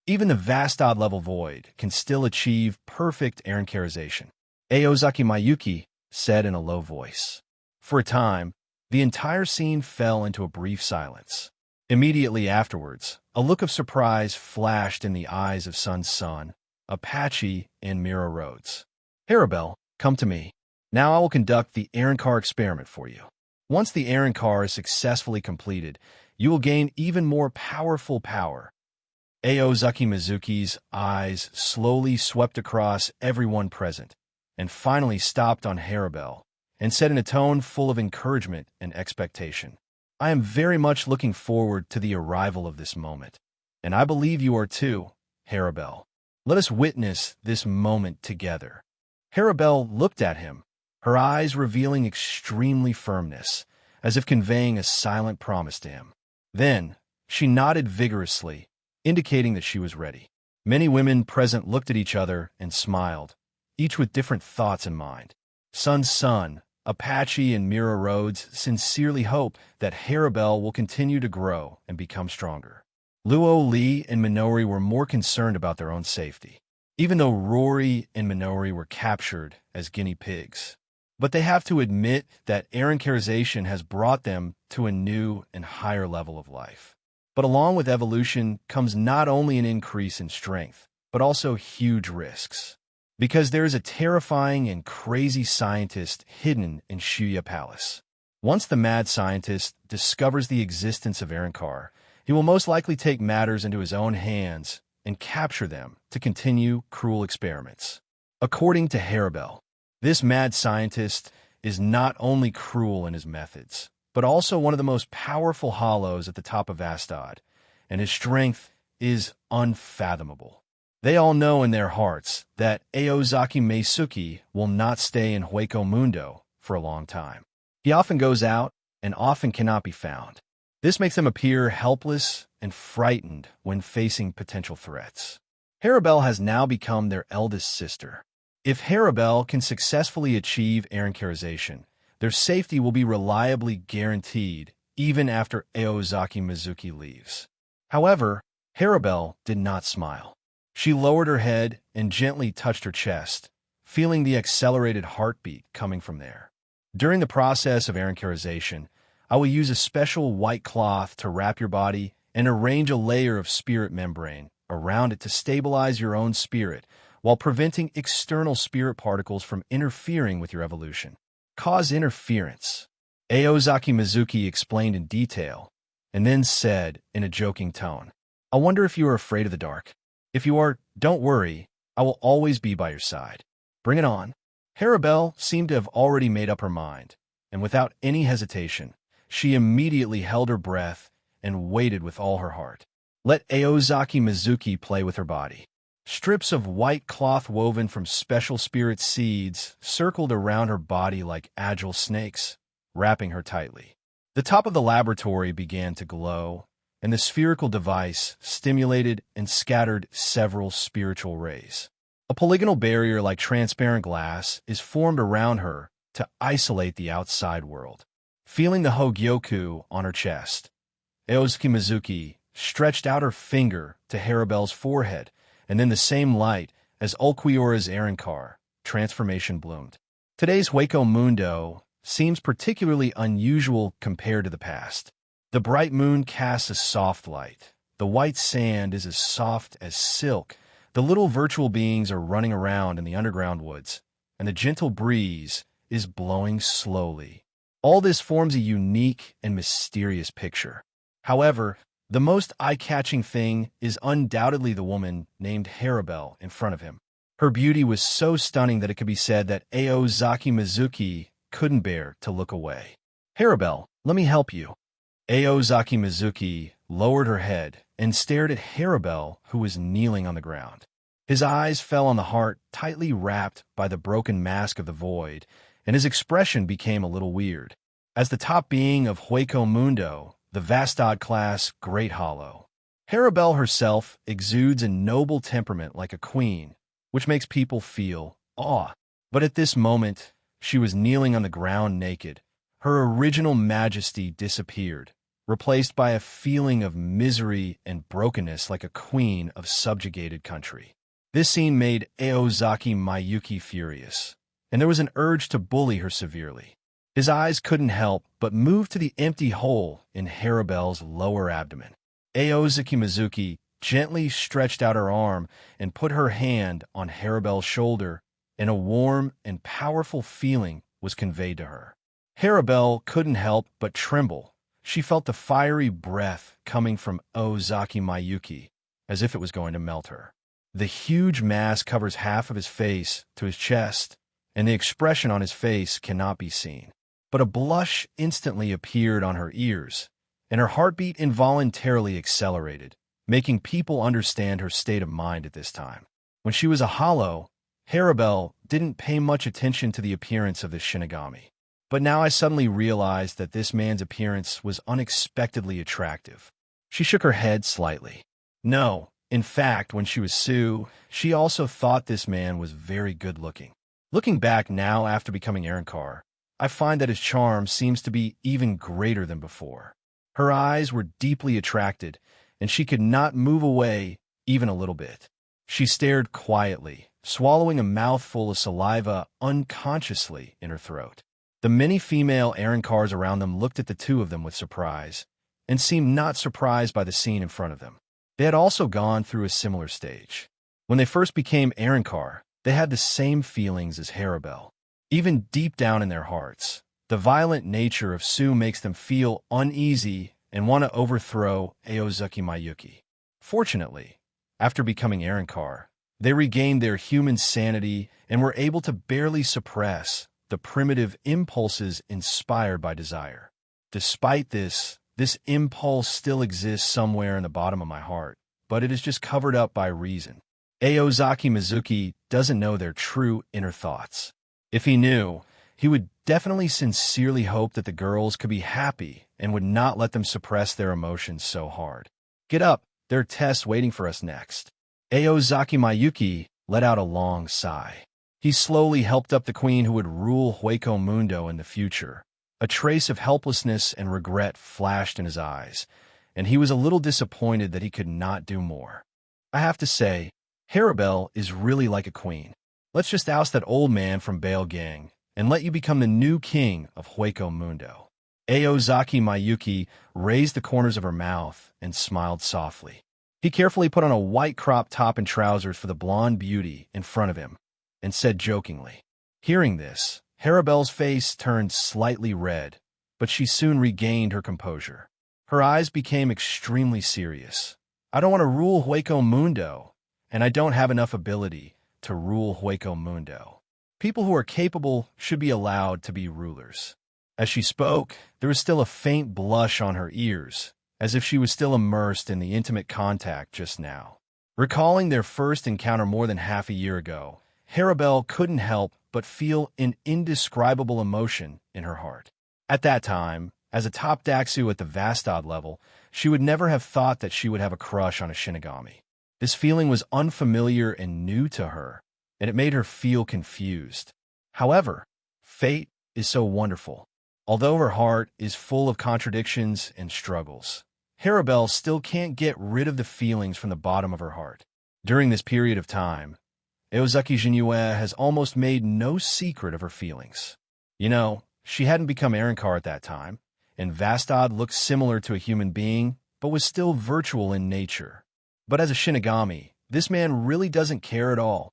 Even the Vastad level void can still achieve perfect Arankarization, Aozaki Mayuki said in a low voice. For a time, the entire scene fell into a brief silence. Immediately afterwards, a look of surprise flashed in the eyes of Sun, Apache, and Mira Rhodes. "Harabel, come to me." Now I will conduct the Aaron Carr experiment for you. Once the Aaron Carr is successfully completed, you will gain even more powerful power. Aozaki Mizuki's eyes slowly swept across everyone present, and finally stopped on Harabel, and said in a tone full of encouragement and expectation, "I am very much looking forward to the arrival of this moment, and I believe you are too, Harabel. Let us witness this moment together." Harabel looked at him, her eyes revealing extremely firmness, as if conveying a silent promise to him. Then, she nodded vigorously, indicating that she was ready. Many women present looked at each other and smiled, each with different thoughts in mind. Sun, Apache, and Mira Rhodes sincerely hope that Harabel will continue to grow and become stronger. Luo Li and Minori were more concerned about their own safety, even though Rory and Minori were captured as guinea pigs. But they have to admit that Aaron-Carization has brought them to a new and higher level of life. But along with evolution comes not only an increase in strength, but also huge risks. Because there is a terrifying and crazy scientist hidden in Shuya Palace. Once the mad scientist discovers the existence of Aaron Carr, he will most likely take matters into his own hands and capture them to continue cruel experiments. According to Harabel, this mad scientist is not only cruel in his methods, but also one of the most powerful hollows at the top of Astad, and his strength is unfathomable. They all know in their hearts that Aozaki Meisuki will not stay in Hueco Mundo for a long time. He often goes out and often cannot be found. This makes them appear helpless and frightened when facing potential threats. Harabel has now become their eldest sister. If Harabel can successfully achieve Aaron-Carization, their safety will be reliably guaranteed even after Aozaki Mizuki leaves. However, Harabel did not smile. She lowered her head and gently touched her chest, feeling the accelerated heartbeat coming from there. During the process of Aaron-Carization, I will use a special white cloth to wrap your body and arrange a layer of spirit membrane around it to stabilize your own spirit while preventing external spirit particles from interfering with your evolution. Cause interference. Aozaki Mizuki explained in detail, and then said in a joking tone, "I wonder if you are afraid of the dark. If you are, don't worry, I will always be by your side. Bring it on." Harabel seemed to have already made up her mind, and without any hesitation, she immediately held her breath and waited with all her heart. Let Aozaki Mizuki play with her body. Strips of white cloth woven from special spirit seeds circled around her body like agile snakes, wrapping her tightly. The top of the laboratory began to glow, and the spherical device stimulated and scattered several spiritual rays. A polygonal barrier like transparent glass is formed around her to isolate the outside world. Feeling the Hogyoku on her chest, Aozaki Mizuki stretched out her finger to Harabel's forehead, and then the same light as Ulquiorra's Aaron Carr, transformation bloomed. Today's Hueco Mundo seems particularly unusual compared to the past. The bright moon casts a soft light. The white sand is as soft as silk. The little virtual beings are running around in the underground woods, and the gentle breeze is blowing slowly. All this forms a unique and mysterious picture. However, the most eye-catching thing is undoubtedly the woman named Harabel in front of him. Her beauty was so stunning that it could be said that Aozaki Mizuki couldn't bear to look away. "Harabel, let me help you." Aozaki Mizuki lowered her head and stared at Harabel, who was kneeling on the ground. His eyes fell on the heart tightly wrapped by the broken mask of the void, and his expression became a little weird. As the top being of Hueco Mundo, the Vastad class Great Hollow, Harabel herself exudes a noble temperament like a queen, which makes people feel awe. But at this moment, she was kneeling on the ground naked. Her original majesty disappeared, replaced by a feeling of misery and brokenness like a queen of subjugated country. This scene made Aozaki Mayuki furious, and there was an urge to bully her severely. His eyes couldn't help but move to the empty hole in Harabel's lower abdomen. Aozaki Mizuki gently stretched out her arm and put her hand on Harabel's shoulder, and a warm and powerful feeling was conveyed to her. Harabelle couldn't help but tremble. She felt the fiery breath coming from Ozaki Mayuki, as if it was going to melt her. The huge mass covers half of his face to his chest, and the expression on his face cannot be seen. But a blush instantly appeared on her ears, and her heartbeat involuntarily accelerated, making people understand her state of mind at this time. When she was a hollow, Harabelle didn't pay much attention to the appearance of this Shinigami. But now I suddenly realized that this man's appearance was unexpectedly attractive. She shook her head slightly. No, in fact, when she was Sue, she also thought this man was very good-looking. Looking back now after becoming Arankar, I find that his charm seems to be even greater than before. Her eyes were deeply attracted, and she could not move away even a little bit. She stared quietly, swallowing a mouthful of saliva unconsciously in her throat. The many female Arankars around them looked at the two of them with surprise, and seemed not surprised by the scene in front of them. They had also gone through a similar stage. When they first became Arankar, they had the same feelings as Harabelle. Even deep down in their hearts, the violent nature of Sue makes them feel uneasy and want to overthrow Aozuki Mayuki. Fortunately, after becoming Arankar, they regained their human sanity and were able to barely suppress the primitive impulses inspired by desire. Despite this impulse still exists somewhere in the bottom of my heart, but it is just covered up by reason. Aozaki Mizuki doesn't know their true inner thoughts. If he knew, he would definitely sincerely hope that the girls could be happy and would not let them suppress their emotions so hard. Get up, there are tests waiting for us next. Aozaki Mayuki let out a long sigh. He slowly helped up the queen who would rule Hueco Mundo in the future. A trace of helplessness and regret flashed in his eyes, and he was a little disappointed that he could not do more. I have to say, Harabelle is really like a queen. Let's just oust that old man from Bale Gang and let you become the new king of Hueco Mundo. Aozaki Mayuki raised the corners of her mouth and smiled softly. He carefully put on a white crop top and trousers for the blonde beauty in front of him, and said jokingly. Hearing this, Harabelle's face turned slightly red, but she soon regained her composure. Her eyes became extremely serious. I don't want to rule Hueco Mundo, and I don't have enough ability to rule Hueco Mundo. People who are capable should be allowed to be rulers. As she spoke, there was still a faint blush on her ears, as if she was still immersed in the intimate contact just now. Recalling their first encounter more than half a year ago, Harabelle couldn't help but feel an indescribable emotion in her heart. At that time, as a top Daxu at the Vastad level, she would never have thought that she would have a crush on a Shinigami. This feeling was unfamiliar and new to her, and it made her feel confused. However, fate is so wonderful. Although her heart is full of contradictions and struggles, Harabelle still can't get rid of the feelings from the bottom of her heart. During this period of time, Aozaki Jinue has almost made no secret of her feelings. You know, she hadn't become Arankar at that time, and Vastad looked similar to a human being, but was still virtual in nature. But as a Shinigami, this man really doesn't care at all.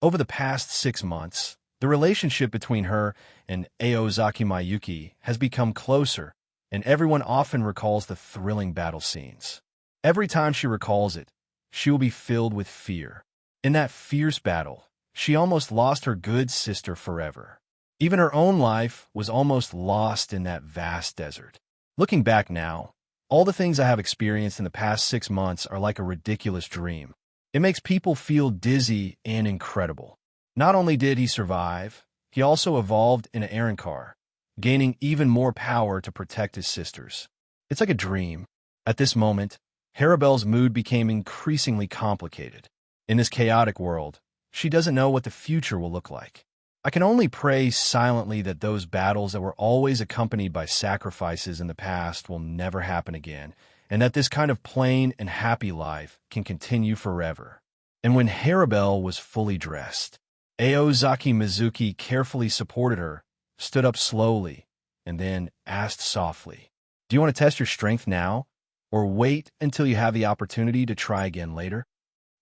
Over the past 6 months, the relationship between her and Aozaki Mayuki has become closer, and everyone often recalls the thrilling battle scenes. Every time she recalls it, she will be filled with fear. In that fierce battle, she almost lost her good sister forever. Even her own life was almost lost in that vast desert. Looking back now, all the things I have experienced in the past 6 months are like a ridiculous dream. It makes people feel dizzy and incredible. Not only did he survive, he also evolved in an Arankar, gaining even more power to protect his sisters. It's like a dream. At this moment, Harabelle's mood became increasingly complicated. In this chaotic world, she doesn't know what the future will look like. I can only pray silently that those battles that were always accompanied by sacrifices in the past will never happen again, and that this kind of plain and happy life can continue forever. And when Harabelle was fully dressed, Aozaki Mizuki carefully supported her, stood up slowly, and then asked softly, "Do you want to test your strength now, or wait until you have the opportunity to try again later?"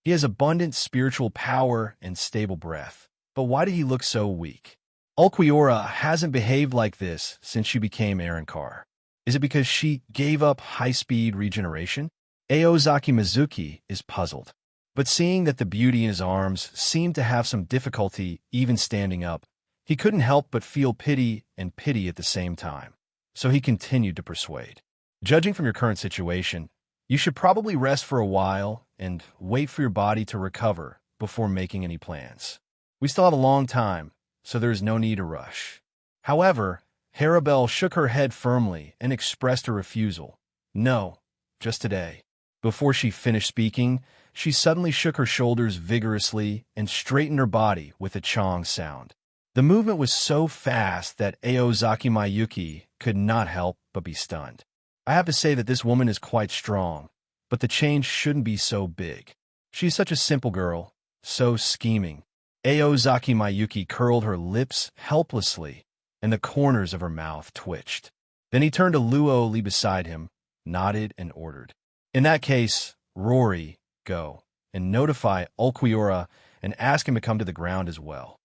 He has abundant spiritual power and stable breath. But why did he look so weak? Ulquiorra hasn't behaved like this since she became Arankar. Is it because she gave up high-speed regeneration? Aozaki Mizuki is puzzled. But seeing that the beauty in his arms seemed to have some difficulty even standing up, he couldn't help but feel pity and pity at the same time. So he continued to persuade. Judging from your current situation, you should probably rest for a while and wait for your body to recover before making any plans. We still have a long time, so there is no need to rush. However, Harabelle shook her head firmly and expressed a refusal. No, just today. Before she finished speaking, she suddenly shook her shoulders vigorously and straightened her body with a chong sound. The movement was so fast that Aozaki Mayuki could not help but be stunned. I have to say that this woman is quite strong, but the change shouldn't be so big. She's such a simple girl, so scheming. Aozaki Mayuki curled her lips helplessly, and the corners of her mouth twitched. Then he turned to Luo Li beside him, nodded, and ordered. In that case, Rory, go, and notify Ulquiorra and ask him to come to the ground as well.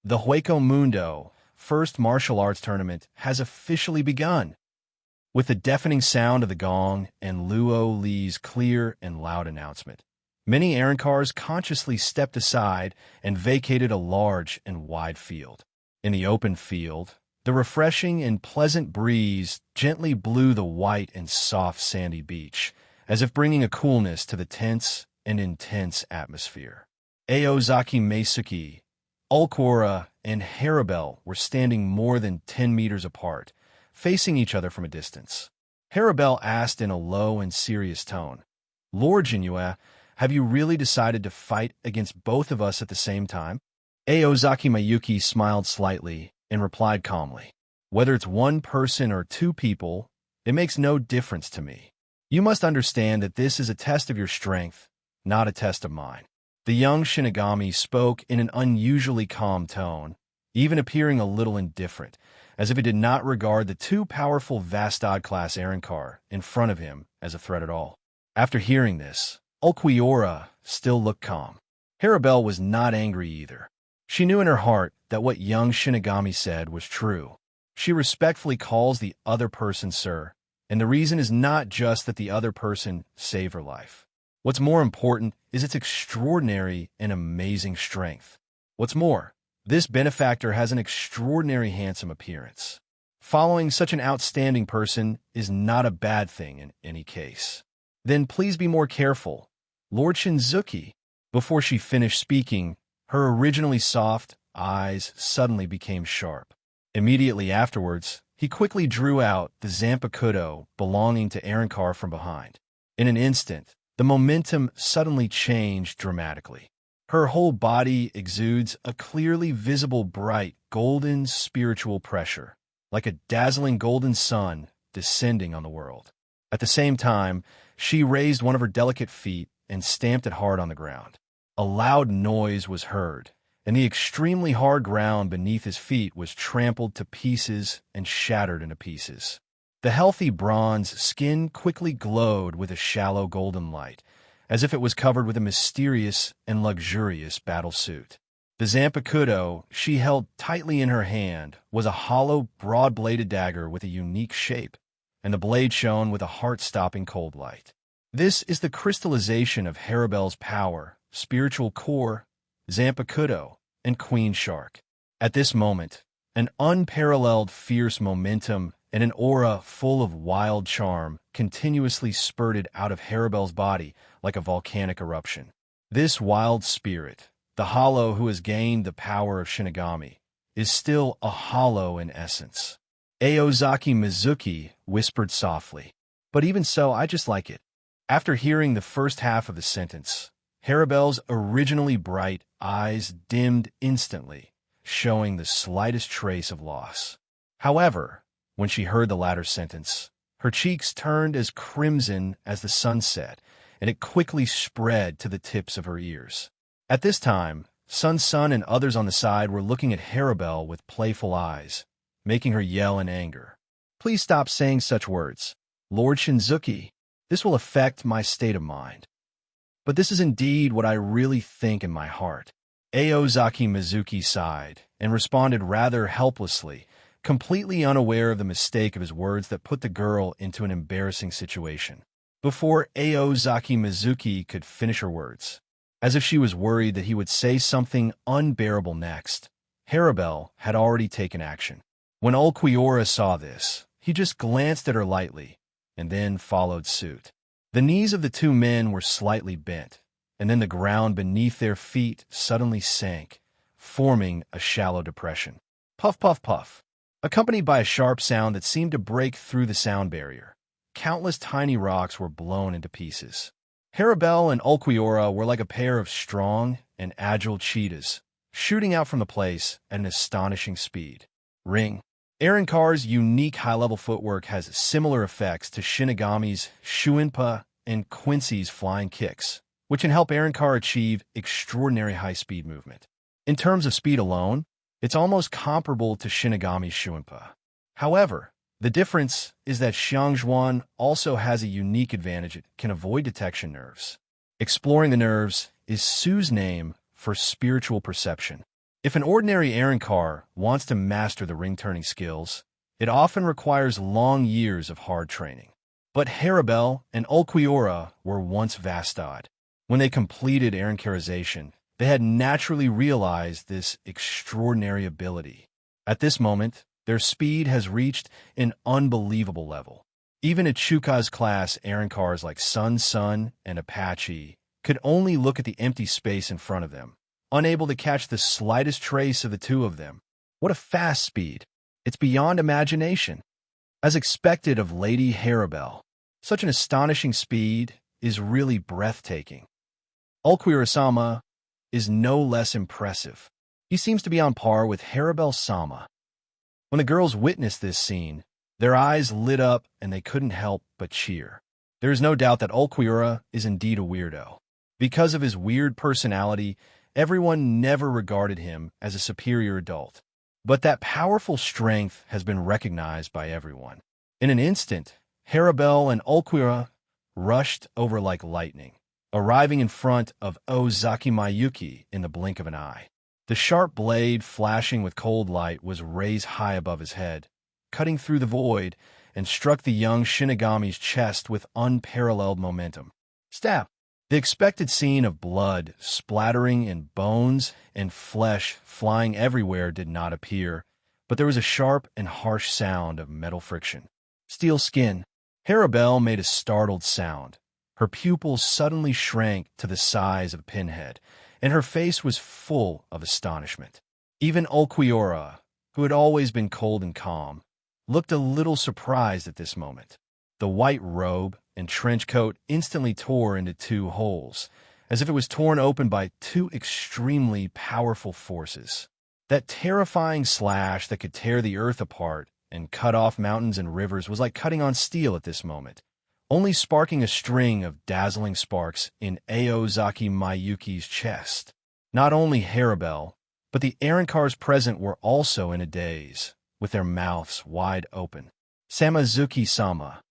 The Hueco Mundo first martial arts tournament has officially begun. With the deafening sound of the gong and Luo Li's clear and loud announcement, many Arankars consciously stepped aside and vacated a large and wide field. In the open field, the refreshing and pleasant breeze gently blew the white and soft sandy beach, as if bringing a coolness to the tense and intense atmosphere. Aozaki Meisuki, Ulquiorra, and Harabelle were standing more than 10 meters apart, facing each other from a distance. Harabelle asked in a low and serious tone, "Lord Jinhua, have you really decided to fight against both of us at the same time?" Aozaki Mayuki smiled slightly and replied calmly, "Whether it's one person or two people, it makes no difference to me. You must understand that this is a test of your strength, not a test of mine." The young Shinigami spoke in an unusually calm tone, even appearing a little indifferent, as if he did not regard the two powerful Vastad-class Arankar in front of him as a threat at all. After hearing this, Ulquiorra still looked calm. Harabelle was not angry either. She knew in her heart that what young Shinigami said was true. She respectfully calls the other person sir, and the reason is not just that the other person saved her life. What's more important is its extraordinary and amazing strength. What's more, this benefactor has an extraordinary handsome appearance. Following such an outstanding person is not a bad thing in any case. Then please be more careful, Lord Shinzuki. Before she finished speaking, her originally soft eyes suddenly became sharp. Immediately afterwards, he quickly drew out the Zanpakuto belonging to Arankar from behind. In an instant, the momentum suddenly changed dramatically. Her whole body exudes a clearly visible bright golden spiritual pressure, like a dazzling golden sun descending on the world. At the same time, she raised one of her delicate feet and stamped it hard on the ground. A loud noise was heard, and the extremely hard ground beneath his feet was trampled to pieces and shattered into pieces. The healthy bronze skin quickly glowed with a shallow golden light, as if it was covered with a mysterious and luxurious battle suit. The Zanpakuto she held tightly in her hand was a hollow, broad-bladed dagger with a unique shape, and the blade shone with a heart-stopping cold light. This is the crystallization of Harabelle's power, spiritual core, Zanpakuto, and Queen Shark. At this moment, an unparalleled fierce momentum and an aura full of wild charm continuously spurted out of Harabelle's body like a volcanic eruption. This wild spirit, the hollow who has gained the power of Shinigami, is still a hollow in essence. Aozaki Mizuki whispered softly, "But even so, I just like it." After hearing the first half of the sentence, Harabelle's originally bright eyes dimmed instantly, showing the slightest trace of loss. However, when she heard the latter sentence, her cheeks turned as crimson as the sunset, and it quickly spread to the tips of her ears. At this time, Sun and others on the side were looking at Harabelle with playful eyes, making her yell in anger. "Please stop saying such words, Lord Shinzuki. This will affect my state of mind. But this is indeed what I really think in my heart." Aozaki Mizuki sighed and responded rather helplessly, completely unaware of the mistake of his words that put the girl into an embarrassing situation. Before Aozaki Mizuki could finish her words, as if she was worried that he would say something unbearable next, Harabel had already taken action. When Ulquiorra saw this, he just glanced at her lightly, and then followed suit. The knees of the two men were slightly bent, and then the ground beneath their feet suddenly sank, forming a shallow depression. Puff, puff, puff, accompanied by a sharp sound that seemed to break through the sound barrier. Countless tiny rocks were blown into pieces. Harabel and Ulquiorra were like a pair of strong and agile cheetahs, shooting out from the place at an astonishing speed. Ring. Arrancar's unique high-level footwork has similar effects to Shinigami's Shuinpa and Quincy's flying kicks, which can help Arrancar achieve extraordinary high-speed movement. In terms of speed alone, it's almost comparable to Shinigami's Shuinpa. However, the difference is that Xiangzhuan also has a unique advantage. It can avoid detection nerves. Exploring the nerves is Su's name for spiritual perception. If an ordinary Arrancar wants to master the ring-turning skills, it often requires long years of hard training. But Harabel and Ulquiorra were once Vastad. When they completed Arrancarization, they had naturally realized this extraordinary ability. At this moment, their speed has reached an unbelievable level. Even Ichuka's class Arrancars like Sun and Apache could only look at the empty space in front of them, unable to catch the slightest trace of the two of them. What a fast speed! It's beyond imagination. As expected of Lady Harabel, such an astonishing speed is really breathtaking. Ulquiorra-sama is no less impressive. He seems to be on par with Harabel-sama. When the girls witnessed this scene, their eyes lit up and they couldn't help but cheer. There is no doubt that Ulquiorra is indeed a weirdo. Because of his weird personality, everyone never regarded him as a superior adult. But that powerful strength has been recognized by everyone. In an instant, Harabel and Ulquiorra rushed over like lightning, arriving in front of Ozaki Mayuki in the blink of an eye. The sharp blade, flashing with cold light, was raised high above his head, cutting through the void, and struck the young Shinigami's chest with unparalleled momentum. Stab! The expected scene of blood splattering and bones and flesh flying everywhere did not appear, but there was a sharp and harsh sound of metal friction. Steel skin. Harabel made a startled sound. Her pupils suddenly shrank to the size of a pinhead, and her face was full of astonishment. Even Ulquiorra, who had always been cold and calm, looked a little surprised at this moment. The white robe and trench coat instantly tore into two holes, as if it was torn open by two extremely powerful forces. That terrifying slash that could tear the earth apart and cut off mountains and rivers was like cutting on steel at this moment, only sparking a string of dazzling sparks in Aozaki Mayuki's chest. Not only Harabel, but the Arrancars present were also in a daze, with their mouths wide open. Samazuki-sama,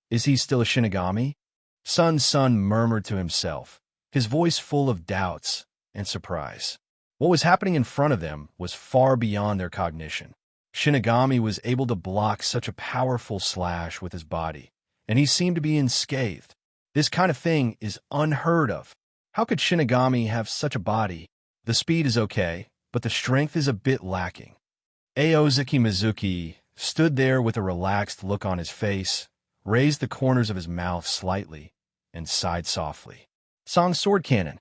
is he still a Shinigami? Sun murmured to himself, his voice full of doubts and surprise. What was happening in front of them was far beyond their cognition. Shinigami was able to block such a powerful slash with his body, and he seemed to be unscathed. This kind of thing is unheard of. How could Shinigami have such a body? The speed is okay, but the strength is a bit lacking. Aozaki Mizuki stood there with a relaxed look on his face, raised the corners of his mouth slightly, and sighed softly. Song Sword Cannon.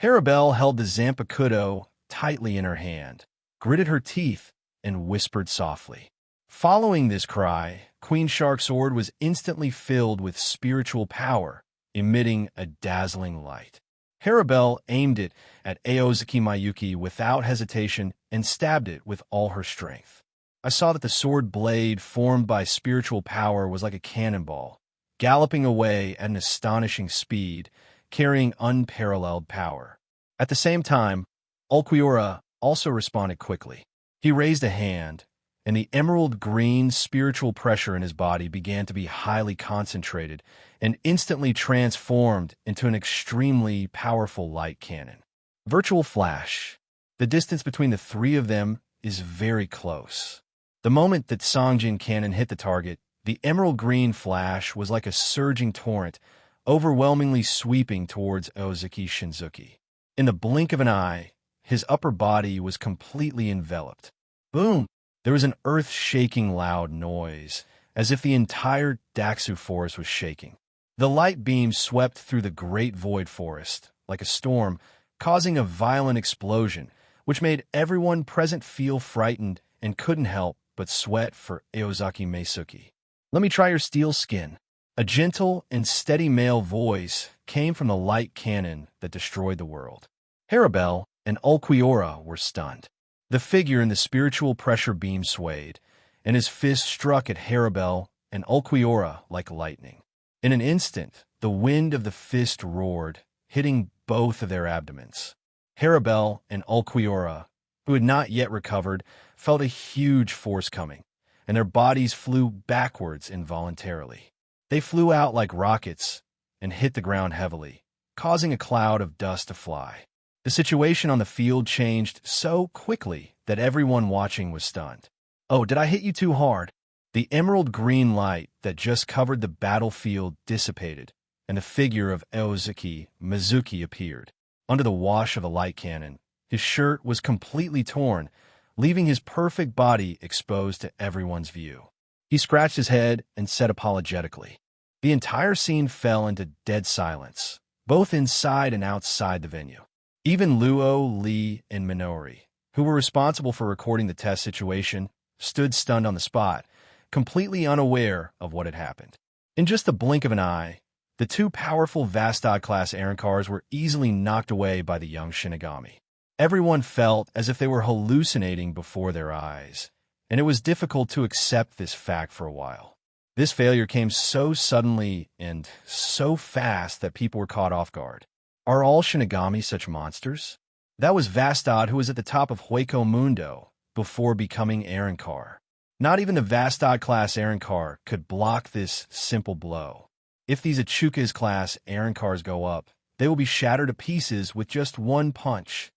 Harabel held the Zanpakuto tightly in her hand, gritted her teeth, and whispered softly. Following this cry, Queen Shark Sword was instantly filled with spiritual power, emitting a dazzling light. Harabel aimed it at Aozaki Mayuki without hesitation and stabbed it with all her strength. I saw that the sword blade formed by spiritual power was like a cannonball, galloping away at an astonishing speed, carrying unparalleled power. At the same time, Ulquiorra also responded quickly. He raised a hand, and the emerald green spiritual pressure in his body began to be highly concentrated and instantly transformed into an extremely powerful light cannon. Virtual Flash. The distance between the three of them is very close. The moment that Songjin cannon hit the target, the emerald green flash was like a surging torrent, overwhelmingly sweeping towards Ozaki Shinzuki. In the blink of an eye, his upper body was completely enveloped. Boom! There was an earth-shaking loud noise, as if the entire Daxu forest was shaking. The light beam swept through the great void forest, like a storm, causing a violent explosion, which made everyone present feel frightened and couldn't help but sweat for Aozaki Meisuki. "Let me try your steel skin." A gentle and steady male voice came from the light cannon that destroyed the world. Harabel and Ulquiorra were stunned. The figure in the spiritual pressure beam swayed, and his fist struck at Harabel and Ulquiorra like lightning. In an instant, the wind of the fist roared, hitting both of their abdomens. Harabel and Ulquiorra, who had not yet recovered, felt a huge force coming, and their bodies flew backwards involuntarily. They flew out like rockets and hit the ground heavily, causing a cloud of dust to fly. The situation on the field changed so quickly that everyone watching was stunned. "Oh, did I hit you too hard?" The emerald green light that just covered the battlefield dissipated, and the figure of Aozaki Mizuki appeared. Under the wash of the light cannon, his shirt was completely torn, leaving his perfect body exposed to everyone's view. He scratched his head and said apologetically. The entire scene fell into dead silence, both inside and outside the venue. Even Luo, Li, and Minori, who were responsible for recording the test situation, stood stunned on the spot, completely unaware of what had happened. In just the blink of an eye, the two powerful Vastad-class Arankars were easily knocked away by the young Shinigami. Everyone felt as if they were hallucinating before their eyes, and it was difficult to accept this fact for a while. This failure came so suddenly and so fast that people were caught off guard. Are all Shinigami such monsters? That was Vastad, who was at the top of Hueco Mundo before becoming Arankar. Not even the Vastad-class Arankar could block this simple blow. If these Achukas-class Arankars go up, they will be shattered to pieces with just one punch.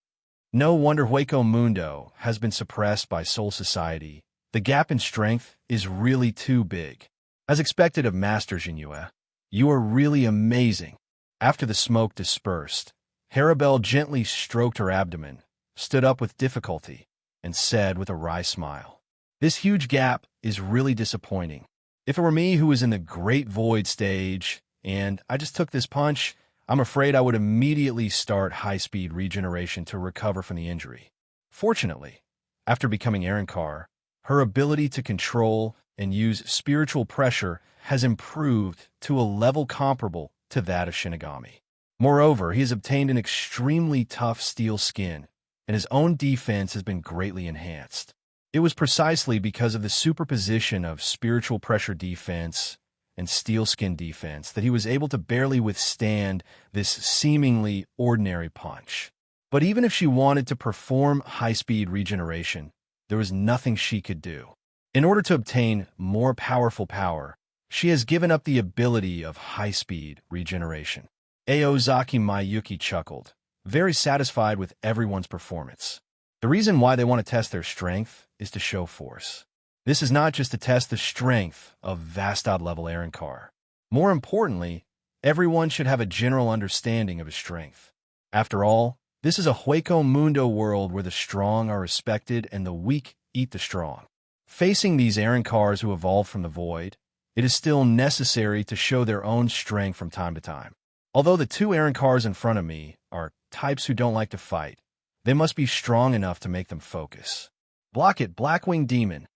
No wonder Hueco Mundo has been suppressed by Soul Society. The gap in strength is really too big. As expected of Master Jinue, you are really amazing. After the smoke dispersed, Harabel gently stroked her abdomen, stood up with difficulty, and said with a wry smile, "This huge gap is really disappointing. If it were me who was in the Great Void stage, and I just took this punch, I'm afraid I would immediately start high-speed regeneration to recover from the injury." Fortunately, after becoming Arankar, her ability to control and use spiritual pressure has improved to a level comparable to that of Shinigami. Moreover, he has obtained an extremely tough steel skin, and his own defense has been greatly enhanced. It was precisely because of the superposition of spiritual pressure defense and steel skin defense that he was able to barely withstand this seemingly ordinary punch. But even if she wanted to perform high-speed regeneration, there was nothing she could do. In order to obtain more powerful power, she has given up the ability of high-speed regeneration. Aozaki Mayuki chuckled, very satisfied with everyone's performance. The reason why they want to test their strength is to show force. This is not just to test the strength of Vastad-level Arankar. More importantly, everyone should have a general understanding of his strength. After all, this is a Hueco Mundo world where the strong are respected and the weak eat the strong. Facing these Arankars who evolved from the void, it is still necessary to show their own strength from time to time. Although the two Arankars in front of me are types who don't like to fight, they must be strong enough to make them focus. "Block it, Blackwing Demon."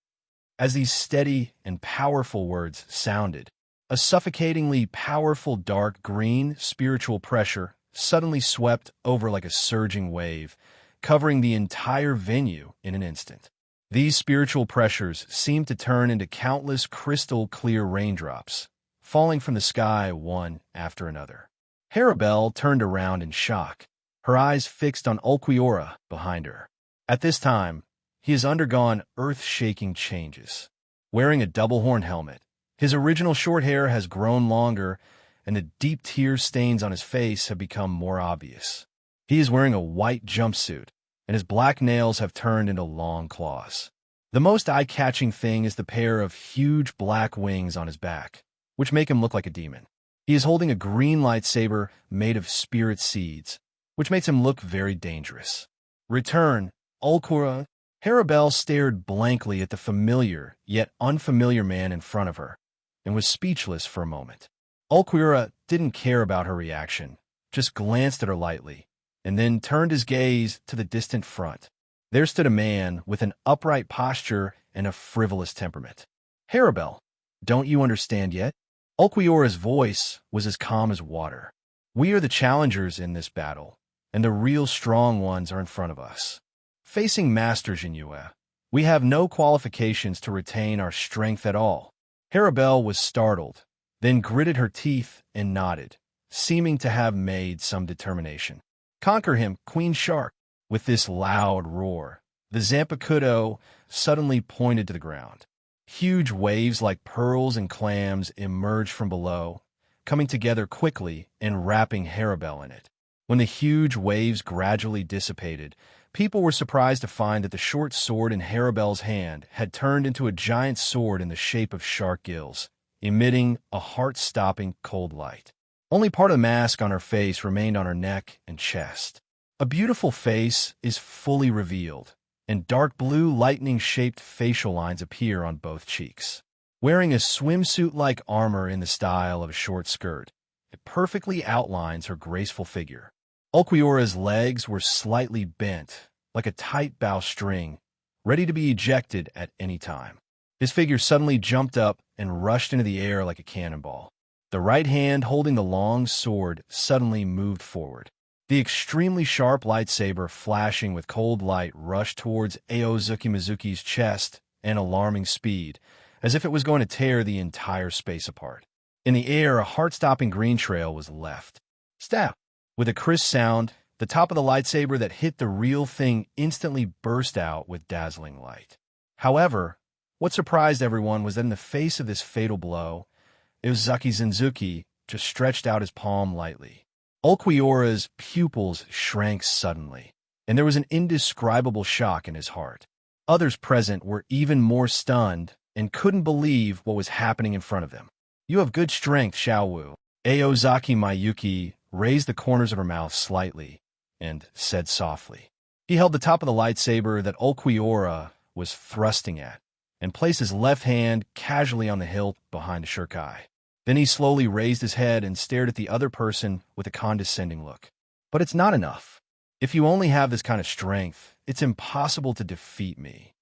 As these steady and powerful words sounded, a suffocatingly powerful dark green spiritual pressure suddenly swept over like a surging wave, covering the entire venue in an instant. These spiritual pressures seemed to turn into countless crystal-clear raindrops, falling from the sky one after another. Harabel turned around in shock, her eyes fixed on Ulquiorra behind her. At this time, he has undergone earth-shaking changes. Wearing a double-horn helmet, his original short hair has grown longer, and the deep tear stains on his face have become more obvious. He is wearing a white jumpsuit, and his black nails have turned into long claws. The most eye-catching thing is the pair of huge black wings on his back, which make him look like a demon. He is holding a green lightsaber made of spirit seeds, which makes him look very dangerous. Return, Ulquira. Harabel stared blankly at the familiar yet unfamiliar man in front of her, and was speechless for a moment. Ulquira didn't care about her reaction, just glanced at her lightly, and then turned his gaze to the distant front. There stood a man with an upright posture and a frivolous temperament. Harabel, don't you understand yet? Ulquiora's voice was as calm as water. We are the challengers in this battle, and the real strong ones are in front of us. Facing Master Jinhua, we have no qualifications to retain our strength at all. Harabel was startled, then gritted her teeth and nodded, seeming to have made some determination. Conquer him, Queen Shark. With this loud roar, the Zampakuto suddenly pointed to the ground. Huge waves like pearls and clams emerged from below, coming together quickly and wrapping Harabel in it. When the huge waves gradually dissipated, people were surprised to find that the short sword in Harabel's hand had turned into a giant sword in the shape of shark gills, emitting a heart-stopping cold light. Only part of the mask on her face remained on her neck and chest. A beautiful face is fully revealed, and dark blue lightning-shaped facial lines appear on both cheeks. Wearing a swimsuit-like armor in the style of a short skirt, it perfectly outlines her graceful figure. Ulquiora's legs were slightly bent, like a tight bowstring, ready to be ejected at any time. His figure suddenly jumped up and rushed into the air like a cannonball. The right hand holding the long sword suddenly moved forward. The extremely sharp lightsaber flashing with cold light rushed towards Aozuki Mizuki's chest at alarming speed, as if it was going to tear the entire space apart. In the air, a heart-stopping green trail was left. Stab! With a crisp sound, the top of the lightsaber that hit the real thing instantly burst out with dazzling light. However, what surprised everyone was that in the face of this fatal blow, Aozuki Zenzuki just stretched out his palm lightly. Ulquiora's pupils shrank suddenly, and there was an indescribable shock in his heart. Others present were even more stunned and couldn't believe what was happening in front of them. You have good strength, Xiaowu. Aozaki Mayuki raised the corners of her mouth slightly and said softly. He held the top of the lightsaber that Ulquiora was thrusting at and placed his left hand casually on the hilt behind the shirkai. Then he slowly raised his head and stared at the other person with a condescending look. But it's not enough. If you only have this kind of strength, it's impossible to defeat me.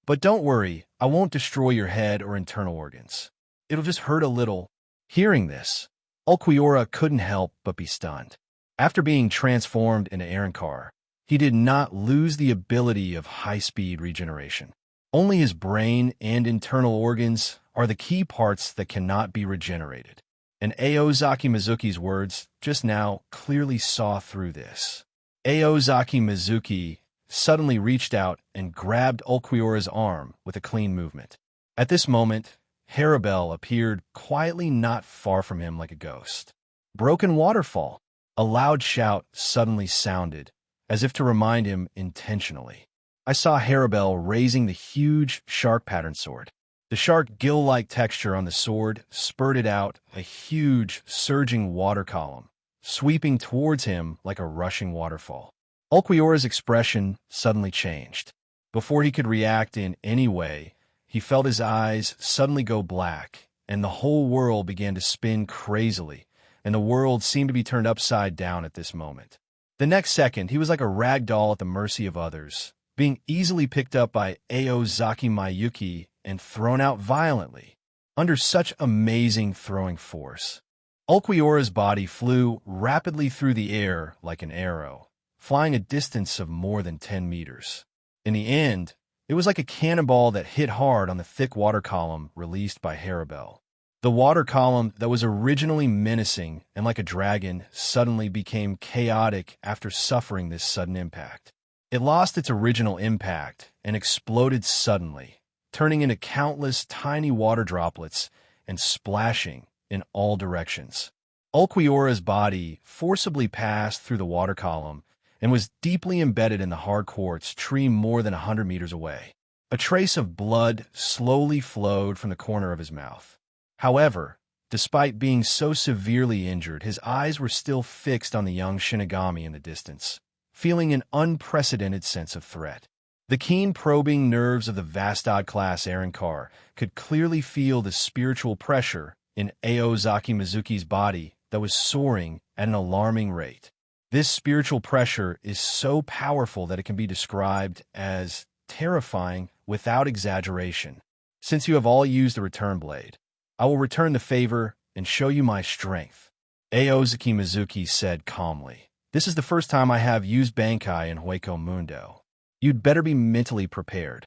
But don't worry, I won't destroy your head or internal organs. It'll just hurt a little. Hearing this, Ulquiora couldn't help but be stunned. After being transformed into Arenkar, he did not lose the ability of high-speed regeneration. Only his brain and internal organs are the key parts that cannot be regenerated. And Aozaki Mizuki's words just now clearly saw through this. Aozaki Mizuki suddenly reached out and grabbed Ulquiora's arm with a clean movement. At this moment, Harabel appeared quietly not far from him like a ghost. Broken waterfall. A loud shout suddenly sounded, as if to remind him intentionally. I saw Harabel raising the huge shark-pattern sword. The shark gill-like texture on the sword spurted out a huge, surging water column, sweeping towards him like a rushing waterfall. Ulquiora's expression suddenly changed. Before he could react in any way, he felt his eyes suddenly go black, and the whole world began to spin crazily, and the world seemed to be turned upside down at this moment. The next second, he was like a rag doll at the mercy of others, being easily picked up by Aozaki Mayuki and thrown out violently, under such amazing throwing force. Ulquiora's body flew rapidly through the air like an arrow, flying a distance of more than 10 meters. In the end, it was like a cannonball that hit hard on the thick water column released by Harabel. The water column that was originally menacing and like a dragon suddenly became chaotic after suffering this sudden impact. It lost its original impact and exploded suddenly, turning into countless tiny water droplets and splashing in all directions. Ulquiora's body forcibly passed through the water column and was deeply embedded in the hard quartz tree more than 100 meters away. A trace of blood slowly flowed from the corner of his mouth. However, despite being so severely injured, his eyes were still fixed on the young Shinigami in the distance, feeling an unprecedented sense of threat. The keen probing nerves of the Vastad-class Aaron Carr could clearly feel the spiritual pressure in Aozaki Mizuki's body that was soaring at an alarming rate. This spiritual pressure is so powerful that it can be described as terrifying without exaggeration. Since you have all used the return blade, I will return the favor and show you my strength, Aozaki Mizuki said calmly. This is the first time I have used Bankai in Hueco Mundo. You'd better be mentally prepared.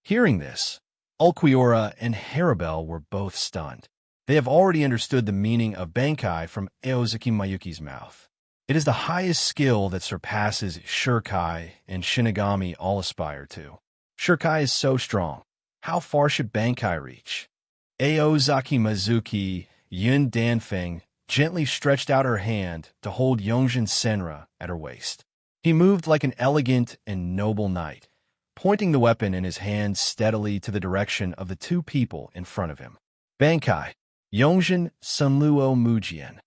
Hearing this, Ulquiorra and Haribel were both stunned. They have already understood the meaning of Bankai from Aozaki Mayuki's mouth. It is the highest skill that surpasses Shurkai and Shinigami all aspire to. Shurkai is so strong. How far should Bankai reach? Aozaki Mizuki, Yun Danfeng, gently stretched out her hand to hold Yongjin Senra at her waist. He moved like an elegant and noble knight, pointing the weapon in his hand steadily to the direction of the two people in front of him. Bankai, Yongjin Sunluo Mujian.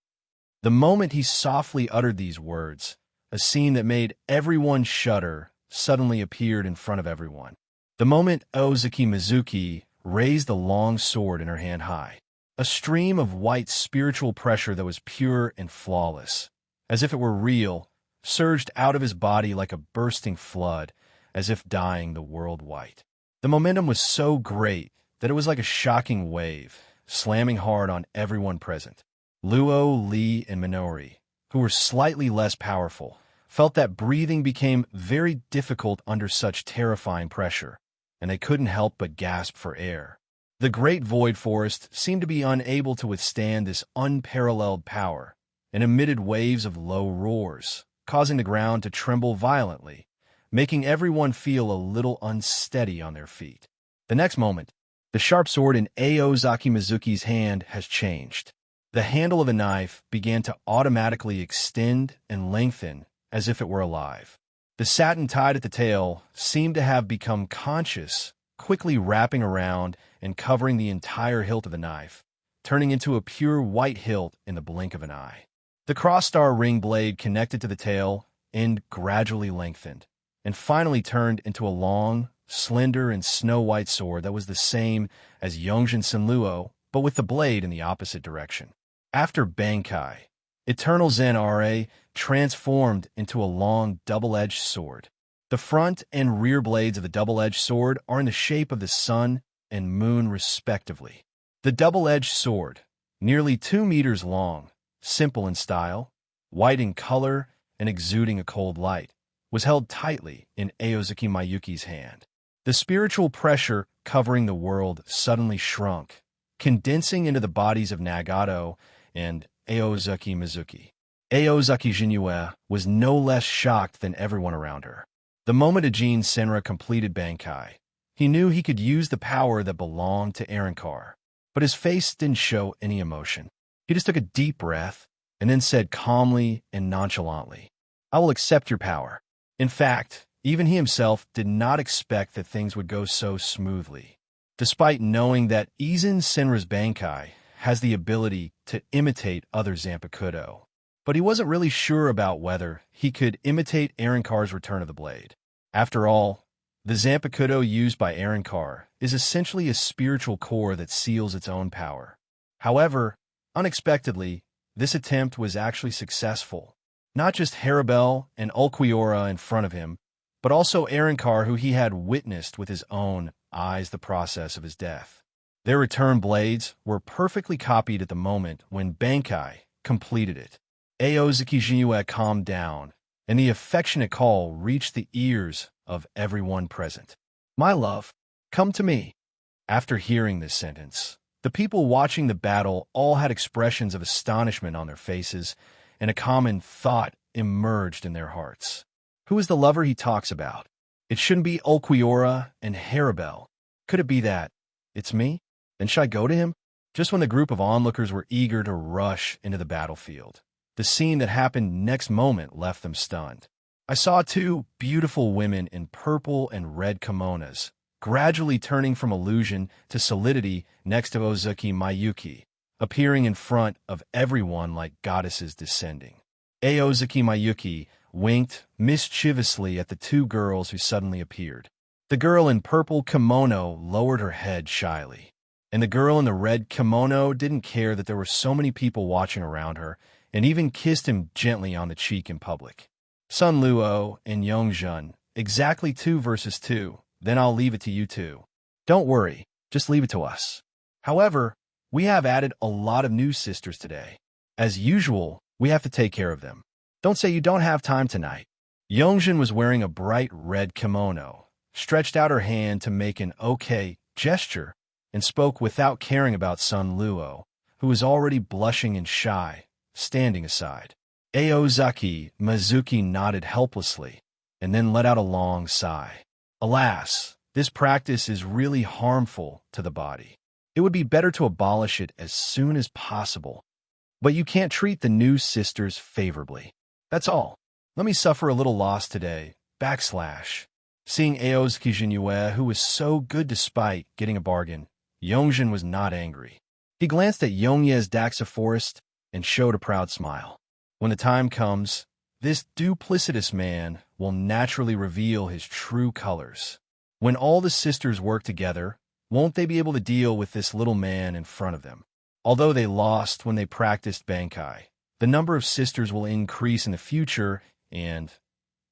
The moment he softly uttered these words, a scene that made everyone shudder suddenly appeared in front of everyone. The moment Aozaki Mizuki raised the long sword in her hand high, a stream of white spiritual pressure that was pure and flawless, as if it were real, surged out of his body like a bursting flood, as if dyeing the world white. The momentum was so great that it was like a shocking wave, slamming hard on everyone present. Luo, Li, and Minori, who were slightly less powerful, felt that breathing became very difficult under such terrifying pressure, and they couldn't help but gasp for air. The great void forest seemed to be unable to withstand this unparalleled power, and emitted waves of low roars, causing the ground to tremble violently, making everyone feel a little unsteady on their feet. The next moment, the sharp sword in Aozaki Mizuki's hand has changed. The handle of the knife began to automatically extend and lengthen as if it were alive. The satin tied at the tail seemed to have become conscious, quickly wrapping around and covering the entire hilt of the knife, turning into a pure white hilt in the blink of an eye. The cross-star ring blade connected to the tail end gradually lengthened, and finally turned into a long, slender, and snow-white sword that was the same as Yongjin Sunluo, but with the blade in the opposite direction. After Bankai, Eternal Zen Ra transformed into a long, double-edged sword. The front and rear blades of the double-edged sword are in the shape of the sun and moon respectively. The double-edged sword, nearly 2 meters long, simple in style, white in color, and exuding a cold light, was held tightly in Aozaki Mayuki's hand. The spiritual pressure covering the world suddenly shrunk, condensing into the bodies of Nagato and Aozaki Mizuki. Aozaki Jinue was no less shocked than everyone around her. The moment Ajin Senra completed Bankai, he knew he could use the power that belonged to Aaron Carr, but his face didn't show any emotion. He just took a deep breath and then said calmly and nonchalantly, "I will accept your power." In fact, even he himself did not expect that things would go so smoothly, despite knowing that Ajin Senra's Bankai has the ability to imitate other Zanpakuto. But he wasn't really sure about whether he could imitate Aaron Carr's return of the blade. After all, the Zanpakuto used by Aaron Carr is essentially a spiritual core that seals its own power. However, unexpectedly, this attempt was actually successful. Not just Haribel and Ulquiorra in front of him, but also Aaron Carr, who he had witnessed with his own eyes the process of his death. Their return blades were perfectly copied at the moment when Bankai completed it. Aozaki Jinue calmed down, and the affectionate call reached the ears of everyone present. "My love, come to me." After hearing this sentence, the people watching the battle all had expressions of astonishment on their faces, and a common thought emerged in their hearts. Who is the lover he talks about? It shouldn't be Ulquiorra and Haribel. Could it be that it's me? Then should I go to him? Just when the group of onlookers were eager to rush into the battlefield, the scene that happened next moment left them stunned. I saw two beautiful women in purple and red kimonos, gradually turning from illusion to solidity next to Ozuki Mayuki, appearing in front of everyone like goddesses descending. Aozuki Mayuki winked mischievously at the two girls who suddenly appeared. The girl in purple kimono lowered her head shyly, and the girl in the red kimono didn't care that there were so many people watching around her, and even kissed him gently on the cheek in public. Sun Luo and Yongjun, exactly 2 versus 2, then I'll leave it to you two. Don't worry, just leave it to us. However, we have added a lot of new sisters today. As usual, we have to take care of them. Don't say you don't have time tonight. Yongjun was wearing a bright red kimono, stretched out her hand to make an okay gesture, and spoke without caring about Sun Luo, who was already blushing and shy, standing aside. Aozaki Mizuki nodded helplessly, and then let out a long sigh. Alas, this practice is really harmful to the body. It would be better to abolish it as soon as possible. But you can't treat the new sisters favorably. That's all. Let me suffer a little loss today. Seeing Aozuki Jinyue, who was so good despite getting a bargain, Yongjun was not angry. He glanced at Yongye's Daxa Forest and showed a proud smile. When the time comes, this duplicitous man will naturally reveal his true colors. When all the sisters work together, won't they be able to deal with this little man in front of them? Although they lost when they practiced Bankai, the number of sisters will increase in the future, and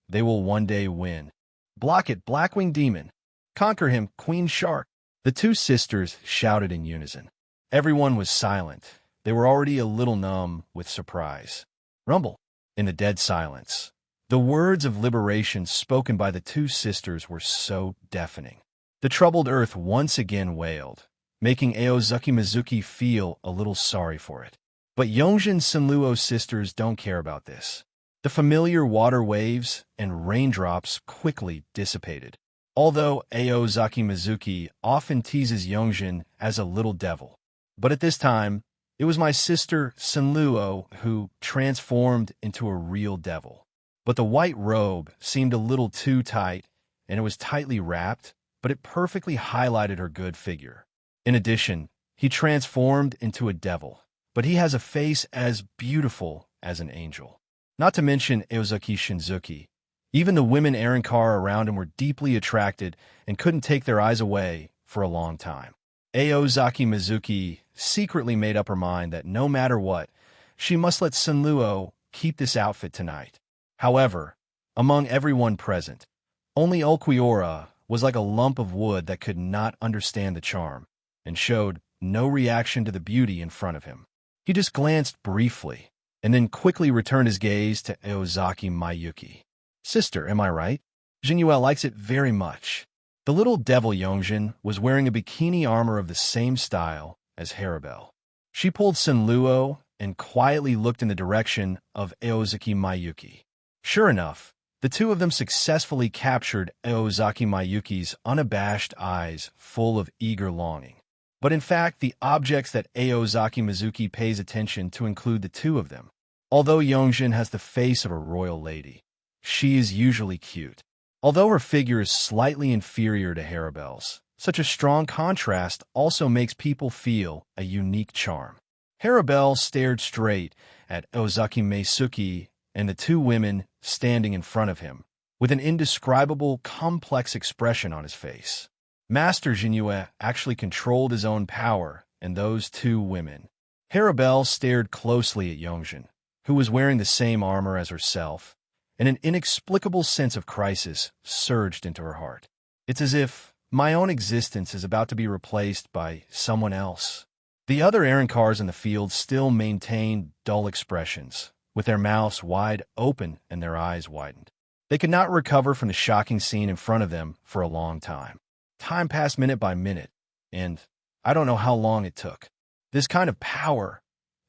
they will one day win. Block it, Blackwing Demon! Conquer him, Queen Shark! The two sisters shouted in unison. Everyone was silent. They were already a little numb with surprise. Rumble. In the dead silence, the words of liberation spoken by the two sisters were so deafening. The troubled earth once again wailed, making Aozuki Mizuki feel a little sorry for it. But Yongjin Sunluo sisters don't care about this. The familiar water waves and raindrops quickly dissipated. Although Aozuki Mizuki often teases Yongjin as a little devil, but at this time, it was my sister Sunluo who transformed into a real devil. But the white robe seemed a little too tight, and it was tightly wrapped, but it perfectly highlighted her good figure. In addition, he transformed into a devil, but he has a face as beautiful as an angel. Not to mention Aozuki Shinzuki. Even the women Arankar around him were deeply attracted and couldn't take their eyes away for a long time. Aozaki Mizuki secretly made up her mind that no matter what, she must let Sunluo keep this outfit tonight. However, among everyone present, only Ulquiorra was like a lump of wood that could not understand the charm, and showed no reaction to the beauty in front of him. He just glanced briefly, and then quickly returned his gaze to Aozaki Mayuki. Sister, am I right? Jinyue likes it very much. The little devil Yongjin was wearing a bikini armor of the same style as Haribel. She pulled Sunluo and quietly looked in the direction of Aozuki Mayuki. Sure enough, the two of them successfully captured Aozaki Mayuki's unabashed eyes full of eager longing. But in fact, the objects that Aozaki Mizuki pays attention to include the two of them. Although Yongjin has the face of a royal lady, she is usually cute. Although her figure is slightly inferior to Haribel's, such a strong contrast also makes people feel a unique charm. Haribel stared straight at Ozaki Meisuki and the two women standing in front of him, with an indescribable, complex expression on his face. Master Jinyue actually controlled his own power and those two women. Haribel stared closely at Yongjin, who was wearing the same armor as herself, and an inexplicable sense of crisis surged into her heart. It's as if my own existence is about to be replaced by someone else. The other Arankars in the field still maintained dull expressions, with their mouths wide open and their eyes widened. They could not recover from the shocking scene in front of them for a long time. Time passed minute by minute, and I don't know how long it took. This kind of power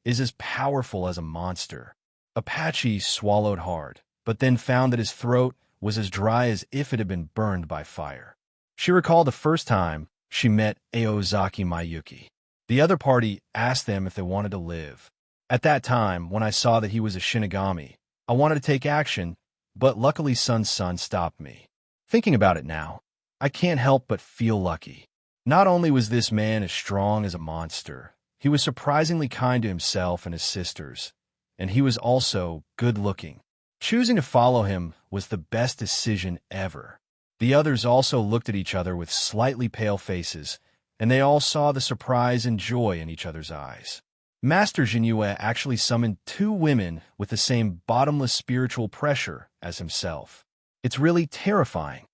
is as powerful as a monster. Apache swallowed hard, but then found that his throat was as dry as if it had been burned by fire. She recalled the first time she met Aozaki Mayuki. The other party asked them if they wanted to live. At that time, when I saw that he was a Shinigami, I wanted to take action, but luckily Sun's son stopped me. Thinking about it now, I can't help but feel lucky. Not only was this man as strong as a monster, he was surprisingly kind to himself and his sisters, and he was also good-looking. Choosing to follow him was the best decision ever. The others also looked at each other with slightly pale faces, and they all saw the surprise and joy in each other's eyes. Master Jinhua actually summoned 2 women with the same bottomless spiritual pressure as himself. It's really terrifying.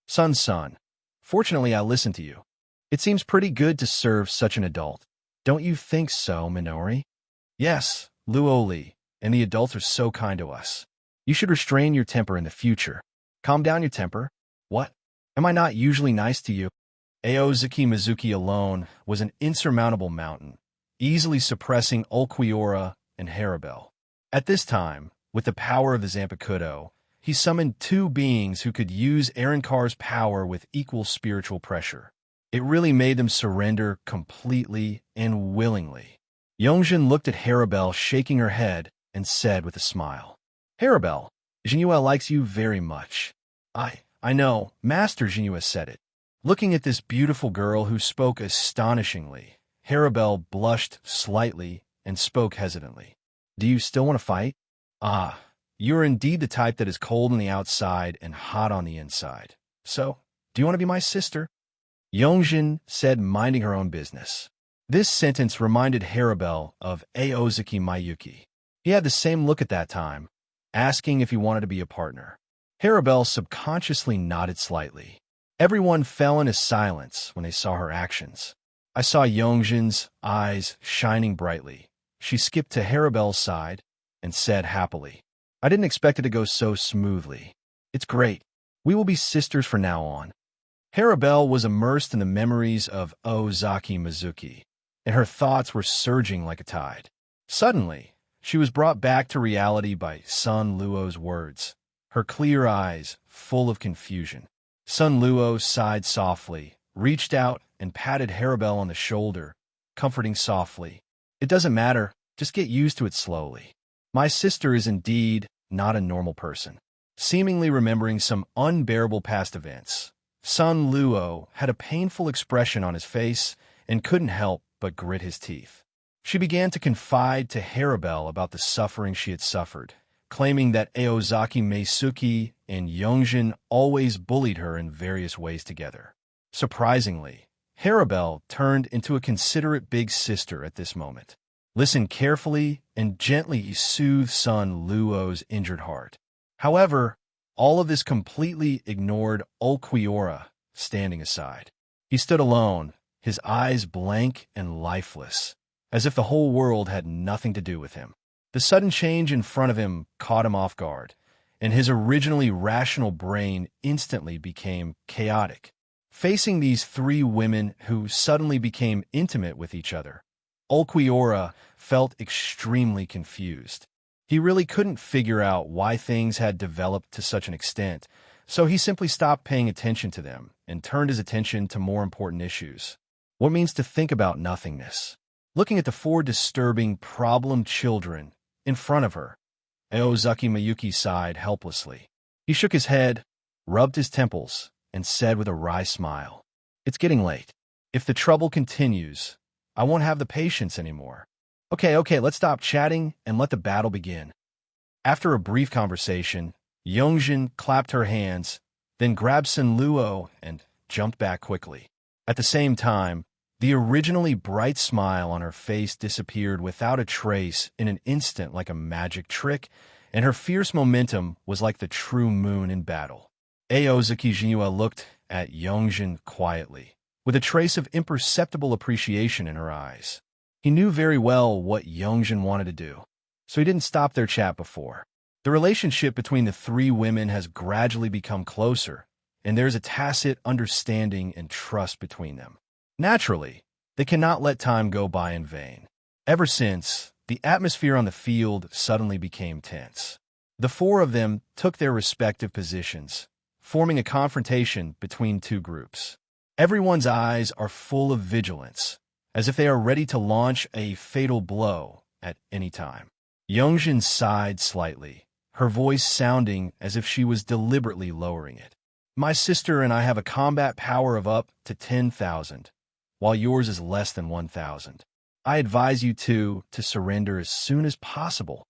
Sun's son, fortunately I listened to you. It seems pretty good to serve such an adult. Don't you think so, Minori? Yes, Luoli, and the adults are so kind to us. You should restrain your temper in the future. Calm down your temper. What? Am I not usually nice to you? Aozuki Mizuki alone was an insurmountable mountain, easily suppressing Ulquiorra and Haribel. At this time, with the power of the Zanpakuto, he summoned 2 beings who could use Arrancar's power with equal spiritual pressure. It really made them surrender completely and willingly. Yongjin looked at Haribel, shaking her head, and said with a smile, Haribel, Jinhua likes you very much. I know, Master Jinhua said it. Looking at this beautiful girl who spoke astonishingly, Haribel blushed slightly and spoke hesitantly. Do you still want to fight? Ah, you are indeed the type that is cold on the outside and hot on the inside. So, do you want to be my sister? Yongjin said, minding her own business. This sentence reminded Haribel of Aozuki Mayuki. He had the same look at that time, asking if he wanted to be a partner. Haribel subconsciously nodded slightly. Everyone fell into silence when they saw her actions. I saw Yongjin's eyes shining brightly. She skipped to Haribel's side and said happily, I didn't expect it to go so smoothly. It's great. We will be sisters from now on. Haribel was immersed in the memories of Ozaki Mizuki, and her thoughts were surging like a tide. Suddenly, she was brought back to reality by Sun Luo's words, her clear eyes full of confusion. Sun Luo sighed softly, reached out, and patted Haribel on the shoulder, comforting softly. It doesn't matter, just get used to it slowly. My sister is indeed not a normal person. Seemingly remembering some unbearable past events, Sun Luo had a painful expression on his face and couldn't help but grit his teeth. She began to confide to Haribel about the suffering she had suffered, claiming that Aozaki Meisuki and Yongjin always bullied her in various ways together. Surprisingly, Haribel turned into a considerate big sister at this moment. Listened carefully and gently soothed Sun Luo's injured heart. However, all of this completely ignored Ulquiorra, standing aside. He stood alone, his eyes blank and lifeless, as if the whole world had nothing to do with him. The sudden change in front of him caught him off guard, and his originally rational brain instantly became chaotic. Facing these 3 women who suddenly became intimate with each other, Ulquiorra felt extremely confused. He really couldn't figure out why things had developed to such an extent, so he simply stopped paying attention to them and turned his attention to more important issues. What it means to think about nothingness. Looking at the 4 disturbing problem children in front of her, Aozaki Mayuki sighed helplessly. He shook his head, rubbed his temples, and said with a wry smile, It's getting late. If the trouble continues, I won't have the patience anymore. Okay, let's stop chatting and let the battle begin. After a brief conversation, Yongjin clapped her hands, then grabbed Sun Luo and jumped back quickly. At the same time, the originally bright smile on her face disappeared without a trace in an instant like a magic trick, and her fierce momentum was like the true moon in battle. Aozuki Jinhua looked at Yongjin quietly, with a trace of imperceptible appreciation in her eyes. He knew very well what Yongjin wanted to do, so he didn't stop their chat before. The relationship between the 3 women has gradually become closer, and there's a tacit understanding and trust between them. Naturally, they cannot let time go by in vain. Ever since, the atmosphere on the field suddenly became tense. The 4 of them took their respective positions, forming a confrontation between 2 groups. Everyone's eyes are full of vigilance, as if they are ready to launch a fatal blow at any time. Yongjin sighed slightly, her voice sounding as if she was deliberately lowering it. My sister and I have a combat power of up to 10,000, while yours is less than 1,000. I advise you to surrender as soon as possible.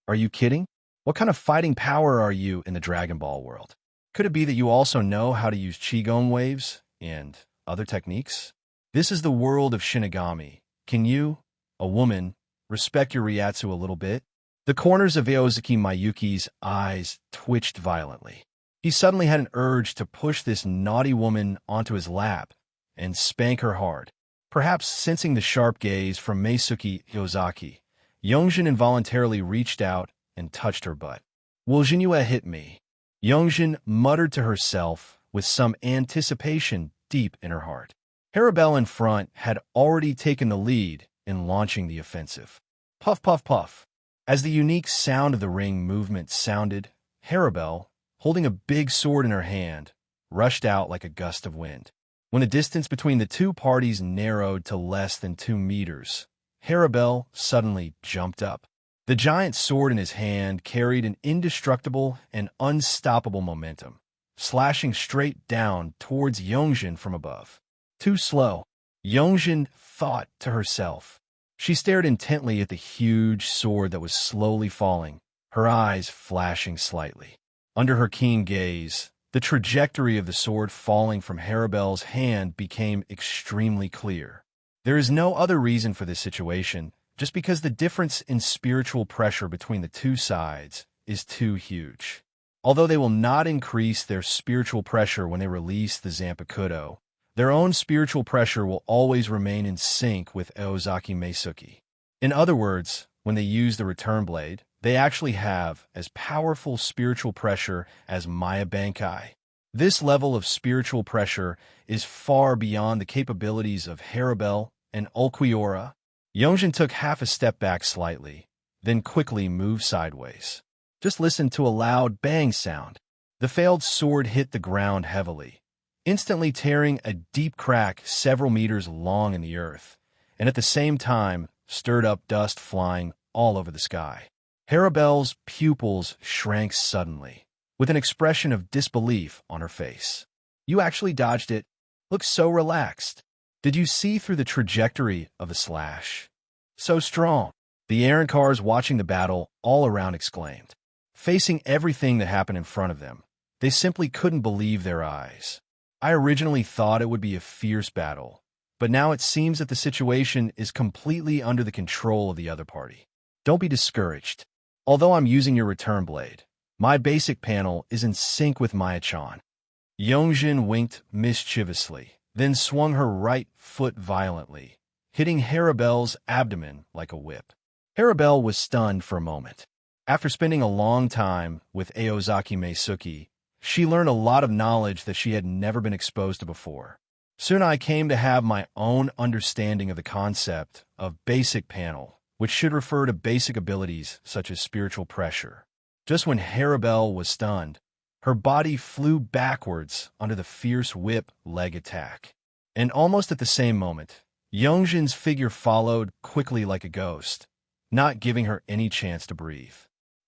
Are you kidding? What kind of fighting power are you in the Dragon Ball world? Could it be that you also know how to use Qigong waves and other techniques? This is the world of Shinigami. Can you, a woman, respect your Ryatsu a little bit? The corners of Aozaki Mayuki's eyes twitched violently. He suddenly had an urge to push this naughty woman onto his lap and spank her hard. Perhaps sensing the sharp gaze from Meisuke Aozaki, Yongjin involuntarily reached out and touched her butt. Will Jinue hit me? Yongjin muttered to herself with some anticipation deep in her heart. Harabelle in front had already taken the lead in launching the offensive. Puff, puff, puff. As the unique sound of the ring movement sounded, Harabelle, holding a big sword in her hand, rushed out like a gust of wind. When the distance between the two parties narrowed to less than 2 meters, Harabelle suddenly jumped up. The giant sword in his hand carried an indestructible and unstoppable momentum, slashing straight down towards Yongjin from above. Too slow, Yongjin thought to herself. She stared intently at the huge sword that was slowly falling, her eyes flashing slightly. Under her keen gaze, the trajectory of the sword falling from Harabelle's hand became extremely clear. There is no other reason for this situation, just because the difference in spiritual pressure between the two sides is too huge. Although they will not increase their spiritual pressure when they release the Zanpakuto, their own spiritual pressure will always remain in sync with Aozaki Meisuke. In other words, when they use the return blade, they actually have as powerful spiritual pressure as Maya Bankai. This level of spiritual pressure is far beyond the capabilities of Harabelle and Ulquiorra. Yongjin took half a step back slightly, then quickly moved sideways. Just listen to a loud bang sound. The failed sword hit the ground heavily, instantly tearing a deep crack several meters long in the earth, and at the same time stirred up dust flying all over the sky. Harabelle's pupils shrank suddenly, with an expression of disbelief on her face. You actually dodged it. Looks so relaxed. Did you see through the trajectory of the slash? So strong. The errand cars watching the battle all around exclaimed. Facing everything that happened in front of them, they simply couldn't believe their eyes. I originally thought it would be a fierce battle, but now it seems that the situation is completely under the control of the other party. Don't be discouraged. Although I'm using your return blade, my basic panel is in sync with Maya-chan. Yongjin winked mischievously, then swung her right foot violently, hitting Harabelle's abdomen like a whip. Harabelle was stunned for a moment. After spending a long time with Aozaki Meisuke, she learned a lot of knowledge that she had never been exposed to before. Soon I came to have my own understanding of the concept of basic panel, which should refer to basic abilities such as spiritual pressure. Just when Harabelle was stunned, her body flew backwards under the fierce whip leg attack. And almost at the same moment, Yongjin's figure followed quickly like a ghost, not giving her any chance to breathe.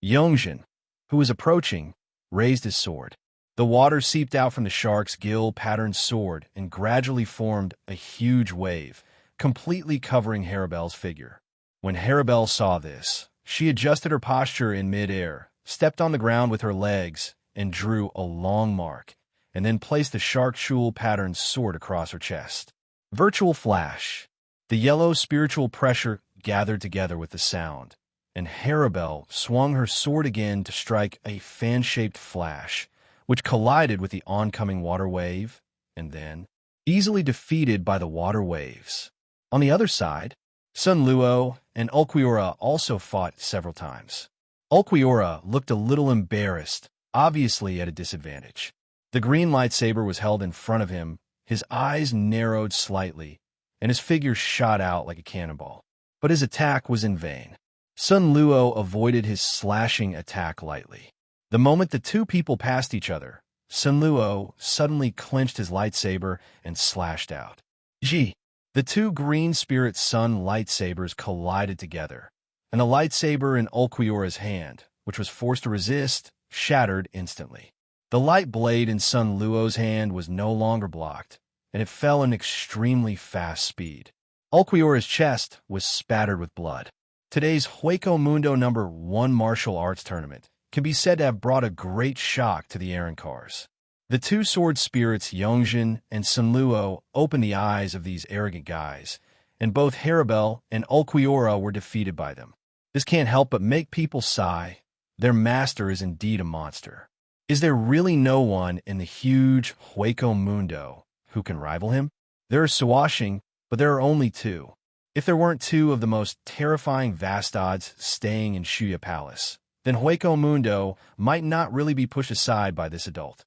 Yongjin, who was approaching, raised his sword. The water seeped out from the shark's gill-patterned sword and gradually formed a huge wave, completely covering Harabelle's figure. When Harabelle saw this, she adjusted her posture in mid-air, stepped on the ground with her legs, and drew a long mark, and then placed the shark-shool-patterned sword across her chest. Virtual flash. The yellow spiritual pressure gathered together with the sound, and Harabelle swung her sword again to strike a fan-shaped flash, which collided with the oncoming water wave, and then, easily defeated by the water waves. On the other side, Sun Luo and Ulquiorra also fought several times. Ulquiorra looked a little embarrassed, obviously at a disadvantage. The green lightsaber was held in front of him, his eyes narrowed slightly, and his figure shot out like a cannonball. But his attack was in vain. Sun Luo avoided his slashing attack lightly. The moment the two people passed each other, Sun Luo suddenly clenched his lightsaber and slashed out. Gee! The two green spirit sun lightsabers collided together, and the lightsaber in Ulquiorra's hand, which was forced to resist, shattered instantly. The light blade in Sun Luo's hand was no longer blocked, and it fell in extremely fast speed. Ulquiorra's chest was spattered with blood. Today's Hueco Mundo #1 martial arts tournament can be said to have brought a great shock to the Arancars. The two sword spirits Yongjin and Sun Luo opened the eyes of these arrogant guys, and both Haribel and Ulquiorra were defeated by them. This can't help but make people sigh. Their master is indeed a monster. Is there really no one in the huge Hueco Mundo who can rival him? There is Suashing, but there are only two. If there weren't two of the most terrifying Vastads staying in Shuya Palace, then Hueco Mundo might not really be pushed aside by this adult.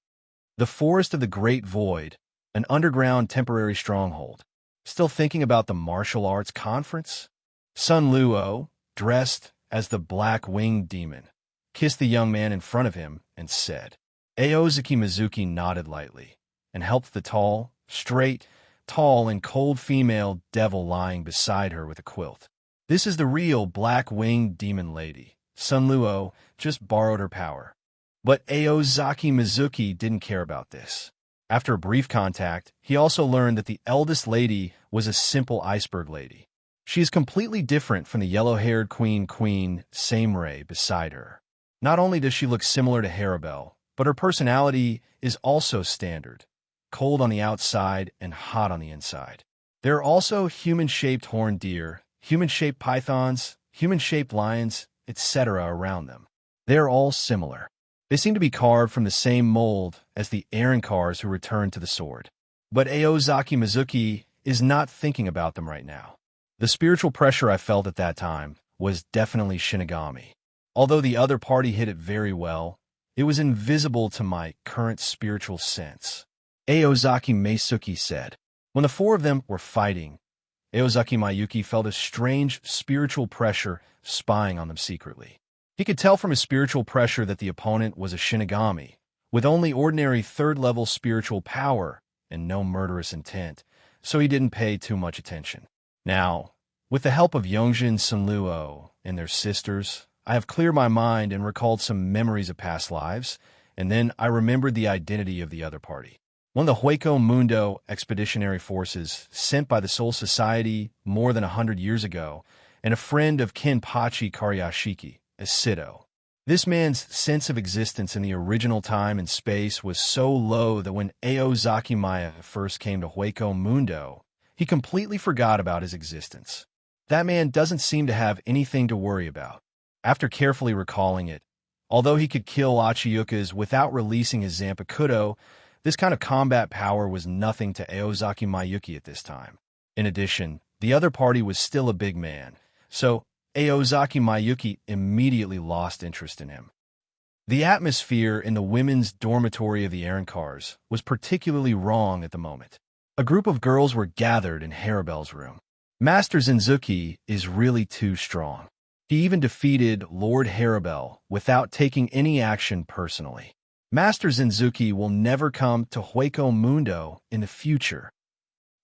The Forest of the Great Void, an underground temporary stronghold. Still thinking about the martial arts conference? Sun Luo, dressed as the Black-Winged Demon, kissed the young man in front of him and said. Aozaki Mizuki nodded lightly and helped the tall, and cold female devil lying beside her with a quilt. This is the real Black-Winged Demon Lady. Sun Luo just borrowed her power. But Aozaki Mizuki didn't care about this. After a brief contact, he also learned that the eldest lady was a simple iceberg lady. She is completely different from the yellow-haired Queen Saimrei beside her. Not only does she look similar to Haribel, but her personality is also standard, cold on the outside and hot on the inside. There are also human-shaped horned deer, human-shaped pythons, human-shaped lions, etc. around them. They are all similar. They seem to be carved from the same mold as the Arancars who returned to the sword. But Aozaki Mizuki is not thinking about them right now. The spiritual pressure I felt at that time was definitely Shinigami. Although the other party hid it very well, it was invisible to my current spiritual sense. Aozaki Meisuki said. When the four of them were fighting, Aozaki Mayuki felt a strange spiritual pressure spying on them secretly. He could tell from his spiritual pressure that the opponent was a Shinigami, with only ordinary third-level spiritual power and no murderous intent, so he didn't pay too much attention. Now, with the help of Yongjin Sun Luo and their sisters, I have cleared my mind and recalled some memories of past lives, and then I remembered the identity of the other party. One of the Hueco Mundo expeditionary forces sent by the Soul Society more than 100 years ago, and a friend of Kenpachi Karyashiki, as Sido. This man's sense of existence in the original time and space was so low that when Aozaki Maya first came to Hueco Mundo, he completely forgot about his existence. That man doesn't seem to have anything to worry about. After carefully recalling it, although he could kill Achiyukas without releasing his Zanpakuto, this kind of combat power was nothing to Aozaki Mayuki at this time. In addition, the other party was still a big man, so Aozaki Mayuki immediately lost interest in him. The atmosphere in the women's dormitory of the Arancars was particularly wrong at the moment. A group of girls were gathered in Haribel's room. Master Zenzuki is really too strong. He even defeated Lord Haribel without taking any action personally. Master Zenzuki will never come to Hueco Mundo in the future.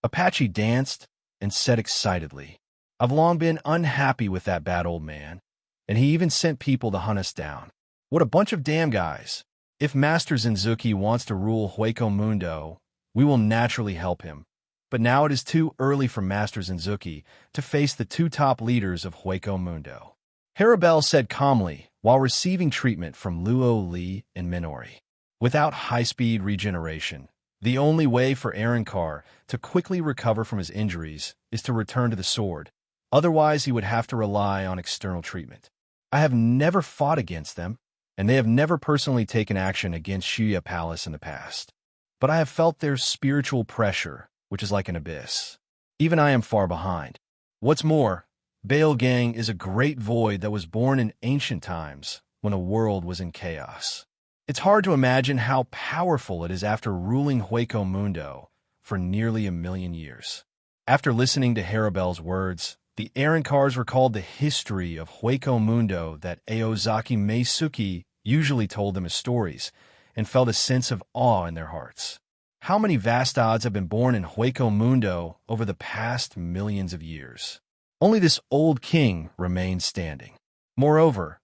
Apache danced and said excitedly, I've long been unhappy with that bad old man, and he even sent people to hunt us down. What a bunch of damn guys. If Master Zenzuki wants to rule Hueco Mundo, we will naturally help him. But now it is too early for Master Zenzuki to face the two top leaders of Hueco Mundo. Haribel said calmly while receiving treatment from Luo Li and Minori. Without high-speed regeneration, the only way for Arankar to quickly recover from his injuries is to return to the sword. Otherwise, he would have to rely on external treatment. I have never fought against them, and they have never personally taken action against Shuya Palace in the past. But I have felt their spiritual pressure, which is like an abyss. Even I am far behind. What's more, Baal Gang is a great void that was born in ancient times when the world was in chaos. It's hard to imagine how powerful it is after ruling Hueco Mundo for nearly 1,000,000 years. After listening to Haribel's words, the Arancars recalled the history of Hueco Mundo that Aozaki Meisuki usually told them as stories, and felt a sense of awe in their hearts. How many Vastads have been born in Hueco Mundo over the past millions of years? Only this old king remains standing. Moreover,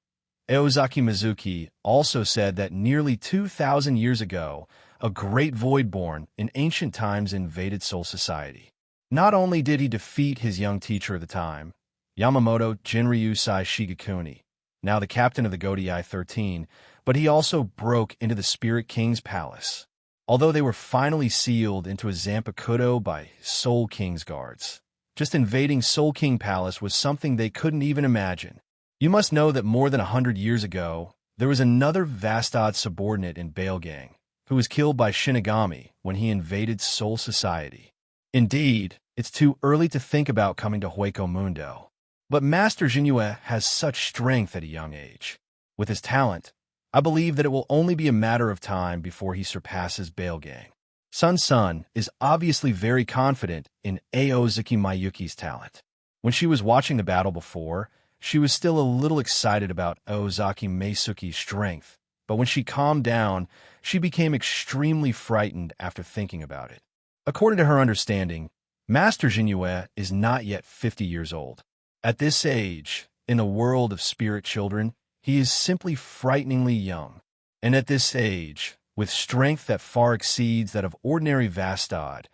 Eozaki Mizuki also said that nearly 2,000 years ago, a great void-born in ancient times invaded Soul Society. Not only did he defeat his young teacher of the time, Yamamoto Jinryusai Shigekuni, now the captain of the Godei 13, but he also broke into the Spirit King's palace. Although they were finally sealed into a Zanpakuto by Soul King's guards, just invading Soul King Palace was something they couldn't even imagine. You must know that more than 100 years ago, there was another Vastad subordinate in Bailgang, who was killed by Shinigami when he invaded Soul Society. Indeed, it's too early to think about coming to Hueco Mundo. But Master Jinue has such strength at a young age. With his talent, I believe that it will only be a matter of time before he surpasses Bailgang. Sun is obviously very confident in Aozaki Mayuki's talent. When she was watching the battle before, she was still a little excited about Aozaki Meisuki's strength, but when she calmed down, she became extremely frightened after thinking about it. According to her understanding, Master Jinue is not yet 50 years old. At this age, in the world of spirit children, he is simply frighteningly young. And at this age, with strength that far exceeds that of ordinary Vastad,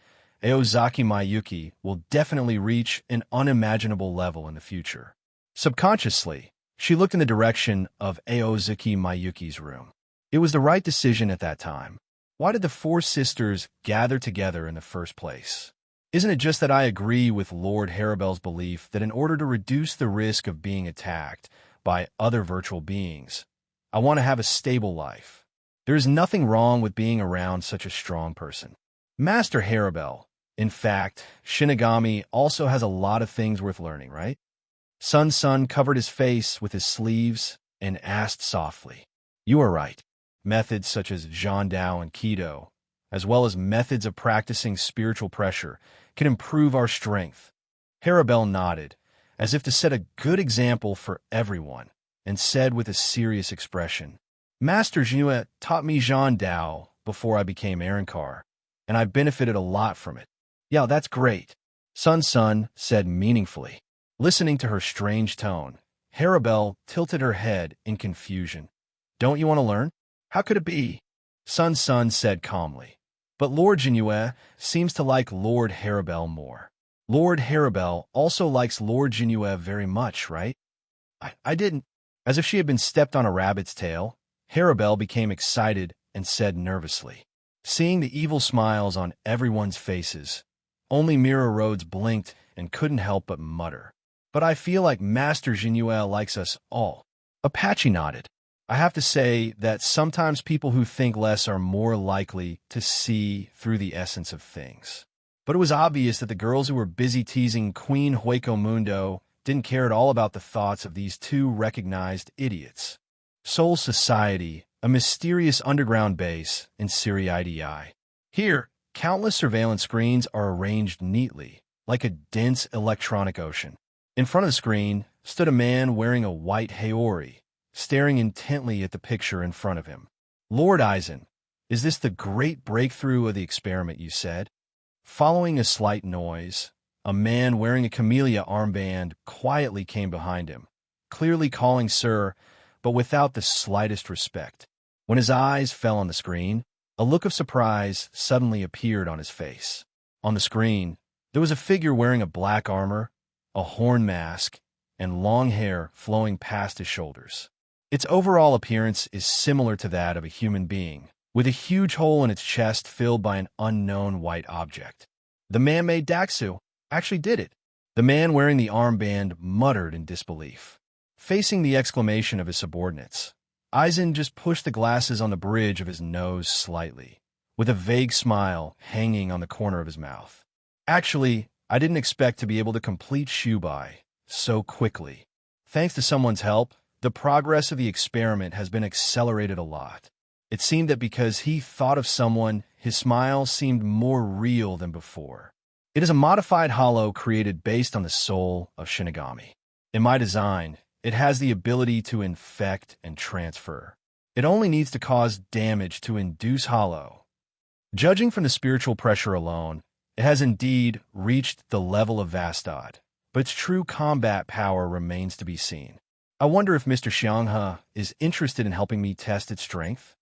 Aozaki Mayuki will definitely reach an unimaginable level in the future. Subconsciously, she looked in the direction of Aozaki Mayuki's room. It was the right decision at that time. Why did the four sisters gather together in the first place? Isn't it just that I agree with Lord Harabel's belief that in order to reduce the risk of being attacked by other virtual beings, I want to have a stable life. There is nothing wrong with being around such a strong person. Master Harabel, in fact, Shinigami also has a lot of things worth learning, right? Sun covered his face with his sleeves and asked softly, "You are right. Methods such as Zhandao and Kido, as well as methods of practicing spiritual pressure, can improve our strength." Harabel nodded, as if to set a good example for everyone, and said with a serious expression, "Master Jinue taught me Zhandao before I became Arankar, and I benefited a lot from it." "Yeah, that's great," Sun said meaningfully. Listening to her strange tone, Harabel tilted her head in confusion. "Don't you want to learn?" "How could it be?" Sun said calmly. But Lord Jinue seems to like Lord Harabel more. Lord Harabel also likes Lord Jinue very much, right? I didn't. As if she had been stepped on a rabbit's tail, Harabel became excited and said nervously. Seeing the evil smiles on everyone's faces, only Mira Rhodes blinked and couldn't help but mutter, "But I feel like Master Jinue likes us all." Apache nodded. "I have to say that sometimes people who think less are more likely to see through the essence of things." But it was obvious that the girls who were busy teasing Queen Hueco Mundo didn't care at all about the thoughts of these two recognized idiots. Soul Society, a mysterious underground base in Siriidi. Here, countless surveillance screens are arranged neatly, like a dense electronic ocean. In front of the screen stood a man wearing a white haori, staring intently at the picture in front of him. "Lord Eisen, is this the great breakthrough of the experiment you said?" Following a slight noise, a man wearing a camellia armband quietly came behind him, clearly calling Sir, but without the slightest respect. When his eyes fell on the screen, a look of surprise suddenly appeared on his face. On the screen, there was a figure wearing a black armor, a horn mask, and long hair flowing past his shoulders. Its overall appearance is similar to that of a human being, with a huge hole in its chest filled by an unknown white object. "The man-made Daxu actually did it." The man wearing the armband muttered in disbelief. Facing the exclamation of his subordinates, Eisen just pushed the glasses on the bridge of his nose slightly, with a vague smile hanging on the corner of his mouth. "Actually, I didn't expect to be able to complete Shubai so quickly. Thanks to someone's help, the progress of the experiment has been accelerated a lot. It seemed that because he thought of someone, his smile seemed more real than before. It is a modified hollow created based on the soul of Shinigami. In my design, it has the ability to infect and transfer. It only needs to cause damage to induce hollow. Judging from the spiritual pressure alone, it has indeed reached the level of Vastad, but its true combat power remains to be seen. I wonder if Mr. Xianghe is interested in helping me test its strength.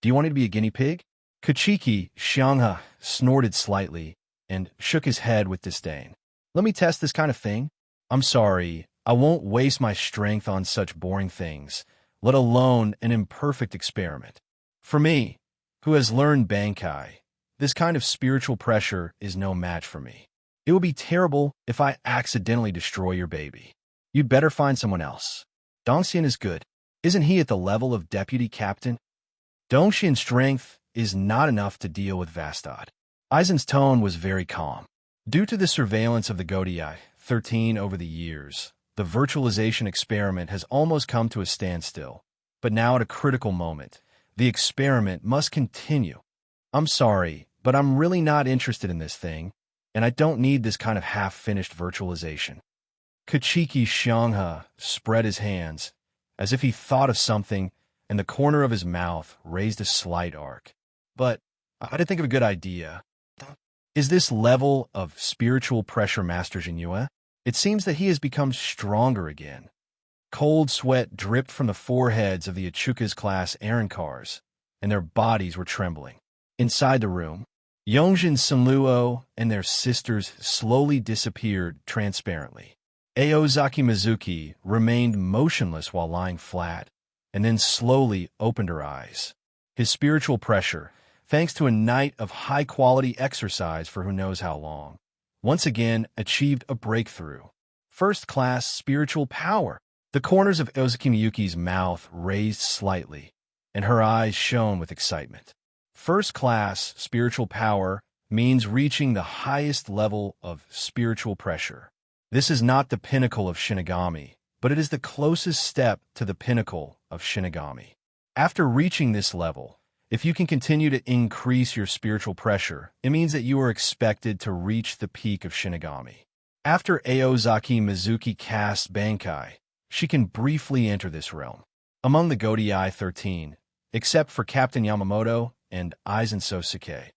Do you want it to be a guinea pig? Kachiki Xianghe snorted slightly and shook his head with disdain. Let me test this kind of thing? I'm sorry, I won't waste my strength on such boring things, let alone an imperfect experiment. For me, who has learned Bankai, this kind of spiritual pressure is no match for me. It would be terrible if I accidentally destroy your baby. You'd better find someone else. Dongxian is good. Isn't he at the level of deputy captain? Dongxian's strength is not enough to deal with Vastad. Aizen's tone was very calm. Due to the surveillance of the Godii 13 over the years, the virtualization experiment has almost come to a standstill. But now at a critical moment, the experiment must continue. I'm sorry, but I'm really not interested in this thing, and I don't need this kind of half-finished virtualization. Kachiki Xianghe spread his hands, as if he thought of something, and the corner of his mouth raised a slight arc. But I had to think of a good idea. Is this level of spiritual pressure Master Jingyue? It seems that he has become stronger again. Cold sweat dripped from the foreheads of the Achuka's class Arankars, and their bodies were trembling. Inside the room, Yongjin Senluo and their sisters slowly disappeared transparently. Aozaki Mizuki remained motionless while lying flat, and then slowly opened her eyes. His spiritual pressure, thanks to a night of high-quality exercise for who knows how long, once again achieved a breakthrough. First-class spiritual power. The corners of Ozaki Miyuki's mouth raised slightly, and her eyes shone with excitement. First-class spiritual power means reaching the highest level of spiritual pressure. This is not the pinnacle of Shinigami, but it is the closest step to the pinnacle of Shinigami. After reaching this level, if you can continue to increase your spiritual pressure, it means that you are expected to reach the peak of Shinigami. After Aozaki Mizuki casts Bankai, she can briefly enter this realm. Among the Godii 13, except for Captain Yamamoto and Aizen Sosuke,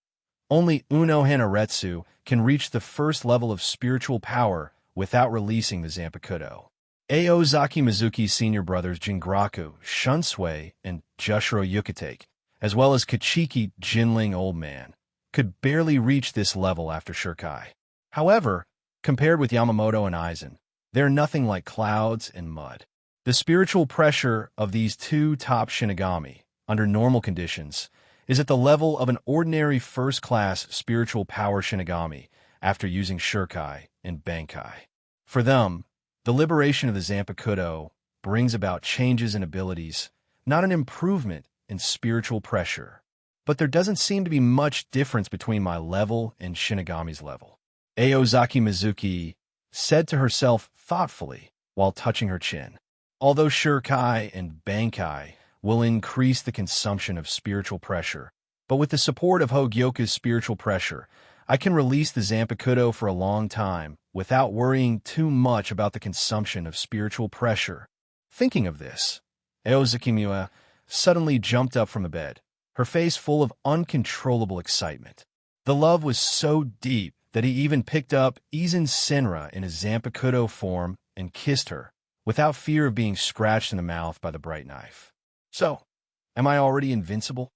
only Uno Hanaretsu can reach the first level of spiritual power without releasing the Zanpakuto. Aozaki Mizuki's senior brothers Jingraku, Shunsui, and Jushiro Yukitake, as well as Kachiki Jinling Old Man, could barely reach this level after Shirkai. However, compared with Yamamoto and Aizen, they're nothing like clouds and mud. The spiritual pressure of these two top Shinigami, under normal conditions, is at the level of an ordinary first-class spiritual power Shinigami after using Shirkai and Bankai. For them, the liberation of the Zanpakuto brings about changes in abilities, not an improvement in spiritual pressure. But there doesn't seem to be much difference between my level and Shinigami's level. Aozaki Mizuki said to herself thoughtfully while touching her chin. Although Shirkai and Bankai will increase the consumption of spiritual pressure, but with the support of Hogyoku's spiritual pressure, I can release the Zanpakuto for a long time without worrying too much about the consumption of spiritual pressure. Thinking of this, Aozaki Miwa suddenly jumped up from the bed, her face full of uncontrollable excitement. The love was so deep that he even picked up Izen Senra in his Zanpakuto form and kissed her, without fear of being scratched in the mouth by the bright knife. So, am I already invincible?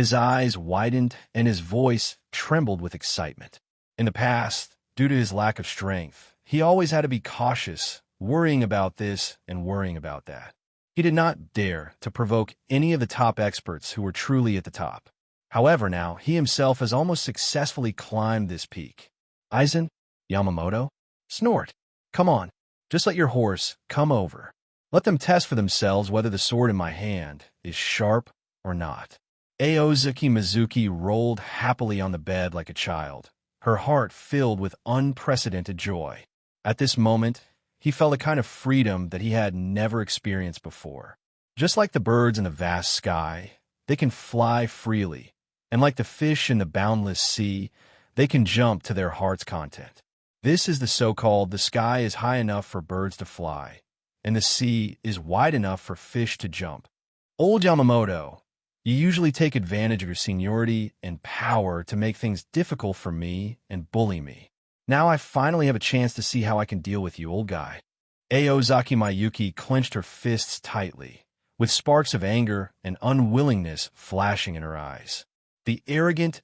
His eyes widened and his voice trembled with excitement. In the past, due to his lack of strength, he always had to be cautious, worrying about this and worrying about that. He did not dare to provoke any of the top experts who were truly at the top. However, now he himself has almost successfully climbed this peak. Aizen? Yamamoto? Snort. Come on, just let your horse come over. Let them test for themselves whether the sword in my hand is sharp or not. Aozaki Mizuki rolled happily on the bed like a child, her heart filled with unprecedented joy. At this moment, he felt a kind of freedom that he had never experienced before. Just like the birds in the vast sky, they can fly freely, and like the fish in the boundless sea, they can jump to their heart's content. This is the so-called the sky is high enough for birds to fly, and the sea is wide enough for fish to jump. Old Yamamoto, you usually take advantage of your seniority and power to make things difficult for me and bully me. Now I finally have a chance to see how I can deal with you, old guy. Aozaki Mayuki clenched her fists tightly, with sparks of anger and unwillingness flashing in her eyes. The arrogant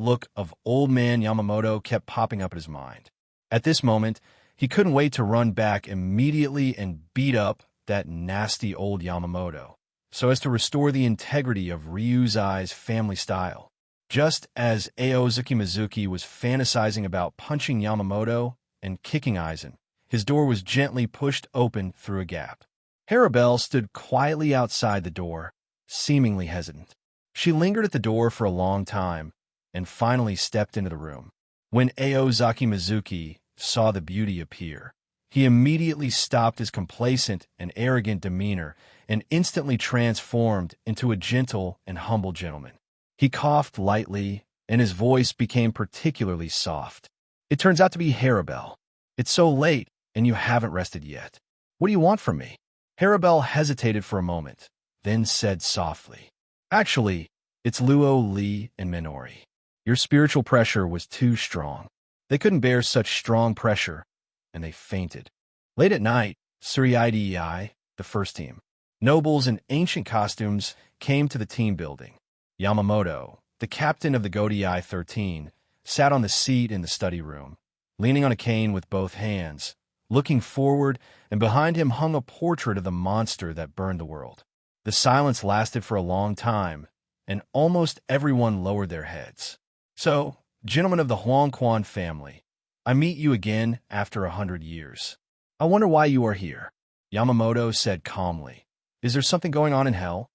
look of old man Yamamoto kept popping up in his mind. At this moment, he couldn't wait to run back immediately and beat up that nasty old Yamamoto, so as to restore the integrity of Ryuzai's family style. Just as Aozaki Mizuki was fantasizing about punching Yamamoto and kicking Aizen, his door was gently pushed open through a gap. Harabelle stood quietly outside the door, seemingly hesitant. She lingered at the door for a long time, and finally stepped into the room. When Aozaki Mizuki saw the beauty appear, he immediately stopped his complacent and arrogant demeanor and instantly transformed into a gentle and humble gentleman. He coughed lightly, and his voice became particularly soft. "It turns out to be Harabelle. It's so late, and you haven't rested yet. What do you want from me?" Harabelle hesitated for a moment, then said softly, "Actually, it's Luo, Li, and Minori. Your spiritual pressure was too strong. They couldn't bear such strong pressure, and they fainted." Late at night, Tsuruidei, the first team, nobles in ancient costumes, came to the team building. Yamamoto, the captain of the Godei 13, sat on the seat in the study room, leaning on a cane with both hands, looking forward, and behind him hung a portrait of the monster that burned the world. The silence lasted for a long time, and almost everyone lowered their heads. "So, gentlemen of the Huangquan family, I meet you again after 100 years. I wonder why you are here," Yamamoto said calmly. "Is there something going on in hell?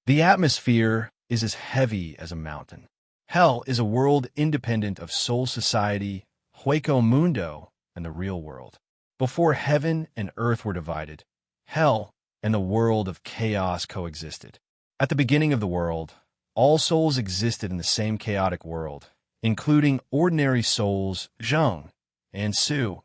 The atmosphere is as heavy as a mountain. Hell is a world independent of Soul Society, Hueco Mundo, and the real world. Before heaven and earth were divided, hell and the world of chaos coexisted. At the beginning of the world, all souls existed in the same chaotic world, including ordinary souls, Zheng and Su,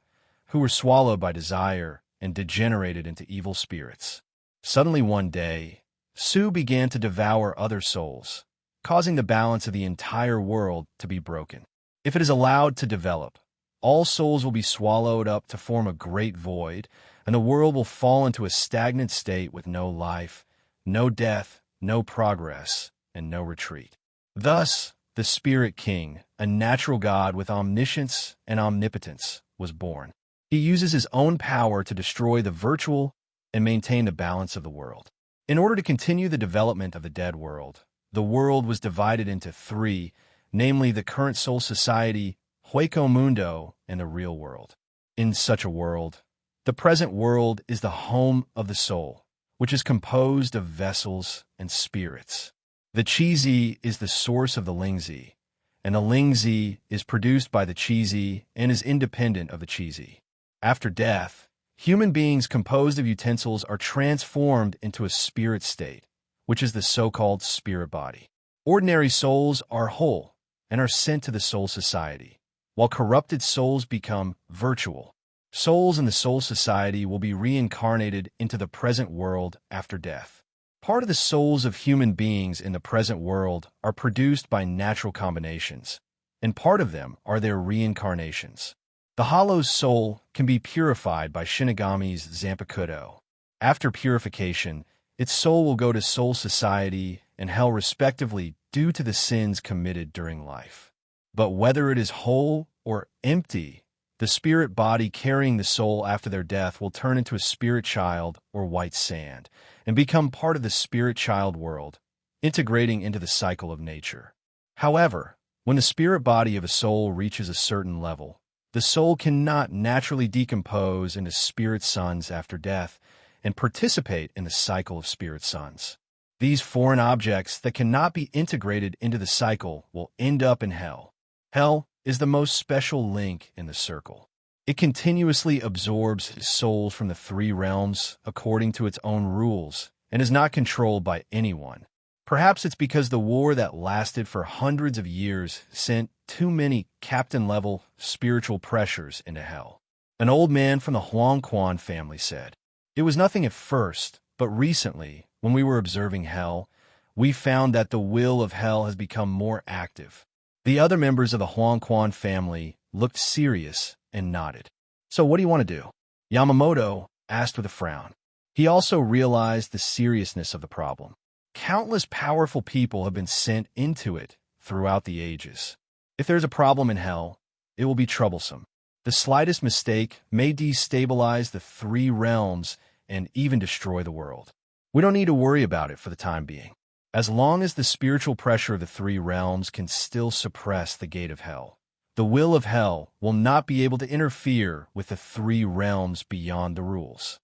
who were swallowed by desire and degenerated into evil spirits. Suddenly one day, Su began to devour other souls, causing the balance of the entire world to be broken. If it is allowed to develop, all souls will be swallowed up to form a great void, and the world will fall into a stagnant state with no life, no death, no progress, and no retreat. Thus, the Spirit King, a natural god with omniscience and omnipotence, was born. He uses his own power to destroy the virtual and maintain the balance of the world. In order to continue the development of the dead world, the world was divided into three, namely the current Soul Society, Hueco Mundo, and the real world. In such a world, the present world is the home of the soul, which is composed of vessels and spirits. The Qi is the source of the Lingzi, and the Lingzi is produced by the Qi and is independent of the Qi. After death, human beings composed of utensils are transformed into a spirit state, which is the so-called spirit body. Ordinary souls are whole and are sent to the Soul Society, while corrupted souls become virtual. Souls in the Soul Society will be reincarnated into the present world after death. Part of the souls of human beings in the present world are produced by natural combinations, and part of them are their reincarnations. The hollow's soul can be purified by Shinigami's Zanpakuto. After purification, its soul will go to Soul Society and hell respectively due to the sins committed during life. But whether it is whole or empty, the spirit body carrying the soul after their death will turn into a spirit child or white sand and become part of the spirit child world, integrating into the cycle of nature. However, when the spirit body of a soul reaches a certain level, the soul cannot naturally decompose into spirit sons after death and participate in the cycle of spirit sons. These foreign objects that cannot be integrated into the cycle will end up in hell. Hell is the most special link in the circle. It continuously absorbs souls from the three realms according to its own rules and is not controlled by anyone. Perhaps it's because the war that lasted for hundreds of years sent too many captain-level spiritual pressures into hell. An old man from the Huangquan family said, "It was nothing at first, but recently, when we were observing hell, we found that the will of hell has become more active." The other members of the Huangquan family looked serious and nodded. "So what do you want to do?" Yamamoto, asked with a frown. He also realized the seriousness of the problem. Countless powerful people have been sent into it throughout the ages. If there's a problem in hell, it will be troublesome. The slightest mistake may destabilize the three realms and even destroy the world. We don't need to worry about it for the time being. As long as the spiritual pressure of the three realms can still suppress the gate of hell, the will of hell will not be able to interfere with the three realms beyond the rules.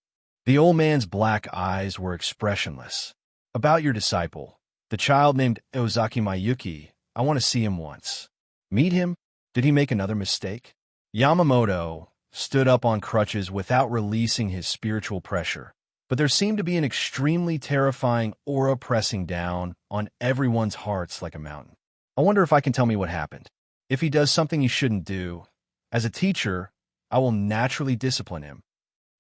The old man's black eyes were expressionless. About your disciple, the child named Ozaki Mayuki, I want to see him once. Meet him? Did he make another mistake? Yamamoto stood up on crutches without releasing his spiritual pressure, but there seemed to be an extremely terrifying aura pressing down on everyone's hearts like a mountain. I wonder if I can tell me what happened. If he does something he shouldn't do, as a teacher, I will naturally discipline him.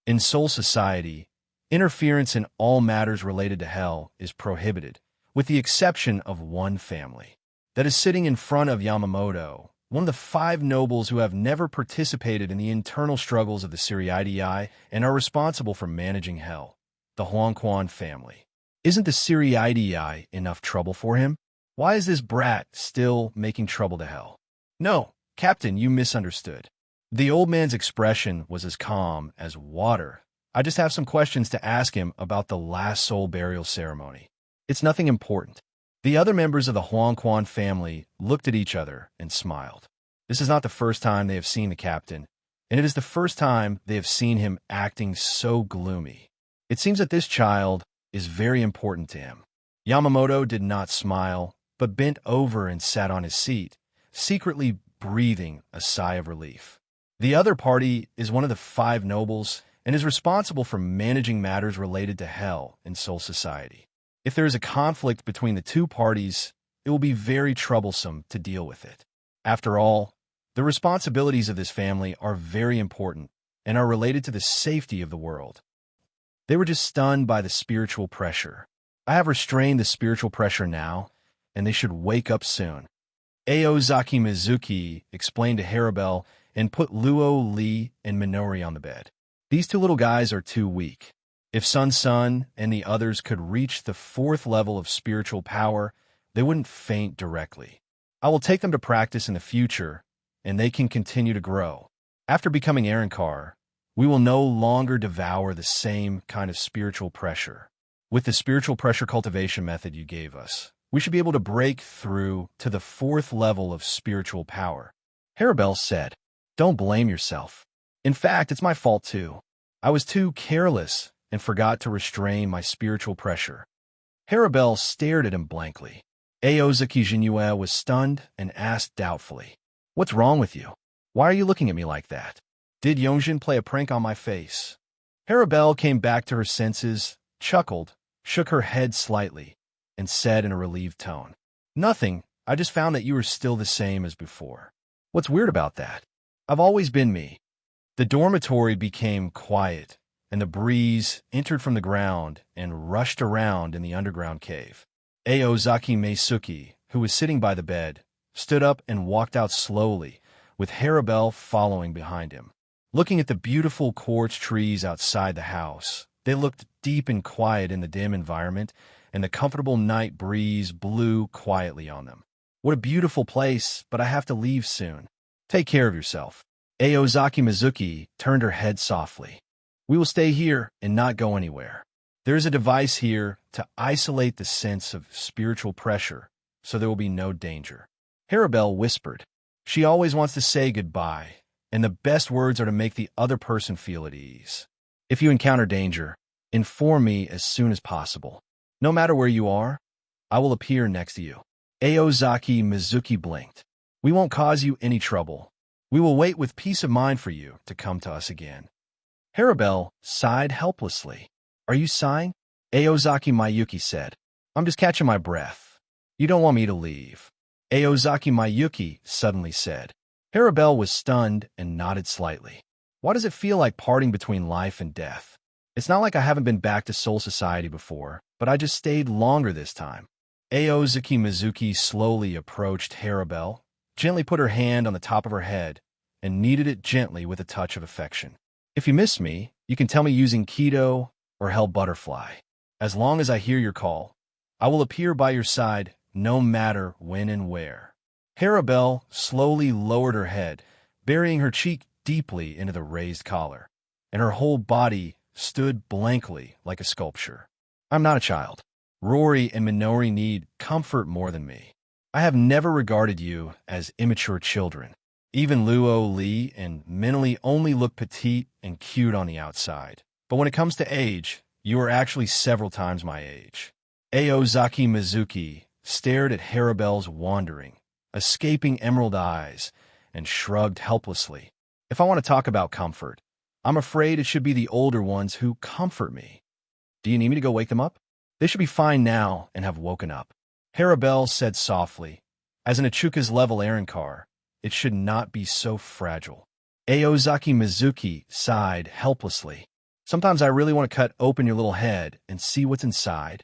In Soul Society, interference in all matters related to hell is prohibited, with the exception of one family. That is sitting in front of Yamamoto, one of the 5 nobles who have never participated in the internal struggles of the Siriidii and are responsible for managing hell, the Huangquan family. Isn't the Siriidii enough trouble for him? Why is this brat still making trouble to hell? No, Captain, you misunderstood. The old man's expression was as calm as water. I just have some questions to ask him about the last soul burial ceremony. It's nothing important. The other members of the Huangquan family looked at each other and smiled. This is not the first time they have seen the captain, and it is the first time they have seen him acting so gloomy. It seems that this child is very important to him. Yamamoto did not smile, but bent over and sat on his seat, secretly breathing a sigh of relief. The other party is one of the 5 nobles and is responsible for managing matters related to hell in Soul Society. If there is a conflict between the 2 parties, it will be very troublesome to deal with it. After all, the responsibilities of this family are very important and are related to the safety of the world. They were just stunned by the spiritual pressure. I have restrained the spiritual pressure now, and they should wake up soon. Aozaki Mizuki explained to Haribel and put Luo, Lee, and Minori on the bed. These 2 little guys are too weak. If Sun and the others could reach the 4th level of spiritual power, they wouldn't faint directly. I will take them to practice in the future, and they can continue to grow. After becoming Arankar, we will no longer devour the same kind of spiritual pressure. With the spiritual pressure cultivation method you gave us, we should be able to break through to the 4th level of spiritual power. Haribel said, "Don't blame yourself. In fact, it's my fault too. I was too careless and forgot to restrain my spiritual pressure." Haribel stared at him blankly. Aozaki Jinue was stunned and asked doubtfully, "What's wrong with you? Why are you looking at me like that? Did Yongjin play a prank on my face?" Haribel came back to her senses, chuckled, shook her head slightly, and said in a relieved tone, "Nothing. I just found that you were still the same as before." "What's weird about that? I've always been me." The dormitory became quiet, and the breeze entered from the ground and rushed around in the underground cave. Aozaki Meisuki, who was sitting by the bed, stood up and walked out slowly, with Haribel following behind him. Looking at the beautiful quartz trees outside the house, they looked deep and quiet in the dim environment, and the comfortable night breeze blew quietly on them. "What a beautiful place, but I have to leave soon. Take care of yourself." Aozaki Mizuki turned her head softly. "We will stay here and not go anywhere. There is a device here to isolate the sense of spiritual pressure, so there will be no danger." Haribel whispered, "She always wants to say goodbye, and the best words are to make the other person feel at ease. If you encounter danger, inform me as soon as possible. No matter where you are, I will appear next to you." Aozaki Mizuki blinked. "We won't cause you any trouble. We will wait with peace of mind for you to come to us again." Haribel sighed helplessly. "Are you sighing?" Aozaki Mayuki said. "I'm just catching my breath. You don't want me to leave." Aozaki Mayuki suddenly said. Haribel was stunned and nodded slightly. "Why does it feel like parting between life and death? It's not like I haven't been back to Soul Society before, but I just stayed longer this time." Aozaki Mizuki slowly approached Haribel, gently put her hand on the top of her head, and kneaded it gently with a touch of affection. "If you miss me, You can tell me using keto or hell butterfly. As long as I hear your call, I will appear by your side no matter when and where. Harabelle slowly lowered her head, burying her cheek deeply into the raised collar, and her whole body stood blankly like a sculpture. I'm not a child. Rory and Minori need comfort more than me. I have never regarded you as immature children. Even Luo Li and Minoli only look petite and cute on the outside. But when it comes to age, you are actually several times my age. Aozaki Mizuki stared at Harabelle's wandering, escaping emerald eyes, and shrugged helplessly. If I want to talk about comfort, I'm afraid it should be the older ones who comfort me. Do you need me to go wake them up? They should be fine now and have woken up. Harabelle said softly, as an Ichuka's level errand car, it should not be so fragile. Aozaki Mizuki sighed helplessly. Sometimes I really want to cut open your little head and see what's inside.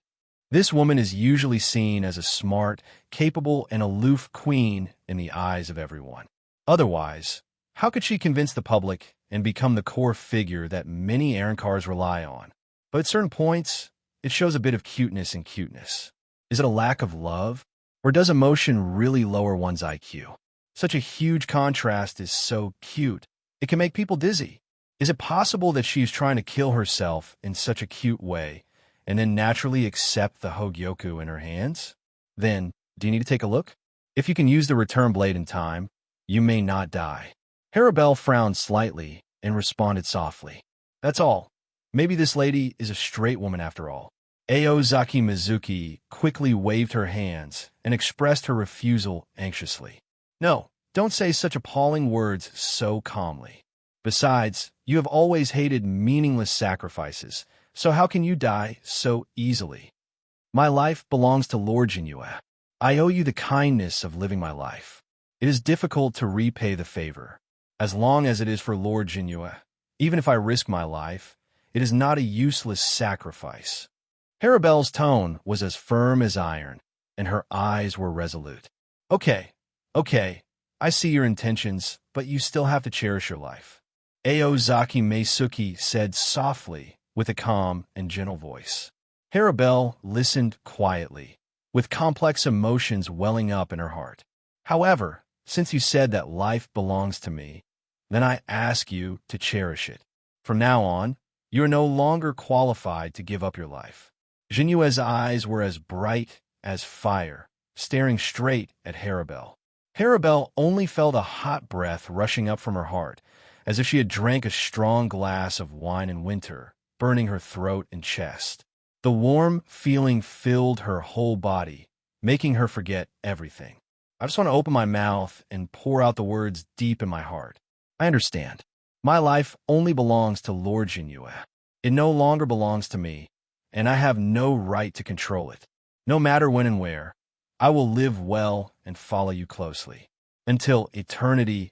This woman is usually seen as a smart, capable, and aloof queen in the eyes of everyone. Otherwise, how could she convince the public and become the core figure that many errand cars rely on? But at certain points, it shows a bit of cuteness in cuteness. Is it a lack of love? Or does emotion really lower one's IQ? Such a huge contrast is so cute, it can make people dizzy. Is it possible that she's trying to kill herself in such a cute way and then naturally accept the Hogyoku in her hands? Then, do you need to take a look? If you can use the return blade in time, you may not die. Harabelle frowned slightly and responded softly. That's all. Maybe this lady is a straight woman after all. Aozaki Mizuki quickly waved her hands and expressed her refusal anxiously. No, don't say such appalling words so calmly. Besides, you have always hated meaningless sacrifices, so how can you die so easily? My life belongs to Lord Jinue. I owe you the kindness of living my life. It is difficult to repay the favor. As long as it is for Lord Jinue, even if I risk my life, it is not a useless sacrifice. Harabelle's tone was as firm as iron, and her eyes were resolute. Okay, I see your intentions, but you still have to cherish your life. Aozaki Meisuki said softly, with a calm and gentle voice. Harabelle listened quietly, with complex emotions welling up in her heart. However, since you said that life belongs to me, then I ask you to cherish it. From now on, you are no longer qualified to give up your life. Jinue's eyes were as bright as fire, staring straight at Harabelle. Harabelle only felt a hot breath rushing up from her heart, as if she had drank a strong glass of wine in winter, burning her throat and chest. The warm feeling filled her whole body, making her forget everything. I just want to open my mouth and pour out the words deep in my heart. I understand. My life only belongs to Lord Jinue. It no longer belongs to me, and I have no right to control it. No matter when and where, I will live well and follow you closely. Until eternity.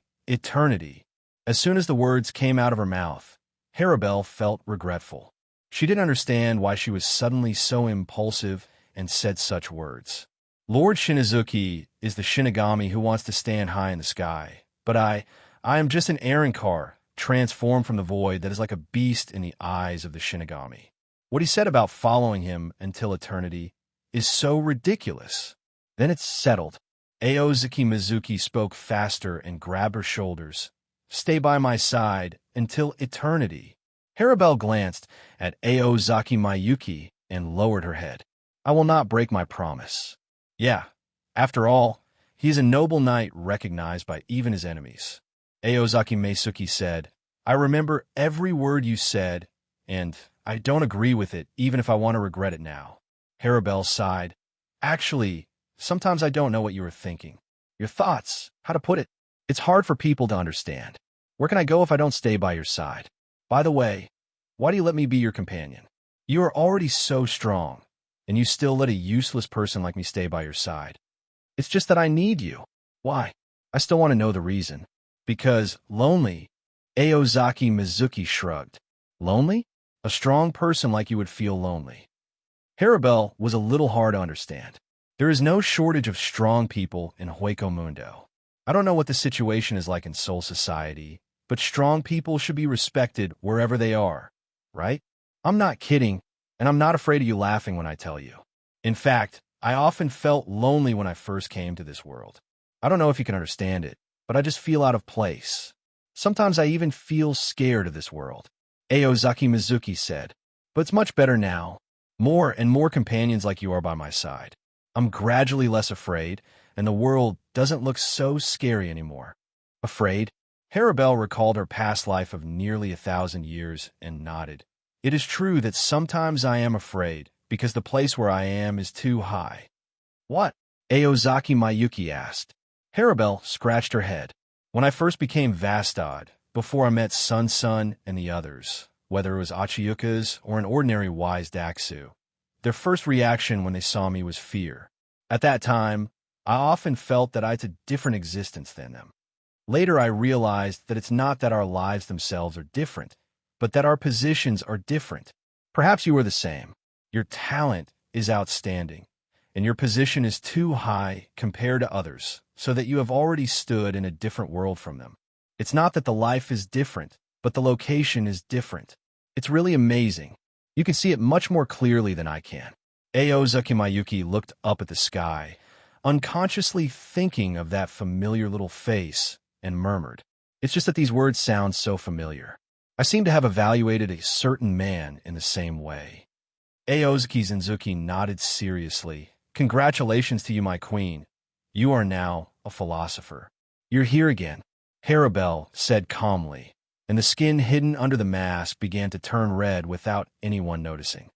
As soon as the words came out of her mouth, Harabelle felt regretful. She didn't understand why she was suddenly so impulsive and said such words. Lord Shinizuki is the Shinigami who wants to stand high in the sky, but I am just an errand car, transformed from the void that is like a beast in the eyes of the Shinigami. What he said about following him until eternity is so ridiculous. Then it's settled. Aozaki Mizuki spoke faster and grabbed her shoulders. Stay by my side until eternity. Harabelle glanced at Aozaki Mayuki and lowered her head. I will not break my promise. Yeah, after all, he is a noble knight recognized by even his enemies. Aozaki Meisuki said, I remember every word you said, and I don't agree with it even if I want to regret it now. Harabelle sighed. Actually, sometimes I don't know what you were thinking. Your thoughts, how to put it. It's hard for people to understand. Where can I go if I don't stay by your side? By the way, why do you let me be your companion? You are already so strong, and you still let a useless person like me stay by your side. It's just that I need you. Why? I still want to know the reason. Because lonely. Aozaki Mizuki shrugged. Lonely? A strong person like you would feel lonely. Harabelle was a little hard to understand. There is no shortage of strong people in Hueco Mundo. I don't know what the situation is like in Soul Society, but strong people should be respected wherever they are. right? I'm not kidding, and I'm not afraid of you laughing when I tell you. In fact, I often felt lonely when I first came to this world. I don't know if you can understand it, but I just feel out of place. Sometimes I even feel scared of this world. Aozaki Mizuki said, but it's much better now. More and more companions like you are by my side. I'm gradually less afraid, and the world doesn't look so scary anymore. Afraid? Harabelle recalled her past life of nearly 1,000 years and nodded. It is true that sometimes I am afraid, because the place where I am is too high. What? Aozaki Mayuki asked. Harabelle scratched her head. When I first became Vastad, before I met Sun and the others, whether it was Achiyukas or an ordinary wise Daxu, their first reaction when they saw me was fear. At that time, I often felt that I had a different existence than them. Later I realized that it's not that our lives themselves are different, but that our positions are different. Perhaps you are the same. Your talent is outstanding, and your position is too high compared to others, so that you have already stood in a different world from them. It's not that the life is different, but the location is different. It's really amazing. You can see it much more clearly than I can. Aozaki Mayuki looked up at the sky, unconsciously thinking of that familiar little face, and murmured, "It's just that these words sound so familiar. I seem to have evaluated a certain man in the same way." Aozaki Zenzuki nodded seriously. "Congratulations to you, my queen. You are now a philosopher." "You're here again," Harabelle said calmly, and the skin hidden under the mask began to turn red without anyone noticing.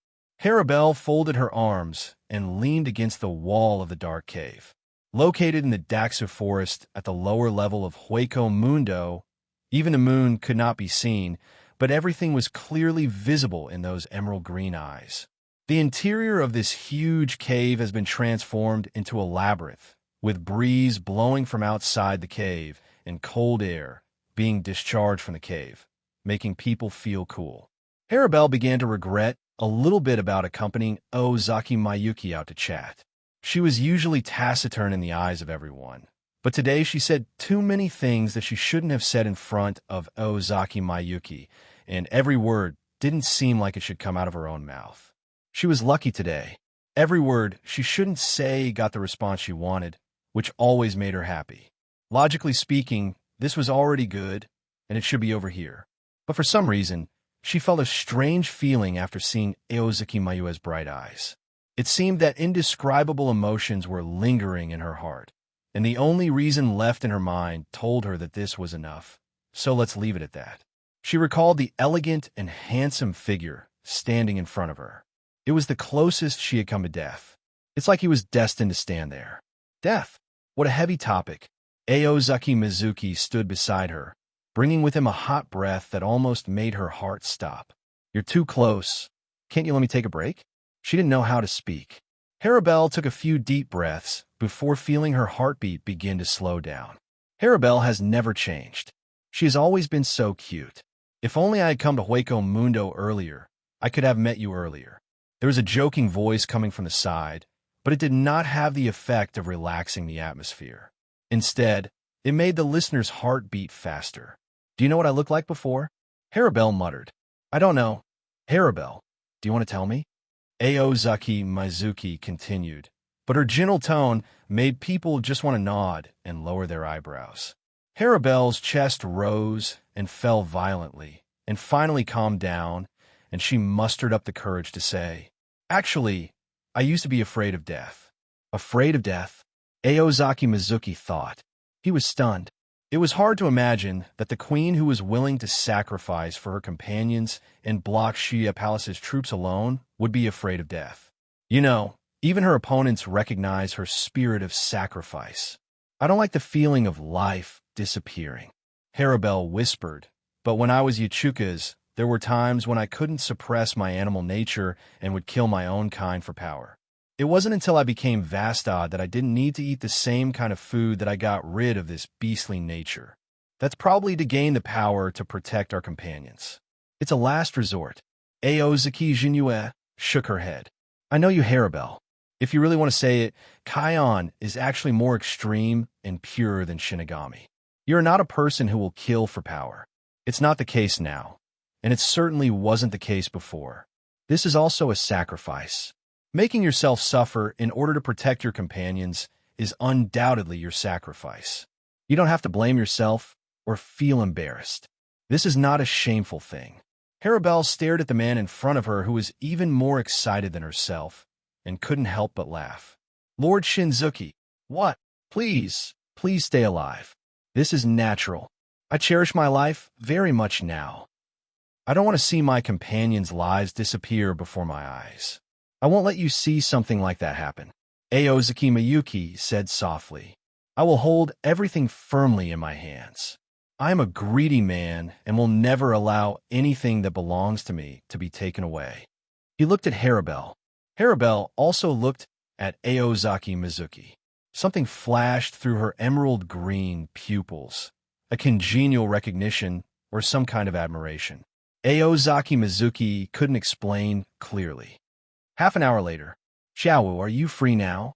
Harabelle folded her arms and leaned against the wall of the dark cave. Located in the Daxu forest at the lower level of Hueco Mundo, even the moon could not be seen, but everything was clearly visible in those emerald green eyes. The interior of this huge cave has been transformed into a labyrinth, with breeze blowing from outside the cave and cold air being discharged from the cave, making people feel cool. Harabelle began to regret a little bit about accompanying Ozaki Mayuki out to chat. She was usually taciturn in the eyes of everyone, but today she said too many things that she shouldn't have said in front of Ozaki Mayuki, and every word didn't seem like it should come out of her own mouth. She was lucky today. Every word she shouldn't say got the response she wanted, which always made her happy. Logically speaking, this was already good, and it should be over here. But for some reason, she felt a strange feeling after seeing Aozaki Mayue's bright eyes. It seemed that indescribable emotions were lingering in her heart, and the only reason left in her mind told her that this was enough. So let's leave it at that. She recalled the elegant and handsome figure standing in front of her. It was the closest she had come to death. It's like he was destined to stand there. Death. What a heavy topic. Aozaki Mizuki stood beside her, bringing with him a hot breath that almost made her heart stop. "You're too close. Can't you let me take a break?" She didn't know how to speak. Harabelle took a few deep breaths before feeling her heartbeat begin to slow down. Harabelle has never changed. She has always been so cute. If only I had come to Hueco Mundo earlier, I could have met you earlier. There was a joking voice coming from the side, but it did not have the effect of relaxing the atmosphere. Instead, it made the listener's heart beat faster. "Do you know what I looked like before?" Harabelle muttered. "I don't know." "Harabelle, do you want to tell me?" Aozaki Mizuki continued, but her gentle tone made people just want to nod and lower their eyebrows. Harabelle's chest rose and fell violently, and finally calmed down, and she mustered up the courage to say, "Actually, I used to be afraid of death." Afraid of death? Aozaki Mizuki thought. He was stunned. It was hard to imagine that the queen who was willing to sacrifice for her companions and block Shia Palace's troops alone would be afraid of death. You know, even her opponents recognize her spirit of sacrifice. "I don't like the feeling of life disappearing," Harabelle whispered, "but when I was Yachuka's, there were times when I couldn't suppress my animal nature and would kill my own kind for power. It wasn't until I became Vastad that I didn't need to eat the same kind of food that I got rid of this beastly nature. That's probably to gain the power to protect our companions. It's a last resort." Aozaki Jinue shook her head. "I know you, Harabelle. If you really want to say it, Kion is actually more extreme and pure than Shinigami. You're not a person who will kill for power. It's not the case now. and it certainly wasn't the case before. This is also a sacrifice. Making yourself suffer in order to protect your companions is undoubtedly your sacrifice. You don't have to blame yourself or feel embarrassed. This is not a shameful thing. Harabelle stared at the man in front of her who was even more excited than herself and couldn't help but laugh. Lord Shinzuki, what? Please stay alive. This is natural. I cherish my life very much now. I don't want to see my companions' lives disappear before my eyes. I won't let you see something like that happen. Aozaki Mayuki said softly. I will hold everything firmly in my hands. I am a greedy man and will never allow anything that belongs to me to be taken away. He looked at Harabelle. Harabelle also looked at Aozaki Mizuki. Something flashed through her emerald green pupils, a congenial recognition or some kind of admiration. Aozaki Mizuki couldn't explain clearly. Half an hour later, Xiaowu, are you free now?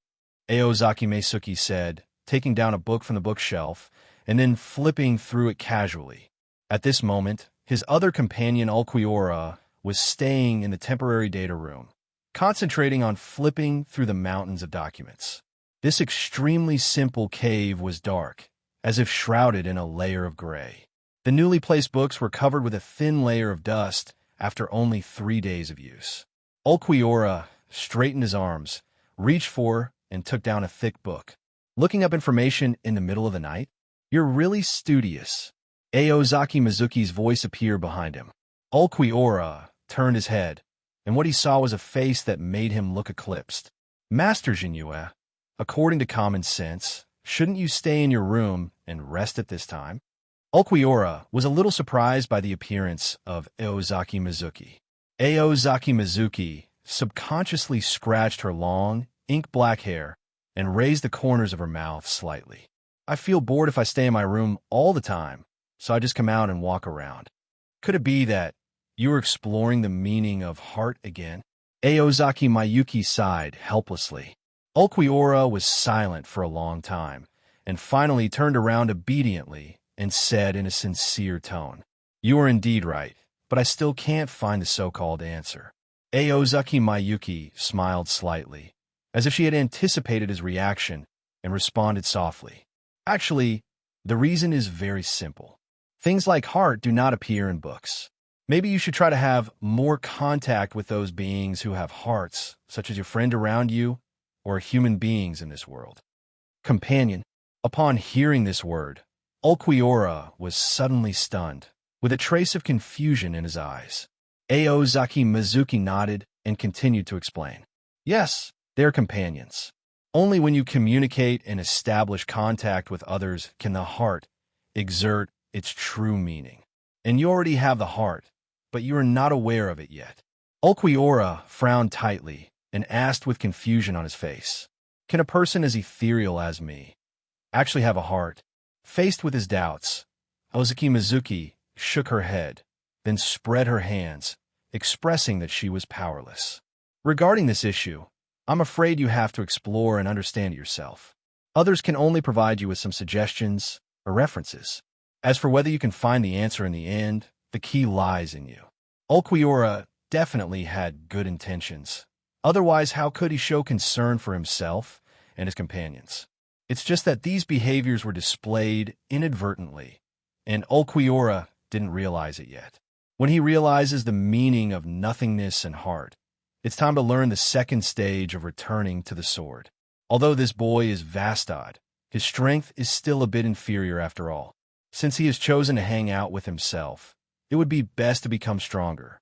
Aozaki Mizuki said, taking down a book from the bookshelf and then flipping through it casually. At this moment, his other companion Ulquiorra was staying in the temporary data room, concentrating on flipping through the mountains of documents. This extremely simple cave was dark, as if shrouded in a layer of gray. The newly placed books were covered with a thin layer of dust after only 3 days of use. Ulquiorra straightened his arms, reached for and took down a thick book. Looking up information in the middle of the night? You're really studious. Aozaki Mizuki's voice appeared behind him. Ulquiorra turned his head, and what he saw was a face that made him look eclipsed. Master Jinue, according to common sense, shouldn't you stay in your room and rest at this time? Ulquiorra was a little surprised by the appearance of Aozaki Mizuki. Aozaki Mizuki subconsciously scratched her long, ink-black hair and raised the corners of her mouth slightly. I feel bored if I stay in my room all the time, so I just come out and walk around. Could it be that you were exploring the meaning of heart again? Aozaki Mayuki sighed helplessly. Ulquiorra was silent for a long time, and finally turned around obediently and said in a sincere tone, You are indeed right, but I still can't find the so-called answer. Aozaki Mayuki smiled slightly, as if she had anticipated his reaction, and responded softly. Actually, the reason is very simple. Things like heart do not appear in books. Maybe you should try to have more contact with those beings who have hearts, such as your friend around you, or human beings in this world. Companion. Upon hearing this word, Ulquiorra was suddenly stunned, with a trace of confusion in his eyes. Aozaki Mizuki nodded and continued to explain. Yes, they're companions. Only when you communicate and establish contact with others can the heart exert its true meaning. And you already have the heart, but you are not aware of it yet. Ulquiorra frowned tightly and asked with confusion on his face, Can a person as ethereal as me actually have a heart? Faced with his doubts, Aozaki Mizuki shook her head, then spread her hands, expressing that she was powerless. Regarding this issue, I'm afraid you have to explore and understand it yourself. Others can only provide you with some suggestions or references. As for whether you can find the answer in the end, the key lies in you. Ulquiorra definitely had good intentions. Otherwise, how could he show concern for himself and his companions? It's just that these behaviors were displayed inadvertently, and Ulquiorra didn't realize it yet. When he realizes the meaning of nothingness and heart, it's time to learn the second stage of returning to the sword. Although this boy is Vastad, his strength is still a bit inferior after all. Since he has chosen to hang out with himself, it would be best to become stronger.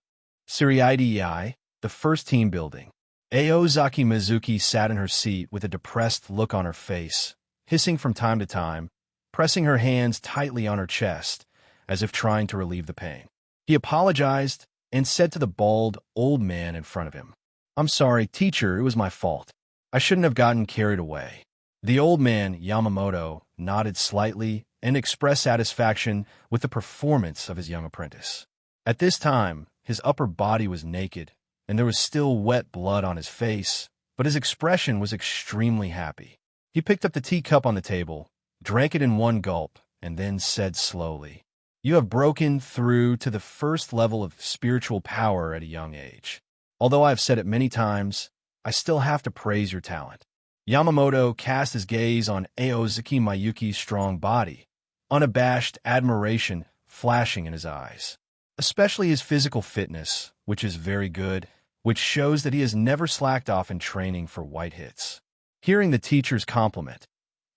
Suriidei, the first team building. Aozaki Mizuki sat in her seat with a depressed look on her face, hissing from time to time, pressing her hands tightly on her chest, as if trying to relieve the pain. He apologized and said to the bald, old man in front of him, I'm sorry, teacher, it was my fault. I shouldn't have gotten carried away. The old man, Yamamoto, nodded slightly and expressed satisfaction with the performance of his young apprentice. At this time, his upper body was naked, and there was still wet blood on his face, but his expression was extremely happy. He picked up the teacup on the table, drank it in one gulp, and then said slowly, You have broken through to the first level of spiritual power at a young age. Although I have said it many times, I still have to praise your talent. Yamamoto cast his gaze on Aozuki Mayuki's strong body, unabashed admiration flashing in his eyes. Especially his physical fitness, which is very good, which shows that he has never slacked off in training for white hits. Hearing the teacher's compliment,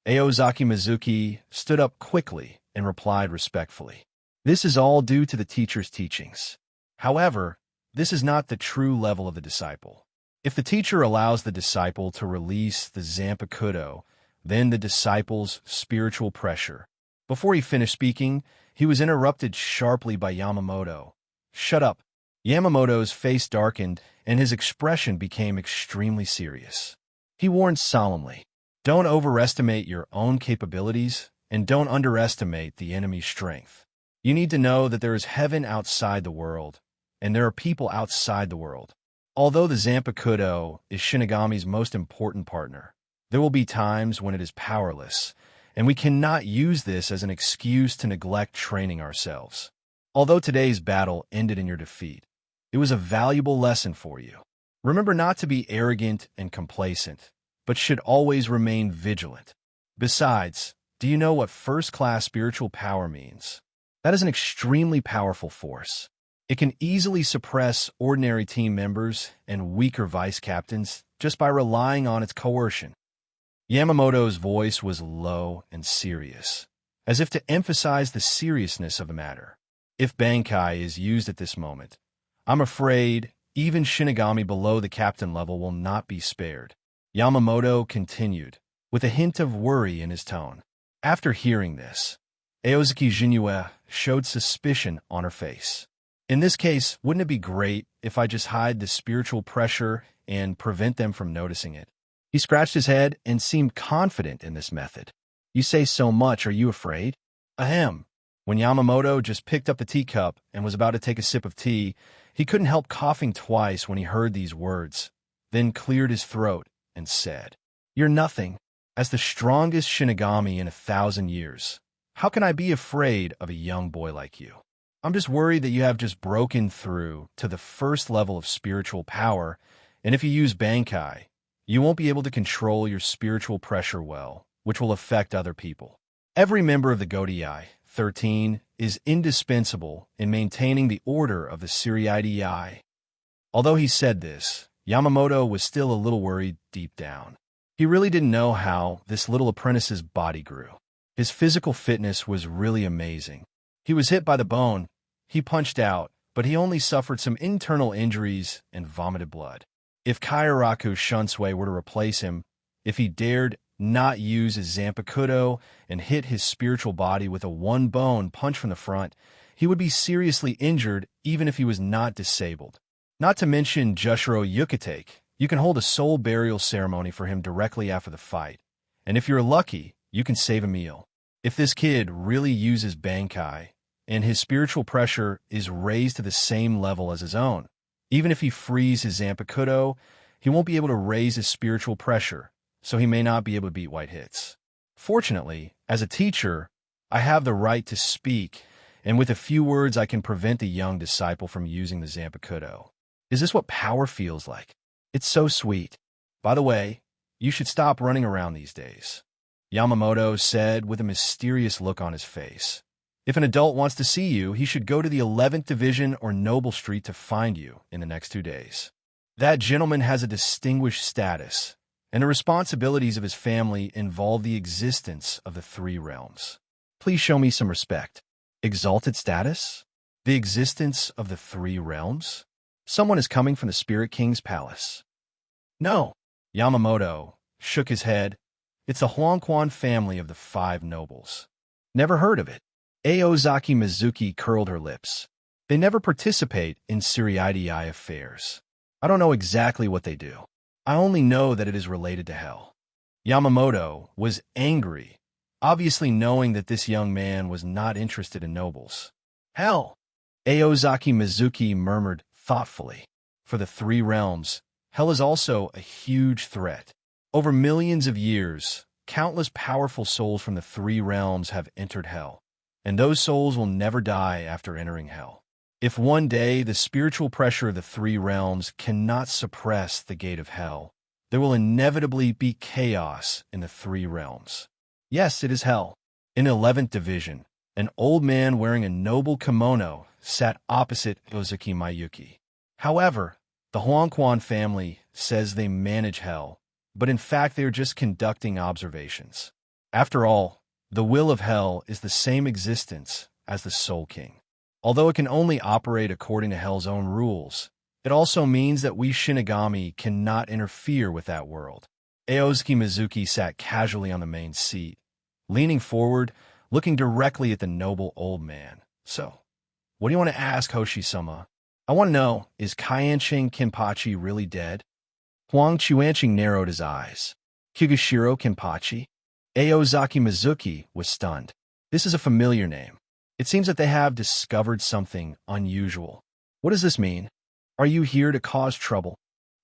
Aozaki Mizuki stood up quickly and replied respectfully. This is all due to the teacher's teachings. However, this is not the true level of the disciple. If the teacher allows the disciple to release the Zanpakuto, then the disciple's spiritual pressure. Before he finished speaking, he was interrupted sharply by Yamamoto. Shut up. Yamamoto's face darkened, and his expression became extremely serious. He warned solemnly, don't overestimate your own capabilities, and don't underestimate the enemy's strength. You need to know that there is heaven outside the world, and there are people outside the world. Although the Zanpakuto is Shinigami's most important partner, there will be times when it is powerless, and we cannot use this as an excuse to neglect training ourselves. Although today's battle ended in your defeat, it was a valuable lesson for you. Remember not to be arrogant and complacent, but should always remain vigilant. Besides, do you know what first-class spiritual power means? That is an extremely powerful force. It can easily suppress ordinary team members and weaker vice captains just by relying on its coercion. Yamamoto's voice was low and serious, as if to emphasize the seriousness of the matter. If Bankai is used at this moment, I'm afraid even Shinigami below the captain level will not be spared. Yamamoto continued, with a hint of worry in his tone. After hearing this, Aozuki Jinue showed suspicion on her face. In this case, wouldn't it be great if I just hide the spiritual pressure and prevent them from noticing it? He scratched his head and seemed confident in this method. You say so much, are you afraid? Ahem. When Yamamoto just picked up the teacup and was about to take a sip of tea, he couldn't help coughing twice when he heard these words, then cleared his throat and said, You're nothing. As the strongest Shinigami in 1,000 years, how can I be afraid of a young boy like you? I'm just worried that you have just broken through to the first level of spiritual power, and if you use Bankai, you won't be able to control your spiritual pressure well, which will affect other people. Every member of the Godii, 13, is indispensable in maintaining the order of the Suriidii. Although he said this, Yamamoto was still a little worried deep down. He really didn't know how this little apprentice's body grew. His physical fitness was really amazing. He was hit by the bone. He punched out, but he only suffered some internal injuries and vomited blood. If Kairaku Shunsui were to replace him, if he dared not use his Zanpakuto and hit his spiritual body with a one-bone punch from the front, he would be seriously injured even if he was not disabled. Not to mention Jushiro Yukitake, you can hold a soul burial ceremony for him directly after the fight, and if you're lucky, you can save a meal. If this kid really uses Bankai, and his spiritual pressure is raised to the same level as his own, even if he frees his Zanpakuto, he won't be able to raise his spiritual pressure, so he may not be able to beat white hits. Fortunately, as a teacher, I have the right to speak, and with a few words I can prevent the young disciple from using the Zanpakuto. Is this what power feels like? It's so sweet. By the way, you should stop running around these days, Yamamoto said with a mysterious look on his face. If an adult wants to see you, he should go to the 11th Division or Noble Street to find you in the next 2 days. That gentleman has a distinguished status, and the responsibilities of his family involve the existence of the 3 realms. Please show me some respect. Exalted status? The existence of the 3 realms? Someone is coming from the Spirit King's palace. No. Yamamoto shook his head. It's the Huangquan family of the 5 nobles. Never heard of it. Aozaki Mizuki curled her lips. They never participate in Suriidii affairs. I don't know exactly what they do. I only know that it is related to hell. Yamamoto was angry, obviously knowing that this young man was not interested in nobles. Hell! Aozaki Mizuki murmured thoughtfully. For the 3 realms, hell is also a huge threat. Over millions of years, countless powerful souls from the 3 realms have entered hell. and those souls will never die after entering hell. If one day the spiritual pressure of the three realms cannot suppress the gate of hell, there will inevitably be chaos in the three realms. Yes, it is hell. In 11th Division, an old man wearing a noble kimono sat opposite Ozaki Mayuki. However, the Huangquan family says they manage hell, but in fact they are just conducting observations. After all, the will of hell is the same existence as the Soul King. Although it can only operate according to hell's own rules, it also means that we Shinigami cannot interfere with that world. Aozuki Mizuki sat casually on the main seat, leaning forward, looking directly at the noble old man. So, what do you want to ask, Hoshi-sama? I want to know, is Kaianshing Kenpachi really dead? Huang Chuanqing narrowed his eyes. Kigashiro Kenpachi? Aozaki Mizuki was stunned. This is a familiar name. It seems that they have discovered something unusual. What does this mean? Are you here to cause trouble?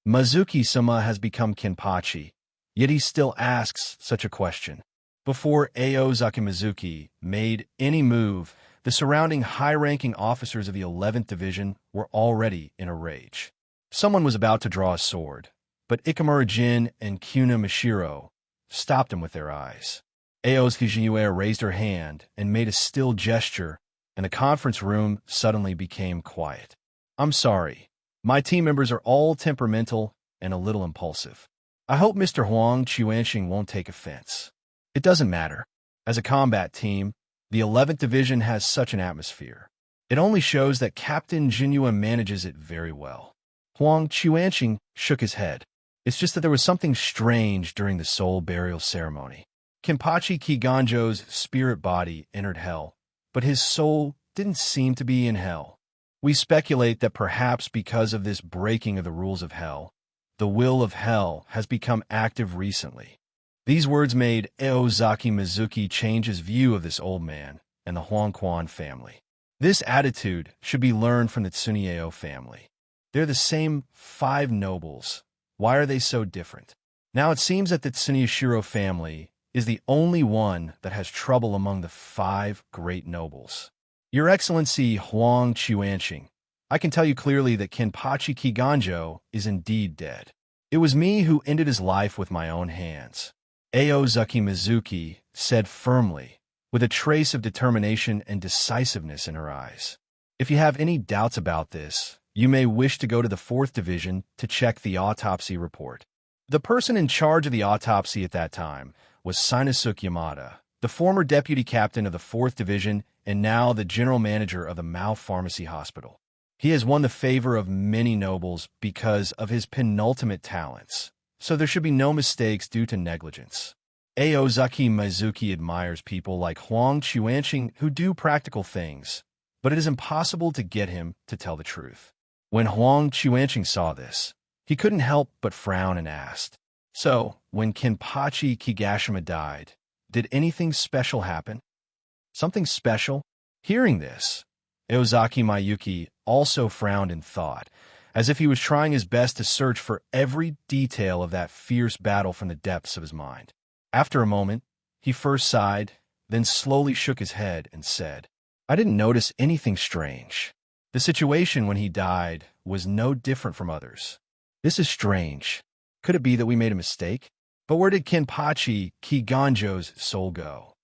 Mizuki-sama has become Kenpachi, yet he still asks such a question. Before Aozaki Mizuki made any move, the surrounding high-ranking officers of the 11th Division were already in a rage. Someone was about to draw a sword, but Ikamura Jin and Kuna Mishiro stopped him with their eyes. Aozuki Jinue raised her hand and made a still gesture, and the conference room suddenly became quiet. I'm sorry. My team members are all temperamental and a little impulsive. I hope Mr. Huang Chuanqing won't take offense. It doesn't matter. As a combat team, the 11th Division has such an atmosphere. It only shows that Captain Jinue manages it very well. Huang Chuanqing shook his head. It's just that there was something strange during the soul burial ceremony. Kenpachi Kiganjo's spirit body entered hell, but his soul didn't seem to be in hell. We speculate that perhaps because of this breaking of the rules of hell, the will of hell has become active recently. These words made Aozaki Mizuki change his view of this old man and the Huangquan family. This attitude should be learned from the Tsuneyo family. They're the same 5 nobles. Why are they so different? Now it seems that the Tsuneshiro family is the only one that has trouble among the 5 great nobles. Your Excellency Huang Chuanqing, I can tell you clearly that Kenpachi Kiganjo is indeed dead. It was me who ended his life with my own hands. Aozaki Mizuki said firmly, with a trace of determination and decisiveness in her eyes. If you have any doubts about this, you may wish to go to the 4th Division to check the autopsy report. The person in charge of the autopsy at that time was Sinusuke Yamada, the former deputy captain of the 4th Division and now the general manager of the Mao Pharmacy Hospital. He has won the favor of many nobles because of his penultimate talents, so there should be no mistakes due to negligence. Aozaki Mizuki admires people like Huang Chuanqing who do practical things, but it is impossible to get him to tell the truth. When Huang Chuanqing saw this, he couldn't help but frown and asked, "So, when Kenpachi Kigashima died, did anything special happen?" Something special? Hearing this, Aozaki Mayuki also frowned in thought, as if he was trying his best to search for every detail of that fierce battle from the depths of his mind. After a moment, he first sighed, then slowly shook his head and said, "I didn't notice anything strange. The situation when he died was no different from others. This is strange. Could it be that we made a mistake? But where did Kenpachi Kiganjo's soul go?"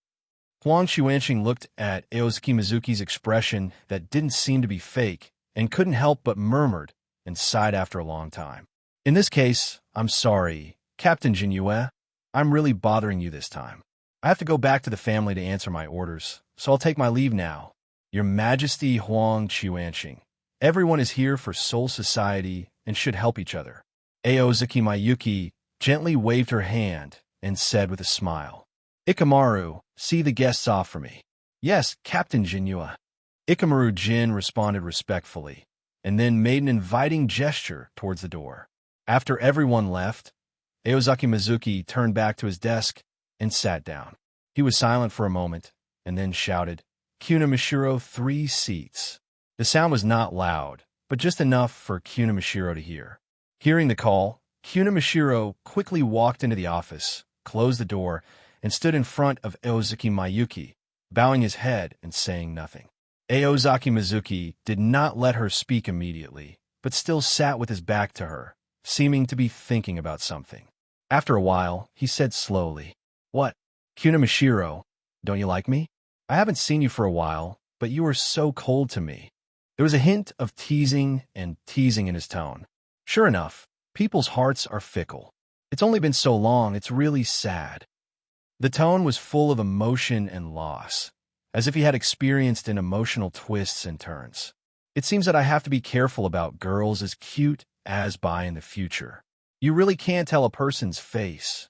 Huang Chuanqing looked at Aozuki Mizuki's expression that didn't seem to be fake and couldn't help but murmured and sighed after a long time. "In this case, I'm sorry, Captain Jinue. I'm really bothering you this time. I have to go back to the family to answer my orders, so I'll take my leave now. Your Majesty Huang Chuanqing, everyone is here for Soul Society and should help each other." Aozaki Mayuki gently waved her hand and said with a smile, "Ikamaru, see the guests off for me." "Yes, Captain Jinue." Ikamaru Jin responded respectfully, and then made an inviting gesture towards the door. After everyone left, Aozaki Mizuki turned back to his desk and sat down. He was silent for a moment, and then shouted, "Kuna Mishiro, 3 seats." The sound was not loud, but just enough for Kuna Mishiro to hear. Hearing the call, Kuna Mishiro quickly walked into the office, closed the door, and stood in front of Aozaki Mayuki, bowing his head and saying nothing. Aozaki Mizuki did not let her speak immediately, but still sat with his back to her, seeming to be thinking about something. After a while, he said slowly, "What? Kunimashiro, don't you like me? I haven't seen you for a while, but you are so cold to me." There was a hint of teasing and teasing in his tone. Sure enough, people's hearts are fickle. It's only been so long, it's really sad. The tone was full of emotion and loss, as if he had experienced in emotional twists and turns. It seems that I have to be careful about girls as cute as by in the future. You really can't tell a person's face.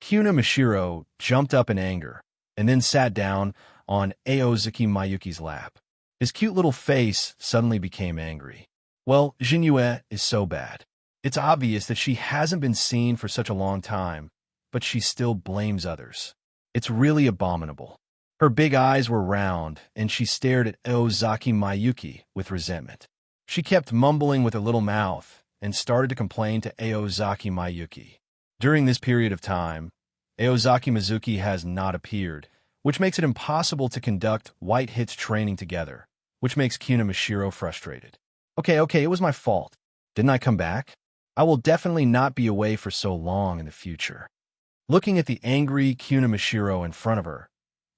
Kunimashiro jumped up in anger, and then sat down on Aozaki Mayuki's lap. His cute little face suddenly became angry. Well, Jinyue is so bad. It's obvious that she hasn't been seen for such a long time, but she still blames others. It's really abominable. Her big eyes were round, and she stared at Aozaki Mayuki with resentment. She kept mumbling with her little mouth and started to complain to Aozaki Mayuki. During this period of time, Aozaki Mizuki has not appeared, which makes it impossible to conduct white hits training together, which makes Kunimashiro frustrated. Okay, it was my fault. Didn't I come back? I will definitely not be away for so long in the future. Looking at the angry Kunimashiro in front of her,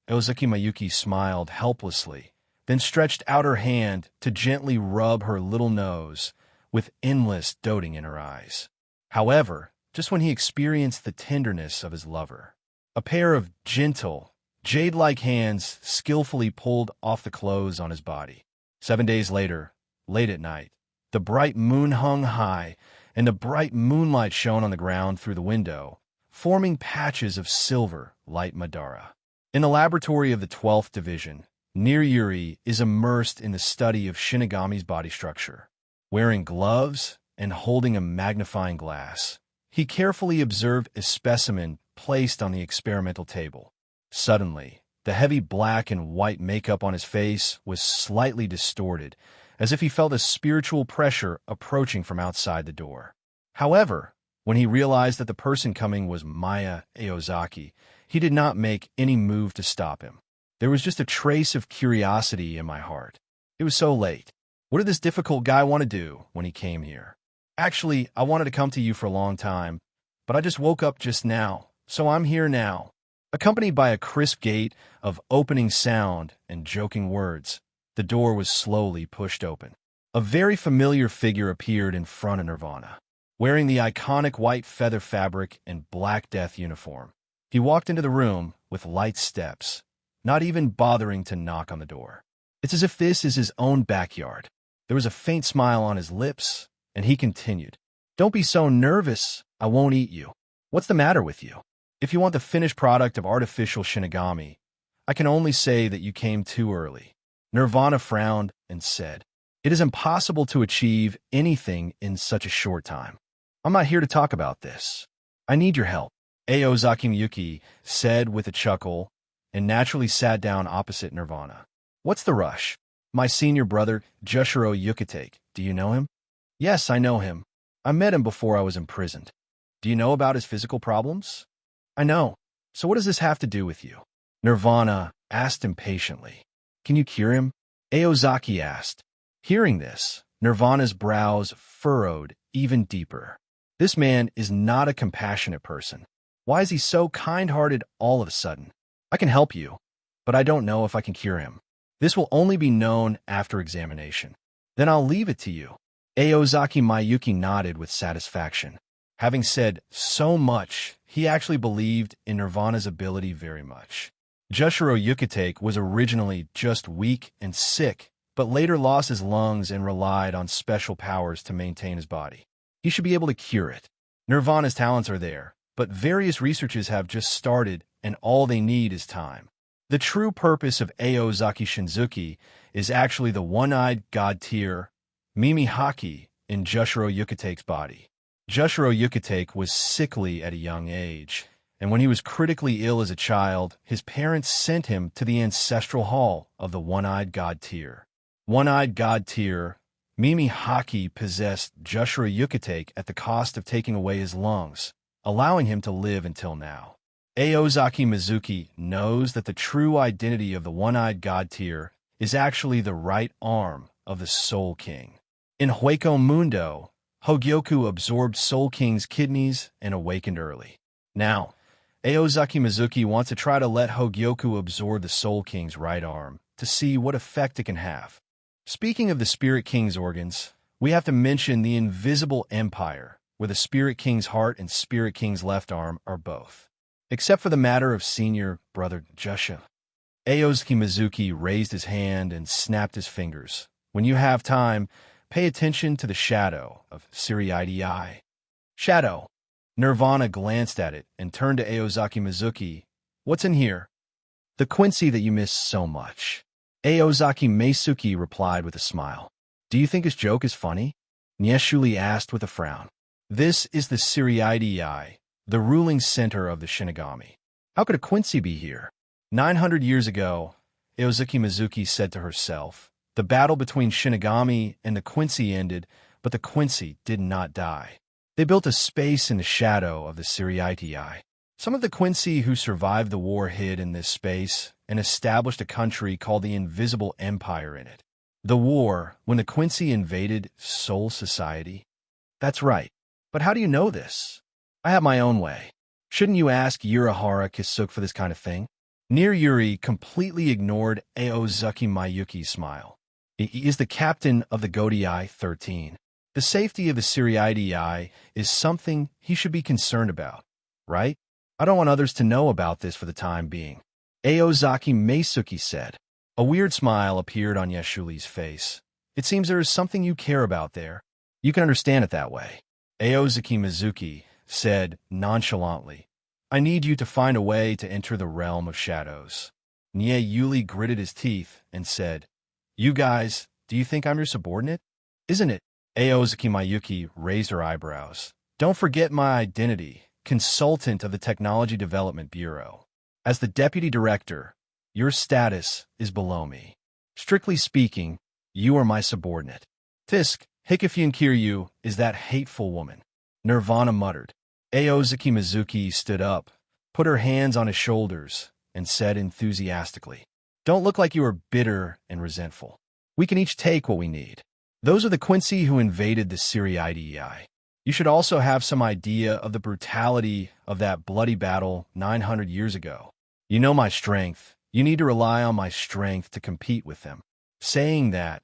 Aozaki Mayuki smiled helplessly, then stretched out her hand to gently rub her little nose with endless doting in her eyes. However, just when he experienced the tenderness of his lover, a pair of gentle, jade-like hands skillfully pulled off the clothes on his body. 7 days later, late at night, the bright moon hung high, and the bright moonlight shone on the ground through the window, forming patches of silver light Madara. In the laboratory of the 12th Division, Niriyuri is immersed in the study of Shinigami's body structure. Wearing gloves and holding a magnifying glass, he carefully observed a specimen placed on the experimental table. Suddenly, the heavy black and white makeup on his face was slightly distorted, as if he felt a spiritual pressure approaching from outside the door. However, when he realized that the person coming was Maya Aozaki, he did not make any move to stop him. There was just a trace of curiosity in my heart. It was so late. What did this difficult guy want to do when he came here? Actually, I wanted to come to you for a long time, but I just woke up just now, so I'm here now. Accompanied by a crisp gate of opening sound and joking words, the door was slowly pushed open. A very familiar figure appeared in front of Nirvana, wearing the iconic white feather fabric and Black Death uniform. He walked into the room with light steps, not even bothering to knock on the door. It's as if this is his own backyard. There was a faint smile on his lips, and he continued, "Don't be so nervous, I won't eat you. What's the matter with you? If you want the finished product of artificial Shinigami, I can only say that you came too early." Nirvana frowned and said, "It is impossible to achieve anything in such a short time. I'm not here to talk about this. I need your help." Aozaki Miyuki said with a chuckle and naturally sat down opposite Nirvana. "What's the rush? My senior brother, Jushiro Yukitake. Do you know him?" "Yes, I know him. I met him before I was imprisoned." "Do you know about his physical problems?" "I know. So what does this have to do with you?" Nirvana asked impatiently. "Can you cure him?" Aozaki asked. Hearing this, Nirvana's brows furrowed even deeper. This man is not a compassionate person. Why is he so kind-hearted all of a sudden? "I can help you, but I don't know if I can cure him. This will only be known after examination." "Then I'll leave it to you." Aozaki Mayuki nodded with satisfaction. Having said so much, he actually believed in Nirvana's ability very much. Jushiro Yukitake was originally just weak and sick, but later lost his lungs and relied on special powers to maintain his body. He should be able to cure it. Nirvana's talents are there, but various researches have just started, and all they need is time. The true purpose of Aozaki Shinzuki is actually the one-eyed god tier, Mimi Haki, in Jushiro Yukitake's body. Jushiro Yukitake was sickly at a young age, and when he was critically ill as a child, his parents sent him to the ancestral hall of the one-eyed god tier. One-eyed god tier, Mimi Haki possessed Jushiro Yukitake at the cost of taking away his lungs, allowing him to live until now. Aozaki Mizuki knows that the true identity of the one-eyed god tier is actually the right arm of the Soul King. In Hueco Mundo, Hogyoku absorbed Soul King's kidneys and awakened early. Now, Aozaki Mizuki wants to try to let Hogyoku absorb the Soul King's right arm to see what effect it can have. Speaking of the Spirit King's organs, we have to mention the Invisible Empire, where the Spirit King's heart and Spirit King's left arm are both. Except for the matter of senior brother Jusha. Aozaki Mizuki raised his hand and snapped his fingers. When you have time, pay attention to the shadow of Siriidi's eye. Shadow. Nirvana glanced at it and turned to Aozaki Mizuki. What's in here? The Quincy that you miss so much. Aozaki Meisuke replied with a smile. Do you think his joke is funny? Nyeshuli asked with a frown. This is the Siriidi's, the ruling center of the Shinigami. How could a Quincy be here? 900 years ago, Aozaki Mizuki said to herself, the battle between Shinigami and the Quincy ended, but the Quincy did not die. They built a space in the shadow of the Siriidi's. Some of the Quincy who survived the war hid in this space and established a country called the Invisible Empire in it. The war, when the Quincy invaded Soul Society? That's right. But how do you know this? I have my own way. Shouldn't you ask Yurihara Kisuke for this kind of thing? Near Yuri completely ignored Aozaki Mayuki's smile. He is the captain of the Godai 13. The safety of the Siriidi's is something he should be concerned about, right? I don't want others to know about this for the time being. Aozaki Meisuke said. A weird smile appeared on Yeshuli's face. It seems there is something you care about there. You can understand it that way. Aozaki Mizuki said nonchalantly, I need you to find a way to enter the realm of shadows. Nie Yuli gritted his teeth and said, You guys, do you think I'm your subordinate? Isn't it? Aozaki Mayuki raised her eyebrows. Don't forget my identity, consultant of the Technology Development Bureau. As the deputy director, your status is below me. Strictly speaking, you are my subordinate. Tisk, Hikifyan Kiryu is that hateful woman. Nirvana muttered. Aozaki Mizuki stood up, put her hands on his shoulders, and said enthusiastically, Don't look like you are bitter and resentful. We can each take what we need. Those are the Quincy who invaded the Siriidi's. You should also have some idea of the brutality of that bloody battle 900 years ago. You know my strength. You need to rely on my strength to compete with them. Saying that,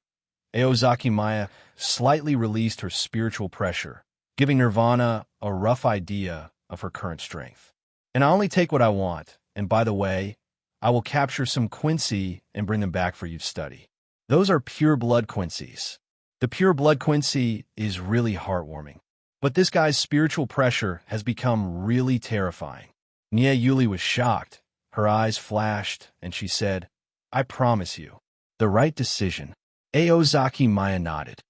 Aozaki Maya slightly released her spiritual pressure, giving Nirvana a rough idea of her current strength. And I only take what I want, and by the way, I will capture some Quincy and bring them back for you to study. Those are pure-blood Quincy's. The pure-blood Quincy is really heartwarming. But this guy's spiritual pressure has become really terrifying. Nie Yuli was shocked. Her eyes flashed, and she said, I promise you. The right decision. Aozaki Maya nodded.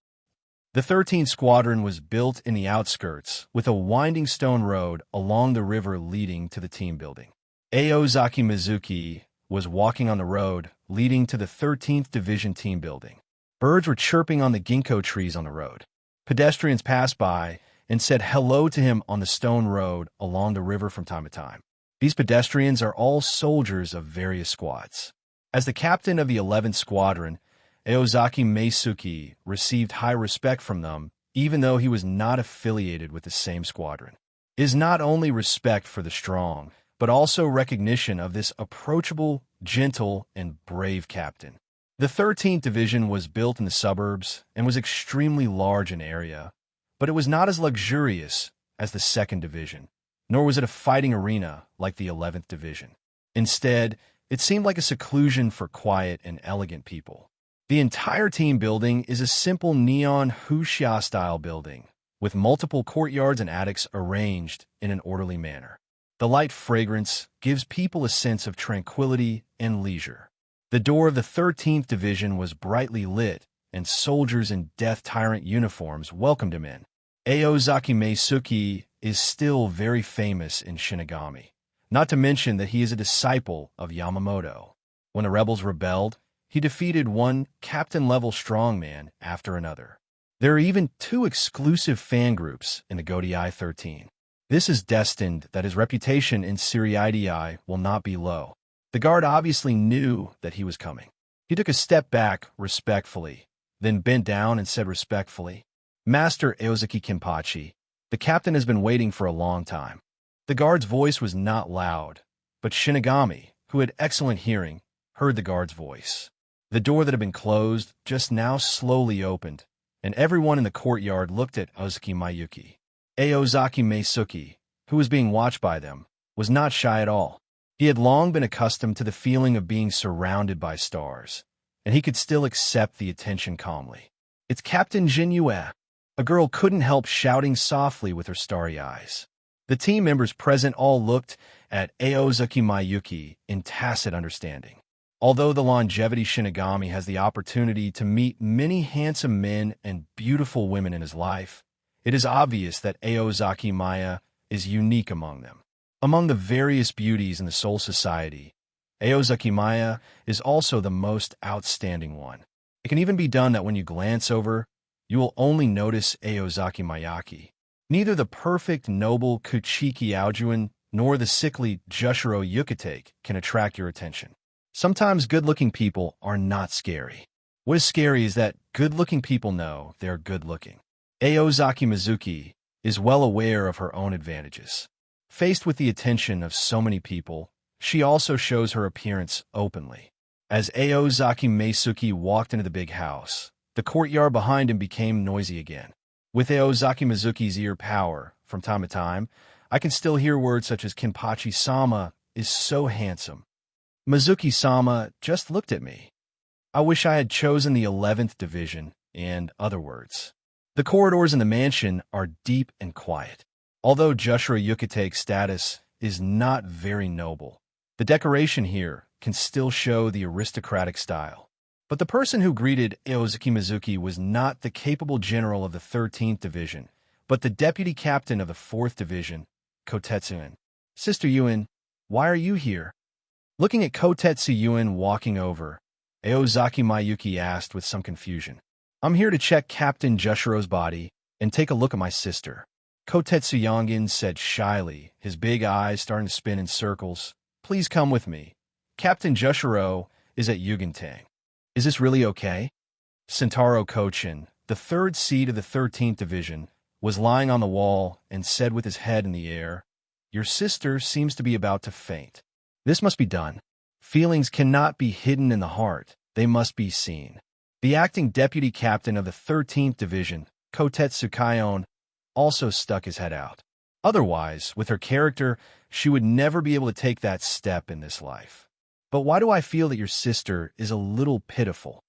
The 13th Squadron was built in the outskirts, with a winding stone road along the river leading to the team building. Aozaki Mizuki was walking on the road leading to the 13th Division team building. Birds were chirping on the ginkgo trees on the road. Pedestrians passed by and said hello to him on the stone road along the river from time to time. These pedestrians are all soldiers of various squads. As the captain of the 11th Squadron, Aozaki Meisuke received high respect from them, even though he was not affiliated with the same squadron. It is not only respect for the strong, but also recognition of this approachable, gentle, and brave captain. The 13th Division was built in the suburbs and was extremely large in area, but it was not as luxurious as the 2nd Division, nor was it a fighting arena like the 11th Division. Instead, it seemed like a seclusion for quiet and elegant people. The entire team building is a simple neon Wuxia-style building, with multiple courtyards and attics arranged in an orderly manner. The light fragrance gives people a sense of tranquility and leisure. The door of the 13th Division was brightly lit, and soldiers in Death Tyrant uniforms welcomed him in. Aozaki Meisuke is still very famous in Shinigami, not to mention that he is a disciple of Yamamoto. When the rebels rebelled, he defeated one captain-level strongman after another. There are even 2 exclusive fan groups in the Godai 13. This is destined that his reputation in Siriidii will not be low. The guard obviously knew that he was coming. He took a step back respectfully, then bent down and said respectfully, "Master Aozaki Kenpachi, the captain has been waiting for a long time." The guard's voice was not loud, but Shinigami, who had excellent hearing, heard the guard's voice. The door that had been closed just now slowly opened, and everyone in the courtyard looked at Aozaki Mayuki. Aozaki Meisuke, who was being watched by them, was not shy at all. He had long been accustomed to the feeling of being surrounded by stars, and he could still accept the attention calmly. "It's Captain Jinyue." A girl couldn't help shouting softly with her starry eyes. The team members present all looked at Aozaki Mayuki in tacit understanding. Although the longevity Shinigami has the opportunity to meet many handsome men and beautiful women in his life, it is obvious that Aozaki Maya is unique among them. Among the various beauties in the Soul Society, Aozaki Maya is also the most outstanding one. It can even be done that when you glance over, you will only notice Aozaki Mayaki. Neither the perfect, noble Kuchiki Aojuin nor the sickly Jushiro Yukitake can attract your attention. Sometimes good-looking people are not scary. What is scary is that good-looking people know they're good-looking. Aozaki Mizuki is well aware of her own advantages. Faced with the attention of so many people, she also shows her appearance openly. As Aozaki Meisuke walked into the big house, the courtyard behind him became noisy again. With Aozaki Mizuki's ear power, from time to time, I can still hear words such as Kenpachi-sama is so handsome. Mizuki-sama just looked at me. I wish I had chosen the 11th division, and other words. The corridors in the mansion are deep and quiet. Although Jushiro Yukitake's status is not very noble, the decoration here can still show the aristocratic style. But the person who greeted Aozaki Mizuki was not the capable general of the 13th Division, but the deputy captain of the 4th Division, Kotetsu. "Sister Yuen, why are you here?" Looking at Kotetsu Yuen walking over, Aozaki Mayuki asked with some confusion. "I'm here to check Captain Jushiro's body and take a look at my sister." Kotetsu Yongin said shyly, his big eyes starting to spin in circles. "Please come with me. Captain Jushiro is at Yugintang." "Is this really okay?" Sentaro Kochin, the 3rd seed of the 13th Division, was lying on the wall and said with his head in the air, "Your sister seems to be about to faint. This must be done. Feelings cannot be hidden in the heart. They must be seen." The acting deputy captain of the 13th Division, Kotetsu Kaion, also stuck his head out. Otherwise, with her character, she would never be able to take that step in this life. "But why do I feel that your sister is a little pitiful?"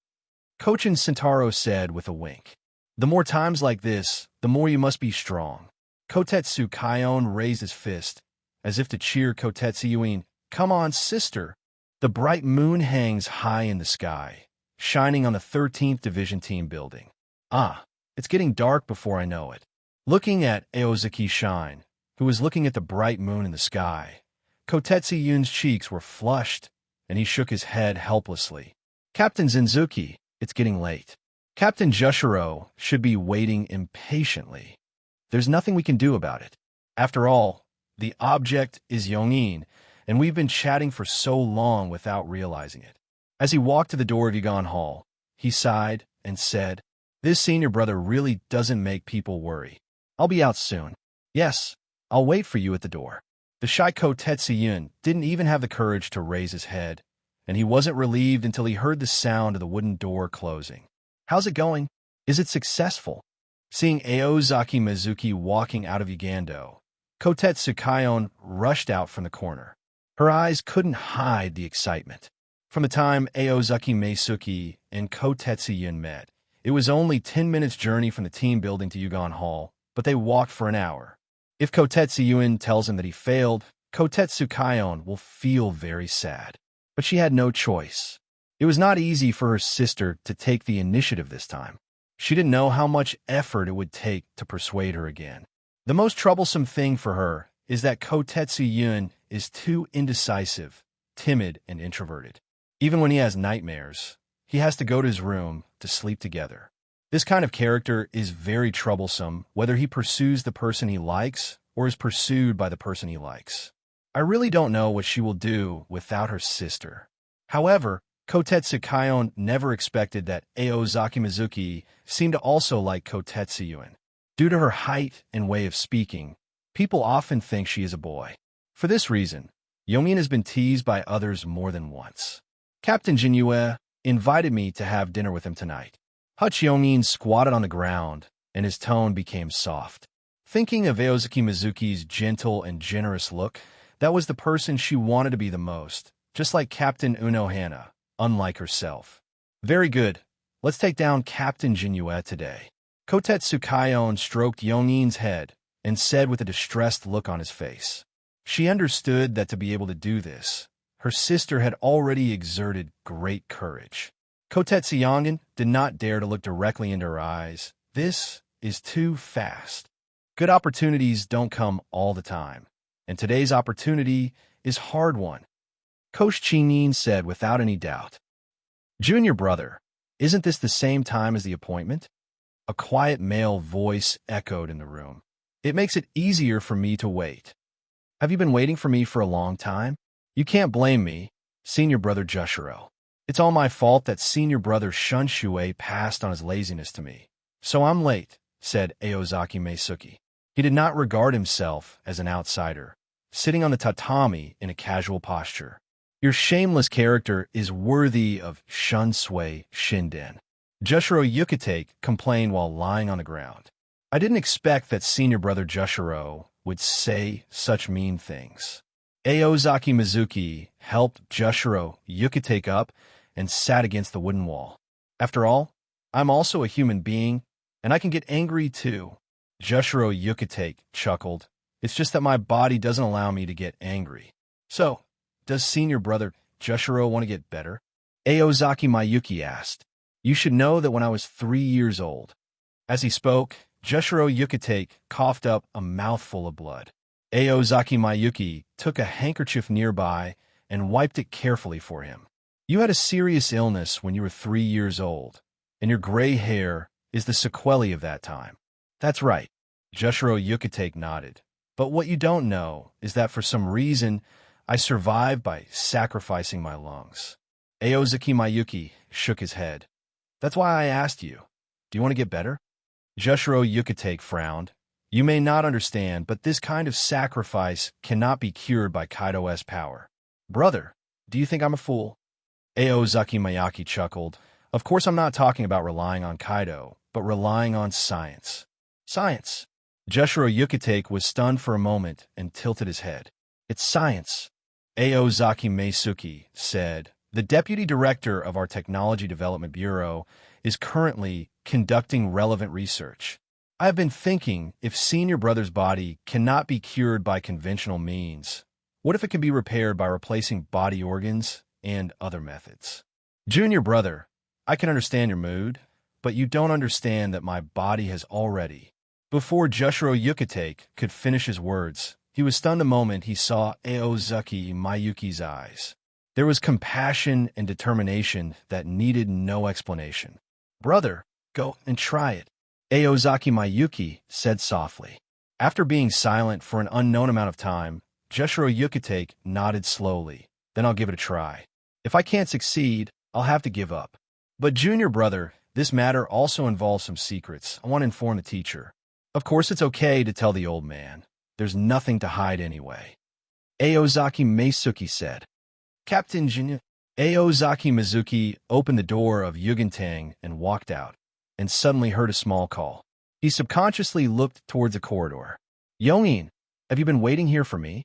Kochin Sentaro said with a wink. "The more times like this, the more you must be strong." Kotetsu Kaion raised his fist, as if to cheer Kotetsu Yuen. "Come on, sister." The bright moon hangs high in the sky, shining on the 13th Division team building. Ah, it's getting dark before I know it. Looking at Aozaki Shine, who was looking at the bright moon in the sky, Kotetsu Yuen's cheeks were flushed, and he shook his head helplessly. "Captain Zenzuki, it's getting late. Captain Jushiro should be waiting impatiently. There's nothing we can do about it. After all, the object is Yongin, and we've been chatting for so long without realizing it." As he walked to the door of Yugon Hall, he sighed and said, "This senior brother really doesn't make people worry. I'll be out soon. Yes, I'll wait for you at the door." The shy Kotetsu Yuen didn't even have the courage to raise his head, and he wasn't relieved until he heard the sound of the wooden door closing. "How's it going? Is it successful?" Seeing Aozaki Mizuki walking out of Yugando, Kotetsu Kaion rushed out from the corner. Her eyes couldn't hide the excitement. From the time Aozaki Meisuke and Kotetsu Yuen met, it was only 10 minutes' journey from the team building to Yugon Hall, but they walked for an hour. If Kotetsu Yuen tells him that he failed, Kotetsu Kaion will feel very sad. But she had no choice. It was not easy for her sister to take the initiative this time. She didn't know how much effort it would take to persuade her again. The most troublesome thing for her is that Kotetsu Yuen is too indecisive, timid, and introverted. Even when he has nightmares, he has to go to his room to sleep together. This kind of character is very troublesome whether he pursues the person he likes or is pursued by the person he likes. I really don't know what she will do without her sister. However, Kotetsu Kaion never expected that Aozaki Mizuki seemed to also like Kotetsu Yuen. Due to her height and way of speaking, people often think she is a boy. For this reason, Yongin has been teased by others more than once. Captain Jinyue invited me to have dinner with him tonight. Hutch Yongin squatted on the ground, and his tone became soft. Thinking of Aozaki Mizuki's gentle and generous look, that was the person she wanted to be the most, just like Captain Unohana, unlike herself. Very good. Let's take down Captain Jinyue today. Kotetsu Kaion stroked Yongin's head and said with a distressed look on his face. She understood that to be able to do this, her sister had already exerted great courage. Kotetsu Yongin did not dare to look directly into her eyes. This is too fast. Good opportunities don't come all the time, and today's opportunity is hard one. Coach Chinin said without any doubt. Junior brother, isn't this the same time as the appointment? A quiet male voice echoed in the room. It makes it easier for me to wait. Have you been waiting for me for a long time? You can't blame me, senior brother Jushiro. It's all my fault that senior brother Shunshui passed on his laziness to me. So I'm late, said Aozaki Meisuke. He did not regard himself as an outsider, sitting on the tatami in a casual posture. Your shameless character is worthy of Shunsui Shinden. Jushiro Yukitake complained while lying on the ground. I didn't expect that senior brother Jushiro would say such mean things. Aozaki Mizuki helped Jushiro Yukitake up and sat against the wooden wall. After all, I'm also a human being, and I can get angry too. Jushiro Yukitake chuckled. It's just that my body doesn't allow me to get angry. So, does senior brother Jushiro want to get better? Aozaki Mayuki asked. You should know that when I was 3 years old. As he spoke, Jushiro Yukitake coughed up a mouthful of blood. Aozaki Mayuki took a handkerchief nearby and wiped it carefully for him. You had a serious illness when you were 3 years old, and your gray hair is the sequelae of that time. That's right. Jushiro Yukitake nodded. But what you don't know is that for some reason, I survived by sacrificing my lungs. Aozaki Mayuki shook his head. That's why I asked you. Do you want to get better? Jushiro Yukitake frowned. You may not understand, but this kind of sacrifice cannot be cured by Kaido's power. Brother, do you think I'm a fool? Aozaki Mayaki chuckled. Of course I'm not talking about relying on Kaido, but relying on science. Science. Jushiro Yukitake was stunned for a moment and tilted his head. It's science. Aozaki Meisuke said. The deputy director of our Technology Development Bureau is currently conducting relevant research. I have been thinking if senior brother's body cannot be cured by conventional means, what if it can be repaired by replacing body organs and other methods? Junior brother, I can understand your mood, but you don't understand that my body has already. Before Jushiro Yukitake could finish his words, he was stunned the moment he saw Aozaki Mayuki's eyes. There was compassion and determination that needed no explanation. Brother, go and try it. Aozaki Mayuki said softly. After being silent for an unknown amount of time, Jushiro Yukitake nodded slowly. Then I'll give it a try. If I can't succeed, I'll have to give up. But junior brother, this matter also involves some secrets. I want to inform the teacher. Of course it's okay to tell the old man. There's nothing to hide anyway. Aozaki Meisuke said. Captain Jinya. Aozaki Mizuki opened the door of Yugentang and walked out, and suddenly heard a small call. He subconsciously looked towards the corridor. Yongin, have you been waiting here for me?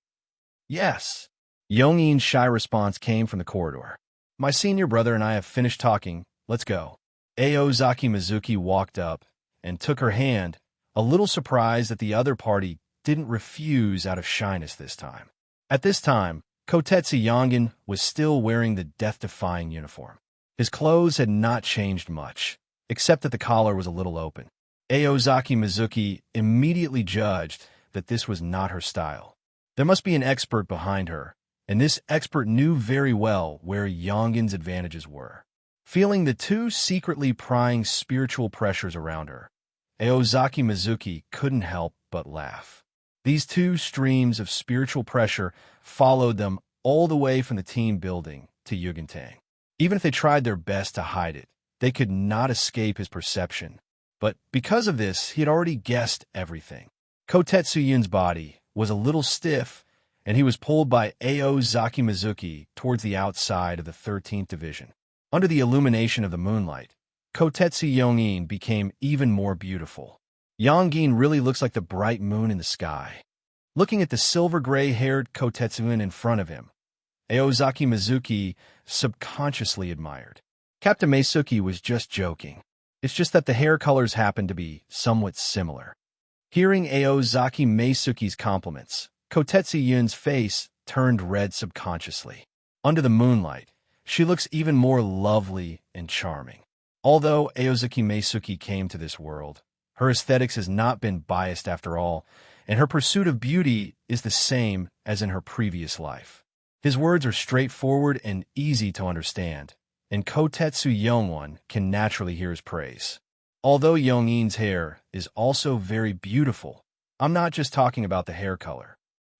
Yes. Yongin's shy response came from the corridor. My senior brother and I have finished talking. Let's go. Aozaki Mizuki walked up and took her hand, a little surprised that the other party didn't refuse out of shyness this time. At this time, Kotetsu Yongin was still wearing the death-defying uniform. His clothes had not changed much, except that the collar was a little open. Aozaki Mizuki immediately judged that this was not her style. There must be an expert behind her, and this expert knew very well where Yongin's advantages were. Feeling the two secretly prying spiritual pressures around her, Aozaki Mizuki couldn't help but laugh. These two streams of spiritual pressure followed them all the way from the team building to Yugentang. Even if they tried their best to hide it, they could not escape his perception. But because of this, he had already guessed everything. Kotetsu Yun's body was a little stiff, and he was pulled by Aozaki Mizuki towards the outside of the 13th Division. Under the illumination of the moonlight, Kotetsu Yongin became even more beautiful. Yongin really looks like the bright moon in the sky. Looking at the silver-gray-haired Kotetsuin in front of him, Aozaki Mizuki subconsciously admired. Captain Meisuke was just joking. It's just that the hair colors happened to be somewhat similar. Hearing Aozaki Meisuke's compliments, Kotetsu Yun's face turned red subconsciously. Under the moonlight, she looks even more lovely and charming. Although Aozaki Meisuke came to this world, her aesthetics has not been biased after all, and her pursuit of beauty is the same as in her previous life. His words are straightforward and easy to understand, and Kotetsu Yongwon can naturally hear his praise. Although Yongin's hair is also very beautiful, I'm not just talking about the hair color.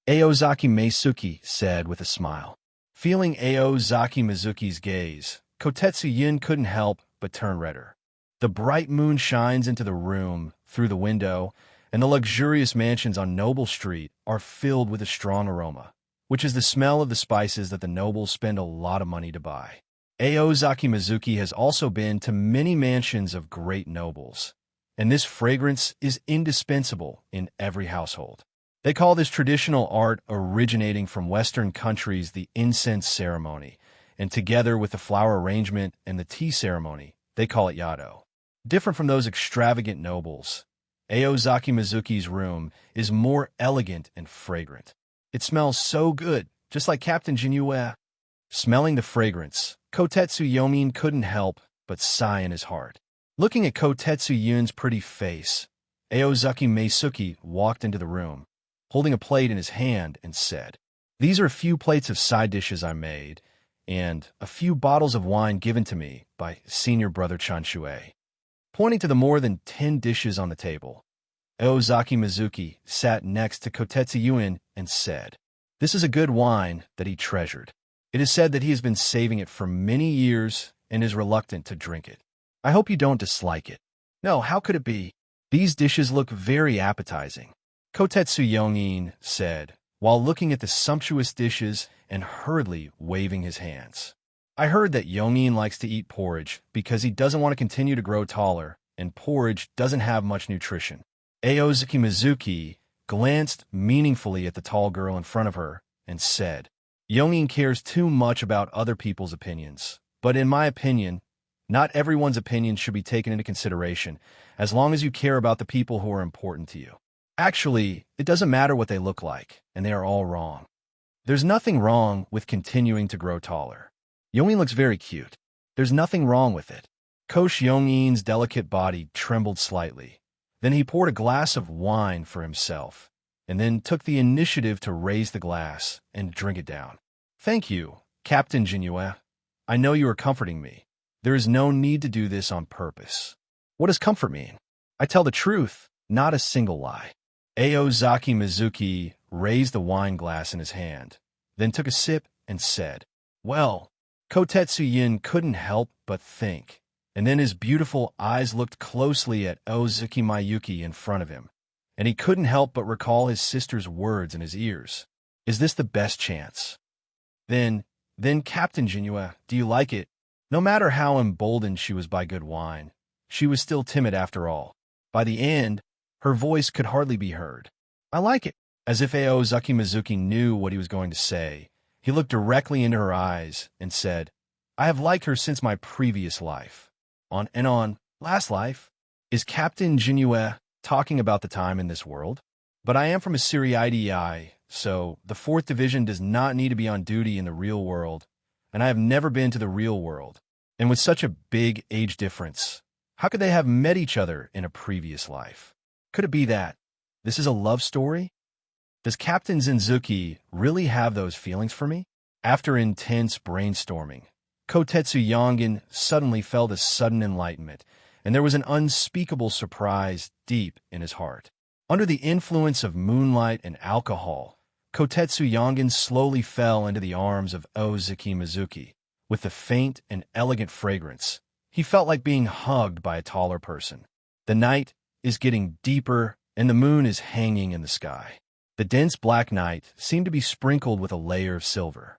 Aozaki Meisuke said with a smile. Feeling Aozaki Mizuki's gaze, Kotetsu Yun couldn't help but turn redder. The bright moon shines into the room through the window, and the luxurious mansions on Noble Street are filled with a strong aroma, which is the smell of the spices that the nobles spend a lot of money to buy. Aozaki Mizuki has also been to many mansions of great nobles, and this fragrance is indispensable in every household. They call this traditional art originating from Western countries the incense ceremony, and together with the flower arrangement and the tea ceremony, they call it yado. Different from those extravagant nobles, Aozaki Mizuki's room is more elegant and fragrant. It smells so good, just like Captain Jinue. Smelling the fragrance, Kotetsu Yomin couldn't help but sigh in his heart. Looking at Kotetsu Yun's pretty face, Aozaki Meisuke walked into the room, holding a plate in his hand, and said, "These are a few plates of side dishes I made, and a few bottles of wine given to me by senior brother Chanshue." Pointing to the more than 10 dishes on the table, Aozaki Mizuki sat next to Kotetsu Yun and said, "This is a good wine that he treasured. It is said that he has been saving it for many years and is reluctant to drink it. I hope you don't dislike it." "No, how could it be? These dishes look very appetizing," Kotetsu Yongin said, while looking at the sumptuous dishes and hurriedly waving his hands. "I heard that Yongin likes to eat porridge because he doesn't want to continue to grow taller, and porridge doesn't have much nutrition." Aozaki Mizuki glanced meaningfully at the tall girl in front of her and said, "Yongin cares too much about other people's opinions, but in my opinion, not everyone's opinion should be taken into consideration as long as you care about the people who are important to you. Actually, it doesn't matter what they look like, and they are all wrong. There's nothing wrong with continuing to grow taller. Yongin looks very cute. There's nothing wrong with it." Kosh Yongin's delicate body trembled slightly. Then he poured a glass of wine for himself, and then took the initiative to raise the glass and drink it down. "Thank you, Captain Jinue. I know you are comforting me. There is no need to do this on purpose." "What does comfort mean? I tell the truth, not a single lie." Aozaki Mizuki raised the wine glass in his hand, then took a sip and said, "Well," Kotetsu Yun couldn't help but think, and then his beautiful eyes looked closely at Aozaki Mayuki in front of him, and he couldn't help but recall his sister's words in his ears. "Is this the best chance?" Then Captain Jinue, do you like it?" No matter how emboldened she was by good wine, she was still timid after all. By the end, her voice could hardly be heard. "I like it." As if Aozaki Mizuki knew what he was going to say, he looked directly into her eyes and said, "I have liked her since my previous life. On last life." Is Captain Jinue talking about the time in this world? "But I am from a Siriidii, so the 4th Division does not need to be on duty in the real world, and I have never been to the real world. And with such a big age difference, how could they have met each other in a previous life? Could it be that this is a love story? Does Captain Zenzuki really have those feelings for me?" After intense brainstorming, Kotetsu Yongin suddenly felt a sudden enlightenment, and there was an unspeakable surprise deep in his heart. Under the influence of moonlight and alcohol, Kotetsu Yongin slowly fell into the arms of Ozaki Mizuki. With the faint and elegant fragrance, he felt like being hugged by a taller person. The night is getting deeper, and the moon is hanging in the sky. The dense black night seemed to be sprinkled with a layer of silver.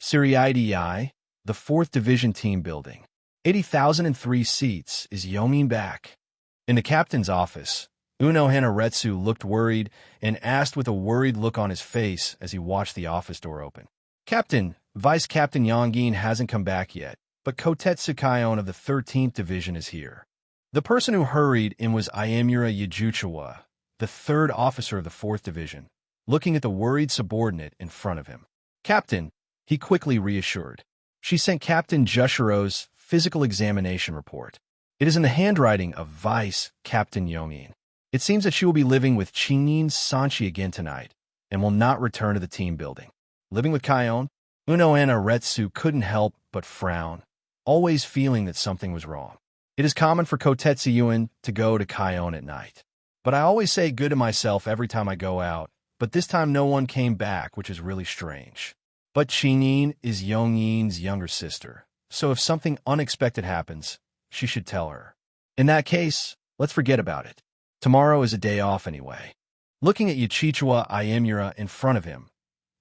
Siriidei, the 4th Division team building. 80,003 seats. Is Yomin back? In the captain's office, Uno Hanaretsu looked worried and asked with a worried look on his face as he watched the office door open. Captain, Vice Captain Yongin hasn't come back yet, but Kotetsu Kaion of the 13th Division is here. The person who hurried in was Ayamura Yajuchiwa, the 3rd officer of the 4th Division, looking at the worried subordinate in front of him. Captain, he quickly reassured. She sent Captain Jushiro's physical examination report. It is in the handwriting of Vice Captain Yongin. It seems that she will be living with Chinin Sanchi again tonight and will not return to the team building. Living with Kaion, Uno Hanaretsu couldn't help but frown, always feeling that something was wrong. It is common for Kotetsu Yuen to go to Kaion at night. But I always say good to myself every time I go out, but this time no one came back, which is really strange. But Chinin is Yongin's younger sister, so if something unexpected happens, she should tell her. In that case, let's forget about it. Tomorrow is a day off anyway. Looking at Yachichiwa Ayamura in front of him,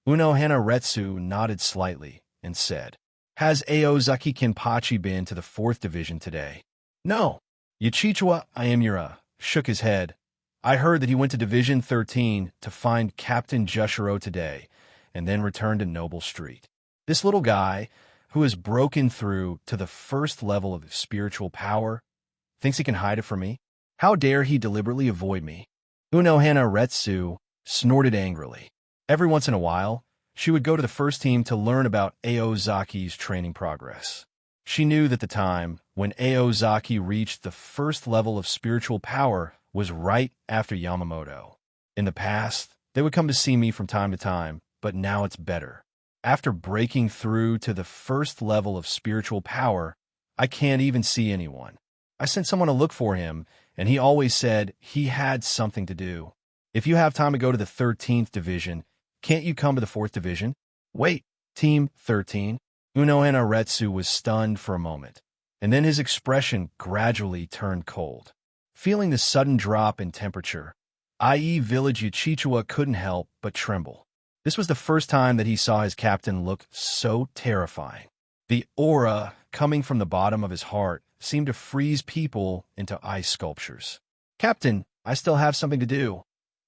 Uno Hanaretsu nodded slightly and said, Has Aozaki Kinpachi been to the 4th Division today? No. Yachichiwa Ayamura shook his head. I heard that he went to Division 13 to find Captain Jushiro today, and then returned to Noble Street. This little guy, who has broken through to the 1st level of spiritual power, thinks he can hide it from me? How dare he deliberately avoid me? Uno Hanaretsu snorted angrily. Every once in a while, she would go to the first team to learn about Aozaki's training progress. She knew that the time when Aozaki reached the 1st level of spiritual power was right after Yamamoto. In the past, they would come to see me from time to time, but now it's better. After breaking through to the 1st level of spiritual power, I can't even see anyone. I sent someone to look for him, and he always said he had something to do. If you have time to go to the 13th Division, can't you come to the 4th Division? Wait, Team 13? Uno Hanaretsu was stunned for a moment, and then his expression gradually turned cold. Feeling the sudden drop in temperature, i.e. Village Yachichiwa couldn't help but tremble. This was the first time that he saw his captain look so terrifying. The aura coming from the bottom of his heart seemed to freeze people into ice sculptures. Captain, I still have something to do.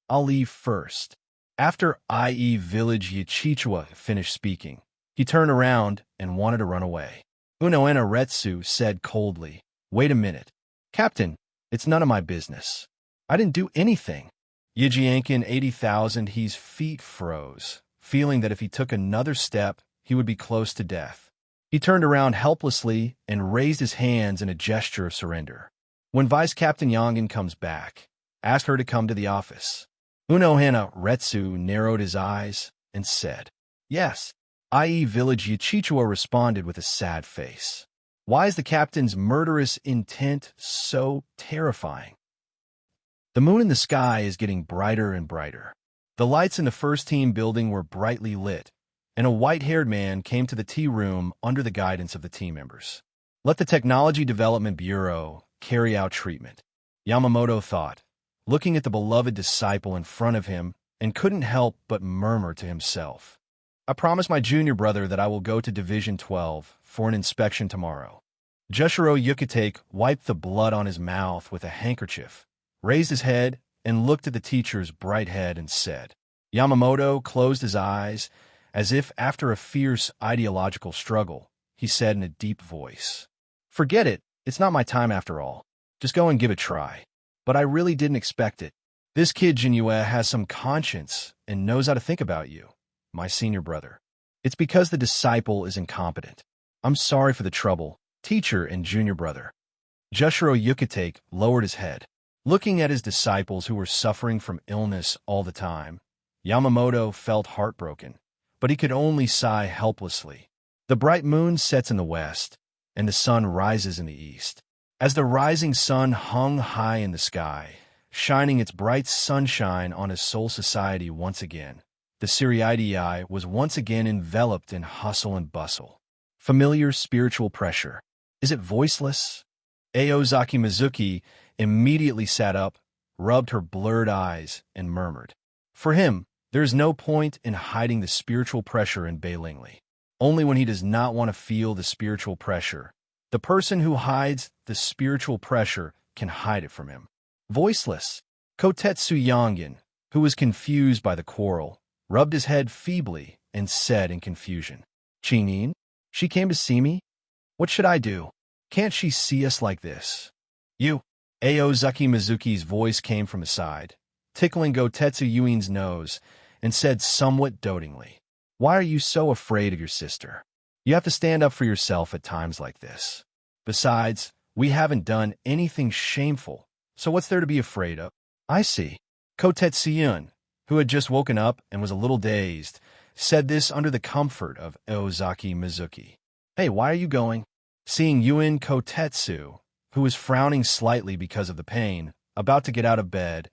I'll leave first. After I.E. Village Yachichiwa finished speaking, he turned around and wanted to run away. Uno Hanaretsu said coldly, Wait a minute. Captain, it's none of my business. I didn't do anything. Yijiankin 80,000, his feet froze, feeling that if he took another step, he would be close to death. He turned around helplessly and raised his hands in a gesture of surrender. When Vice Captain Yongin comes back, ask her to come to the office. Uno Hanaretsu narrowed his eyes and said, Yes. I.E. Village Yachichiwa responded with a sad face. Why is the captain's murderous intent so terrifying? The moon in the sky is getting brighter and brighter. The lights in the first team building were brightly lit, and a white-haired man came to the tea room under the guidance of the team members. Let the Technology Development Bureau carry out treatment, Yamamoto thought, looking at the beloved disciple in front of him, and couldn't help but murmur to himself. I promised my junior brother that I will go to Division 12 for an inspection tomorrow. Jushiro Yukitake wiped the blood on his mouth with a handkerchief, raised his head, and looked at the teacher's bright head and said. Yamamoto closed his eyes, as if after a fierce ideological struggle, he said in a deep voice, Forget it, it's not my time after all. Just go and give it a try. But I really didn't expect it. This kid Jinue has some conscience and knows how to think about you, my senior brother. It's because the disciple is incompetent. I'm sorry for the trouble, teacher and junior brother. Jushiro Yukitake lowered his head. Looking at his disciples who were suffering from illness all the time, Yamamoto felt heartbroken, but he could only sigh helplessly. The bright moon sets in the west, and the sun rises in the east. As the rising sun hung high in the sky, shining its bright sunshine on his soul society once again. The Siriidii was once again enveloped in hustle and bustle. Familiar spiritual pressure. Is it voiceless? Aozaki Mizuki immediately sat up, rubbed her blurred eyes, and murmured. For him, there is no point in hiding the spiritual pressure in Beilingli. Only when he does not want to feel the spiritual pressure. The person who hides the spiritual pressure can hide it from him. Voiceless. Kotetsu Yongin, who was confused by the quarrel, rubbed his head feebly and said in confusion, Chinin? She came to see me? What should I do? Can't she see us like this? You. Aozaki Mizuki's voice came from his side, tickling Gotetsu Yuin's nose, and said somewhat dotingly, Why are you so afraid of your sister? You have to stand up for yourself at times like this. Besides, we haven't done anything shameful, so what's there to be afraid of? I see. Kotetsu Yun, who had just woken up and was a little dazed, said this under the comfort of Aozaki Mizuki. Hey, why are you going? Seeing Yuen Kotetsu, who was frowning slightly because of the pain, about to get out of bed,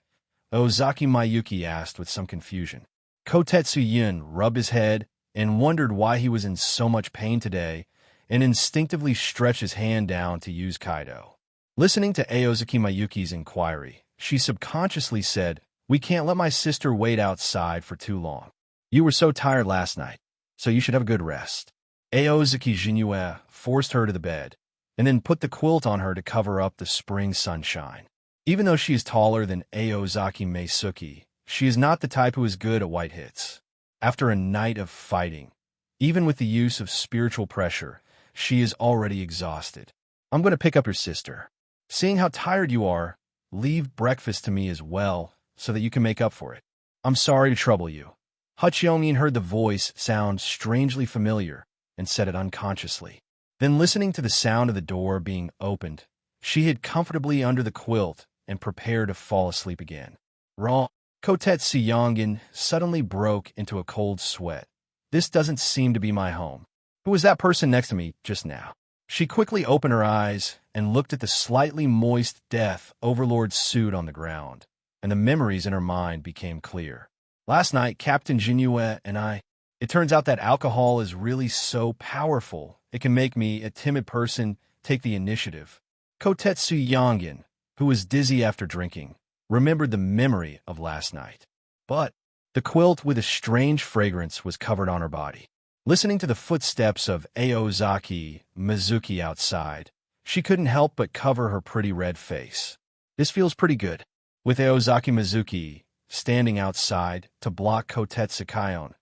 Ozaki Mayuki asked with some confusion. Kotetsu Yun rubbed his head and wondered why he was in so much pain today, and instinctively stretched his hand down to use Kaido. Listening to Aozaki Mayuki's inquiry, she subconsciously said, We can't let my sister wait outside for too long. You were so tired last night, so you should have a good rest. Aozaki Jinue forced her to the bed, and then put the quilt on her to cover up the spring sunshine. Even though she is taller than Aozaki Meisuki, she is not the type who is good at white hits. After a night of fighting, even with the use of spiritual pressure, she is already exhausted. I'm going to pick up your sister. Seeing how tired you are, leave breakfast to me as well, so that you can make up for it. I'm sorry to trouble you. Hachiyomin heard the voice sound strangely familiar and said it unconsciously. Then, listening to the sound of the door being opened, she hid comfortably under the quilt and prepared to fall asleep again. Wrong. Kotetsu Yongin suddenly broke into a cold sweat. This doesn't seem to be my home. Who was that person next to me just now? She quickly opened her eyes and looked at the slightly moist Death Overlord's suit on the ground, and the memories in her mind became clear. Last night, Captain Jinue and I... It turns out that alcohol is really so powerful, it can make me, a timid person, take the initiative. Kotetsu Yongin, who was dizzy after drinking, remembered the memory of last night. But the quilt with a strange fragrance was covered on her body. Listening to the footsteps of Aozaki Mizuki outside, she couldn't help but cover her pretty red face. This feels pretty good. With Aozaki Mizuki standing outside to block Kotetsu Kion,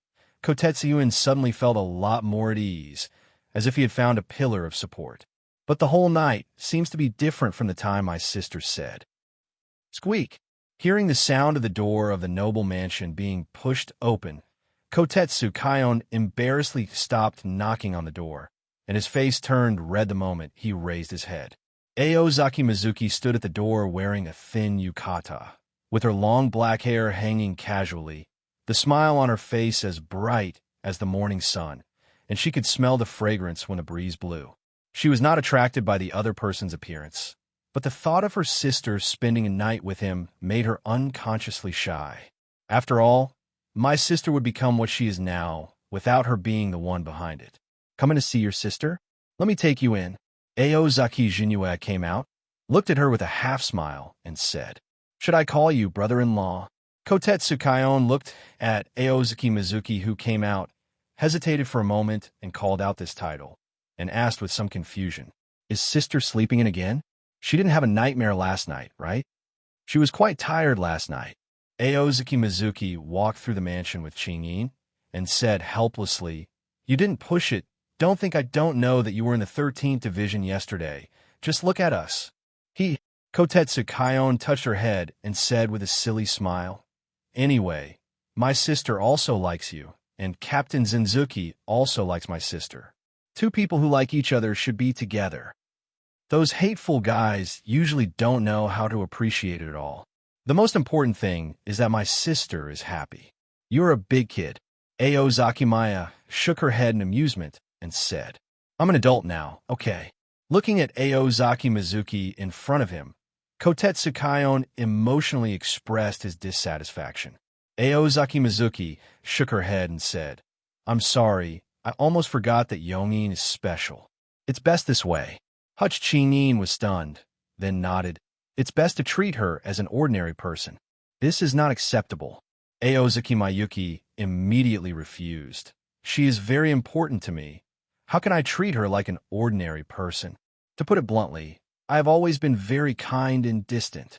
Kotetsu Yun suddenly felt a lot more at ease, as if he had found a pillar of support. But the whole night seems to be different from the time my sister said. Squeak! Hearing the sound of the door of the noble mansion being pushed open, Kotetsu Kion embarrassedly stopped knocking on the door, and his face turned red the moment he raised his head. Aozaki Mizuki stood at the door wearing a thin yukata, with her long black hair hanging casually, the smile on her face as bright as the morning sun, and she could smell the fragrance when a breeze blew. She was not attracted by the other person's appearance, but the thought of her sister spending a night with him made her unconsciously shy. After all, my sister would become what she is now without her being the one behind it. Coming to see your sister? Let me take you in. Aozaki Jinue came out, looked at her with a half-smile, and said, Should I call you brother-in-law? Kotetsu Kion looked at Aozaki Mizuki, who came out, hesitated for a moment, and called out this title, and asked with some confusion, Is sister sleeping in again? She didn't have a nightmare last night, right? She was quite tired last night. Aozaki Mizuki walked through the mansion with Chingyin and said helplessly, You didn't push it. Don't think I don't know that you were in the 13th Division yesterday. Just look at us. Kotetsu Kion touched her head and said with a silly smile, Anyway, my sister also likes you, and Captain Zenzuki also likes my sister. Two people who like each other should be together. Those hateful guys usually don't know how to appreciate it at all. The most important thing is that my sister is happy. You're a big kid. Aozaki Maya shook her head in amusement and said, I'm an adult now, okay. Looking at Aozaki Mizuki in front of him, Kotetsu Kaion emotionally expressed his dissatisfaction. Aozaki Mizuki shook her head and said, I'm sorry, I almost forgot that Yongin is special. It's best this way. Hutch Chinin was stunned, then nodded. It's best to treat her as an ordinary person. This is not acceptable. Aozaki Mayuki immediately refused. She is very important to me. How can I treat her like an ordinary person? To put it bluntly, I have always been very kind and distant.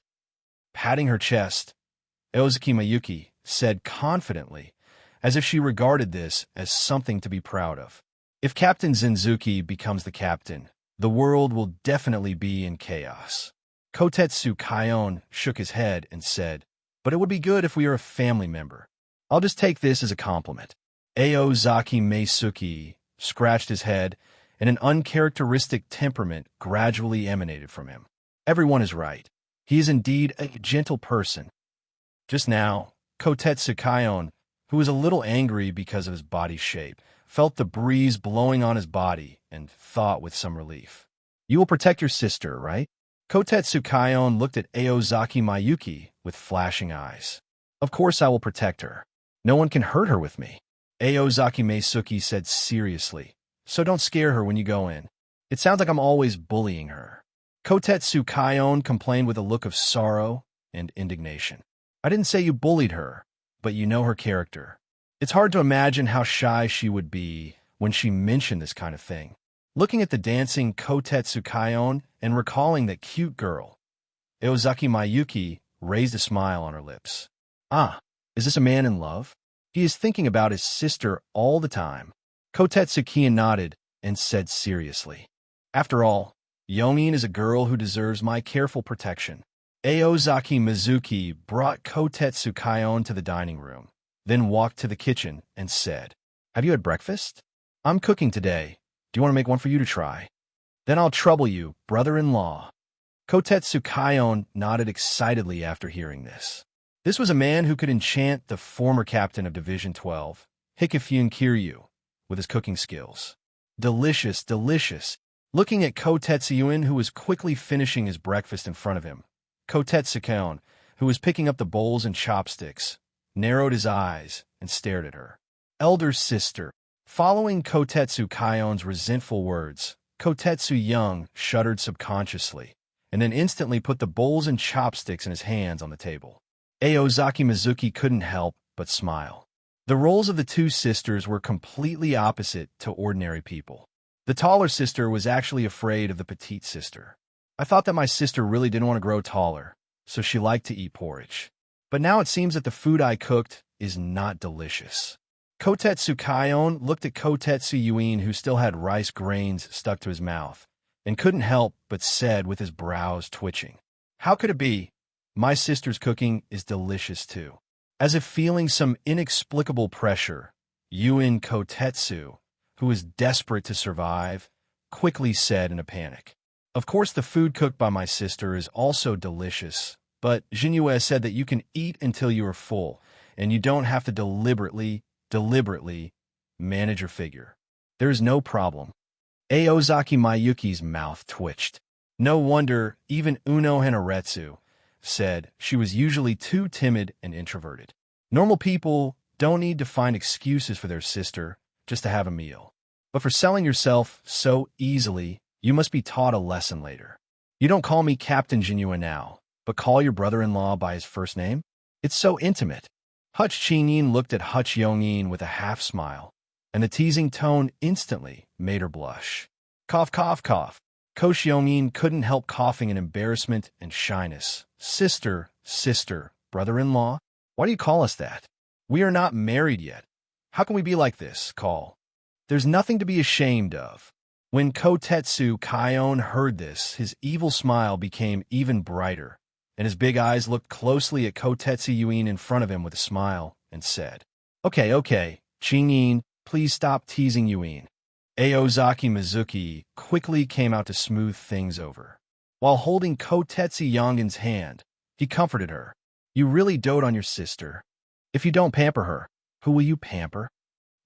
Patting her chest, Aozaki Mayuki said confidently, as if she regarded this as something to be proud of. If Captain Zenzuki becomes the captain, the world will definitely be in chaos. Kotetsu Kaion shook his head and said, but it would be good if we are a family member. I'll just take this as a compliment. Aozaki Meisuki scratched his head, and an uncharacteristic temperament gradually emanated from him. Everyone is right. He is indeed a gentle person. Just now, Kotetsu Kaion, who was a little angry because of his body shape, felt the breeze blowing on his body and thought with some relief. You will protect your sister, right? Kotetsu Kaion looked at Aozaki Mayuki with flashing eyes. Of course I will protect her. No one can hurt her with me. Aozaki Meisuki said seriously, so don't scare her when you go in. It sounds like I'm always bullying her. Kotetsu Kaion complained with a look of sorrow and indignation. I didn't say you bullied her, but you know her character. It's hard to imagine how shy she would be when she mentioned this kind of thing. Looking at the dancing Kotetsu Kaion and recalling that cute girl, Aozaki Mayuki raised a smile on her lips. Ah, is this a man in love? He is thinking about his sister all the time. Kotetsu Kaion nodded and said seriously, after all, Yongin is a girl who deserves my careful protection. Aozaki Mizuki brought Kotetsu Kaion to the dining room, then walked to the kitchen and said, have you had breakfast? I'm cooking today. Do you want to make one for you to try? Then I'll trouble you, brother-in-law. Kotetsu Kaion nodded excitedly after hearing this. This was a man who could enchant the former captain of Division 12, Hikifune Kiryu, with his cooking skills. Delicious, delicious. Looking at Kotetsu Yuen, who was quickly finishing his breakfast in front of him, Kotetsu Kaion, who was picking up the bowls and chopsticks, narrowed his eyes and stared at her. Elder sister. Following Kotetsu Kaion's resentful words, Kotetsu Young shuddered subconsciously, and then instantly put the bowls and chopsticks in his hands on the table. Aozaki Mizuki couldn't help but smile. The roles of the two sisters were completely opposite to ordinary people. The taller sister was actually afraid of the petite sister. I thought that my sister really didn't want to grow taller, so she liked to eat porridge. But now it seems that the food I cooked is not delicious. Kotetsu Kaion looked at Kotetsu Yuen, who still had rice grains stuck to his mouth, and couldn't help but said with his brows twitching, how could it be? My sister's cooking is delicious too. As if feeling some inexplicable pressure, Yuen Kotetsu, who was desperate to survive, quickly said in a panic, of course the food cooked by my sister is also delicious, but Jinue said that you can eat until you are full, and you don't have to deliberately manage your figure. There is no problem. Aozaki Mayuki's mouth twitched. No wonder even Uno Hanaretsu said she was usually too timid and introverted. Normal people don't need to find excuses for their sister just to have a meal. But for selling yourself so easily, you must be taught a lesson later. You don't call me Captain Jinue now, but call your brother-in-law by his first name? It's so intimate. Hutch Chinin looked at Hutch Yongin with a half-smile, and the teasing tone instantly made her blush. Cough, cough, cough. Kosh Yongin couldn't help coughing in embarrassment and shyness. Sister, brother-in-law, why do you call us that? We are not married yet. How can we be like this, call? There's nothing to be ashamed of. When Kotetsu Kaion heard this, his evil smile became even brighter, and his big eyes looked closely at Kotetsu Yuen in front of him with a smile and said, Okay, Chingin, please stop teasing Yuen. Aozaki Mizuki quickly came out to smooth things over. While holding Kotetsu Yongin's hand, he comforted her. You really dote on your sister. If you don't pamper her, who will you pamper?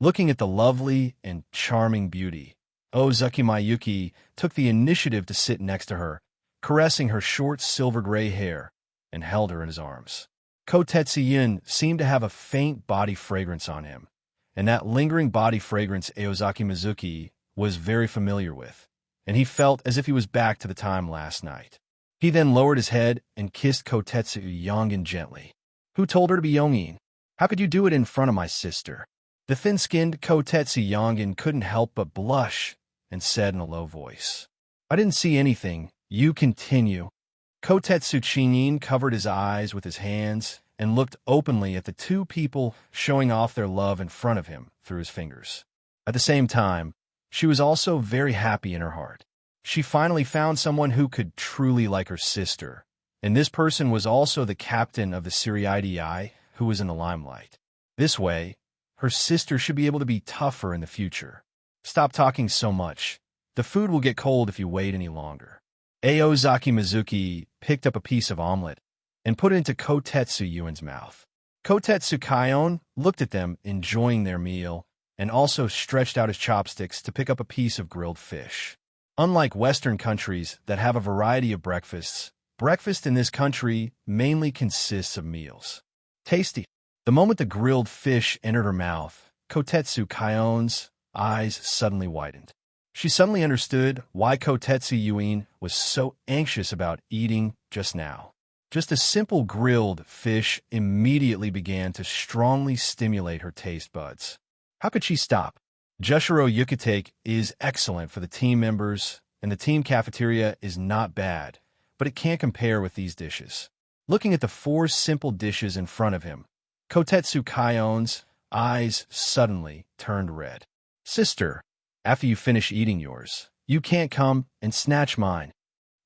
Looking at the lovely and charming beauty, Aozaki Mayuki took the initiative to sit next to her, caressing her short silver-gray hair, and held her in his arms. Kotetsu Yun seemed to have a faint body fragrance on him, and that lingering body fragrance Aozaki Mizuki was very familiar with, and he felt as if he was back to the time last night. He then lowered his head and kissed Kotetsu Yongin gently. Who told her to be Yongin? How could you do it in front of my sister? The thin-skinned Kotetsu Yongin couldn't help but blush and said in a low voice, I didn't see anything. You continue. Kotetsu Chinin covered his eyes with his hands and looked openly at the two people showing off their love in front of him through his fingers. At the same time, she was also very happy in her heart. She finally found someone who could truly like her sister, and this person was also the captain of the Siriidii who was in the limelight. This way, her sister should be able to be tougher in the future. Stop talking so much. The food will get cold if you wait any longer. Aozaki Mizuki picked up a piece of omelet and put it into Kotetsu Yuin's mouth. Kotetsu Kaion looked at them, enjoying their meal, and also stretched out his chopsticks to pick up a piece of grilled fish. Unlike Western countries that have a variety of breakfasts, breakfast in this country mainly consists of meals. Tasty. The moment the grilled fish entered her mouth, Kotetsu Kaion's eyes suddenly widened. She suddenly understood why Kotetsu Yuin was so anxious about eating just now. Just a simple grilled fish immediately began to strongly stimulate her taste buds. How could she stop? Jushiro Yukitake is excellent for the team members, and the team cafeteria is not bad, but it can't compare with these dishes. Looking at the four simple dishes in front of him, Kotetsu Kaion's eyes suddenly turned red. Sister, after you finish eating yours, you can't come and snatch mine.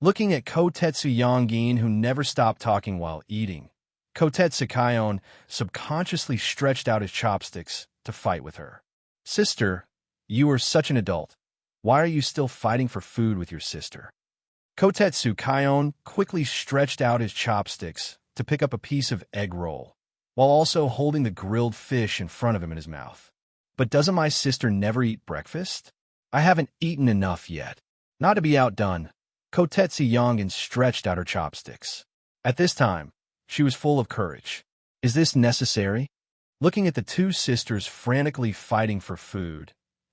Looking at Kotetsu Yongin, who never stopped talking while eating, Kotetsu Kaion subconsciously stretched out his chopsticks to fight with her. Sister, you are such an adult. Why are you still fighting for food with your sister? Kotetsu Kaion quickly stretched out his chopsticks to pick up a piece of egg roll, while also holding the grilled fish in front of him in his mouth. But doesn't my sister never eat breakfast? I haven't eaten enough yet. Not to be outdone, Kotetsu Yongin stretched out her chopsticks. At this time, she was full of courage. Is this necessary? Looking at the two sisters frantically fighting for food,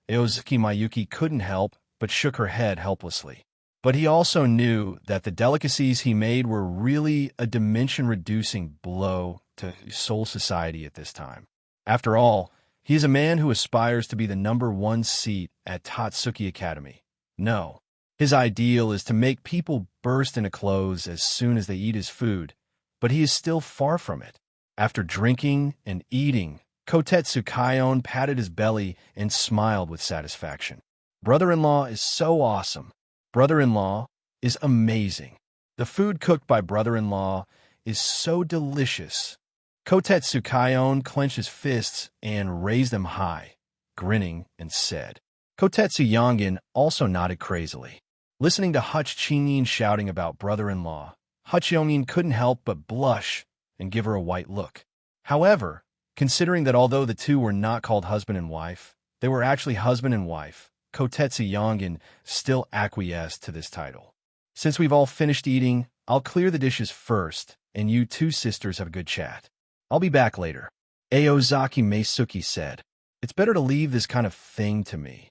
Aozaki Mayuki couldn't help but shook her head helplessly. But he also knew that the delicacies he made were really a dimension-reducing blow to Seoul society at this time. After all, he is a man who aspires to be the #1 seat at Tatsuki Academy. No, his ideal is to make people burst into clothes as soon as they eat his food, but he is still far from it. After drinking and eating, Kotetsu Kaion patted his belly and smiled with satisfaction. Brother-in-law is so awesome. Brother-in-law is amazing. The food cooked by brother-in-law is so delicious. Kotetsu Kaion clenched his fists and raised them high, grinning, and said. Kotetsu Yongin also nodded crazily. Listening to Hutch Chinin shouting about brother-in-law, Hutch Yongin couldn't help but blush and give her a white look. However, considering that although the two were not called husband and wife, they were actually husband and wife, Kotetsu Yongin still acquiesced to this title. Since we've all finished eating, I'll clear the dishes first, and you two sisters have a good chat. I'll be back later. Aozaki Meisuki said. It's better to leave this kind of thing to me.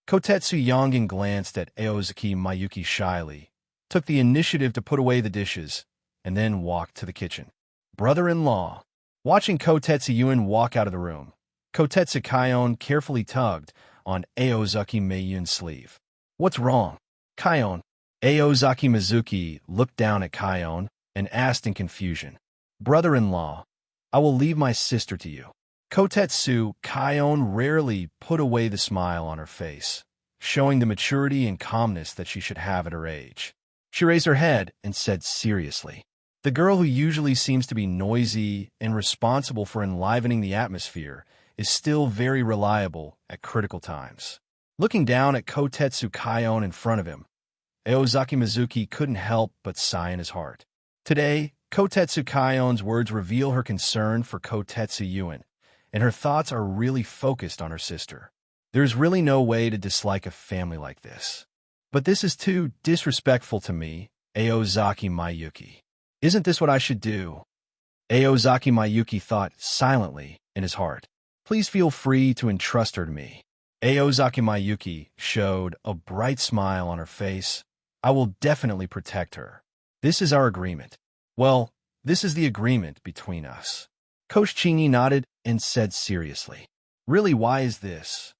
Kotetsu Yongin glanced at Aozaki Mayuki shyly, took the initiative to put away the dishes, and then walked to the kitchen. Brother-in-law. Watching Kotetsu Yuin walk out of the room, Kotetsu Kaion carefully tugged on Aozaki Meiyun's sleeve. What's wrong? Kaion. Aozaki Mizuki looked down at Kaion and asked in confusion. Brother-in-law, I will leave my sister to you. Kotetsu Kaion rarely put away the smile on her face, showing the maturity and calmness that she should have at her age. She raised her head and said seriously, the girl who usually seems to be noisy and responsible for enlivening the atmosphere is still very reliable at critical times. Looking down at Kotetsu Kaion in front of him, Aozaki Mizuki couldn't help but sigh in his heart. Today, Kotetsu Kaion's words reveal her concern for Kotetsu Yuin, and her thoughts are really focused on her sister. There's really no way to dislike a family like this. But this is too disrespectful to me Aozaki Mayuki. Isn't this what I should do? Aozaki Mayuki thought silently in his heart. Please feel free to entrust her to me. Aozaki Mayuki showed a bright smile on her face. I will definitely protect her. This is our agreement. Well, this is the agreement between us. Coach Chingy nodded and said seriously. Really, why is this?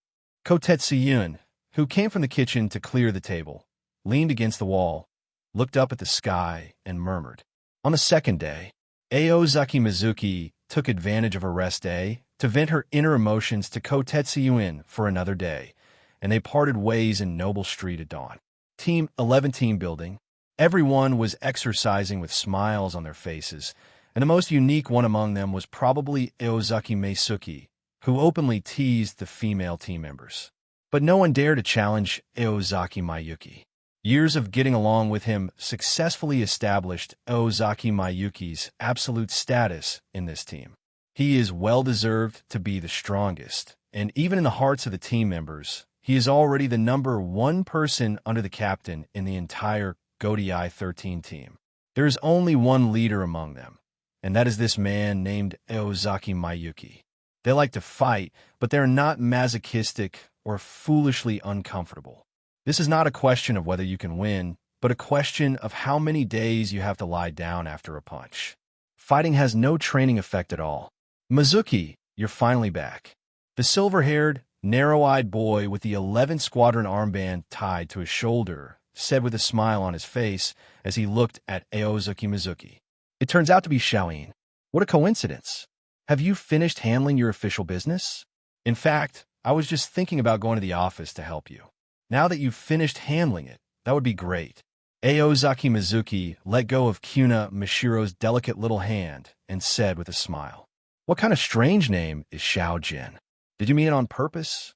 Kotetsuyun, who came from the kitchen to clear the table, leaned against the wall, looked up at the sky, and murmured. On the second day, Aozaki Mizuki took advantage of her rest day to vent her inner emotions to Kotetsuyun for another day, and they parted ways in Noble Street at dawn. Team 11 team building. Everyone was exercising with smiles on their faces, and the most unique one among them was probably Aozaki Meisuki, who openly teased the female team members. But no one dared to challenge Aozaki Mayuki. Years of getting along with him successfully established Aozaki Mayuki's absolute status in this team. He is well-deserved to be the strongest, and even in the hearts of the team members, he is already the #1 person under the captain in the entire Godiai 13 team. There is only one leader among them, and that is this man named Aozaki Mayuki. They like to fight, but they're not masochistic or foolishly uncomfortable. This is not a question of whether you can win, but a question of how many days you have to lie down after a punch. Fighting has no training effect at all. Mizuki, you're finally back. The silver-haired, narrow-eyed boy with the 11th Squadron armband tied to his shoulder said with a smile on his face as he looked at Aozaki Mizuki. It turns out to be Xiaoyin. What a coincidence. Have you finished handling your official business? In fact, I was just thinking about going to the office to help you. Now that you've finished handling it, that would be great. Aozaki Mizuki let go of Kuna Mishiro's delicate little hand and said with a smile, What kind of strange name is Xiao Jin? Did you mean it on purpose?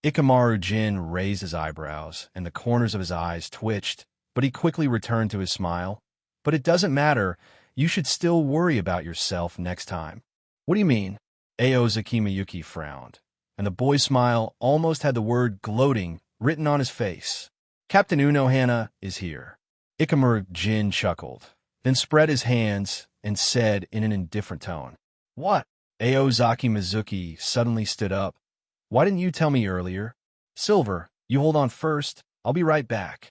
Ikamaru Jin raised his eyebrows, and the corners of his eyes twitched, but he quickly returned to his smile. But it doesn't matter. You should still worry about yourself next time. What do you mean? Aozaki Mayuki frowned, and the boy's smile almost had the word gloating written on his face. Captain Unohana is here. Ikamaru Jin chuckled, then spread his hands and said in an indifferent tone, What? Aozaki Mizuki suddenly stood up. Why didn't you tell me earlier? Silver, you hold on first. I'll be right back.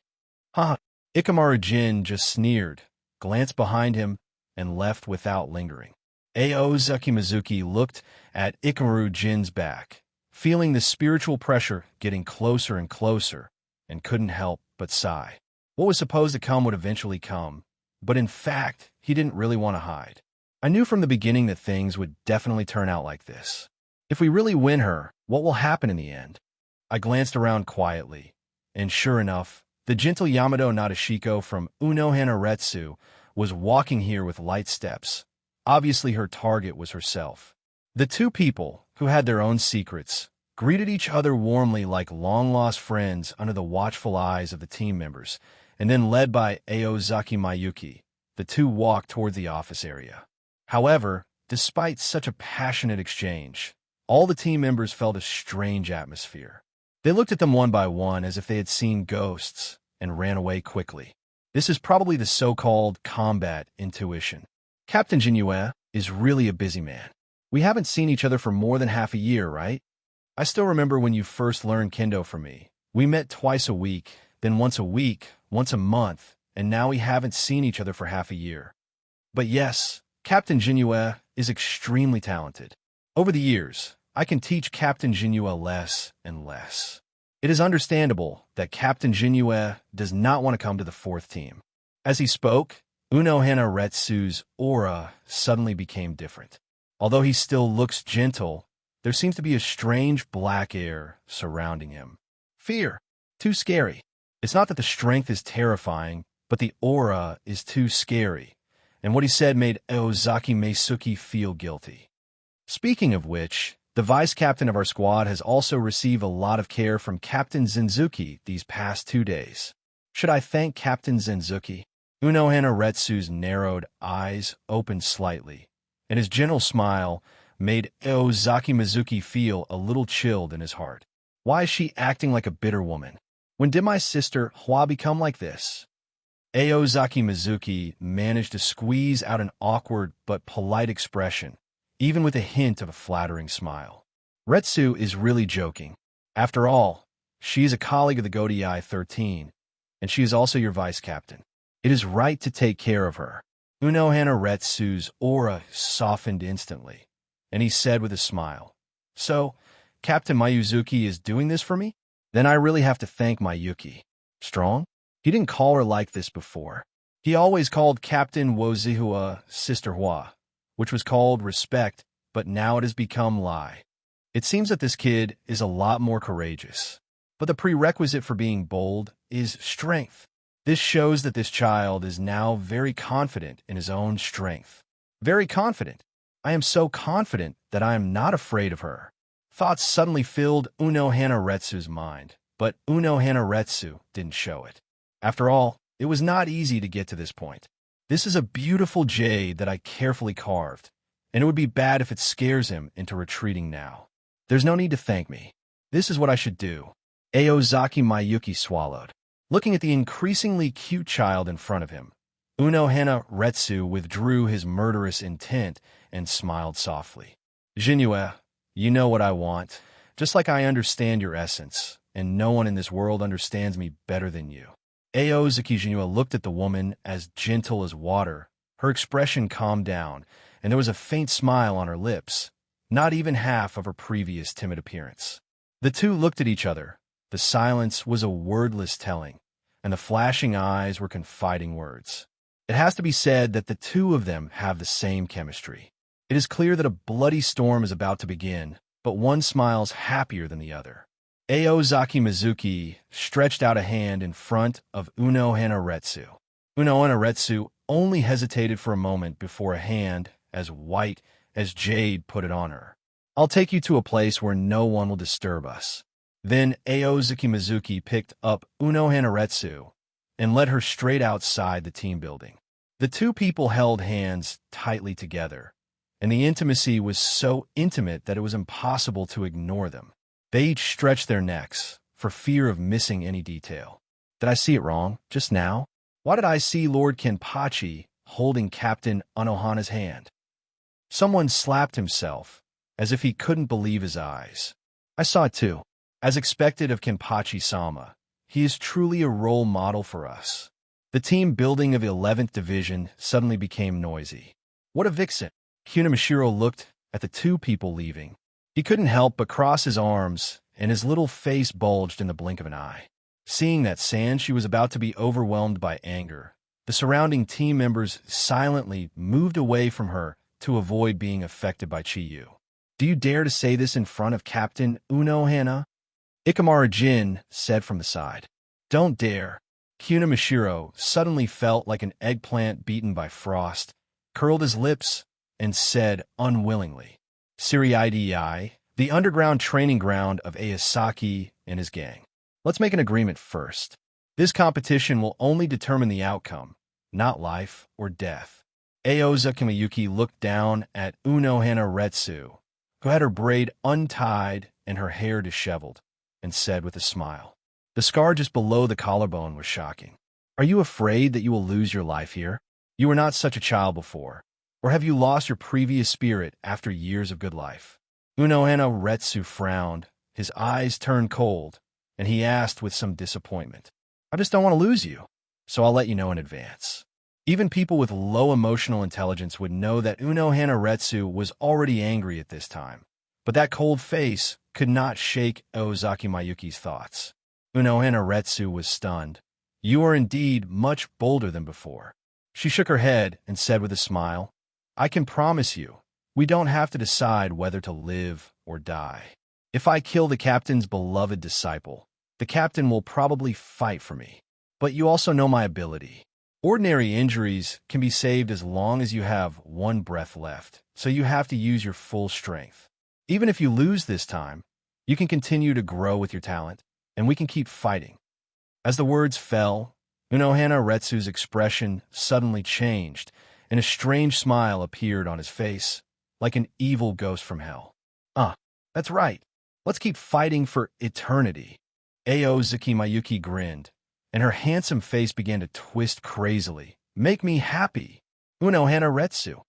Ha! Ikamaru Jin just sneered, glanced behind him, and left without lingering. Aozaki Mizuki looked at Ikamaru Jin's back, feeling the spiritual pressure getting closer and closer, and couldn't help but sigh. What was supposed to come would eventually come, but in fact, he didn't really want to hide. I knew from the beginning that things would definitely turn out like this. If we really win her, what will happen in the end? I glanced around quietly, and sure enough, the gentle Yamato Nadeshiko from Unohana Retsu was walking here with light steps. Obviously, her target was herself. The two people, who had their own secrets, greeted each other warmly like long-lost friends under the watchful eyes of the team members, and then led by Aozaki Mayuki, the two walked toward the office area. However, despite such a passionate exchange, all the team members felt a strange atmosphere. They looked at them one by one as if they had seen ghosts and ran away quickly. This is probably the so-called combat intuition. Captain Jinue is really a busy man. We haven't seen each other for more than half a year, right? I still remember when you first learned kendo from me. We met twice a week, then once a week, once a month, and now we haven't seen each other for half a year. But yes, Captain Jinue is extremely talented. Over the years, I can teach Captain Jinue less and less. It is understandable that Captain Jinue does not want to come to the 4th team. As he spoke, Unohana Retsu's aura suddenly became different. Although he still looks gentle, there seems to be a strange black air surrounding him. Fear. Too scary. It's not that the strength is terrifying, but the aura is too scary. And what he said made Aozaki Meisuki feel guilty. Speaking of which, the vice-captain of our squad has also received a lot of care from Captain Zenzuki these past 2 days. Should I thank Captain Zenzuki? Unohana Retsu's narrowed eyes opened slightly, and his gentle smile made Aozaki Mizuki feel a little chilled in his heart. Why is she acting like a bitter woman? When did my sister Hua become like this? Aozaki Mizuki managed to squeeze out an awkward but polite expression, even with a hint of a flattering smile. Retsu is really joking. After all, she is a colleague of the Godei 13, and she is also your vice captain. It is right to take care of her. Unohana Retsu's aura softened instantly, and he said with a smile, "So, Captain Mayuzuki is doing this for me? Then I really have to thank Mayuki. Strong?" He didn't call her like this before. He always called Captain Wozihua Sister Hua, which was called respect, but now it has become lie. It seems that this kid is a lot more courageous. But the prerequisite for being bold is strength. This shows that this child is now very confident in his own strength. Very confident. I am so confident that I am not afraid of her. Thoughts suddenly filled Unohana Retsu's mind, but Unohana Retsu didn't show it. After all, it was not easy to get to this point. This is a beautiful jade that I carefully carved, and it would be bad if it scares him into retreating now. There's no need to thank me. This is what I should do. Aozaki Mayuki swallowed. Looking at the increasingly cute child in front of him, Unohana Retsu withdrew his murderous intent and smiled softly. Jinue, you know what I want, just like I understand your essence, and no one in this world understands me better than you. Aozaki Jinue looked at the woman as gentle as water. Her expression calmed down, and there was a faint smile on her lips, not even half of her previous timid appearance. The two looked at each other. The silence was a wordless telling, and the flashing eyes were confiding words. It has to be said that the two of them have the same chemistry. It is clear that a bloody storm is about to begin, but one smiles happier than the other. Aozaki Mizuki stretched out a hand in front of Unohana Retsu. Unohana Retsu only hesitated for a moment before a hand as white as jade put it on her. "I'll take you to a place where no one will disturb us." Then Aozaki Mizuki picked up Unohana Retsu and led her straight outside the team building. The two people held hands tightly together, and the intimacy was so intimate that it was impossible to ignore them. They each stretched their necks, for fear of missing any detail. Did I see it wrong, just now? Why did I see Lord Kenpachi holding Captain Unohana's hand? Someone slapped himself, as if he couldn't believe his eyes. I saw it too. As expected of Kenpachi-sama, he is truly a role model for us. The team building of 11th Division suddenly became noisy. What a vixen! Kunimashiro looked at the two people leaving. He couldn't help but cross his arms, and his little face bulged in the blink of an eye. Seeing that Sanshi was about to be overwhelmed by anger, the surrounding team members silently moved away from her to avoid being affected by Chiyu. "Do you dare to say this in front of Captain Unohana?" Ikamaru Jin said from the side. "Don't dare." Kunimashiro suddenly felt like an eggplant beaten by frost, curled his lips, and said unwillingly, "Siriidei, the underground training ground of Aosaki and his gang. Let's make an agreement first. This competition will only determine the outcome, not life or death." Aozaki Mayuki looked down at Unohana Retsu, who had her braid untied and her hair disheveled, and said with a smile. The scar just below the collarbone was shocking. "Are you afraid that you will lose your life here? You were not such a child before. Or have you lost your previous spirit after years of good life?" Unohana Retsu frowned, his eyes turned cold, and he asked with some disappointment, "I just don't want to lose you, so I'll let you know in advance." Even people with low emotional intelligence would know that Unohana Retsu was already angry at this time, but that cold face could not shake Aozaki Mayuki's thoughts. Unohana Retsu was stunned. "You are indeed much bolder than before." She shook her head and said with a smile, "I can promise you, we don't have to decide whether to live or die. If I kill the captain's beloved disciple, the captain will probably fight for me. But you also know my ability. Ordinary injuries can be saved as long as you have one breath left, so you have to use your full strength. Even if you lose this time, you can continue to grow with your talent, and we can keep fighting." As the words fell, Unohana Retsu's expression suddenly changed, and a strange smile appeared on his face, like an evil ghost from hell. That's right. Let's keep fighting for eternity." Aozaki Mayuki grinned, and her handsome face began to twist crazily. "Make me happy, Uno Hanaretsu.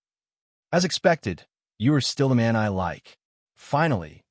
As expected, you are still the man I like. Finally,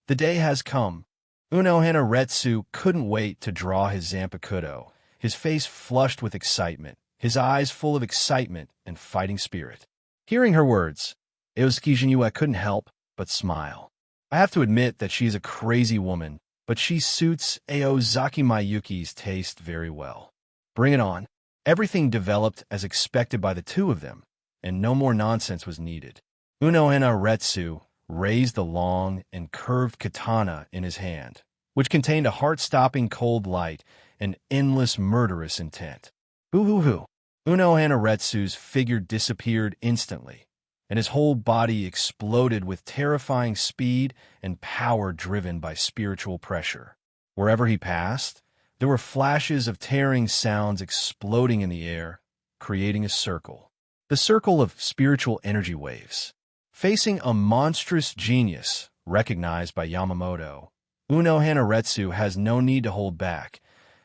the day has come." Uno Hanaretsu couldn't wait to draw his Zanpakuto, his face flushed with excitement, his eyes full of excitement and fighting spirit. Hearing her words, Eosuke Jinyu couldn't help but smile. I have to admit that she's a crazy woman, but she suits Aozaki Mayuki's taste very well. Bring it on. Everything developed as expected by the two of them, and no more nonsense was needed. Uno Hanaretsu raised the long and curved katana in his hand, which contained a heart-stopping cold light and endless murderous intent. Boo-hoo-hoo. Uno Hanaretsu's figure disappeared instantly, and his whole body exploded with terrifying speed and power driven by spiritual pressure. Wherever he passed, there were flashes of tearing sounds exploding in the air, creating a circle. The circle of spiritual energy waves. Facing a monstrous genius recognized by Yamamoto, Uno Hanaretsu has no need to hold back,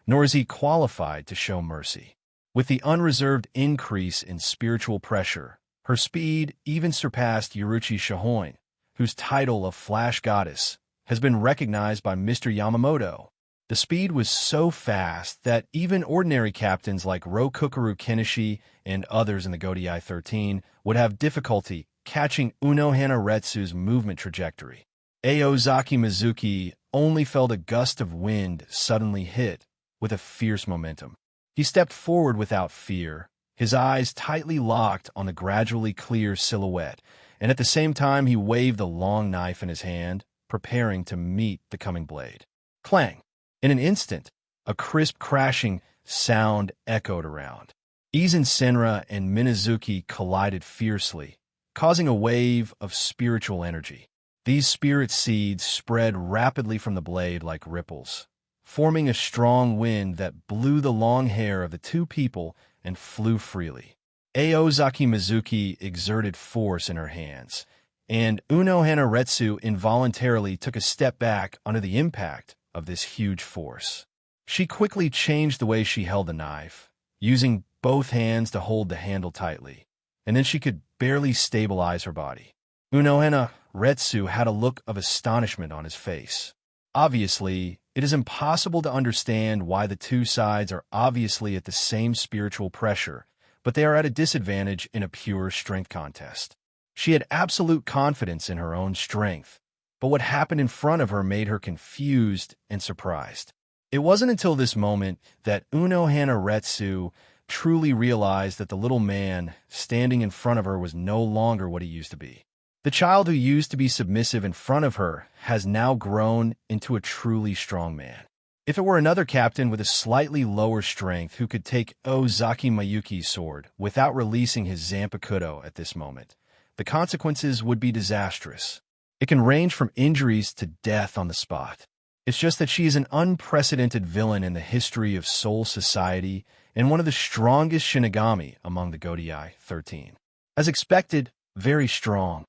nor is he qualified to show mercy. With the unreserved increase in spiritual pressure, her speed even surpassed Yoruichi Shihoin, whose title of Flash Goddess has been recognized by Mr. Yamamoto. The speed was so fast that even ordinary captains like Rokukuru Kenishi and others in the Godai 13 would have difficulty catching Uno Hanaretsu's movement trajectory. Aozaki Mizuki only felt a gust of wind suddenly hit with a fierce momentum. He stepped forward without fear, his eyes tightly locked on the gradually clear silhouette, and at the same time he waved the long knife in his hand, preparing to meet the coming blade. Clang! In an instant, a crisp crashing sound echoed around. Izen Senra and Minazuki collided fiercely, causing a wave of spiritual energy. These spirit seeds spread rapidly from the blade like ripples, forming a strong wind that blew the long hair of the two people and flew freely. Aozaki Mizuki exerted force in her hands, and Uno Hanaretsu involuntarily took a step back under the impact of this huge force. She quickly changed the way she held the knife, using both hands to hold the handle tightly, and then she could barely stabilize her body. Uno Hanaretsu had a look of astonishment on his face. Obviously, it is impossible to understand why the two sides are obviously at the same spiritual pressure, but they are at a disadvantage in a pure strength contest. She had absolute confidence in her own strength, but what happened in front of her made her confused and surprised. It wasn't until this moment that Uno Hanaretsu truly realized that the little man standing in front of her was no longer what he used to be. The child who used to be submissive in front of her has now grown into a truly strong man. If it were another captain with a slightly lower strength who could take Ozaki Mayuki's sword without releasing his Zanpakuto at this moment, the consequences would be disastrous. It can range from injuries to death on the spot. It's just that she is an unprecedented villain in the history of Soul Society and one of the strongest Shinigami among the Godai 13. As expected, very strong.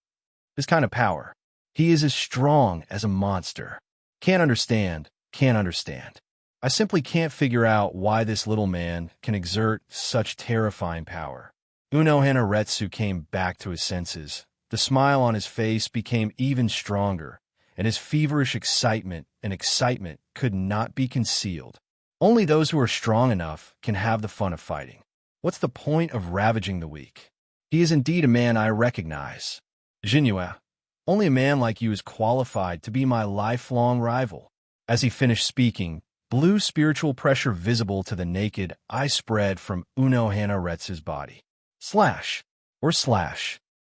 This kind of power. He is as strong as a monster. Can't understand. I simply can't figure out why this little man can exert such terrifying power. Uno Hanaretsu came back to his senses. The smile on his face became even stronger, and his feverish excitement could not be concealed. Only those who are strong enough can have the fun of fighting. What's the point of ravaging the weak? He is indeed a man I recognize. Jinyu, only a man like you is qualified to be my lifelong rival. As he finished speaking, blue spiritual pressure visible to the naked eye spread from Uno Hanaretsu's body. Slash.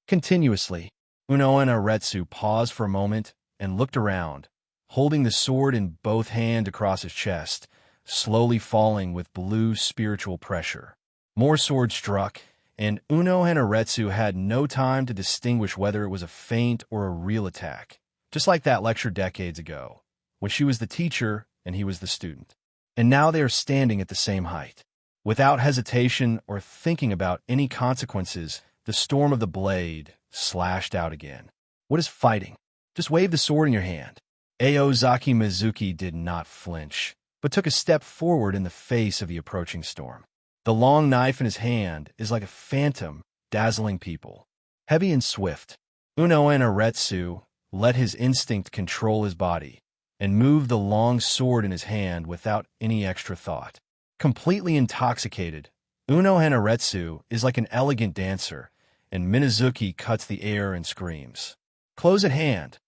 Continuously, Uno Hanaretsu paused for a moment and looked around, holding the sword in both hands across his chest, slowly falling with blue spiritual pressure. More swords struck, and Uno Hanaretsu had no time to distinguish whether it was a feint or a real attack, just like that lecture decades ago, when she was the teacher and he was the student. And now they are standing at the same height. Without hesitation or thinking about any consequences, the storm of the blade slashed out again. What is fighting? Just wave the sword in your hand. Aozaki Mizuki did not flinch. but took a step forward in the face of the approaching storm. The long knife in his hand is like a phantom, dazzling people. Heavy and swift, Unohana Retsu let his instinct control his body and moved the long sword in his hand without any extra thought. Completely intoxicated, Unohana Retsu is like an elegant dancer, and Minazuki cuts the air and screams. Close at hand,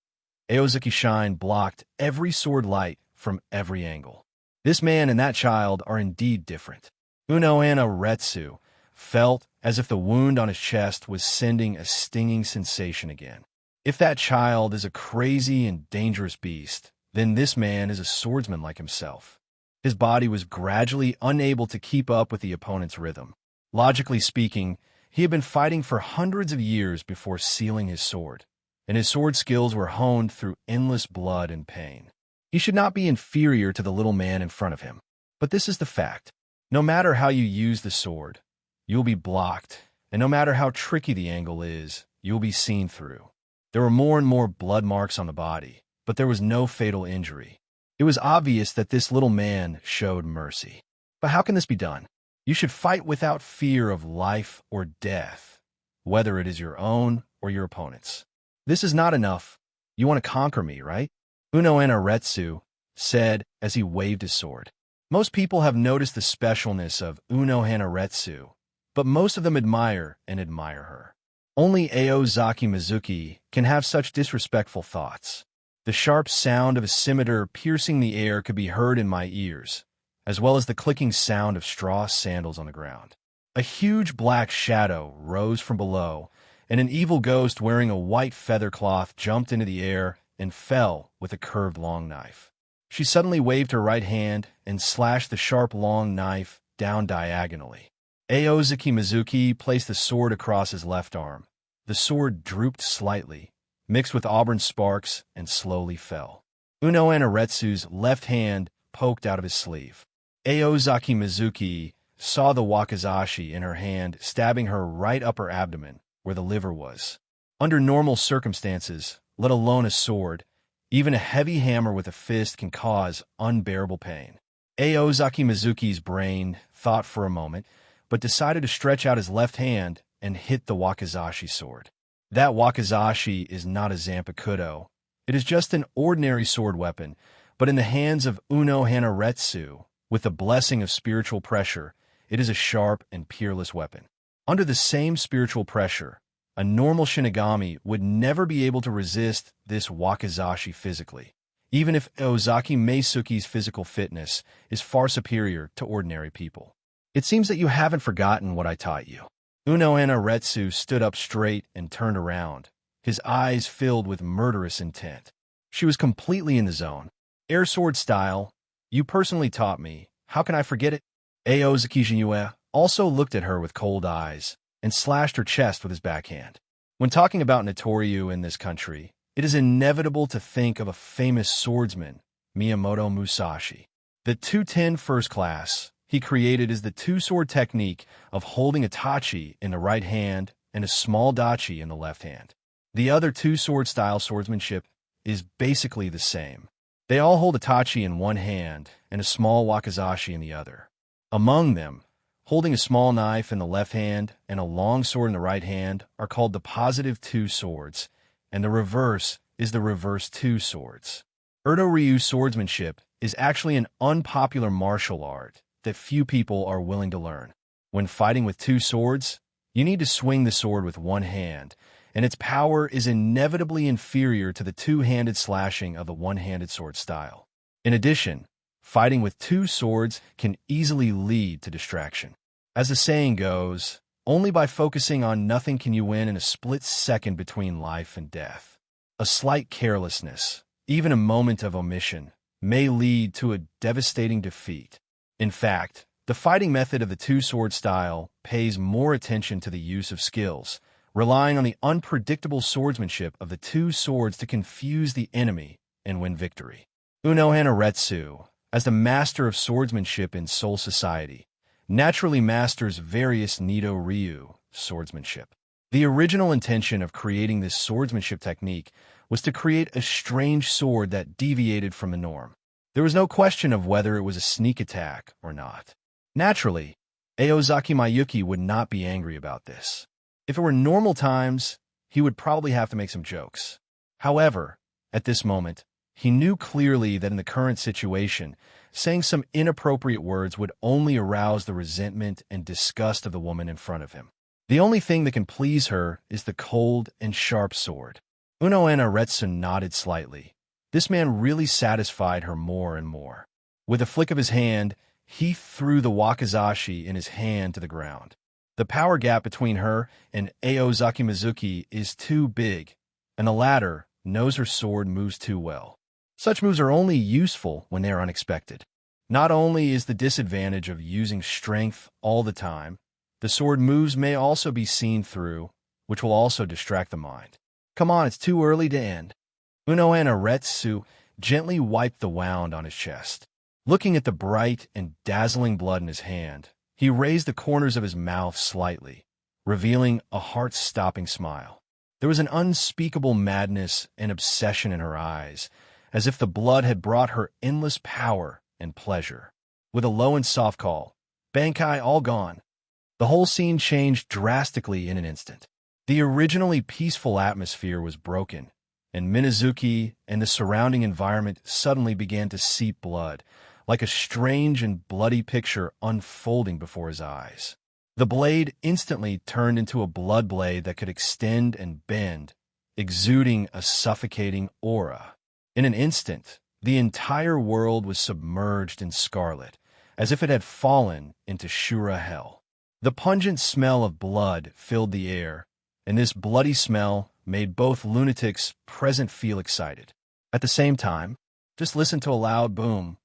Aozuki Shine blocked every sword light from every angle. This man and that child are indeed different. Unohana Retsu felt as if the wound on his chest was sending a stinging sensation again. If that child is a crazy and dangerous beast, then this man is a swordsman like himself. His body was gradually unable to keep up with the opponent's rhythm. Logically speaking, he had been fighting for hundreds of years before sealing his sword, and his sword skills were honed through endless blood and pain. He should not be inferior to the little man in front of him. But this is the fact. No matter how you use the sword, you will be blocked, and no matter how tricky the angle is, you will be seen through. There were more and more blood marks on the body, but there was no fatal injury. It was obvious that this little man showed mercy. But how can this be done? You should fight without fear of life or death, whether it is your own or your opponent's. This is not enough. You want to conquer me, right? Unohana Retsu said as he waved his sword. Most people have noticed the specialness of Unohana Retsu, but most of them admire her. Only Aozaki Mizuki can have such disrespectful thoughts. The sharp sound of a scimitar piercing the air could be heard in my ears, as well as the clicking sound of straw sandals on the ground. A huge black shadow rose from below, and an evil ghost wearing a white feather cloth jumped into the air and fell with a curved long knife. She suddenly waved her right hand and slashed the sharp long knife down diagonally. Aozaki Mizuki placed the sword across his left arm. The sword drooped slightly, mixed with auburn sparks, and slowly fell. Unohana Retsu's left hand poked out of his sleeve. Aozaki Mizuki saw the wakizashi in her hand stabbing her right upper abdomen, where the liver was. Under normal circumstances, let alone a sword, even a heavy hammer with a fist can cause unbearable pain. Aozaki Mizuki's brain thought for a moment, but decided to stretch out his left hand and hit the wakizashi sword. That wakizashi is not a zanpakuto. It is just an ordinary sword weapon, but in the hands of Unohana Retsu, with the blessing of spiritual pressure, it is a sharp and peerless weapon. Under the same spiritual pressure, a normal Shinigami would never be able to resist this wakizashi physically, even if Ozaki Meisuke's physical fitness is far superior to ordinary people. It seems that you haven't forgotten what I taught you. Unohana Retsu stood up straight and turned around, his eyes filled with murderous intent. She was completely in the zone. Air sword style, you personally taught me. How can I forget it? Aozaki Jinue also looked at her with cold eyes and slashed her chest with his backhand. When talking about Notoryu in this country, it is inevitable to think of a famous swordsman, Miyamoto Musashi. The 210 first class he created is the two-sword technique of holding a tachi in the right hand and a small dachi in the left hand. The other two-sword style swordsmanship is basically the same. They all hold a tachi in one hand and a small wakizashi in the other. Among them, holding a small knife in the left hand and a long sword in the right hand are called the positive two swords, and the reverse is the reverse two swords. Urdo-ryu swordsmanship is actually an unpopular martial art that few people are willing to learn. When fighting with two swords, you need to swing the sword with one hand, and its power is inevitably inferior to the two-handed slashing of the one-handed sword style. In addition, fighting with two swords can easily lead to distraction. As the saying goes, only by focusing on nothing can you win in a split second between life and death. A slight carelessness, even a moment of omission, may lead to a devastating defeat. In fact, the fighting method of the two-sword style pays more attention to the use of skills, relying on the unpredictable swordsmanship of the two swords to confuse the enemy and win victory. Unohana Retsu, as the master of swordsmanship in Soul Society, naturally masters various Nido-ryu swordsmanship. The original intention of creating this swordsmanship technique was to create a strange sword that deviated from the norm. There was no question of whether it was a sneak attack or not. Naturally, Aozaki Mayuki would not be angry about this. If it were normal times, he would probably have to make some jokes. However, at this moment, he knew clearly that in the current situation, saying some inappropriate words would only arouse the resentment and disgust of the woman in front of him. The only thing that can please her is the cold and sharp sword. Unohana Retsu nodded slightly. This man really satisfied her more and more. With a flick of his hand, he threw the wakizashi in his hand to the ground. The power gap between her and Aozaki Mizuki is too big, and the latter knows her sword moves too well. Such moves are only useful when they are unexpected. Not only is the disadvantage of using strength all the time, the sword moves may also be seen through, which will also distract the mind. Come on, it's too early to end. Unohana Retsu gently wiped the wound on his chest. Looking at the bright and dazzling blood in his hand, he raised the corners of his mouth slightly, revealing a heart-stopping smile. There was an unspeakable madness and obsession in her eyes, as if the blood had brought her endless power and pleasure. With a low and soft call, "Bankai, all gone," the whole scene changed drastically in an instant. The originally peaceful atmosphere was broken, and Minazuki and the surrounding environment suddenly began to seep blood, like a strange and bloody picture unfolding before his eyes. The blade instantly turned into a blood blade that could extend and bend, exuding a suffocating aura. In an instant, the entire world was submerged in scarlet, as if it had fallen into Shura hell. The pungent smell of blood filled the air, and this bloody smell made both lunatics present feel excited. At the same time, just listen to a loud boom.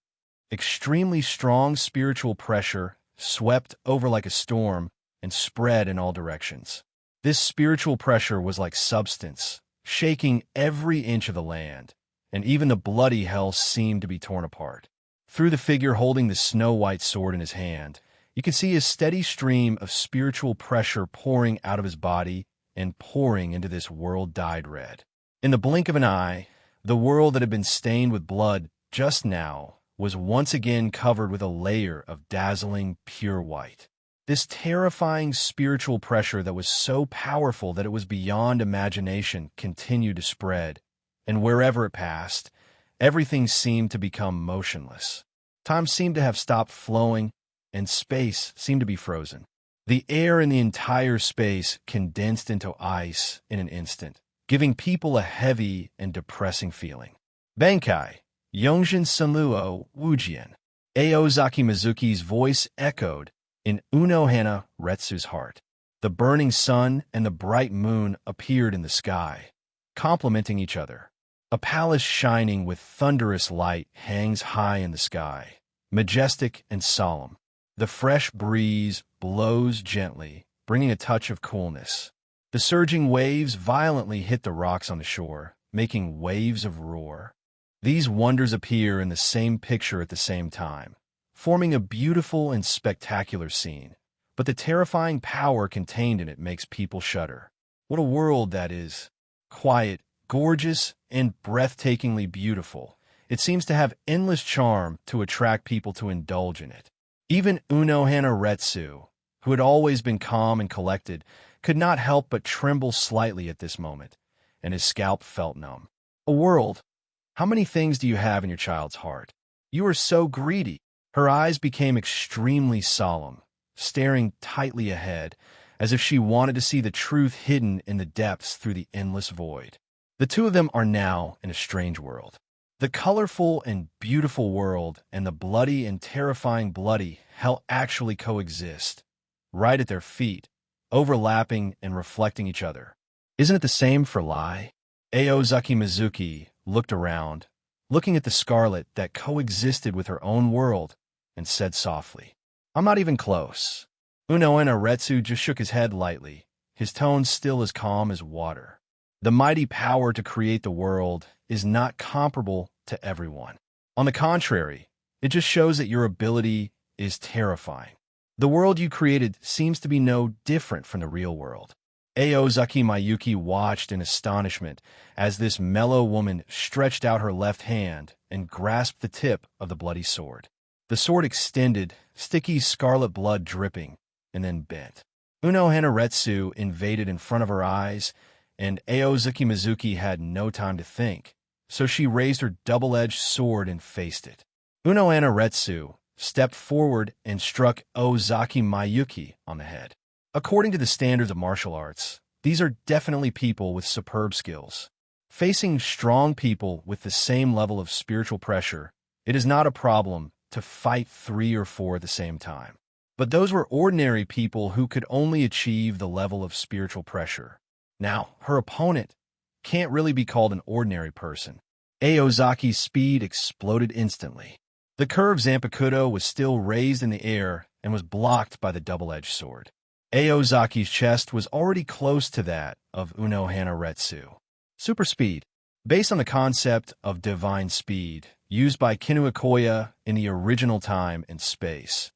Extremely strong spiritual pressure swept over like a storm and spread in all directions. This spiritual pressure was like substance, shaking every inch of the land, and even the bloody hell seemed to be torn apart. Through the figure holding the snow-white sword in his hand, you could see a steady stream of spiritual pressure pouring out of his body and pouring into this world dyed red. In the blink of an eye, the world that had been stained with blood just now was once again covered with a layer of dazzling, pure white. This terrifying spiritual pressure that was so powerful that it was beyond imagination continued to spread, and wherever it passed, everything seemed to become motionless. Time seemed to have stopped flowing, and space seemed to be frozen. The air in the entire space condensed into ice in an instant, giving people a heavy and depressing feeling. Bankai, Yongjin Sanluo Wujian. Aozaki Mizuki's voice echoed in Unohana Retsu's heart. The burning sun and the bright moon appeared in the sky, complementing each other. A palace shining with thunderous light hangs high in the sky, majestic and solemn. The fresh breeze blows gently, bringing a touch of coolness. The surging waves violently hit the rocks on the shore, making waves of roar. These wonders appear in the same picture at the same time, forming a beautiful and spectacular scene. But the terrifying power contained in it makes people shudder. What a world that is! Quiet, gorgeous, and breathtakingly beautiful. It seems to have endless charm to attract people to indulge in it. Even Unohana Retsu, who had always been calm and collected, could not help but tremble slightly at this moment, and his scalp felt numb. A world! How many things do you have in your child's heart? You are so greedy. Her eyes became extremely solemn, staring tightly ahead, as if she wanted to see the truth hidden in the depths through the endless void. The two of them are now in a strange world. The colorful and beautiful world and the bloody and terrifying bloody hell actually coexist, right at their feet, overlapping and reflecting each other. Isn't it the same for Lai? Aozaki Mizuki looked around, looking at the scarlet that coexisted with her own world, and said softly, "I'm not even close." Unohana Retsu just shook his head lightly, his tone still as calm as water. The mighty power to create the world is not comparable to everyone. On the contrary, it just shows that your ability is terrifying. The world you created seems to be no different from the real world. Aozaki Mayuki watched in astonishment as this mellow woman stretched out her left hand and grasped the tip of the bloody sword. The sword extended, sticky scarlet blood dripping, and then bent. Uno Hanaretsu invaded in front of her eyes, and Aozaki Mizuki had no time to think, so she raised her double-edged sword and faced it. Uno Hanaretsu stepped forward and struck Ozaki Mayuki on the head. According to the standards of martial arts, these are definitely people with superb skills. Facing strong people with the same level of spiritual pressure, it is not a problem to fight 3 or 4 at the same time. But those were ordinary people who could only achieve the level of spiritual pressure. Now, her opponent can't really be called an ordinary person. Aozaki's speed exploded instantly. The curved Zanpakuto was still raised in the air and was blocked by the double-edged sword. Aozaki's chest was already close to that of Uno Hanaretsu. Super speed. Based on the concept of divine speed, used by Kinu Ikoya in the original time and space,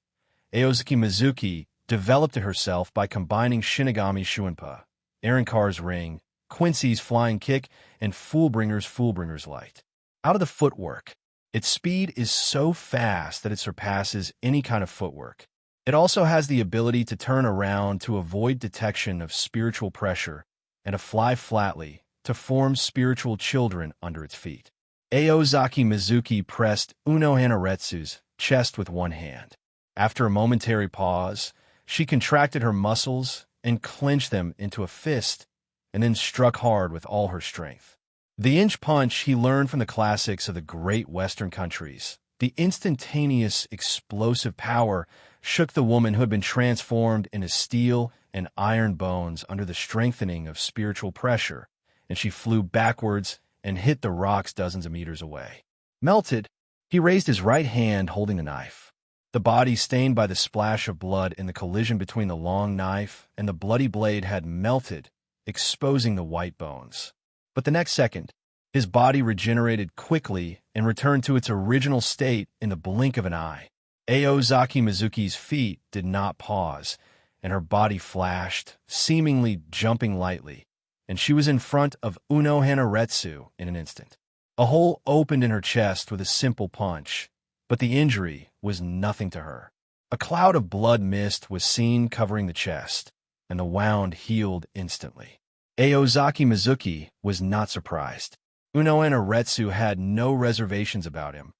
Aozaki Mizuki developed it herself by combining Shinigami Shuinpa, Arrancar's ring, Quincy's flying kick, and Fullbringer's light. Out of the footwork, its speed is so fast that it surpasses any kind of footwork. It also has the ability to turn around to avoid detection of spiritual pressure and to fly flatly to form spiritual children under its feet. Aozaki Mizuki pressed Uno Hanaretsu's chest with one hand. After a momentary pause, she contracted her muscles and clenched them into a fist and then struck hard with all her strength. The inch punch he learned from the classics of the great Western countries. The instantaneous, explosive power shook the woman who had been transformed into steel and iron bones under the strengthening of spiritual pressure, and she flew backwards and hit the rocks dozens of meters away. Melted, he raised his right hand holding the knife. The body stained by the splash of blood in the collision between the long knife and the bloody blade had melted, exposing the white bones. But the next second, his body regenerated quickly and returned to its original state in the blink of an eye. Aozaki Mizuki's feet did not pause, and her body flashed, seemingly jumping lightly, and she was in front of Uno Hanaretsu in an instant. A hole opened in her chest with a simple punch, but the injury was nothing to her. A cloud of blood mist was seen covering the chest, and the wound healed instantly. Aozaki Mizuki was not surprised. Uno Hanaretsu had no reservations about him.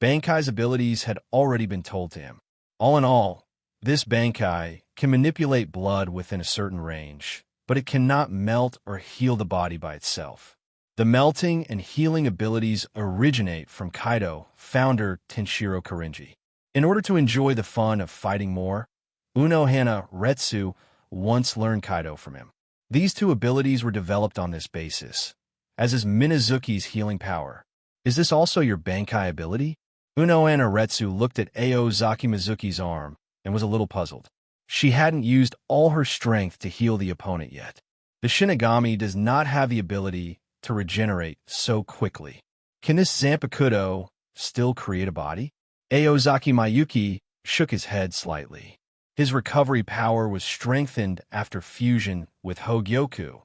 Bankai's abilities had already been told to him. All in all, this Bankai can manipulate blood within a certain range, but it cannot melt or heal the body by itself. The melting and healing abilities originate from Kaido founder Tenshiro Karinji. In order to enjoy the fun of fighting more, Uno Hanaretsu once learned Kaido from him. These two abilities were developed on this basis, as is Minazuki's healing power. Is this also your Bankai ability? Uno Hanaretsu looked at Aozaki Mizuki's arm and was a little puzzled. She hadn't used all her strength to heal the opponent yet. The Shinigami does not have the ability to regenerate so quickly. Can this Zanpakuto still create a body? Aozaki Mayuki shook his head slightly. His recovery power was strengthened after fusion with Hogyoku,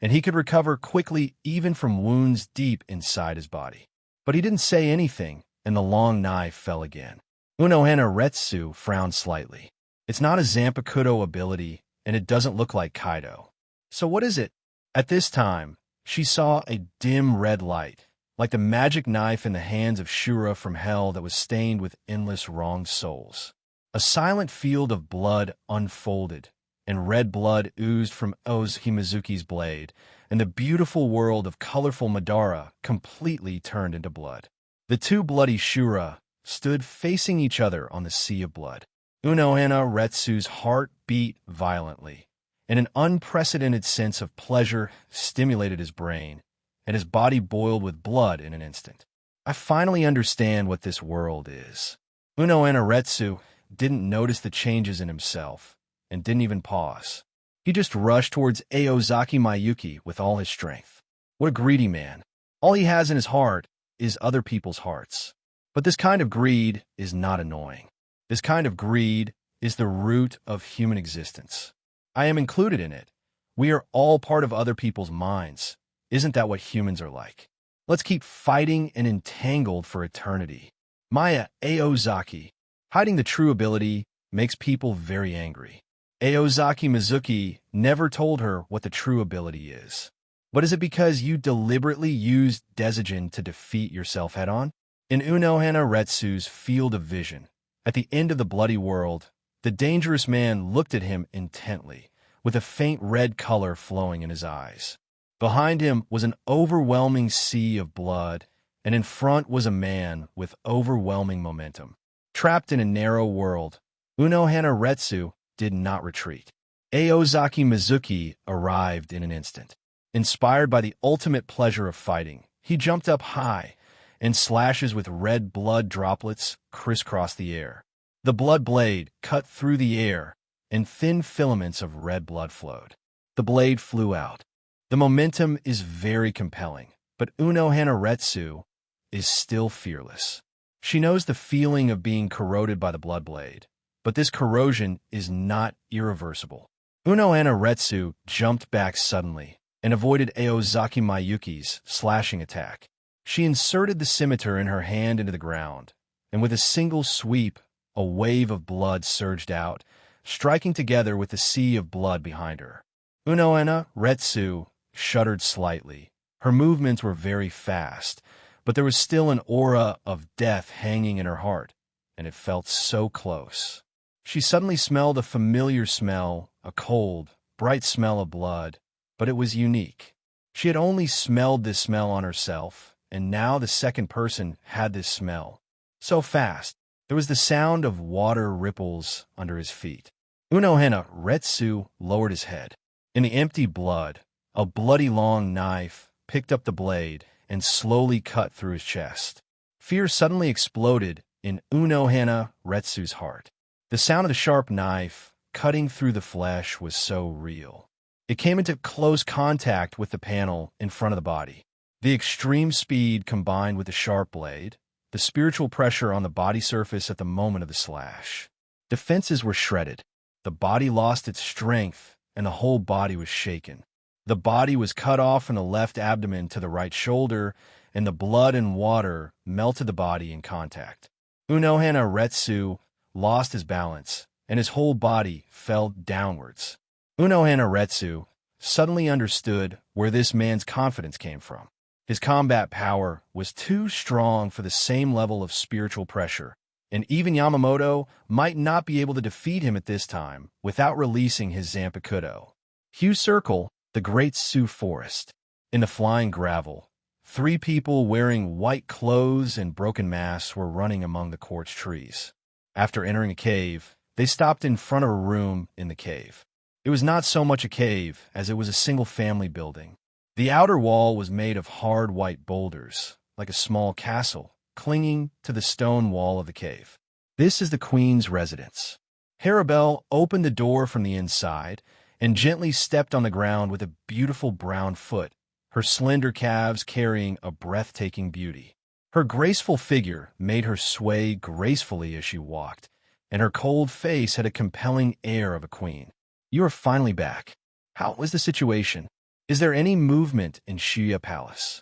and he could recover quickly even from wounds deep inside his body. But he didn't say anything, and the long knife fell again. Uno Hanaretsu frowned slightly. It's not a Zanpakuto ability, and it doesn't look like Kaido. So what is it? At this time, she saw a dim red light, like the magic knife in the hands of Shura from hell that was stained with endless wronged souls. A silent field of blood unfolded, and red blood oozed from Ozaki Mizuki's blade, and the beautiful world of colorful Madara completely turned into blood. The two bloody Shura stood facing each other on the sea of blood. Uno Hanaretsu's heart beat violently, and an unprecedented sense of pleasure stimulated his brain, and his body boiled with blood in an instant. I finally understand what this world is. Uno Hanaretsu didn't notice the changes in himself, and didn't even pause. He just rushed towards Aozaki Mayuki with all his strength. What a greedy man. All he has in his heart is other people's hearts. But this kind of greed is not annoying. This kind of greed is the root of human existence. I am included in it. We are all part of other people's minds. Isn't that what humans are like? Let's keep fighting and entangled for eternity. Maya Aozaki. Hiding the true ability makes people very angry. Aozaki Mizuki never told her what the true ability is. But is it because you deliberately used Desijin to defeat yourself head-on? In Unohana Retsu's field of vision, at the end of the bloody world, the dangerous man looked at him intently, with a faint red color flowing in his eyes. Behind him was an overwhelming sea of blood, and in front was a man with overwhelming momentum. Trapped in a narrow world, Unohana Retsu did not retreat. Aozaki Mizuki arrived in an instant. Inspired by the ultimate pleasure of fighting, he jumped up high, and slashes with red blood droplets crisscrossed the air. The blood blade cut through the air, and thin filaments of red blood flowed. The blade flew out. The momentum is very compelling, but Unohana Retsu is still fearless. She knows the feeling of being corroded by the blood blade, but this corrosion is not irreversible. Unohana Retsu jumped back suddenly and avoided Aozaki Mayuki's slashing attack. She inserted the scimitar in her hand into the ground, and with a single sweep, a wave of blood surged out, striking together with the sea of blood behind her. Unohana Retsu shuddered slightly. Her movements were very fast, but there was still an aura of death hanging in her heart, and it felt so close. She suddenly smelled a familiar smell, a cold, bright smell of blood, but it was unique. She had only smelled this smell on herself, and now the second person had this smell. So fast, there was the sound of water ripples under his feet. Unohana Retsu lowered his head. In the empty blood, a bloody long knife picked up the blade and slowly cut through his chest. Fear suddenly exploded in Unohana Retsu's heart. The sound of the sharp knife cutting through the flesh was so real. It came into close contact with the panel in front of the body. The extreme speed combined with the sharp blade, the spiritual pressure on the body surface at the moment of the slash. Defenses were shredded. The body lost its strength, and the whole body was shaken. The body was cut off from the left abdomen to the right shoulder, and the blood and water melted the body in contact. Unohana Retsu lost his balance, and his whole body fell downwards. Unohana Retsu suddenly understood where this man's confidence came from. His combat power was too strong for the same level of spiritual pressure, and even Yamamoto might not be able to defeat him at this time without releasing his Zanpakuto. Hugh Circle, the Great Sioux Forest. In the flying gravel, 3 people wearing white clothes and broken masks were running among the quartz trees. After entering a cave, they stopped in front of a room in the cave. It was not so much a cave as it was a single-family building. The outer wall was made of hard white boulders, like a small castle, clinging to the stone wall of the cave. This is the queen's residence. Harabelle opened the door from the inside and gently stepped on the ground with a beautiful brown foot, her slender calves carrying a breathtaking beauty. Her graceful figure made her sway gracefully as she walked, and her cold face had a compelling air of a queen. You are finally back. How is the situation? Is there any movement in Shiya Palace?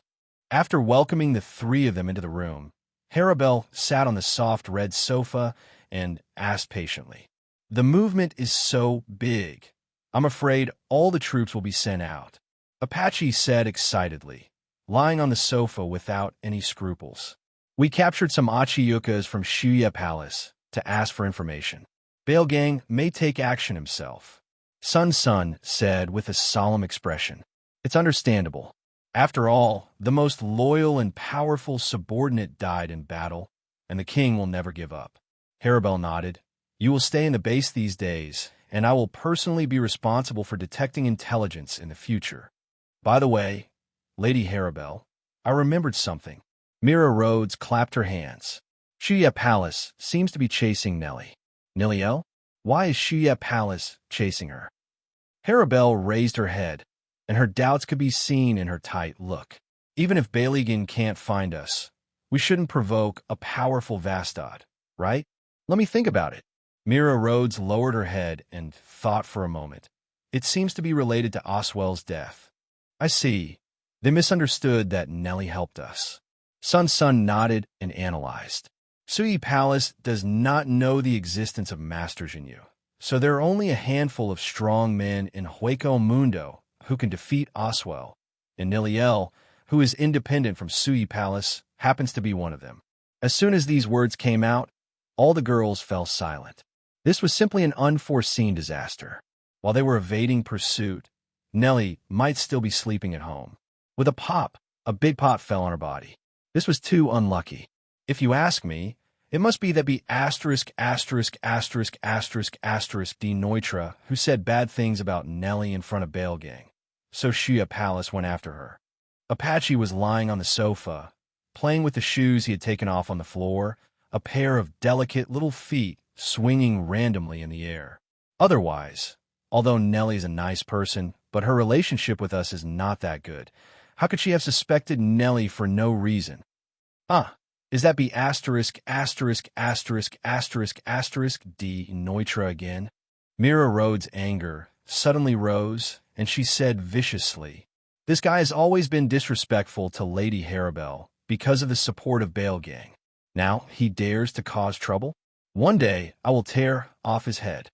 After welcoming the 3 of them into the room, Harabelle sat on the soft red sofa and asked patiently, "The movement is so big. I'm afraid all the troops will be sent out," Apache said excitedly, lying on the sofa without any scruples. "We captured some Achiyukas from Shiya Palace to ask for information. Bailgang may take action himself," Sun Sun said with a solemn expression. "It's understandable. After all, the most loyal and powerful subordinate died in battle, and the king will never give up." Harabelle nodded. "You will stay in the base these days, and I will personally be responsible for detecting intelligence in the future. By the way, Lady Harabelle, I remembered something." Mira Rhodes clapped her hands. "Shiya Palace seems to be chasing Nellie." "Niliel? Why is Shiya Palace chasing her?" Harabelle raised her head, and her doubts could be seen in her tight look. "Even if Baileygan can't find us, we shouldn't provoke a powerful Vastad, right? Let me think about it." Mira Rhodes lowered her head and thought for a moment. It seems to be related to Oswell's death. I see. They misunderstood that Nellie helped us. Sun nodded and analyzed. Sui Palace does not know the existence of Master Jinyu, so there are only a handful of strong men in Hueco Mundo who can defeat Oswell, and Niliel, who is independent from Sui Palace, happens to be one of them. As soon as these words came out, all the girls fell silent. This was simply an unforeseen disaster. While they were evading pursuit, Nellie might still be sleeping at home. With a pop, a big pot fell on her body. This was too unlucky. If you ask me, it must be that ******** D. Neutra who said bad things about Nellie in front of Bale Gang. So Shia Palace went after her. Apache was lying on the sofa, playing with the shoes he had taken off on the floor, a pair of delicate little feet swinging randomly in the air. Otherwise, although Nellie's a nice person, but her relationship with us is not that good. How could she have suspected Nellie for no reason? Is that ******* D. Neutra again? Mira Rhodes' anger suddenly rose, and she said viciously, "This guy has always been disrespectful to Lady Harabelle because of the support of Bale Gang. Now he dares to cause trouble? One day I will tear off his head.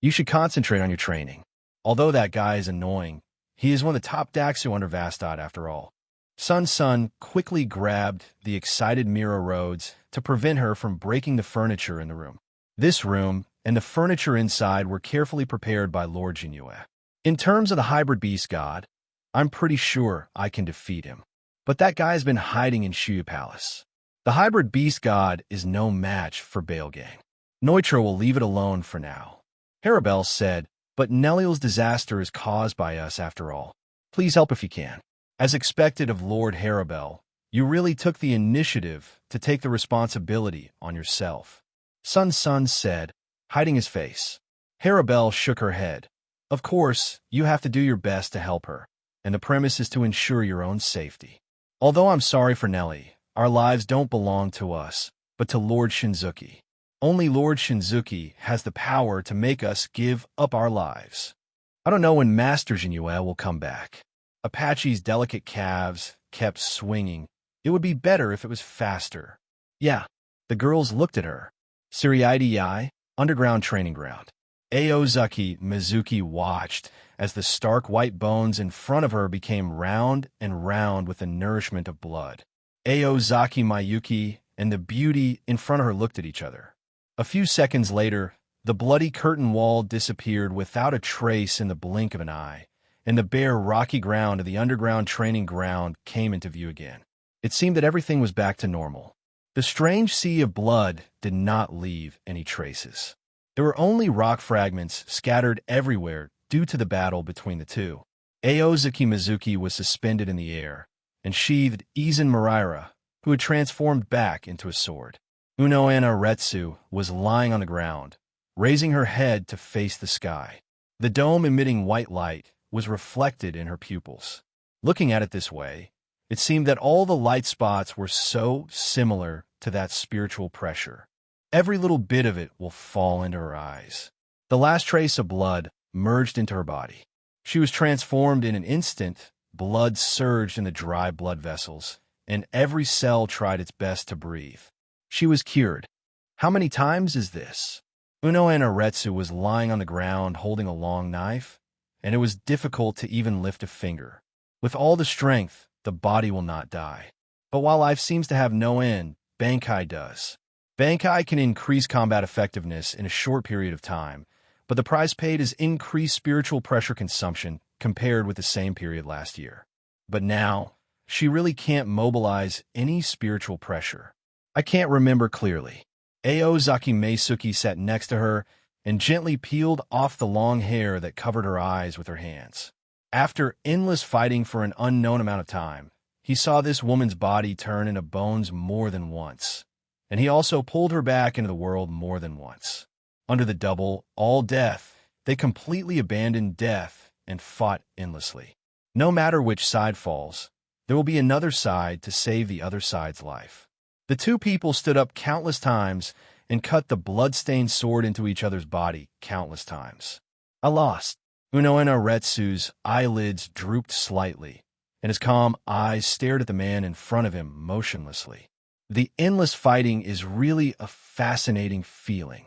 You should concentrate on your training. Although that guy is annoying, he is one of the top Daxu under Vastad after all." Sun quickly grabbed the excited Mira Rhodes to prevent her from breaking the furniture in the room. This room and the furniture inside were carefully prepared by Lord Jinue. In terms of the hybrid beast god, I'm pretty sure I can defeat him. But that guy has been hiding in Shuya Palace. The hybrid beast god is no match for Bale Gang. Neutra will leave it alone for now. Harabelle said, "But Neliel's disaster is caused by us after all. Please help if you can." As expected of Lord Harabelle, you really took the initiative to take the responsibility on yourself. Sun said, hiding his face. Harabelle shook her head. Of course, you have to do your best to help her, and the premise is to ensure your own safety. Although I'm sorry for Nellie, our lives don't belong to us, but to Lord Shinzuki. Only Lord Shinzuki has the power to make us give up our lives. I don't know when Master Jinue will come back. Apache's delicate calves kept swinging. It would be better if it was faster. Yeah, the girls looked at her. Siriidei, underground training ground. Aozaki Mizuki watched as the stark white bones in front of her became round and round with the nourishment of blood. Aozaki Mayuki and the beauty in front of her looked at each other. A few seconds later, the bloody curtain wall disappeared without a trace in the blink of an eye, and the bare rocky ground of the underground training ground came into view again. It seemed that everything was back to normal. The strange sea of blood did not leave any traces. There were only rock fragments scattered everywhere due to the battle between the two. Aozaki Mizuki was suspended in the air and sheathed Izan Miraira, who had transformed back into a sword. Unoana Retsu was lying on the ground, raising her head to face the sky. The dome emitting white light was reflected in her pupils. Looking at it this way, it seemed that all the light spots were so similar to that spiritual pressure. Every little bit of it will fall into her eyes. The last trace of blood merged into her body. She was transformed in an instant. Blood surged in the dry blood vessels, and every cell tried its best to breathe. She was cured. How many times is this? Unoana Retsu was lying on the ground holding a long knife, and it was difficult to even lift a finger. With all the strength, the body will not die. But while life seems to have no end, Bankai does. Bankai can increase combat effectiveness in a short period of time, but the price paid is increased spiritual pressure consumption compared with the same period last year. But now, she really can't mobilize any spiritual pressure. I can't remember clearly. Aozaki Meisuki sat next to her and gently peeled off the long hair that covered her eyes with her hands. After endless fighting for an unknown amount of time, he saw this woman's body turn into bones more than once, and he also pulled her back into the world more than once. Under the double, all death, they completely abandoned death and fought endlessly. No matter which side falls, there will be another side to save the other side's life. The two people stood up countless times and cut the blood-stained sword into each other's body countless times. I lost. Unohana Retsu's eyelids drooped slightly, and his calm eyes stared at the man in front of him motionlessly. The endless fighting is really a fascinating feeling.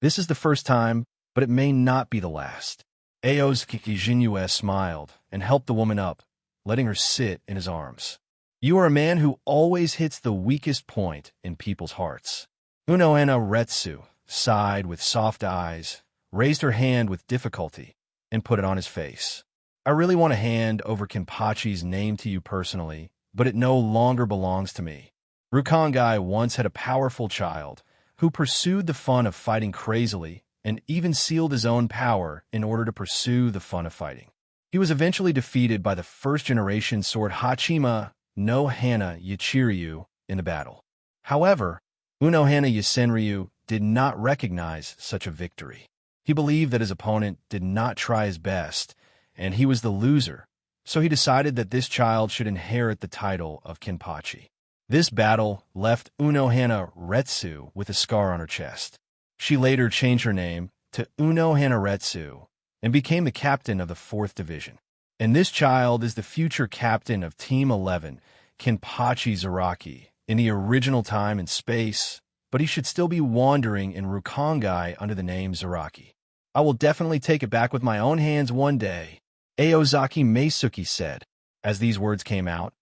This is the first time, but it may not be the last. Aozuki Jinue smiled and helped the woman up, letting her sit in his arms. You are a man who always hits the weakest point in people's hearts. Unohana Retsu sighed with soft eyes, raised her hand with difficulty, and put it on his face. I really want to hand over Kenpachi's name to you personally, but it no longer belongs to me. Rukongai once had a powerful child who pursued the fun of fighting crazily and even sealed his own power in order to pursue the fun of fighting. He was eventually defeated by the first-generation sword Hachima no Hana Yichiryu in the battle. However, Unohana Yasenryu did not recognize such a victory. He believed that his opponent did not try his best, and he was the loser, so he decided that this child should inherit the title of Kenpachi. This battle left Unohana Retsu with a scar on her chest. She later changed her name to Unohana Retsu and became the captain of the 4th Division. And this child is the future captain of Team 11, Kenpachi Zaraki, in the original time and space, but he should still be wandering in Rukongai under the name Zaraki. I will definitely take it back with my own hands one day, Aozaki Meisuke said. As these words came out,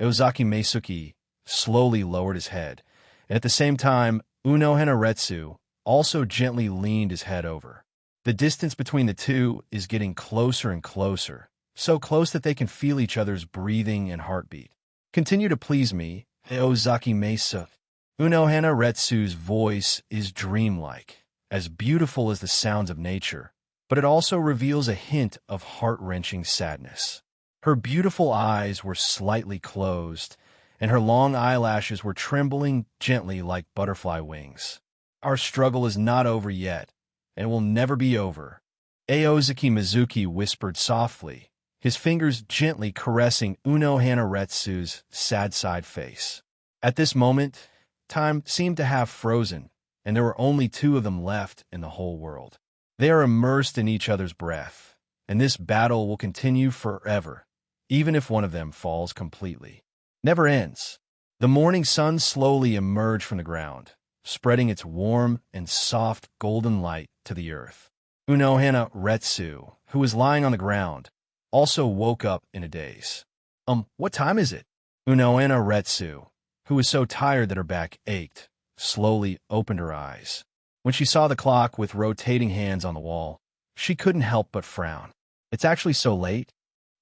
Aozaki Meisuke slowly lowered his head, and at the same time, Unohana Retsu also gently leaned his head over. The distance between the two is getting closer and closer, so close that they can feel each other's breathing and heartbeat. Continue to please me, Aozaki Meisuke. Unohana Retsu's voice is dreamlike, as beautiful as the sounds of nature, but it also reveals a hint of heart-wrenching sadness. Her beautiful eyes were slightly closed, and her long eyelashes were trembling gently like butterfly wings. Our struggle is not over yet, and will never be over, Aozuki Mizuki whispered softly, his fingers gently caressing Unohana Retsu's sad-side face. At this moment, time seemed to have frozen, and there were only 2 of them left in the whole world. They are immersed in each other's breath, and this battle will continue forever, even if one of them falls completely. Never ends. The morning sun slowly emerged from the ground, spreading its warm and soft golden light to the earth. Unohana Retsu, who was lying on the ground, also woke up in a daze. What time is it? Unohana Retsu, who was so tired that her back ached, slowly opened her eyes. When she saw the clock with rotating hands on the wall, she couldn't help but frown. It's actually so late?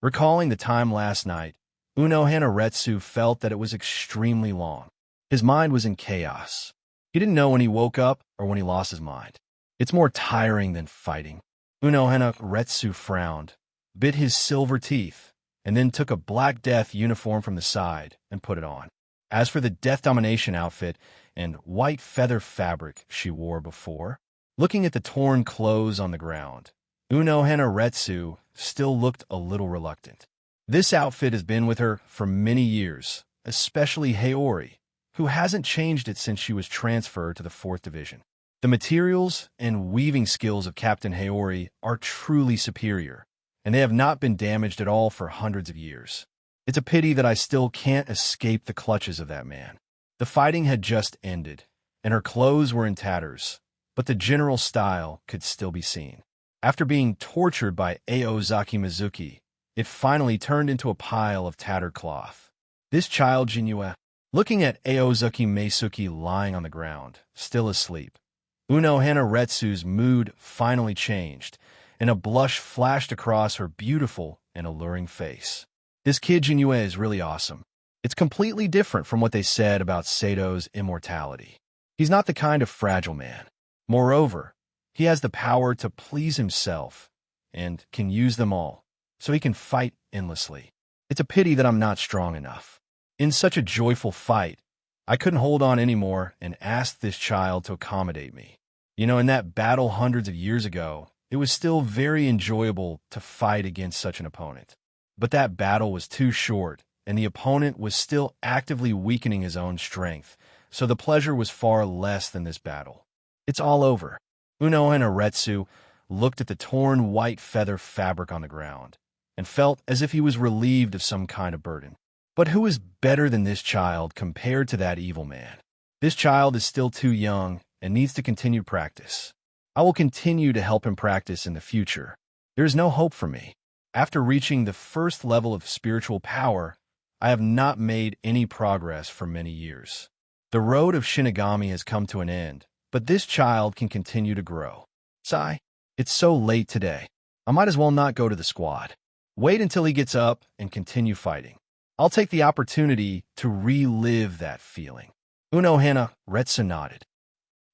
Recalling the time last night, Unohana Retsu felt that it was extremely long. His mind was in chaos. He didn't know when he woke up or when he lost his mind. It's more tiring than fighting. Unohana Retsu frowned, bit his silver teeth, and then took a Black Death uniform from the side and put it on. As for the Death Domination outfit and white feather fabric she wore before, looking at the torn clothes on the ground, Unohana Retsu still looked a little reluctant. This outfit has been with her for many years, especially Haori, who hasn't changed it since she was transferred to the 4th Division. The materials and weaving skills of Captain Haori are truly superior, and they have not been damaged at all for hundreds of years. It's a pity that I still can't escape the clutches of that man. The fighting had just ended, and her clothes were in tatters, but the general style could still be seen. After being tortured by Aozaki Mizuki, it finally turned into a pile of tattered cloth. This child Jinue, looking at Aozuki Meisuke lying on the ground, still asleep, Unohana Retsu's mood finally changed, and a blush flashed across her beautiful and alluring face. This kid Jinue is really awesome. It's completely different from what they said about Sato's immortality. He's not the kind of fragile man. Moreover, he has the power to please himself and can use them all, so he can fight endlessly. It's a pity that I'm not strong enough. In such a joyful fight, I couldn't hold on anymore and asked this child to accommodate me. In that battle hundreds of years ago, it was still very enjoyable to fight against such an opponent. But that battle was too short, and the opponent was still actively weakening his own strength, so the pleasure was far less than this battle. It's all over. Unohana Retsu looked at the torn white feather fabric on the ground and felt as if he was relieved of some kind of burden. But who is better than this child compared to that evil man? This child is still too young and needs to continue practice. I will continue to help him practice in the future. There is no hope for me. After reaching the first level of spiritual power, I have not made any progress for many years. The road of Shinigami has come to an end, but this child can continue to grow. Sigh, it's so late today. I might as well not go to the squad. Wait until he gets up and continue fighting. I'll take the opportunity to relive that feeling. Unohana Retsu nodded.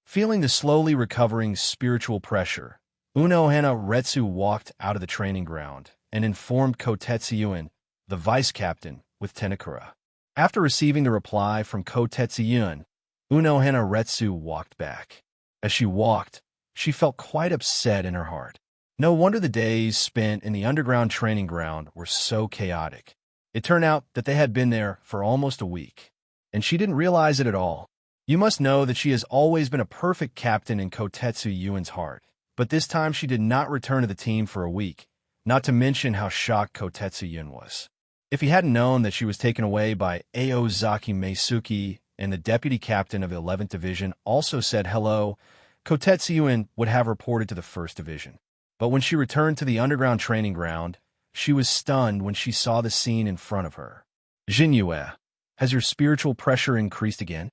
Feeling the slowly recovering spiritual pressure, Unohana Retsu walked out of the training ground and informed Kotetsuyuin, the vice-captain, with Tenakura. After receiving the reply from Kotetsuyuin, Unohana Retsu walked back. As she walked, she felt quite upset in her heart. No wonder the days spent in the underground training ground were so chaotic. It turned out that they had been there for almost a week, and she didn't realize it at all. You must know that she has always been a perfect captain in Kotetsuyuin's heart, but this time she did not return to the team for a week, not to mention how shocked Kotetsuyuin was. If he hadn't known that she was taken away by Aozaki Meisuki and the deputy captain of the 11th Division also said hello, Kotetsuyuin would have reported to the 1st Division. But when she returned to the underground training ground, she was stunned when she saw the scene in front of her. Jinyue, has your spiritual pressure increased again?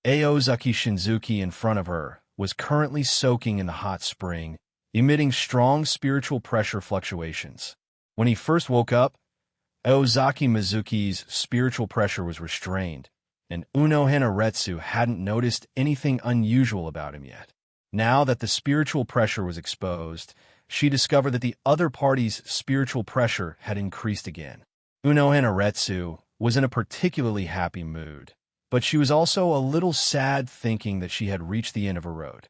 Aozaki Shinzuki in front of her was currently soaking in the hot spring, emitting strong spiritual pressure fluctuations. When he first woke up, Aozaki Mizuki's spiritual pressure was restrained, and Unohana Retsu hadn't noticed anything unusual about him yet. Now that the spiritual pressure was exposed, she discovered that the other party's spiritual pressure had increased again. Unohana Retsu was in a particularly happy mood, but she was also a little sad thinking that she had reached the end of her road.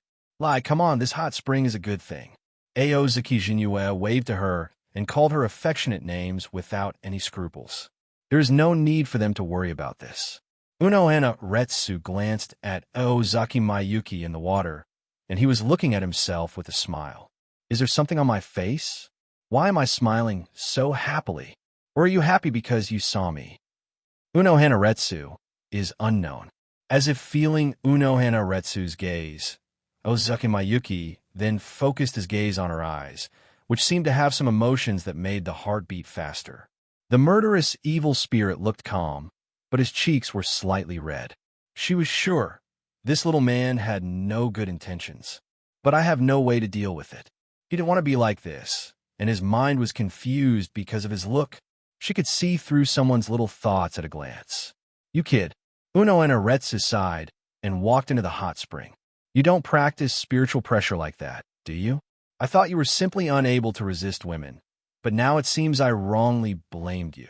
Come on, this hot spring is a good thing. Aozaki Jinyue waved to her and called her affectionate names without any scruples. There is no need for them to worry about this. Unohana Retsu glanced at Aozaki Mayuki in the water, and he was looking at himself with a smile. Is there something on my face? Why am I smiling so happily? Or are you happy because you saw me? Unohana Retsu is unknown. As if feeling Unohana Retsu's gaze, Aozaki Mayuki then focused his gaze on her eyes, which seemed to have some emotions that made the heart beat faster. The murderous evil spirit looked calm, but his cheeks were slightly red. She was sure this little man had no good intentions, but I have no way to deal with it. He didn't want to be like this, and his mind was confused because of his look. She could see through someone's little thoughts at a glance. You kid. Unohana Retsu sighed and walked into the hot spring. You don't practice spiritual pressure like that, do you? I thought you were simply unable to resist women, but now it seems I wrongly blamed you.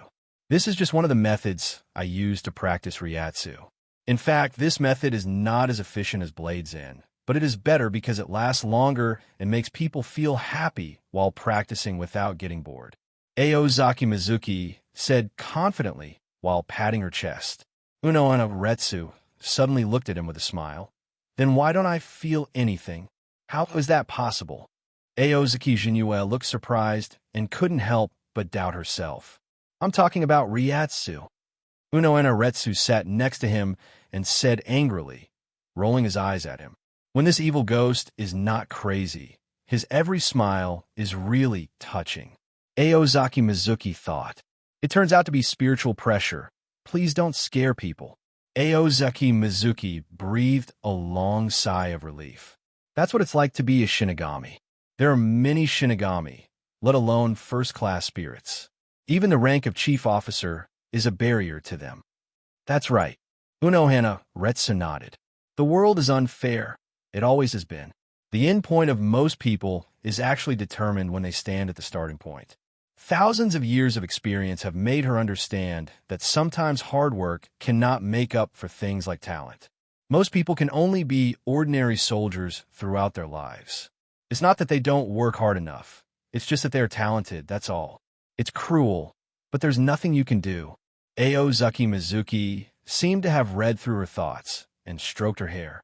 This is just one of the methods I use to practice Ryatsu. In fact, this method is not as efficient as Blade Zen, but it is better because it lasts longer and makes people feel happy while practicing without getting bored. Aozaki Mizuki said confidently while patting her chest. Unohana Retsu suddenly looked at him with a smile. Then why don't I feel anything? How is that possible? Aozaki Jinyue looked surprised and couldn't help but doubt herself. I'm talking about Ryatsu. Unohana Retsu sat next to him and said angrily, rolling his eyes at him. When this evil ghost is not crazy, his every smile is really touching. Aozaki Mizuki thought. It turns out to be spiritual pressure. Please don't scare people. Aozaki Mizuki breathed a long sigh of relief. That's what it's like to be a Shinigami. There are many Shinigami, let alone first-class spirits. Even the rank of chief officer is a barrier to them. That's right. Unohana Retsu nodded. The world is unfair. It always has been. The end point of most people is actually determined when they stand at the starting point. Thousands of years of experience have made her understand that sometimes hard work cannot make up for things like talent. Most people can only be ordinary soldiers throughout their lives. It's not that they don't work hard enough. It's just that they're talented, that's all. It's cruel, but there's nothing you can do. Aozaki Mizuki seemed to have read through her thoughts and stroked her hair.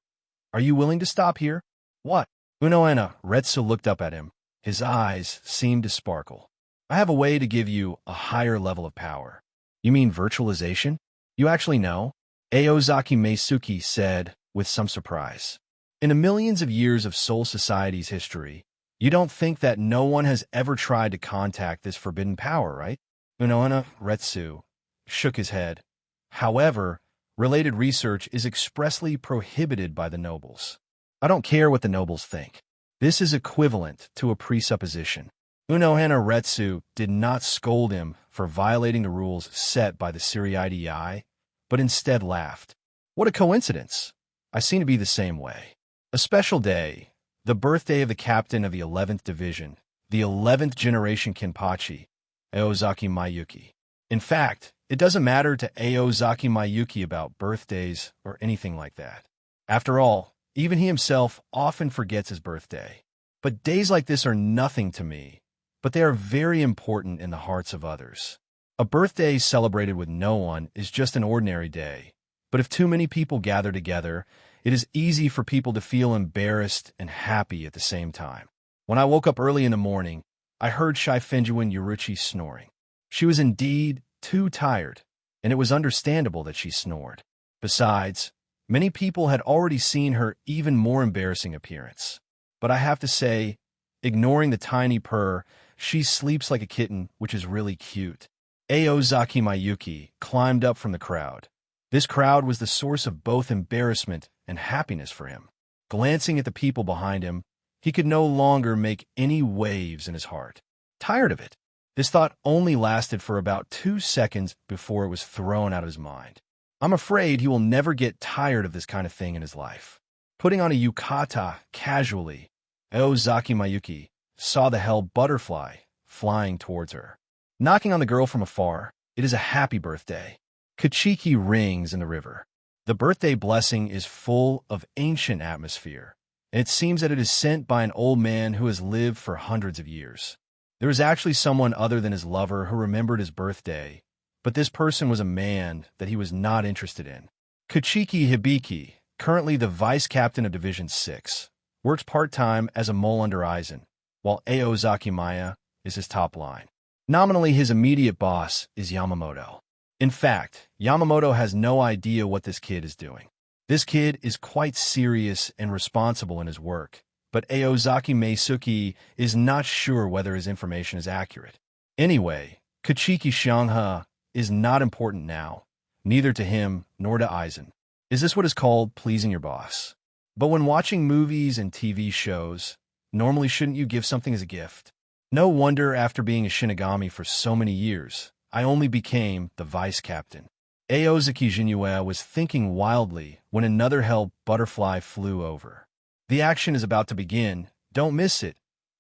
Are you willing to stop here? What? Unohana Retsu looked up at him, His eyes seemed to sparkle. I have a way to give you a higher level of power. You mean virtualization? You actually know? Aozaki Meisuke said with some surprise. In the millions of years of Soul Society's history, you don't think that no one has ever tried to contact this forbidden power, right? Unohana Retsu shook his head. However, related research is expressly prohibited by the nobles. I don't care what the nobles think. This is equivalent to a presupposition. Unohana Retsu did not scold him for violating the rules set by the Siriidei, but instead laughed. What a coincidence. I seem to be the same way. A special day, the birthday of the captain of the 11th Division, the 11th generation Kenpachi, Aozaki Mayuki. In fact, it doesn't matter to Aozaki Mayuki about birthdays or anything like that. After all, even he himself often forgets his birthday. But days like this are nothing to me, but they are very important in the hearts of others. A birthday celebrated with no one is just an ordinary day, but if too many people gather together, it is easy for people to feel embarrassed and happy at the same time. When I woke up early in the morning, I heard Shifujian Yuruchi snoring. She was indeed too tired, and it was understandable that she snored. Besides, many people had already seen her even more embarrassing appearance. But I have to say, ignoring the tiny purr, she sleeps like a kitten, which is really cute. Aozaki Mayuki climbed up from the crowd. This crowd was the source of both embarrassment and happiness for him. Glancing at the people behind him, he could no longer make any waves in his heart. Tired of it. This thought only lasted for about 2 seconds before it was thrown out of his mind. I'm afraid he will never get tired of this kind of thing in his life. Putting on a yukata casually, Aozaki Mayuki saw the hell butterfly flying towards her. Knocking on the girl from afar, it is a happy birthday. Kachiki rings in the river. The birthday blessing is full of ancient atmosphere, and it seems that it is sent by an old man who has lived for hundreds of years. There is actually someone other than his lover who remembered his birthday, but this person was a man that he was not interested in. Kachiki Hibiki, currently the vice captain of Division 6, works part-time as a mole under Aizen, while Aozaki Maya is his top line. Nominally, his immediate boss is Yamamoto. In fact, Yamamoto has no idea what this kid is doing. This kid is quite serious and responsible in his work, but Aozaki Meisuke is not sure whether his information is accurate. Anyway, Kachiki Xianghe is not important now, neither to him nor to Aizen. Is this what is called pleasing your boss? But when watching movies and TV shows, normally shouldn't you give something as a gift? No wonder after being a Shinigami for so many years, I only became the vice captain. Aozaki Jinue was thinking wildly when another hell butterfly flew over. The action is about to begin. Don't miss it.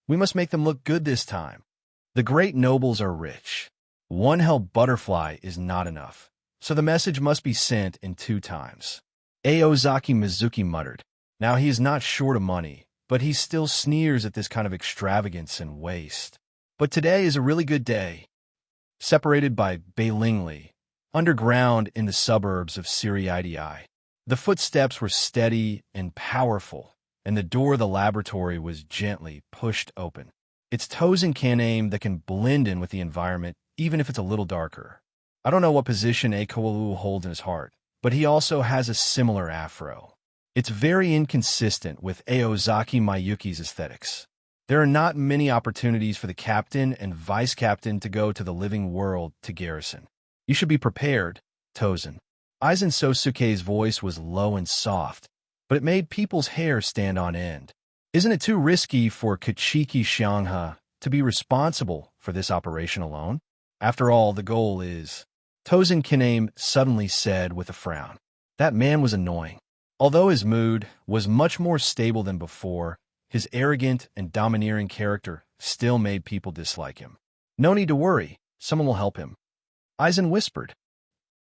We must make them look good this time. The great nobles are rich. One hell butterfly is not enough, so the message must be sent in 2 times. Aozaki Mizuki muttered. Now he is not short of money, but he still sneers at this kind of extravagance and waste. But today is a really good day. Separated by Beilingli, underground in the suburbs of Siriidei. The footsteps were steady and powerful, and the door of the laboratory was gently pushed open. It's Tozen Kaname that can blend in with the environment, even if it's a little darker. I don't know what position Akoulu holds in his heart, but he also has a similar afro. It's very inconsistent with Aozaki Mayuki's aesthetics. There are not many opportunities for the captain and vice captain to go to the living world to garrison. You should be prepared, Tozen. Aizen Sosuke's voice was low and soft, but it made people's hair stand on end. Isn't it too risky for Kachiki Xianghe to be responsible for this operation alone? After all, the goal is... Tozen Kaname suddenly said with a frown. That man was annoying. Although his mood was much more stable than before, his arrogant and domineering character still made people dislike him. No need to worry, someone will help him. Aizen whispered.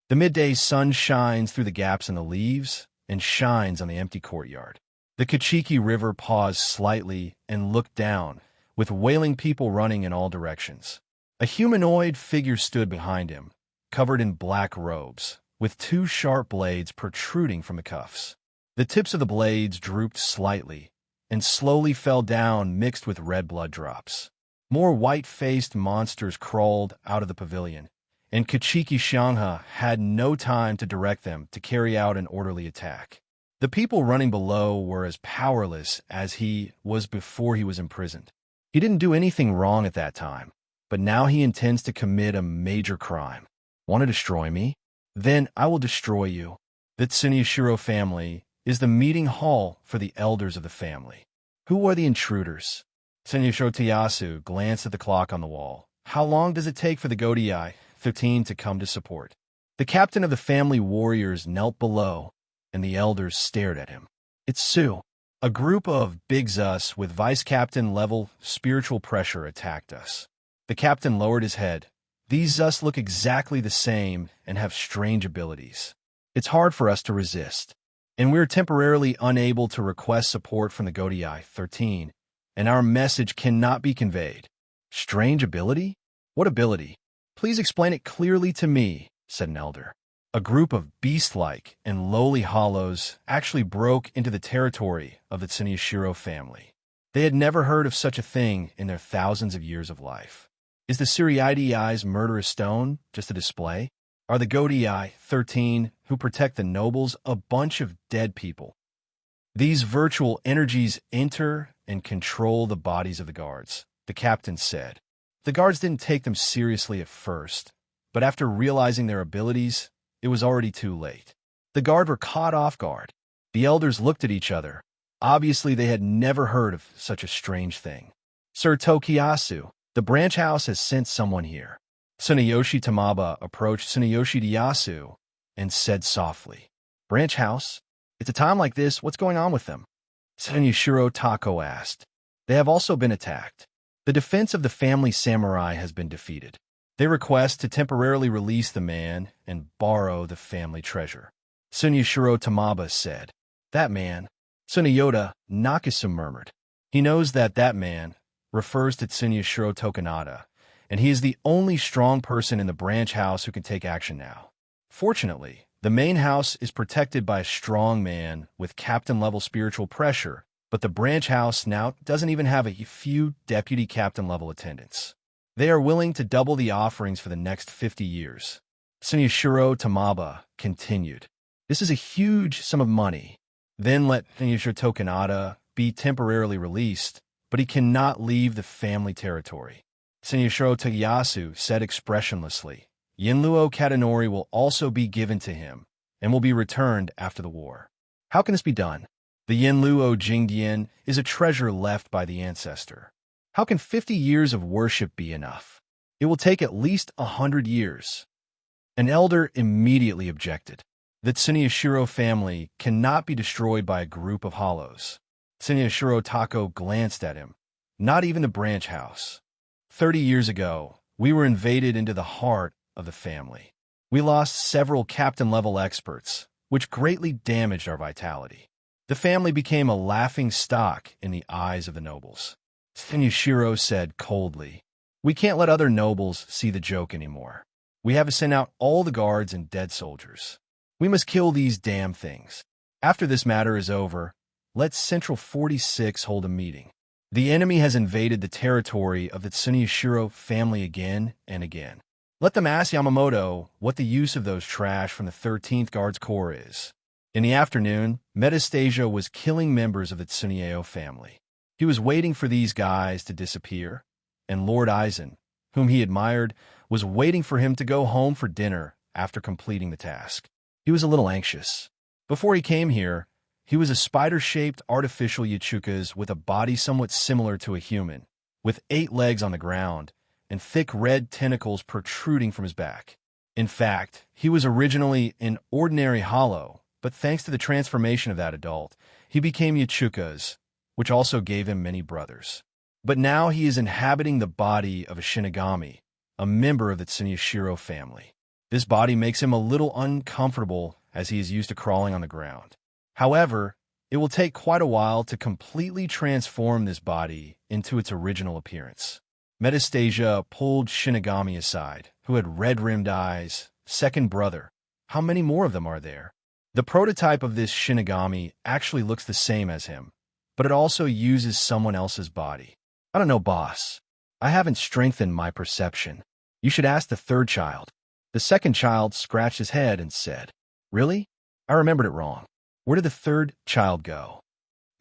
The midday sun shines through the gaps in the leaves and shines on the empty courtyard. The Kachiki River paused slightly and looked down, with wailing people running in all directions. A humanoid figure stood behind him, covered in black robes, with 2 sharp blades protruding from the cuffs. The tips of the blades drooped slightly, and slowly fell down mixed with red blood drops. More white-faced monsters crawled out of the pavilion, and Kachiki Xianghe had no time to direct them to carry out an orderly attack. The people running below were as powerless as he was before he was imprisoned. He didn't do anything wrong at that time, but now he intends to commit a major crime. Want to destroy me? Then I will destroy you. The Tsunyashiro family is the meeting hall for the elders of the family. Who are the intruders? Tsunyashiro Toyasu glanced at the clock on the wall. How long does it take for the Godai 13 to come to support? The captain of the family warriors knelt below, and the elders stared at him. It's Su. A group of Big Zus with vice-captain level spiritual pressure attacked us. The captain lowered his head. These Zus look exactly the same and have strange abilities. It's hard for us to resist, and we're temporarily unable to request support from the Godai 13, and our message cannot be conveyed. Strange ability? What ability? Please explain it clearly to me, said an elder. A group of beast-like and lowly hollows actually broke into the territory of the Tsunyashiro family. They had never heard of such a thing in their thousands of years of life. Is the Suriidi's murderous stone just a display? Are the Godai 13 who protect the nobles a bunch of dead people? These virtual energies enter and control the bodies of the guards, the captain said. The guards didn't take them seriously at first, but after realizing their abilities, it was already too late. The guard were caught off guard. The elders looked at each other. Obviously, they had never heard of such a strange thing. Sir Tokiyasu, the branch house has sent someone here. Tsuneyoshi Tamaba approached Tsuneyoshi Toyasu and said softly, Branch house? It's a time like this, what's going on with them? Tsunyashiro Tako asked. They have also been attacked. The defense of the family samurai has been defeated. They request to temporarily release the man and borrow the family treasure. Tsunyashiro Tamaba said. That man, Tsuneyoda Nakasu murmured. He knows that man refers to Tsunyashiro Tokunada, and he is the only strong person in the branch house who can take action now. Fortunately, the main house is protected by a strong man with captain-level spiritual pressure, but the branch house now doesn't even have a few deputy captain-level attendants. They are willing to double the offerings for the next 50 years. Tsunyashiro Tamaba continued. This is a huge sum of money. Then let Tsunyashiro Tokunada be temporarily released, but he cannot leave the family territory. Tsunyashiro Toyasu said expressionlessly, Yinluo Katanori will also be given to him and will be returned after the war. How can this be done? The Yinluo Jingdian is a treasure left by the ancestor. How can 50 years of worship be enough? It will take at least 100 years. An elder immediately objected. The Tsunyashiro family cannot be destroyed by a group of hollows. Tsunyashiro Tako glanced at him. Not even the branch house. 30 years ago, we were invaded into the heart of the family. We lost several captain-level experts, which greatly damaged our vitality. The family became a laughing stock in the eyes of the nobles. Tsunyashiro said coldly, We can't let other nobles see the joke anymore. We have to send out all the guards and dead soldiers. We must kill these damn things. After this matter is over, let Central 46 hold a meeting. The enemy has invaded the territory of the Tsunyashiro family again and again. Let them ask Yamamoto what the use of those trash from the 13th Guards Corps is. In the afternoon, Metastasia was killing members of the Tsunyeo family. He was waiting for these guys to disappear, and Lord Aizen, whom he admired, was waiting for him to go home for dinner after completing the task. He was a little anxious. Before he came here, he was a spider-shaped artificial Yachukas with a body somewhat similar to a human, with 8 legs on the ground and thick red tentacles protruding from his back. In fact, he was originally an ordinary hollow, but thanks to the transformation of that adult, he became Yachukas, which also gave him many brothers. But now he is inhabiting the body of a Shinigami, a member of the Tsunyashiro family. This body makes him a little uncomfortable as he is used to crawling on the ground. However, it will take quite a while to completely transform this body into its original appearance. Metastasia pulled Shinigami aside, who had red-rimmed eyes. Second brother. How many more of them are there? The prototype of this Shinigami actually looks the same as him, but it also uses someone else's body. I don't know, boss. I haven't strengthened my perception. You should ask the third child. The second child scratched his head and said, Really? I remembered it wrong. Where did the third child go?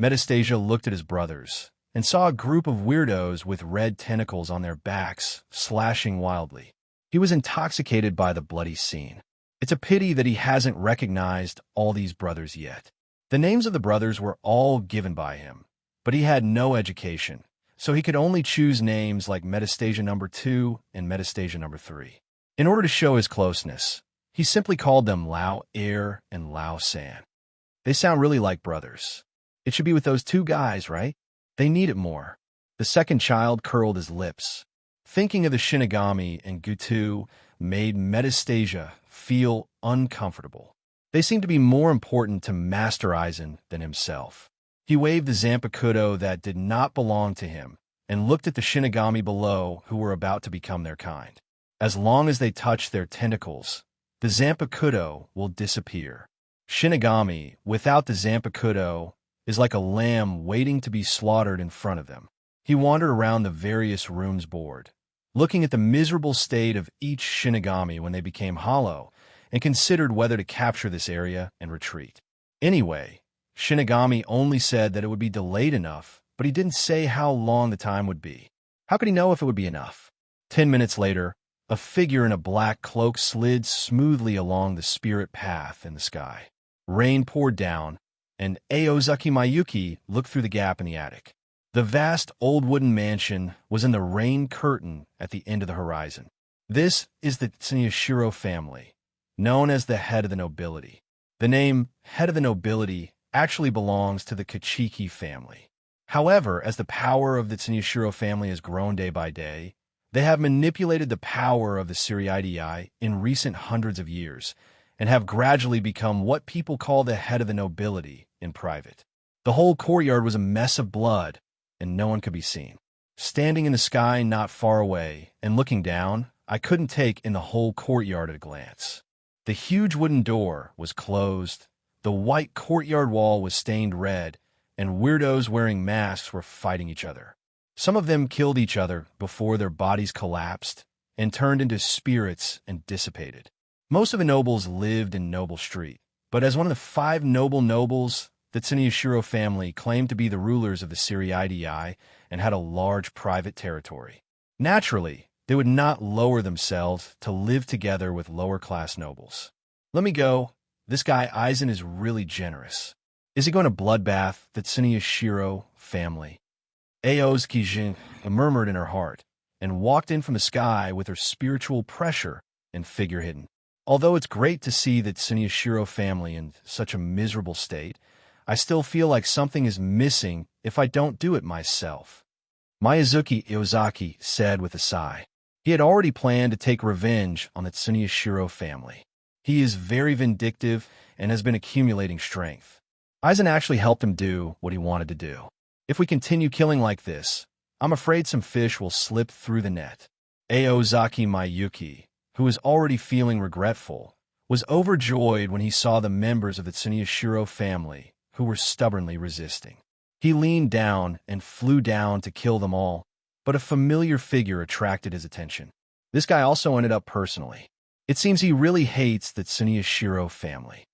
Metastasia looked at his brothers and saw a group of weirdos with red tentacles on their backs, slashing wildly. He was intoxicated by the bloody scene. It's a pity that he hasn't recognized all these brothers yet. The names of the brothers were all given by him, but he had no education, so he could only choose names like Metastasia number 2 and Metastasia number 3. In order to show his closeness, he simply called them Lao Air and Lao San. They sound really like brothers. It should be with those two guys, right? They need it more. The second child curled his lips. Thinking of the Shinigami and Gutu made Metastasia feel uncomfortable. They seemed to be more important to Master Aizen than himself. He waved the Zanpakuto that did not belong to him and looked at the Shinigami below who were about to become their kind. As long as they touch their tentacles, the Zanpakuto will disappear. Shinigami, without the Zanpakuto, is like a lamb waiting to be slaughtered in front of them. He wandered around the various rooms bored, looking at the miserable state of each Shinigami when they became hollow, and considered whether to capture this area and retreat. Anyway, Shinigami only said that it would be delayed enough, but he didn't say how long the time would be. How could he know if it would be enough? 10 minutes later, a figure in a black cloak slid smoothly along the spirit path in the sky. Rain poured down, and Aozaki Mayuki looked through the gap in the attic. The vast old wooden mansion was in the rain curtain at the end of the horizon. This is the Tsunoshiro family, known as the head of the nobility. The name head of the nobility actually belongs to the Kachiki family. However, as the power of the Tsunoshiro family has grown day by day, they have manipulated the power of the Suriidii in recent hundreds of years and have gradually become what people call the head of the nobility in private. The whole courtyard was a mess of blood, and no one could be seen. Standing in the sky not far away and looking down, I couldn't take in the whole courtyard at a glance. The huge wooden door was closed, the white courtyard wall was stained red, and weirdos wearing masks were fighting each other. Some of them killed each other before their bodies collapsed and turned into spirits and dissipated. Most of the nobles lived in Noble Street, but as one of the 5 nobles, the Tsunoshiro family claimed to be the rulers of the Suriidii and had a large private territory. Naturally, they would not lower themselves to live together with lower-class nobles. Let me go. This guy Aizen is really generous. Is he going to bloodbath the Tsunoshiro family? Ao's Kijin murmured in her heart and walked in from the sky with her spiritual pressure and figure hidden. Although it's great to see the Tsunoshiro family in such a miserable state, I still feel like something is missing if I don't do it myself. Miyazuki Iozaki said with a sigh. He had already planned to take revenge on the Tsunoshiro family. He is very vindictive and has been accumulating strength. Aizen actually helped him do what he wanted to do. If we continue killing like this, I'm afraid some fish will slip through the net. Aozaki Mayuki, who was already feeling regretful, was overjoyed when he saw the members of the Tsunoshiro family who were stubbornly resisting. He leaned down and flew down to kill them all, but a familiar figure attracted his attention. This guy also ended up personally. It seems he really hates the Tsunoshiro family.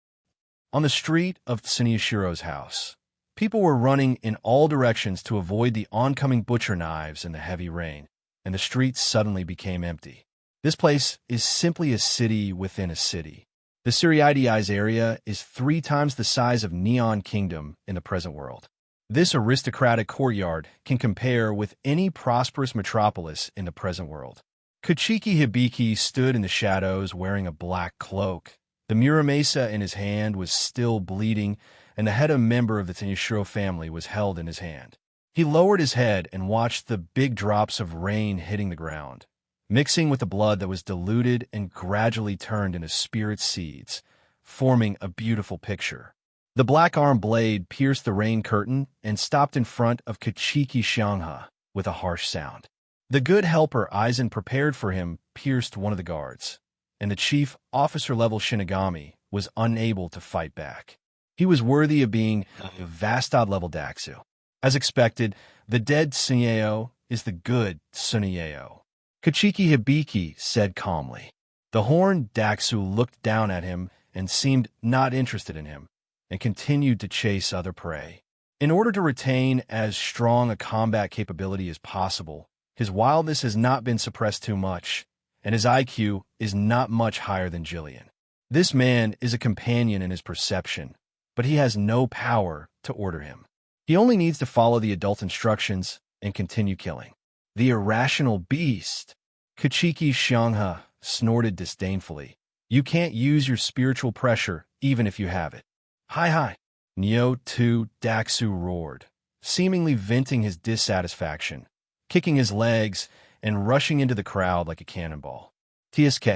On the street of Tsunoshiro's house, people were running in all directions to avoid the oncoming butcher knives and the heavy rain, and the streets suddenly became empty. This place is simply a city within a city. The Suriidii's area is 3 times the size of Neon Kingdom in the present world. This aristocratic courtyard can compare with any prosperous metropolis in the present world. Kachiki Hibiki stood in the shadows wearing a black cloak. The Muramasa in his hand was still bleeding, and the head of a member of the Tsunoshiro family was held in his hand. He lowered his head and watched the big drops of rain hitting the ground, mixing with the blood that was diluted and gradually turned into spirit seeds, forming a beautiful picture. The black arm blade pierced the rain curtain and stopped in front of Kachiki Xiangha with a harsh sound. The good helper Aizen prepared for him pierced one of the guards, and the chief officer-level Shinigami was unable to fight back. He was worthy of being a Vastad-level Daxu. As expected, the dead Sunyeo is the good Sunyeo. Kachiki Hibiki said calmly. The horned Daxu looked down at him and seemed not interested in him, and continued to chase other prey. In order to retain as strong a combat capability as possible, his wildness has not been suppressed too much, and his IQ is not much higher than Jillian. This man is a companion in his perception, but he has no power to order him. He only needs to follow the adult instructions and continue killing. The irrational beast! Kachiki Xianghe snorted disdainfully. You can't use your spiritual pressure even if you have it. Hi. Neo 2 Daxu roared, seemingly venting his dissatisfaction, kicking his legs and rushing into the crowd like a cannonball. TSK,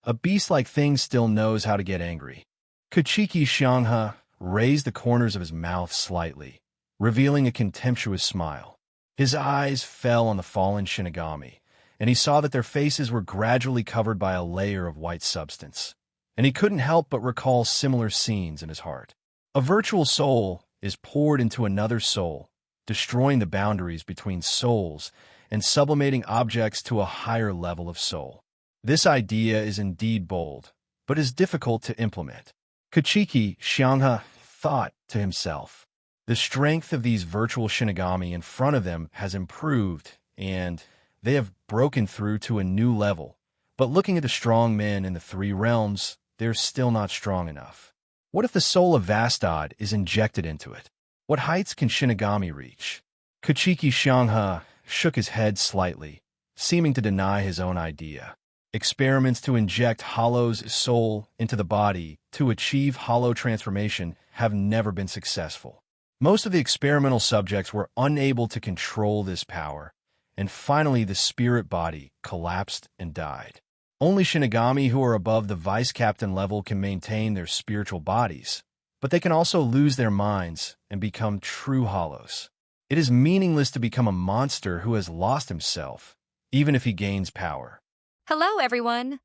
a beast-like thing still knows how to get angry. Kachiki Xianghe raised the corners of his mouth slightly, revealing a contemptuous smile. His eyes fell on the fallen Shinigami, and he saw that their faces were gradually covered by a layer of white substance, and he couldn't help but recall similar scenes in his heart. A virtual soul is poured into another soul, destroying the boundaries between souls and sublimating objects to a higher level of soul. This idea is indeed bold, but is difficult to implement. Kachiki Xianghe thought to himself. The strength of these virtual Shinigami in front of them has improved, and they have broken through to a new level. But looking at the strong men in the three realms, they're still not strong enough. What if the soul of Vastad is injected into it? What heights can Shinigami reach? Kachiki Xianghe shook his head slightly, seeming to deny his own idea. Experiments to inject Hollow's soul into the body to achieve Hollow transformation have never been successful. Most of the experimental subjects were unable to control this power, and finally the spirit body collapsed and died. Only Shinigami who are above the vice captain level can maintain their spiritual bodies, but they can also lose their minds and become true Hollows. It is meaningless to become a monster who has lost himself, even if he gains power. Hello, everyone.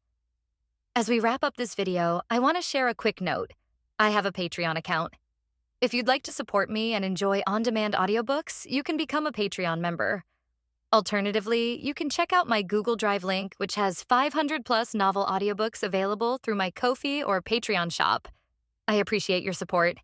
As we wrap up this video, I want to share a quick note. I have a Patreon account. If you'd like to support me and enjoy on-demand audiobooks, you can become a Patreon member. Alternatively, you can check out my Google Drive link, which has 500+ novel audiobooks available through my Ko-fi or Patreon shop. I appreciate your support.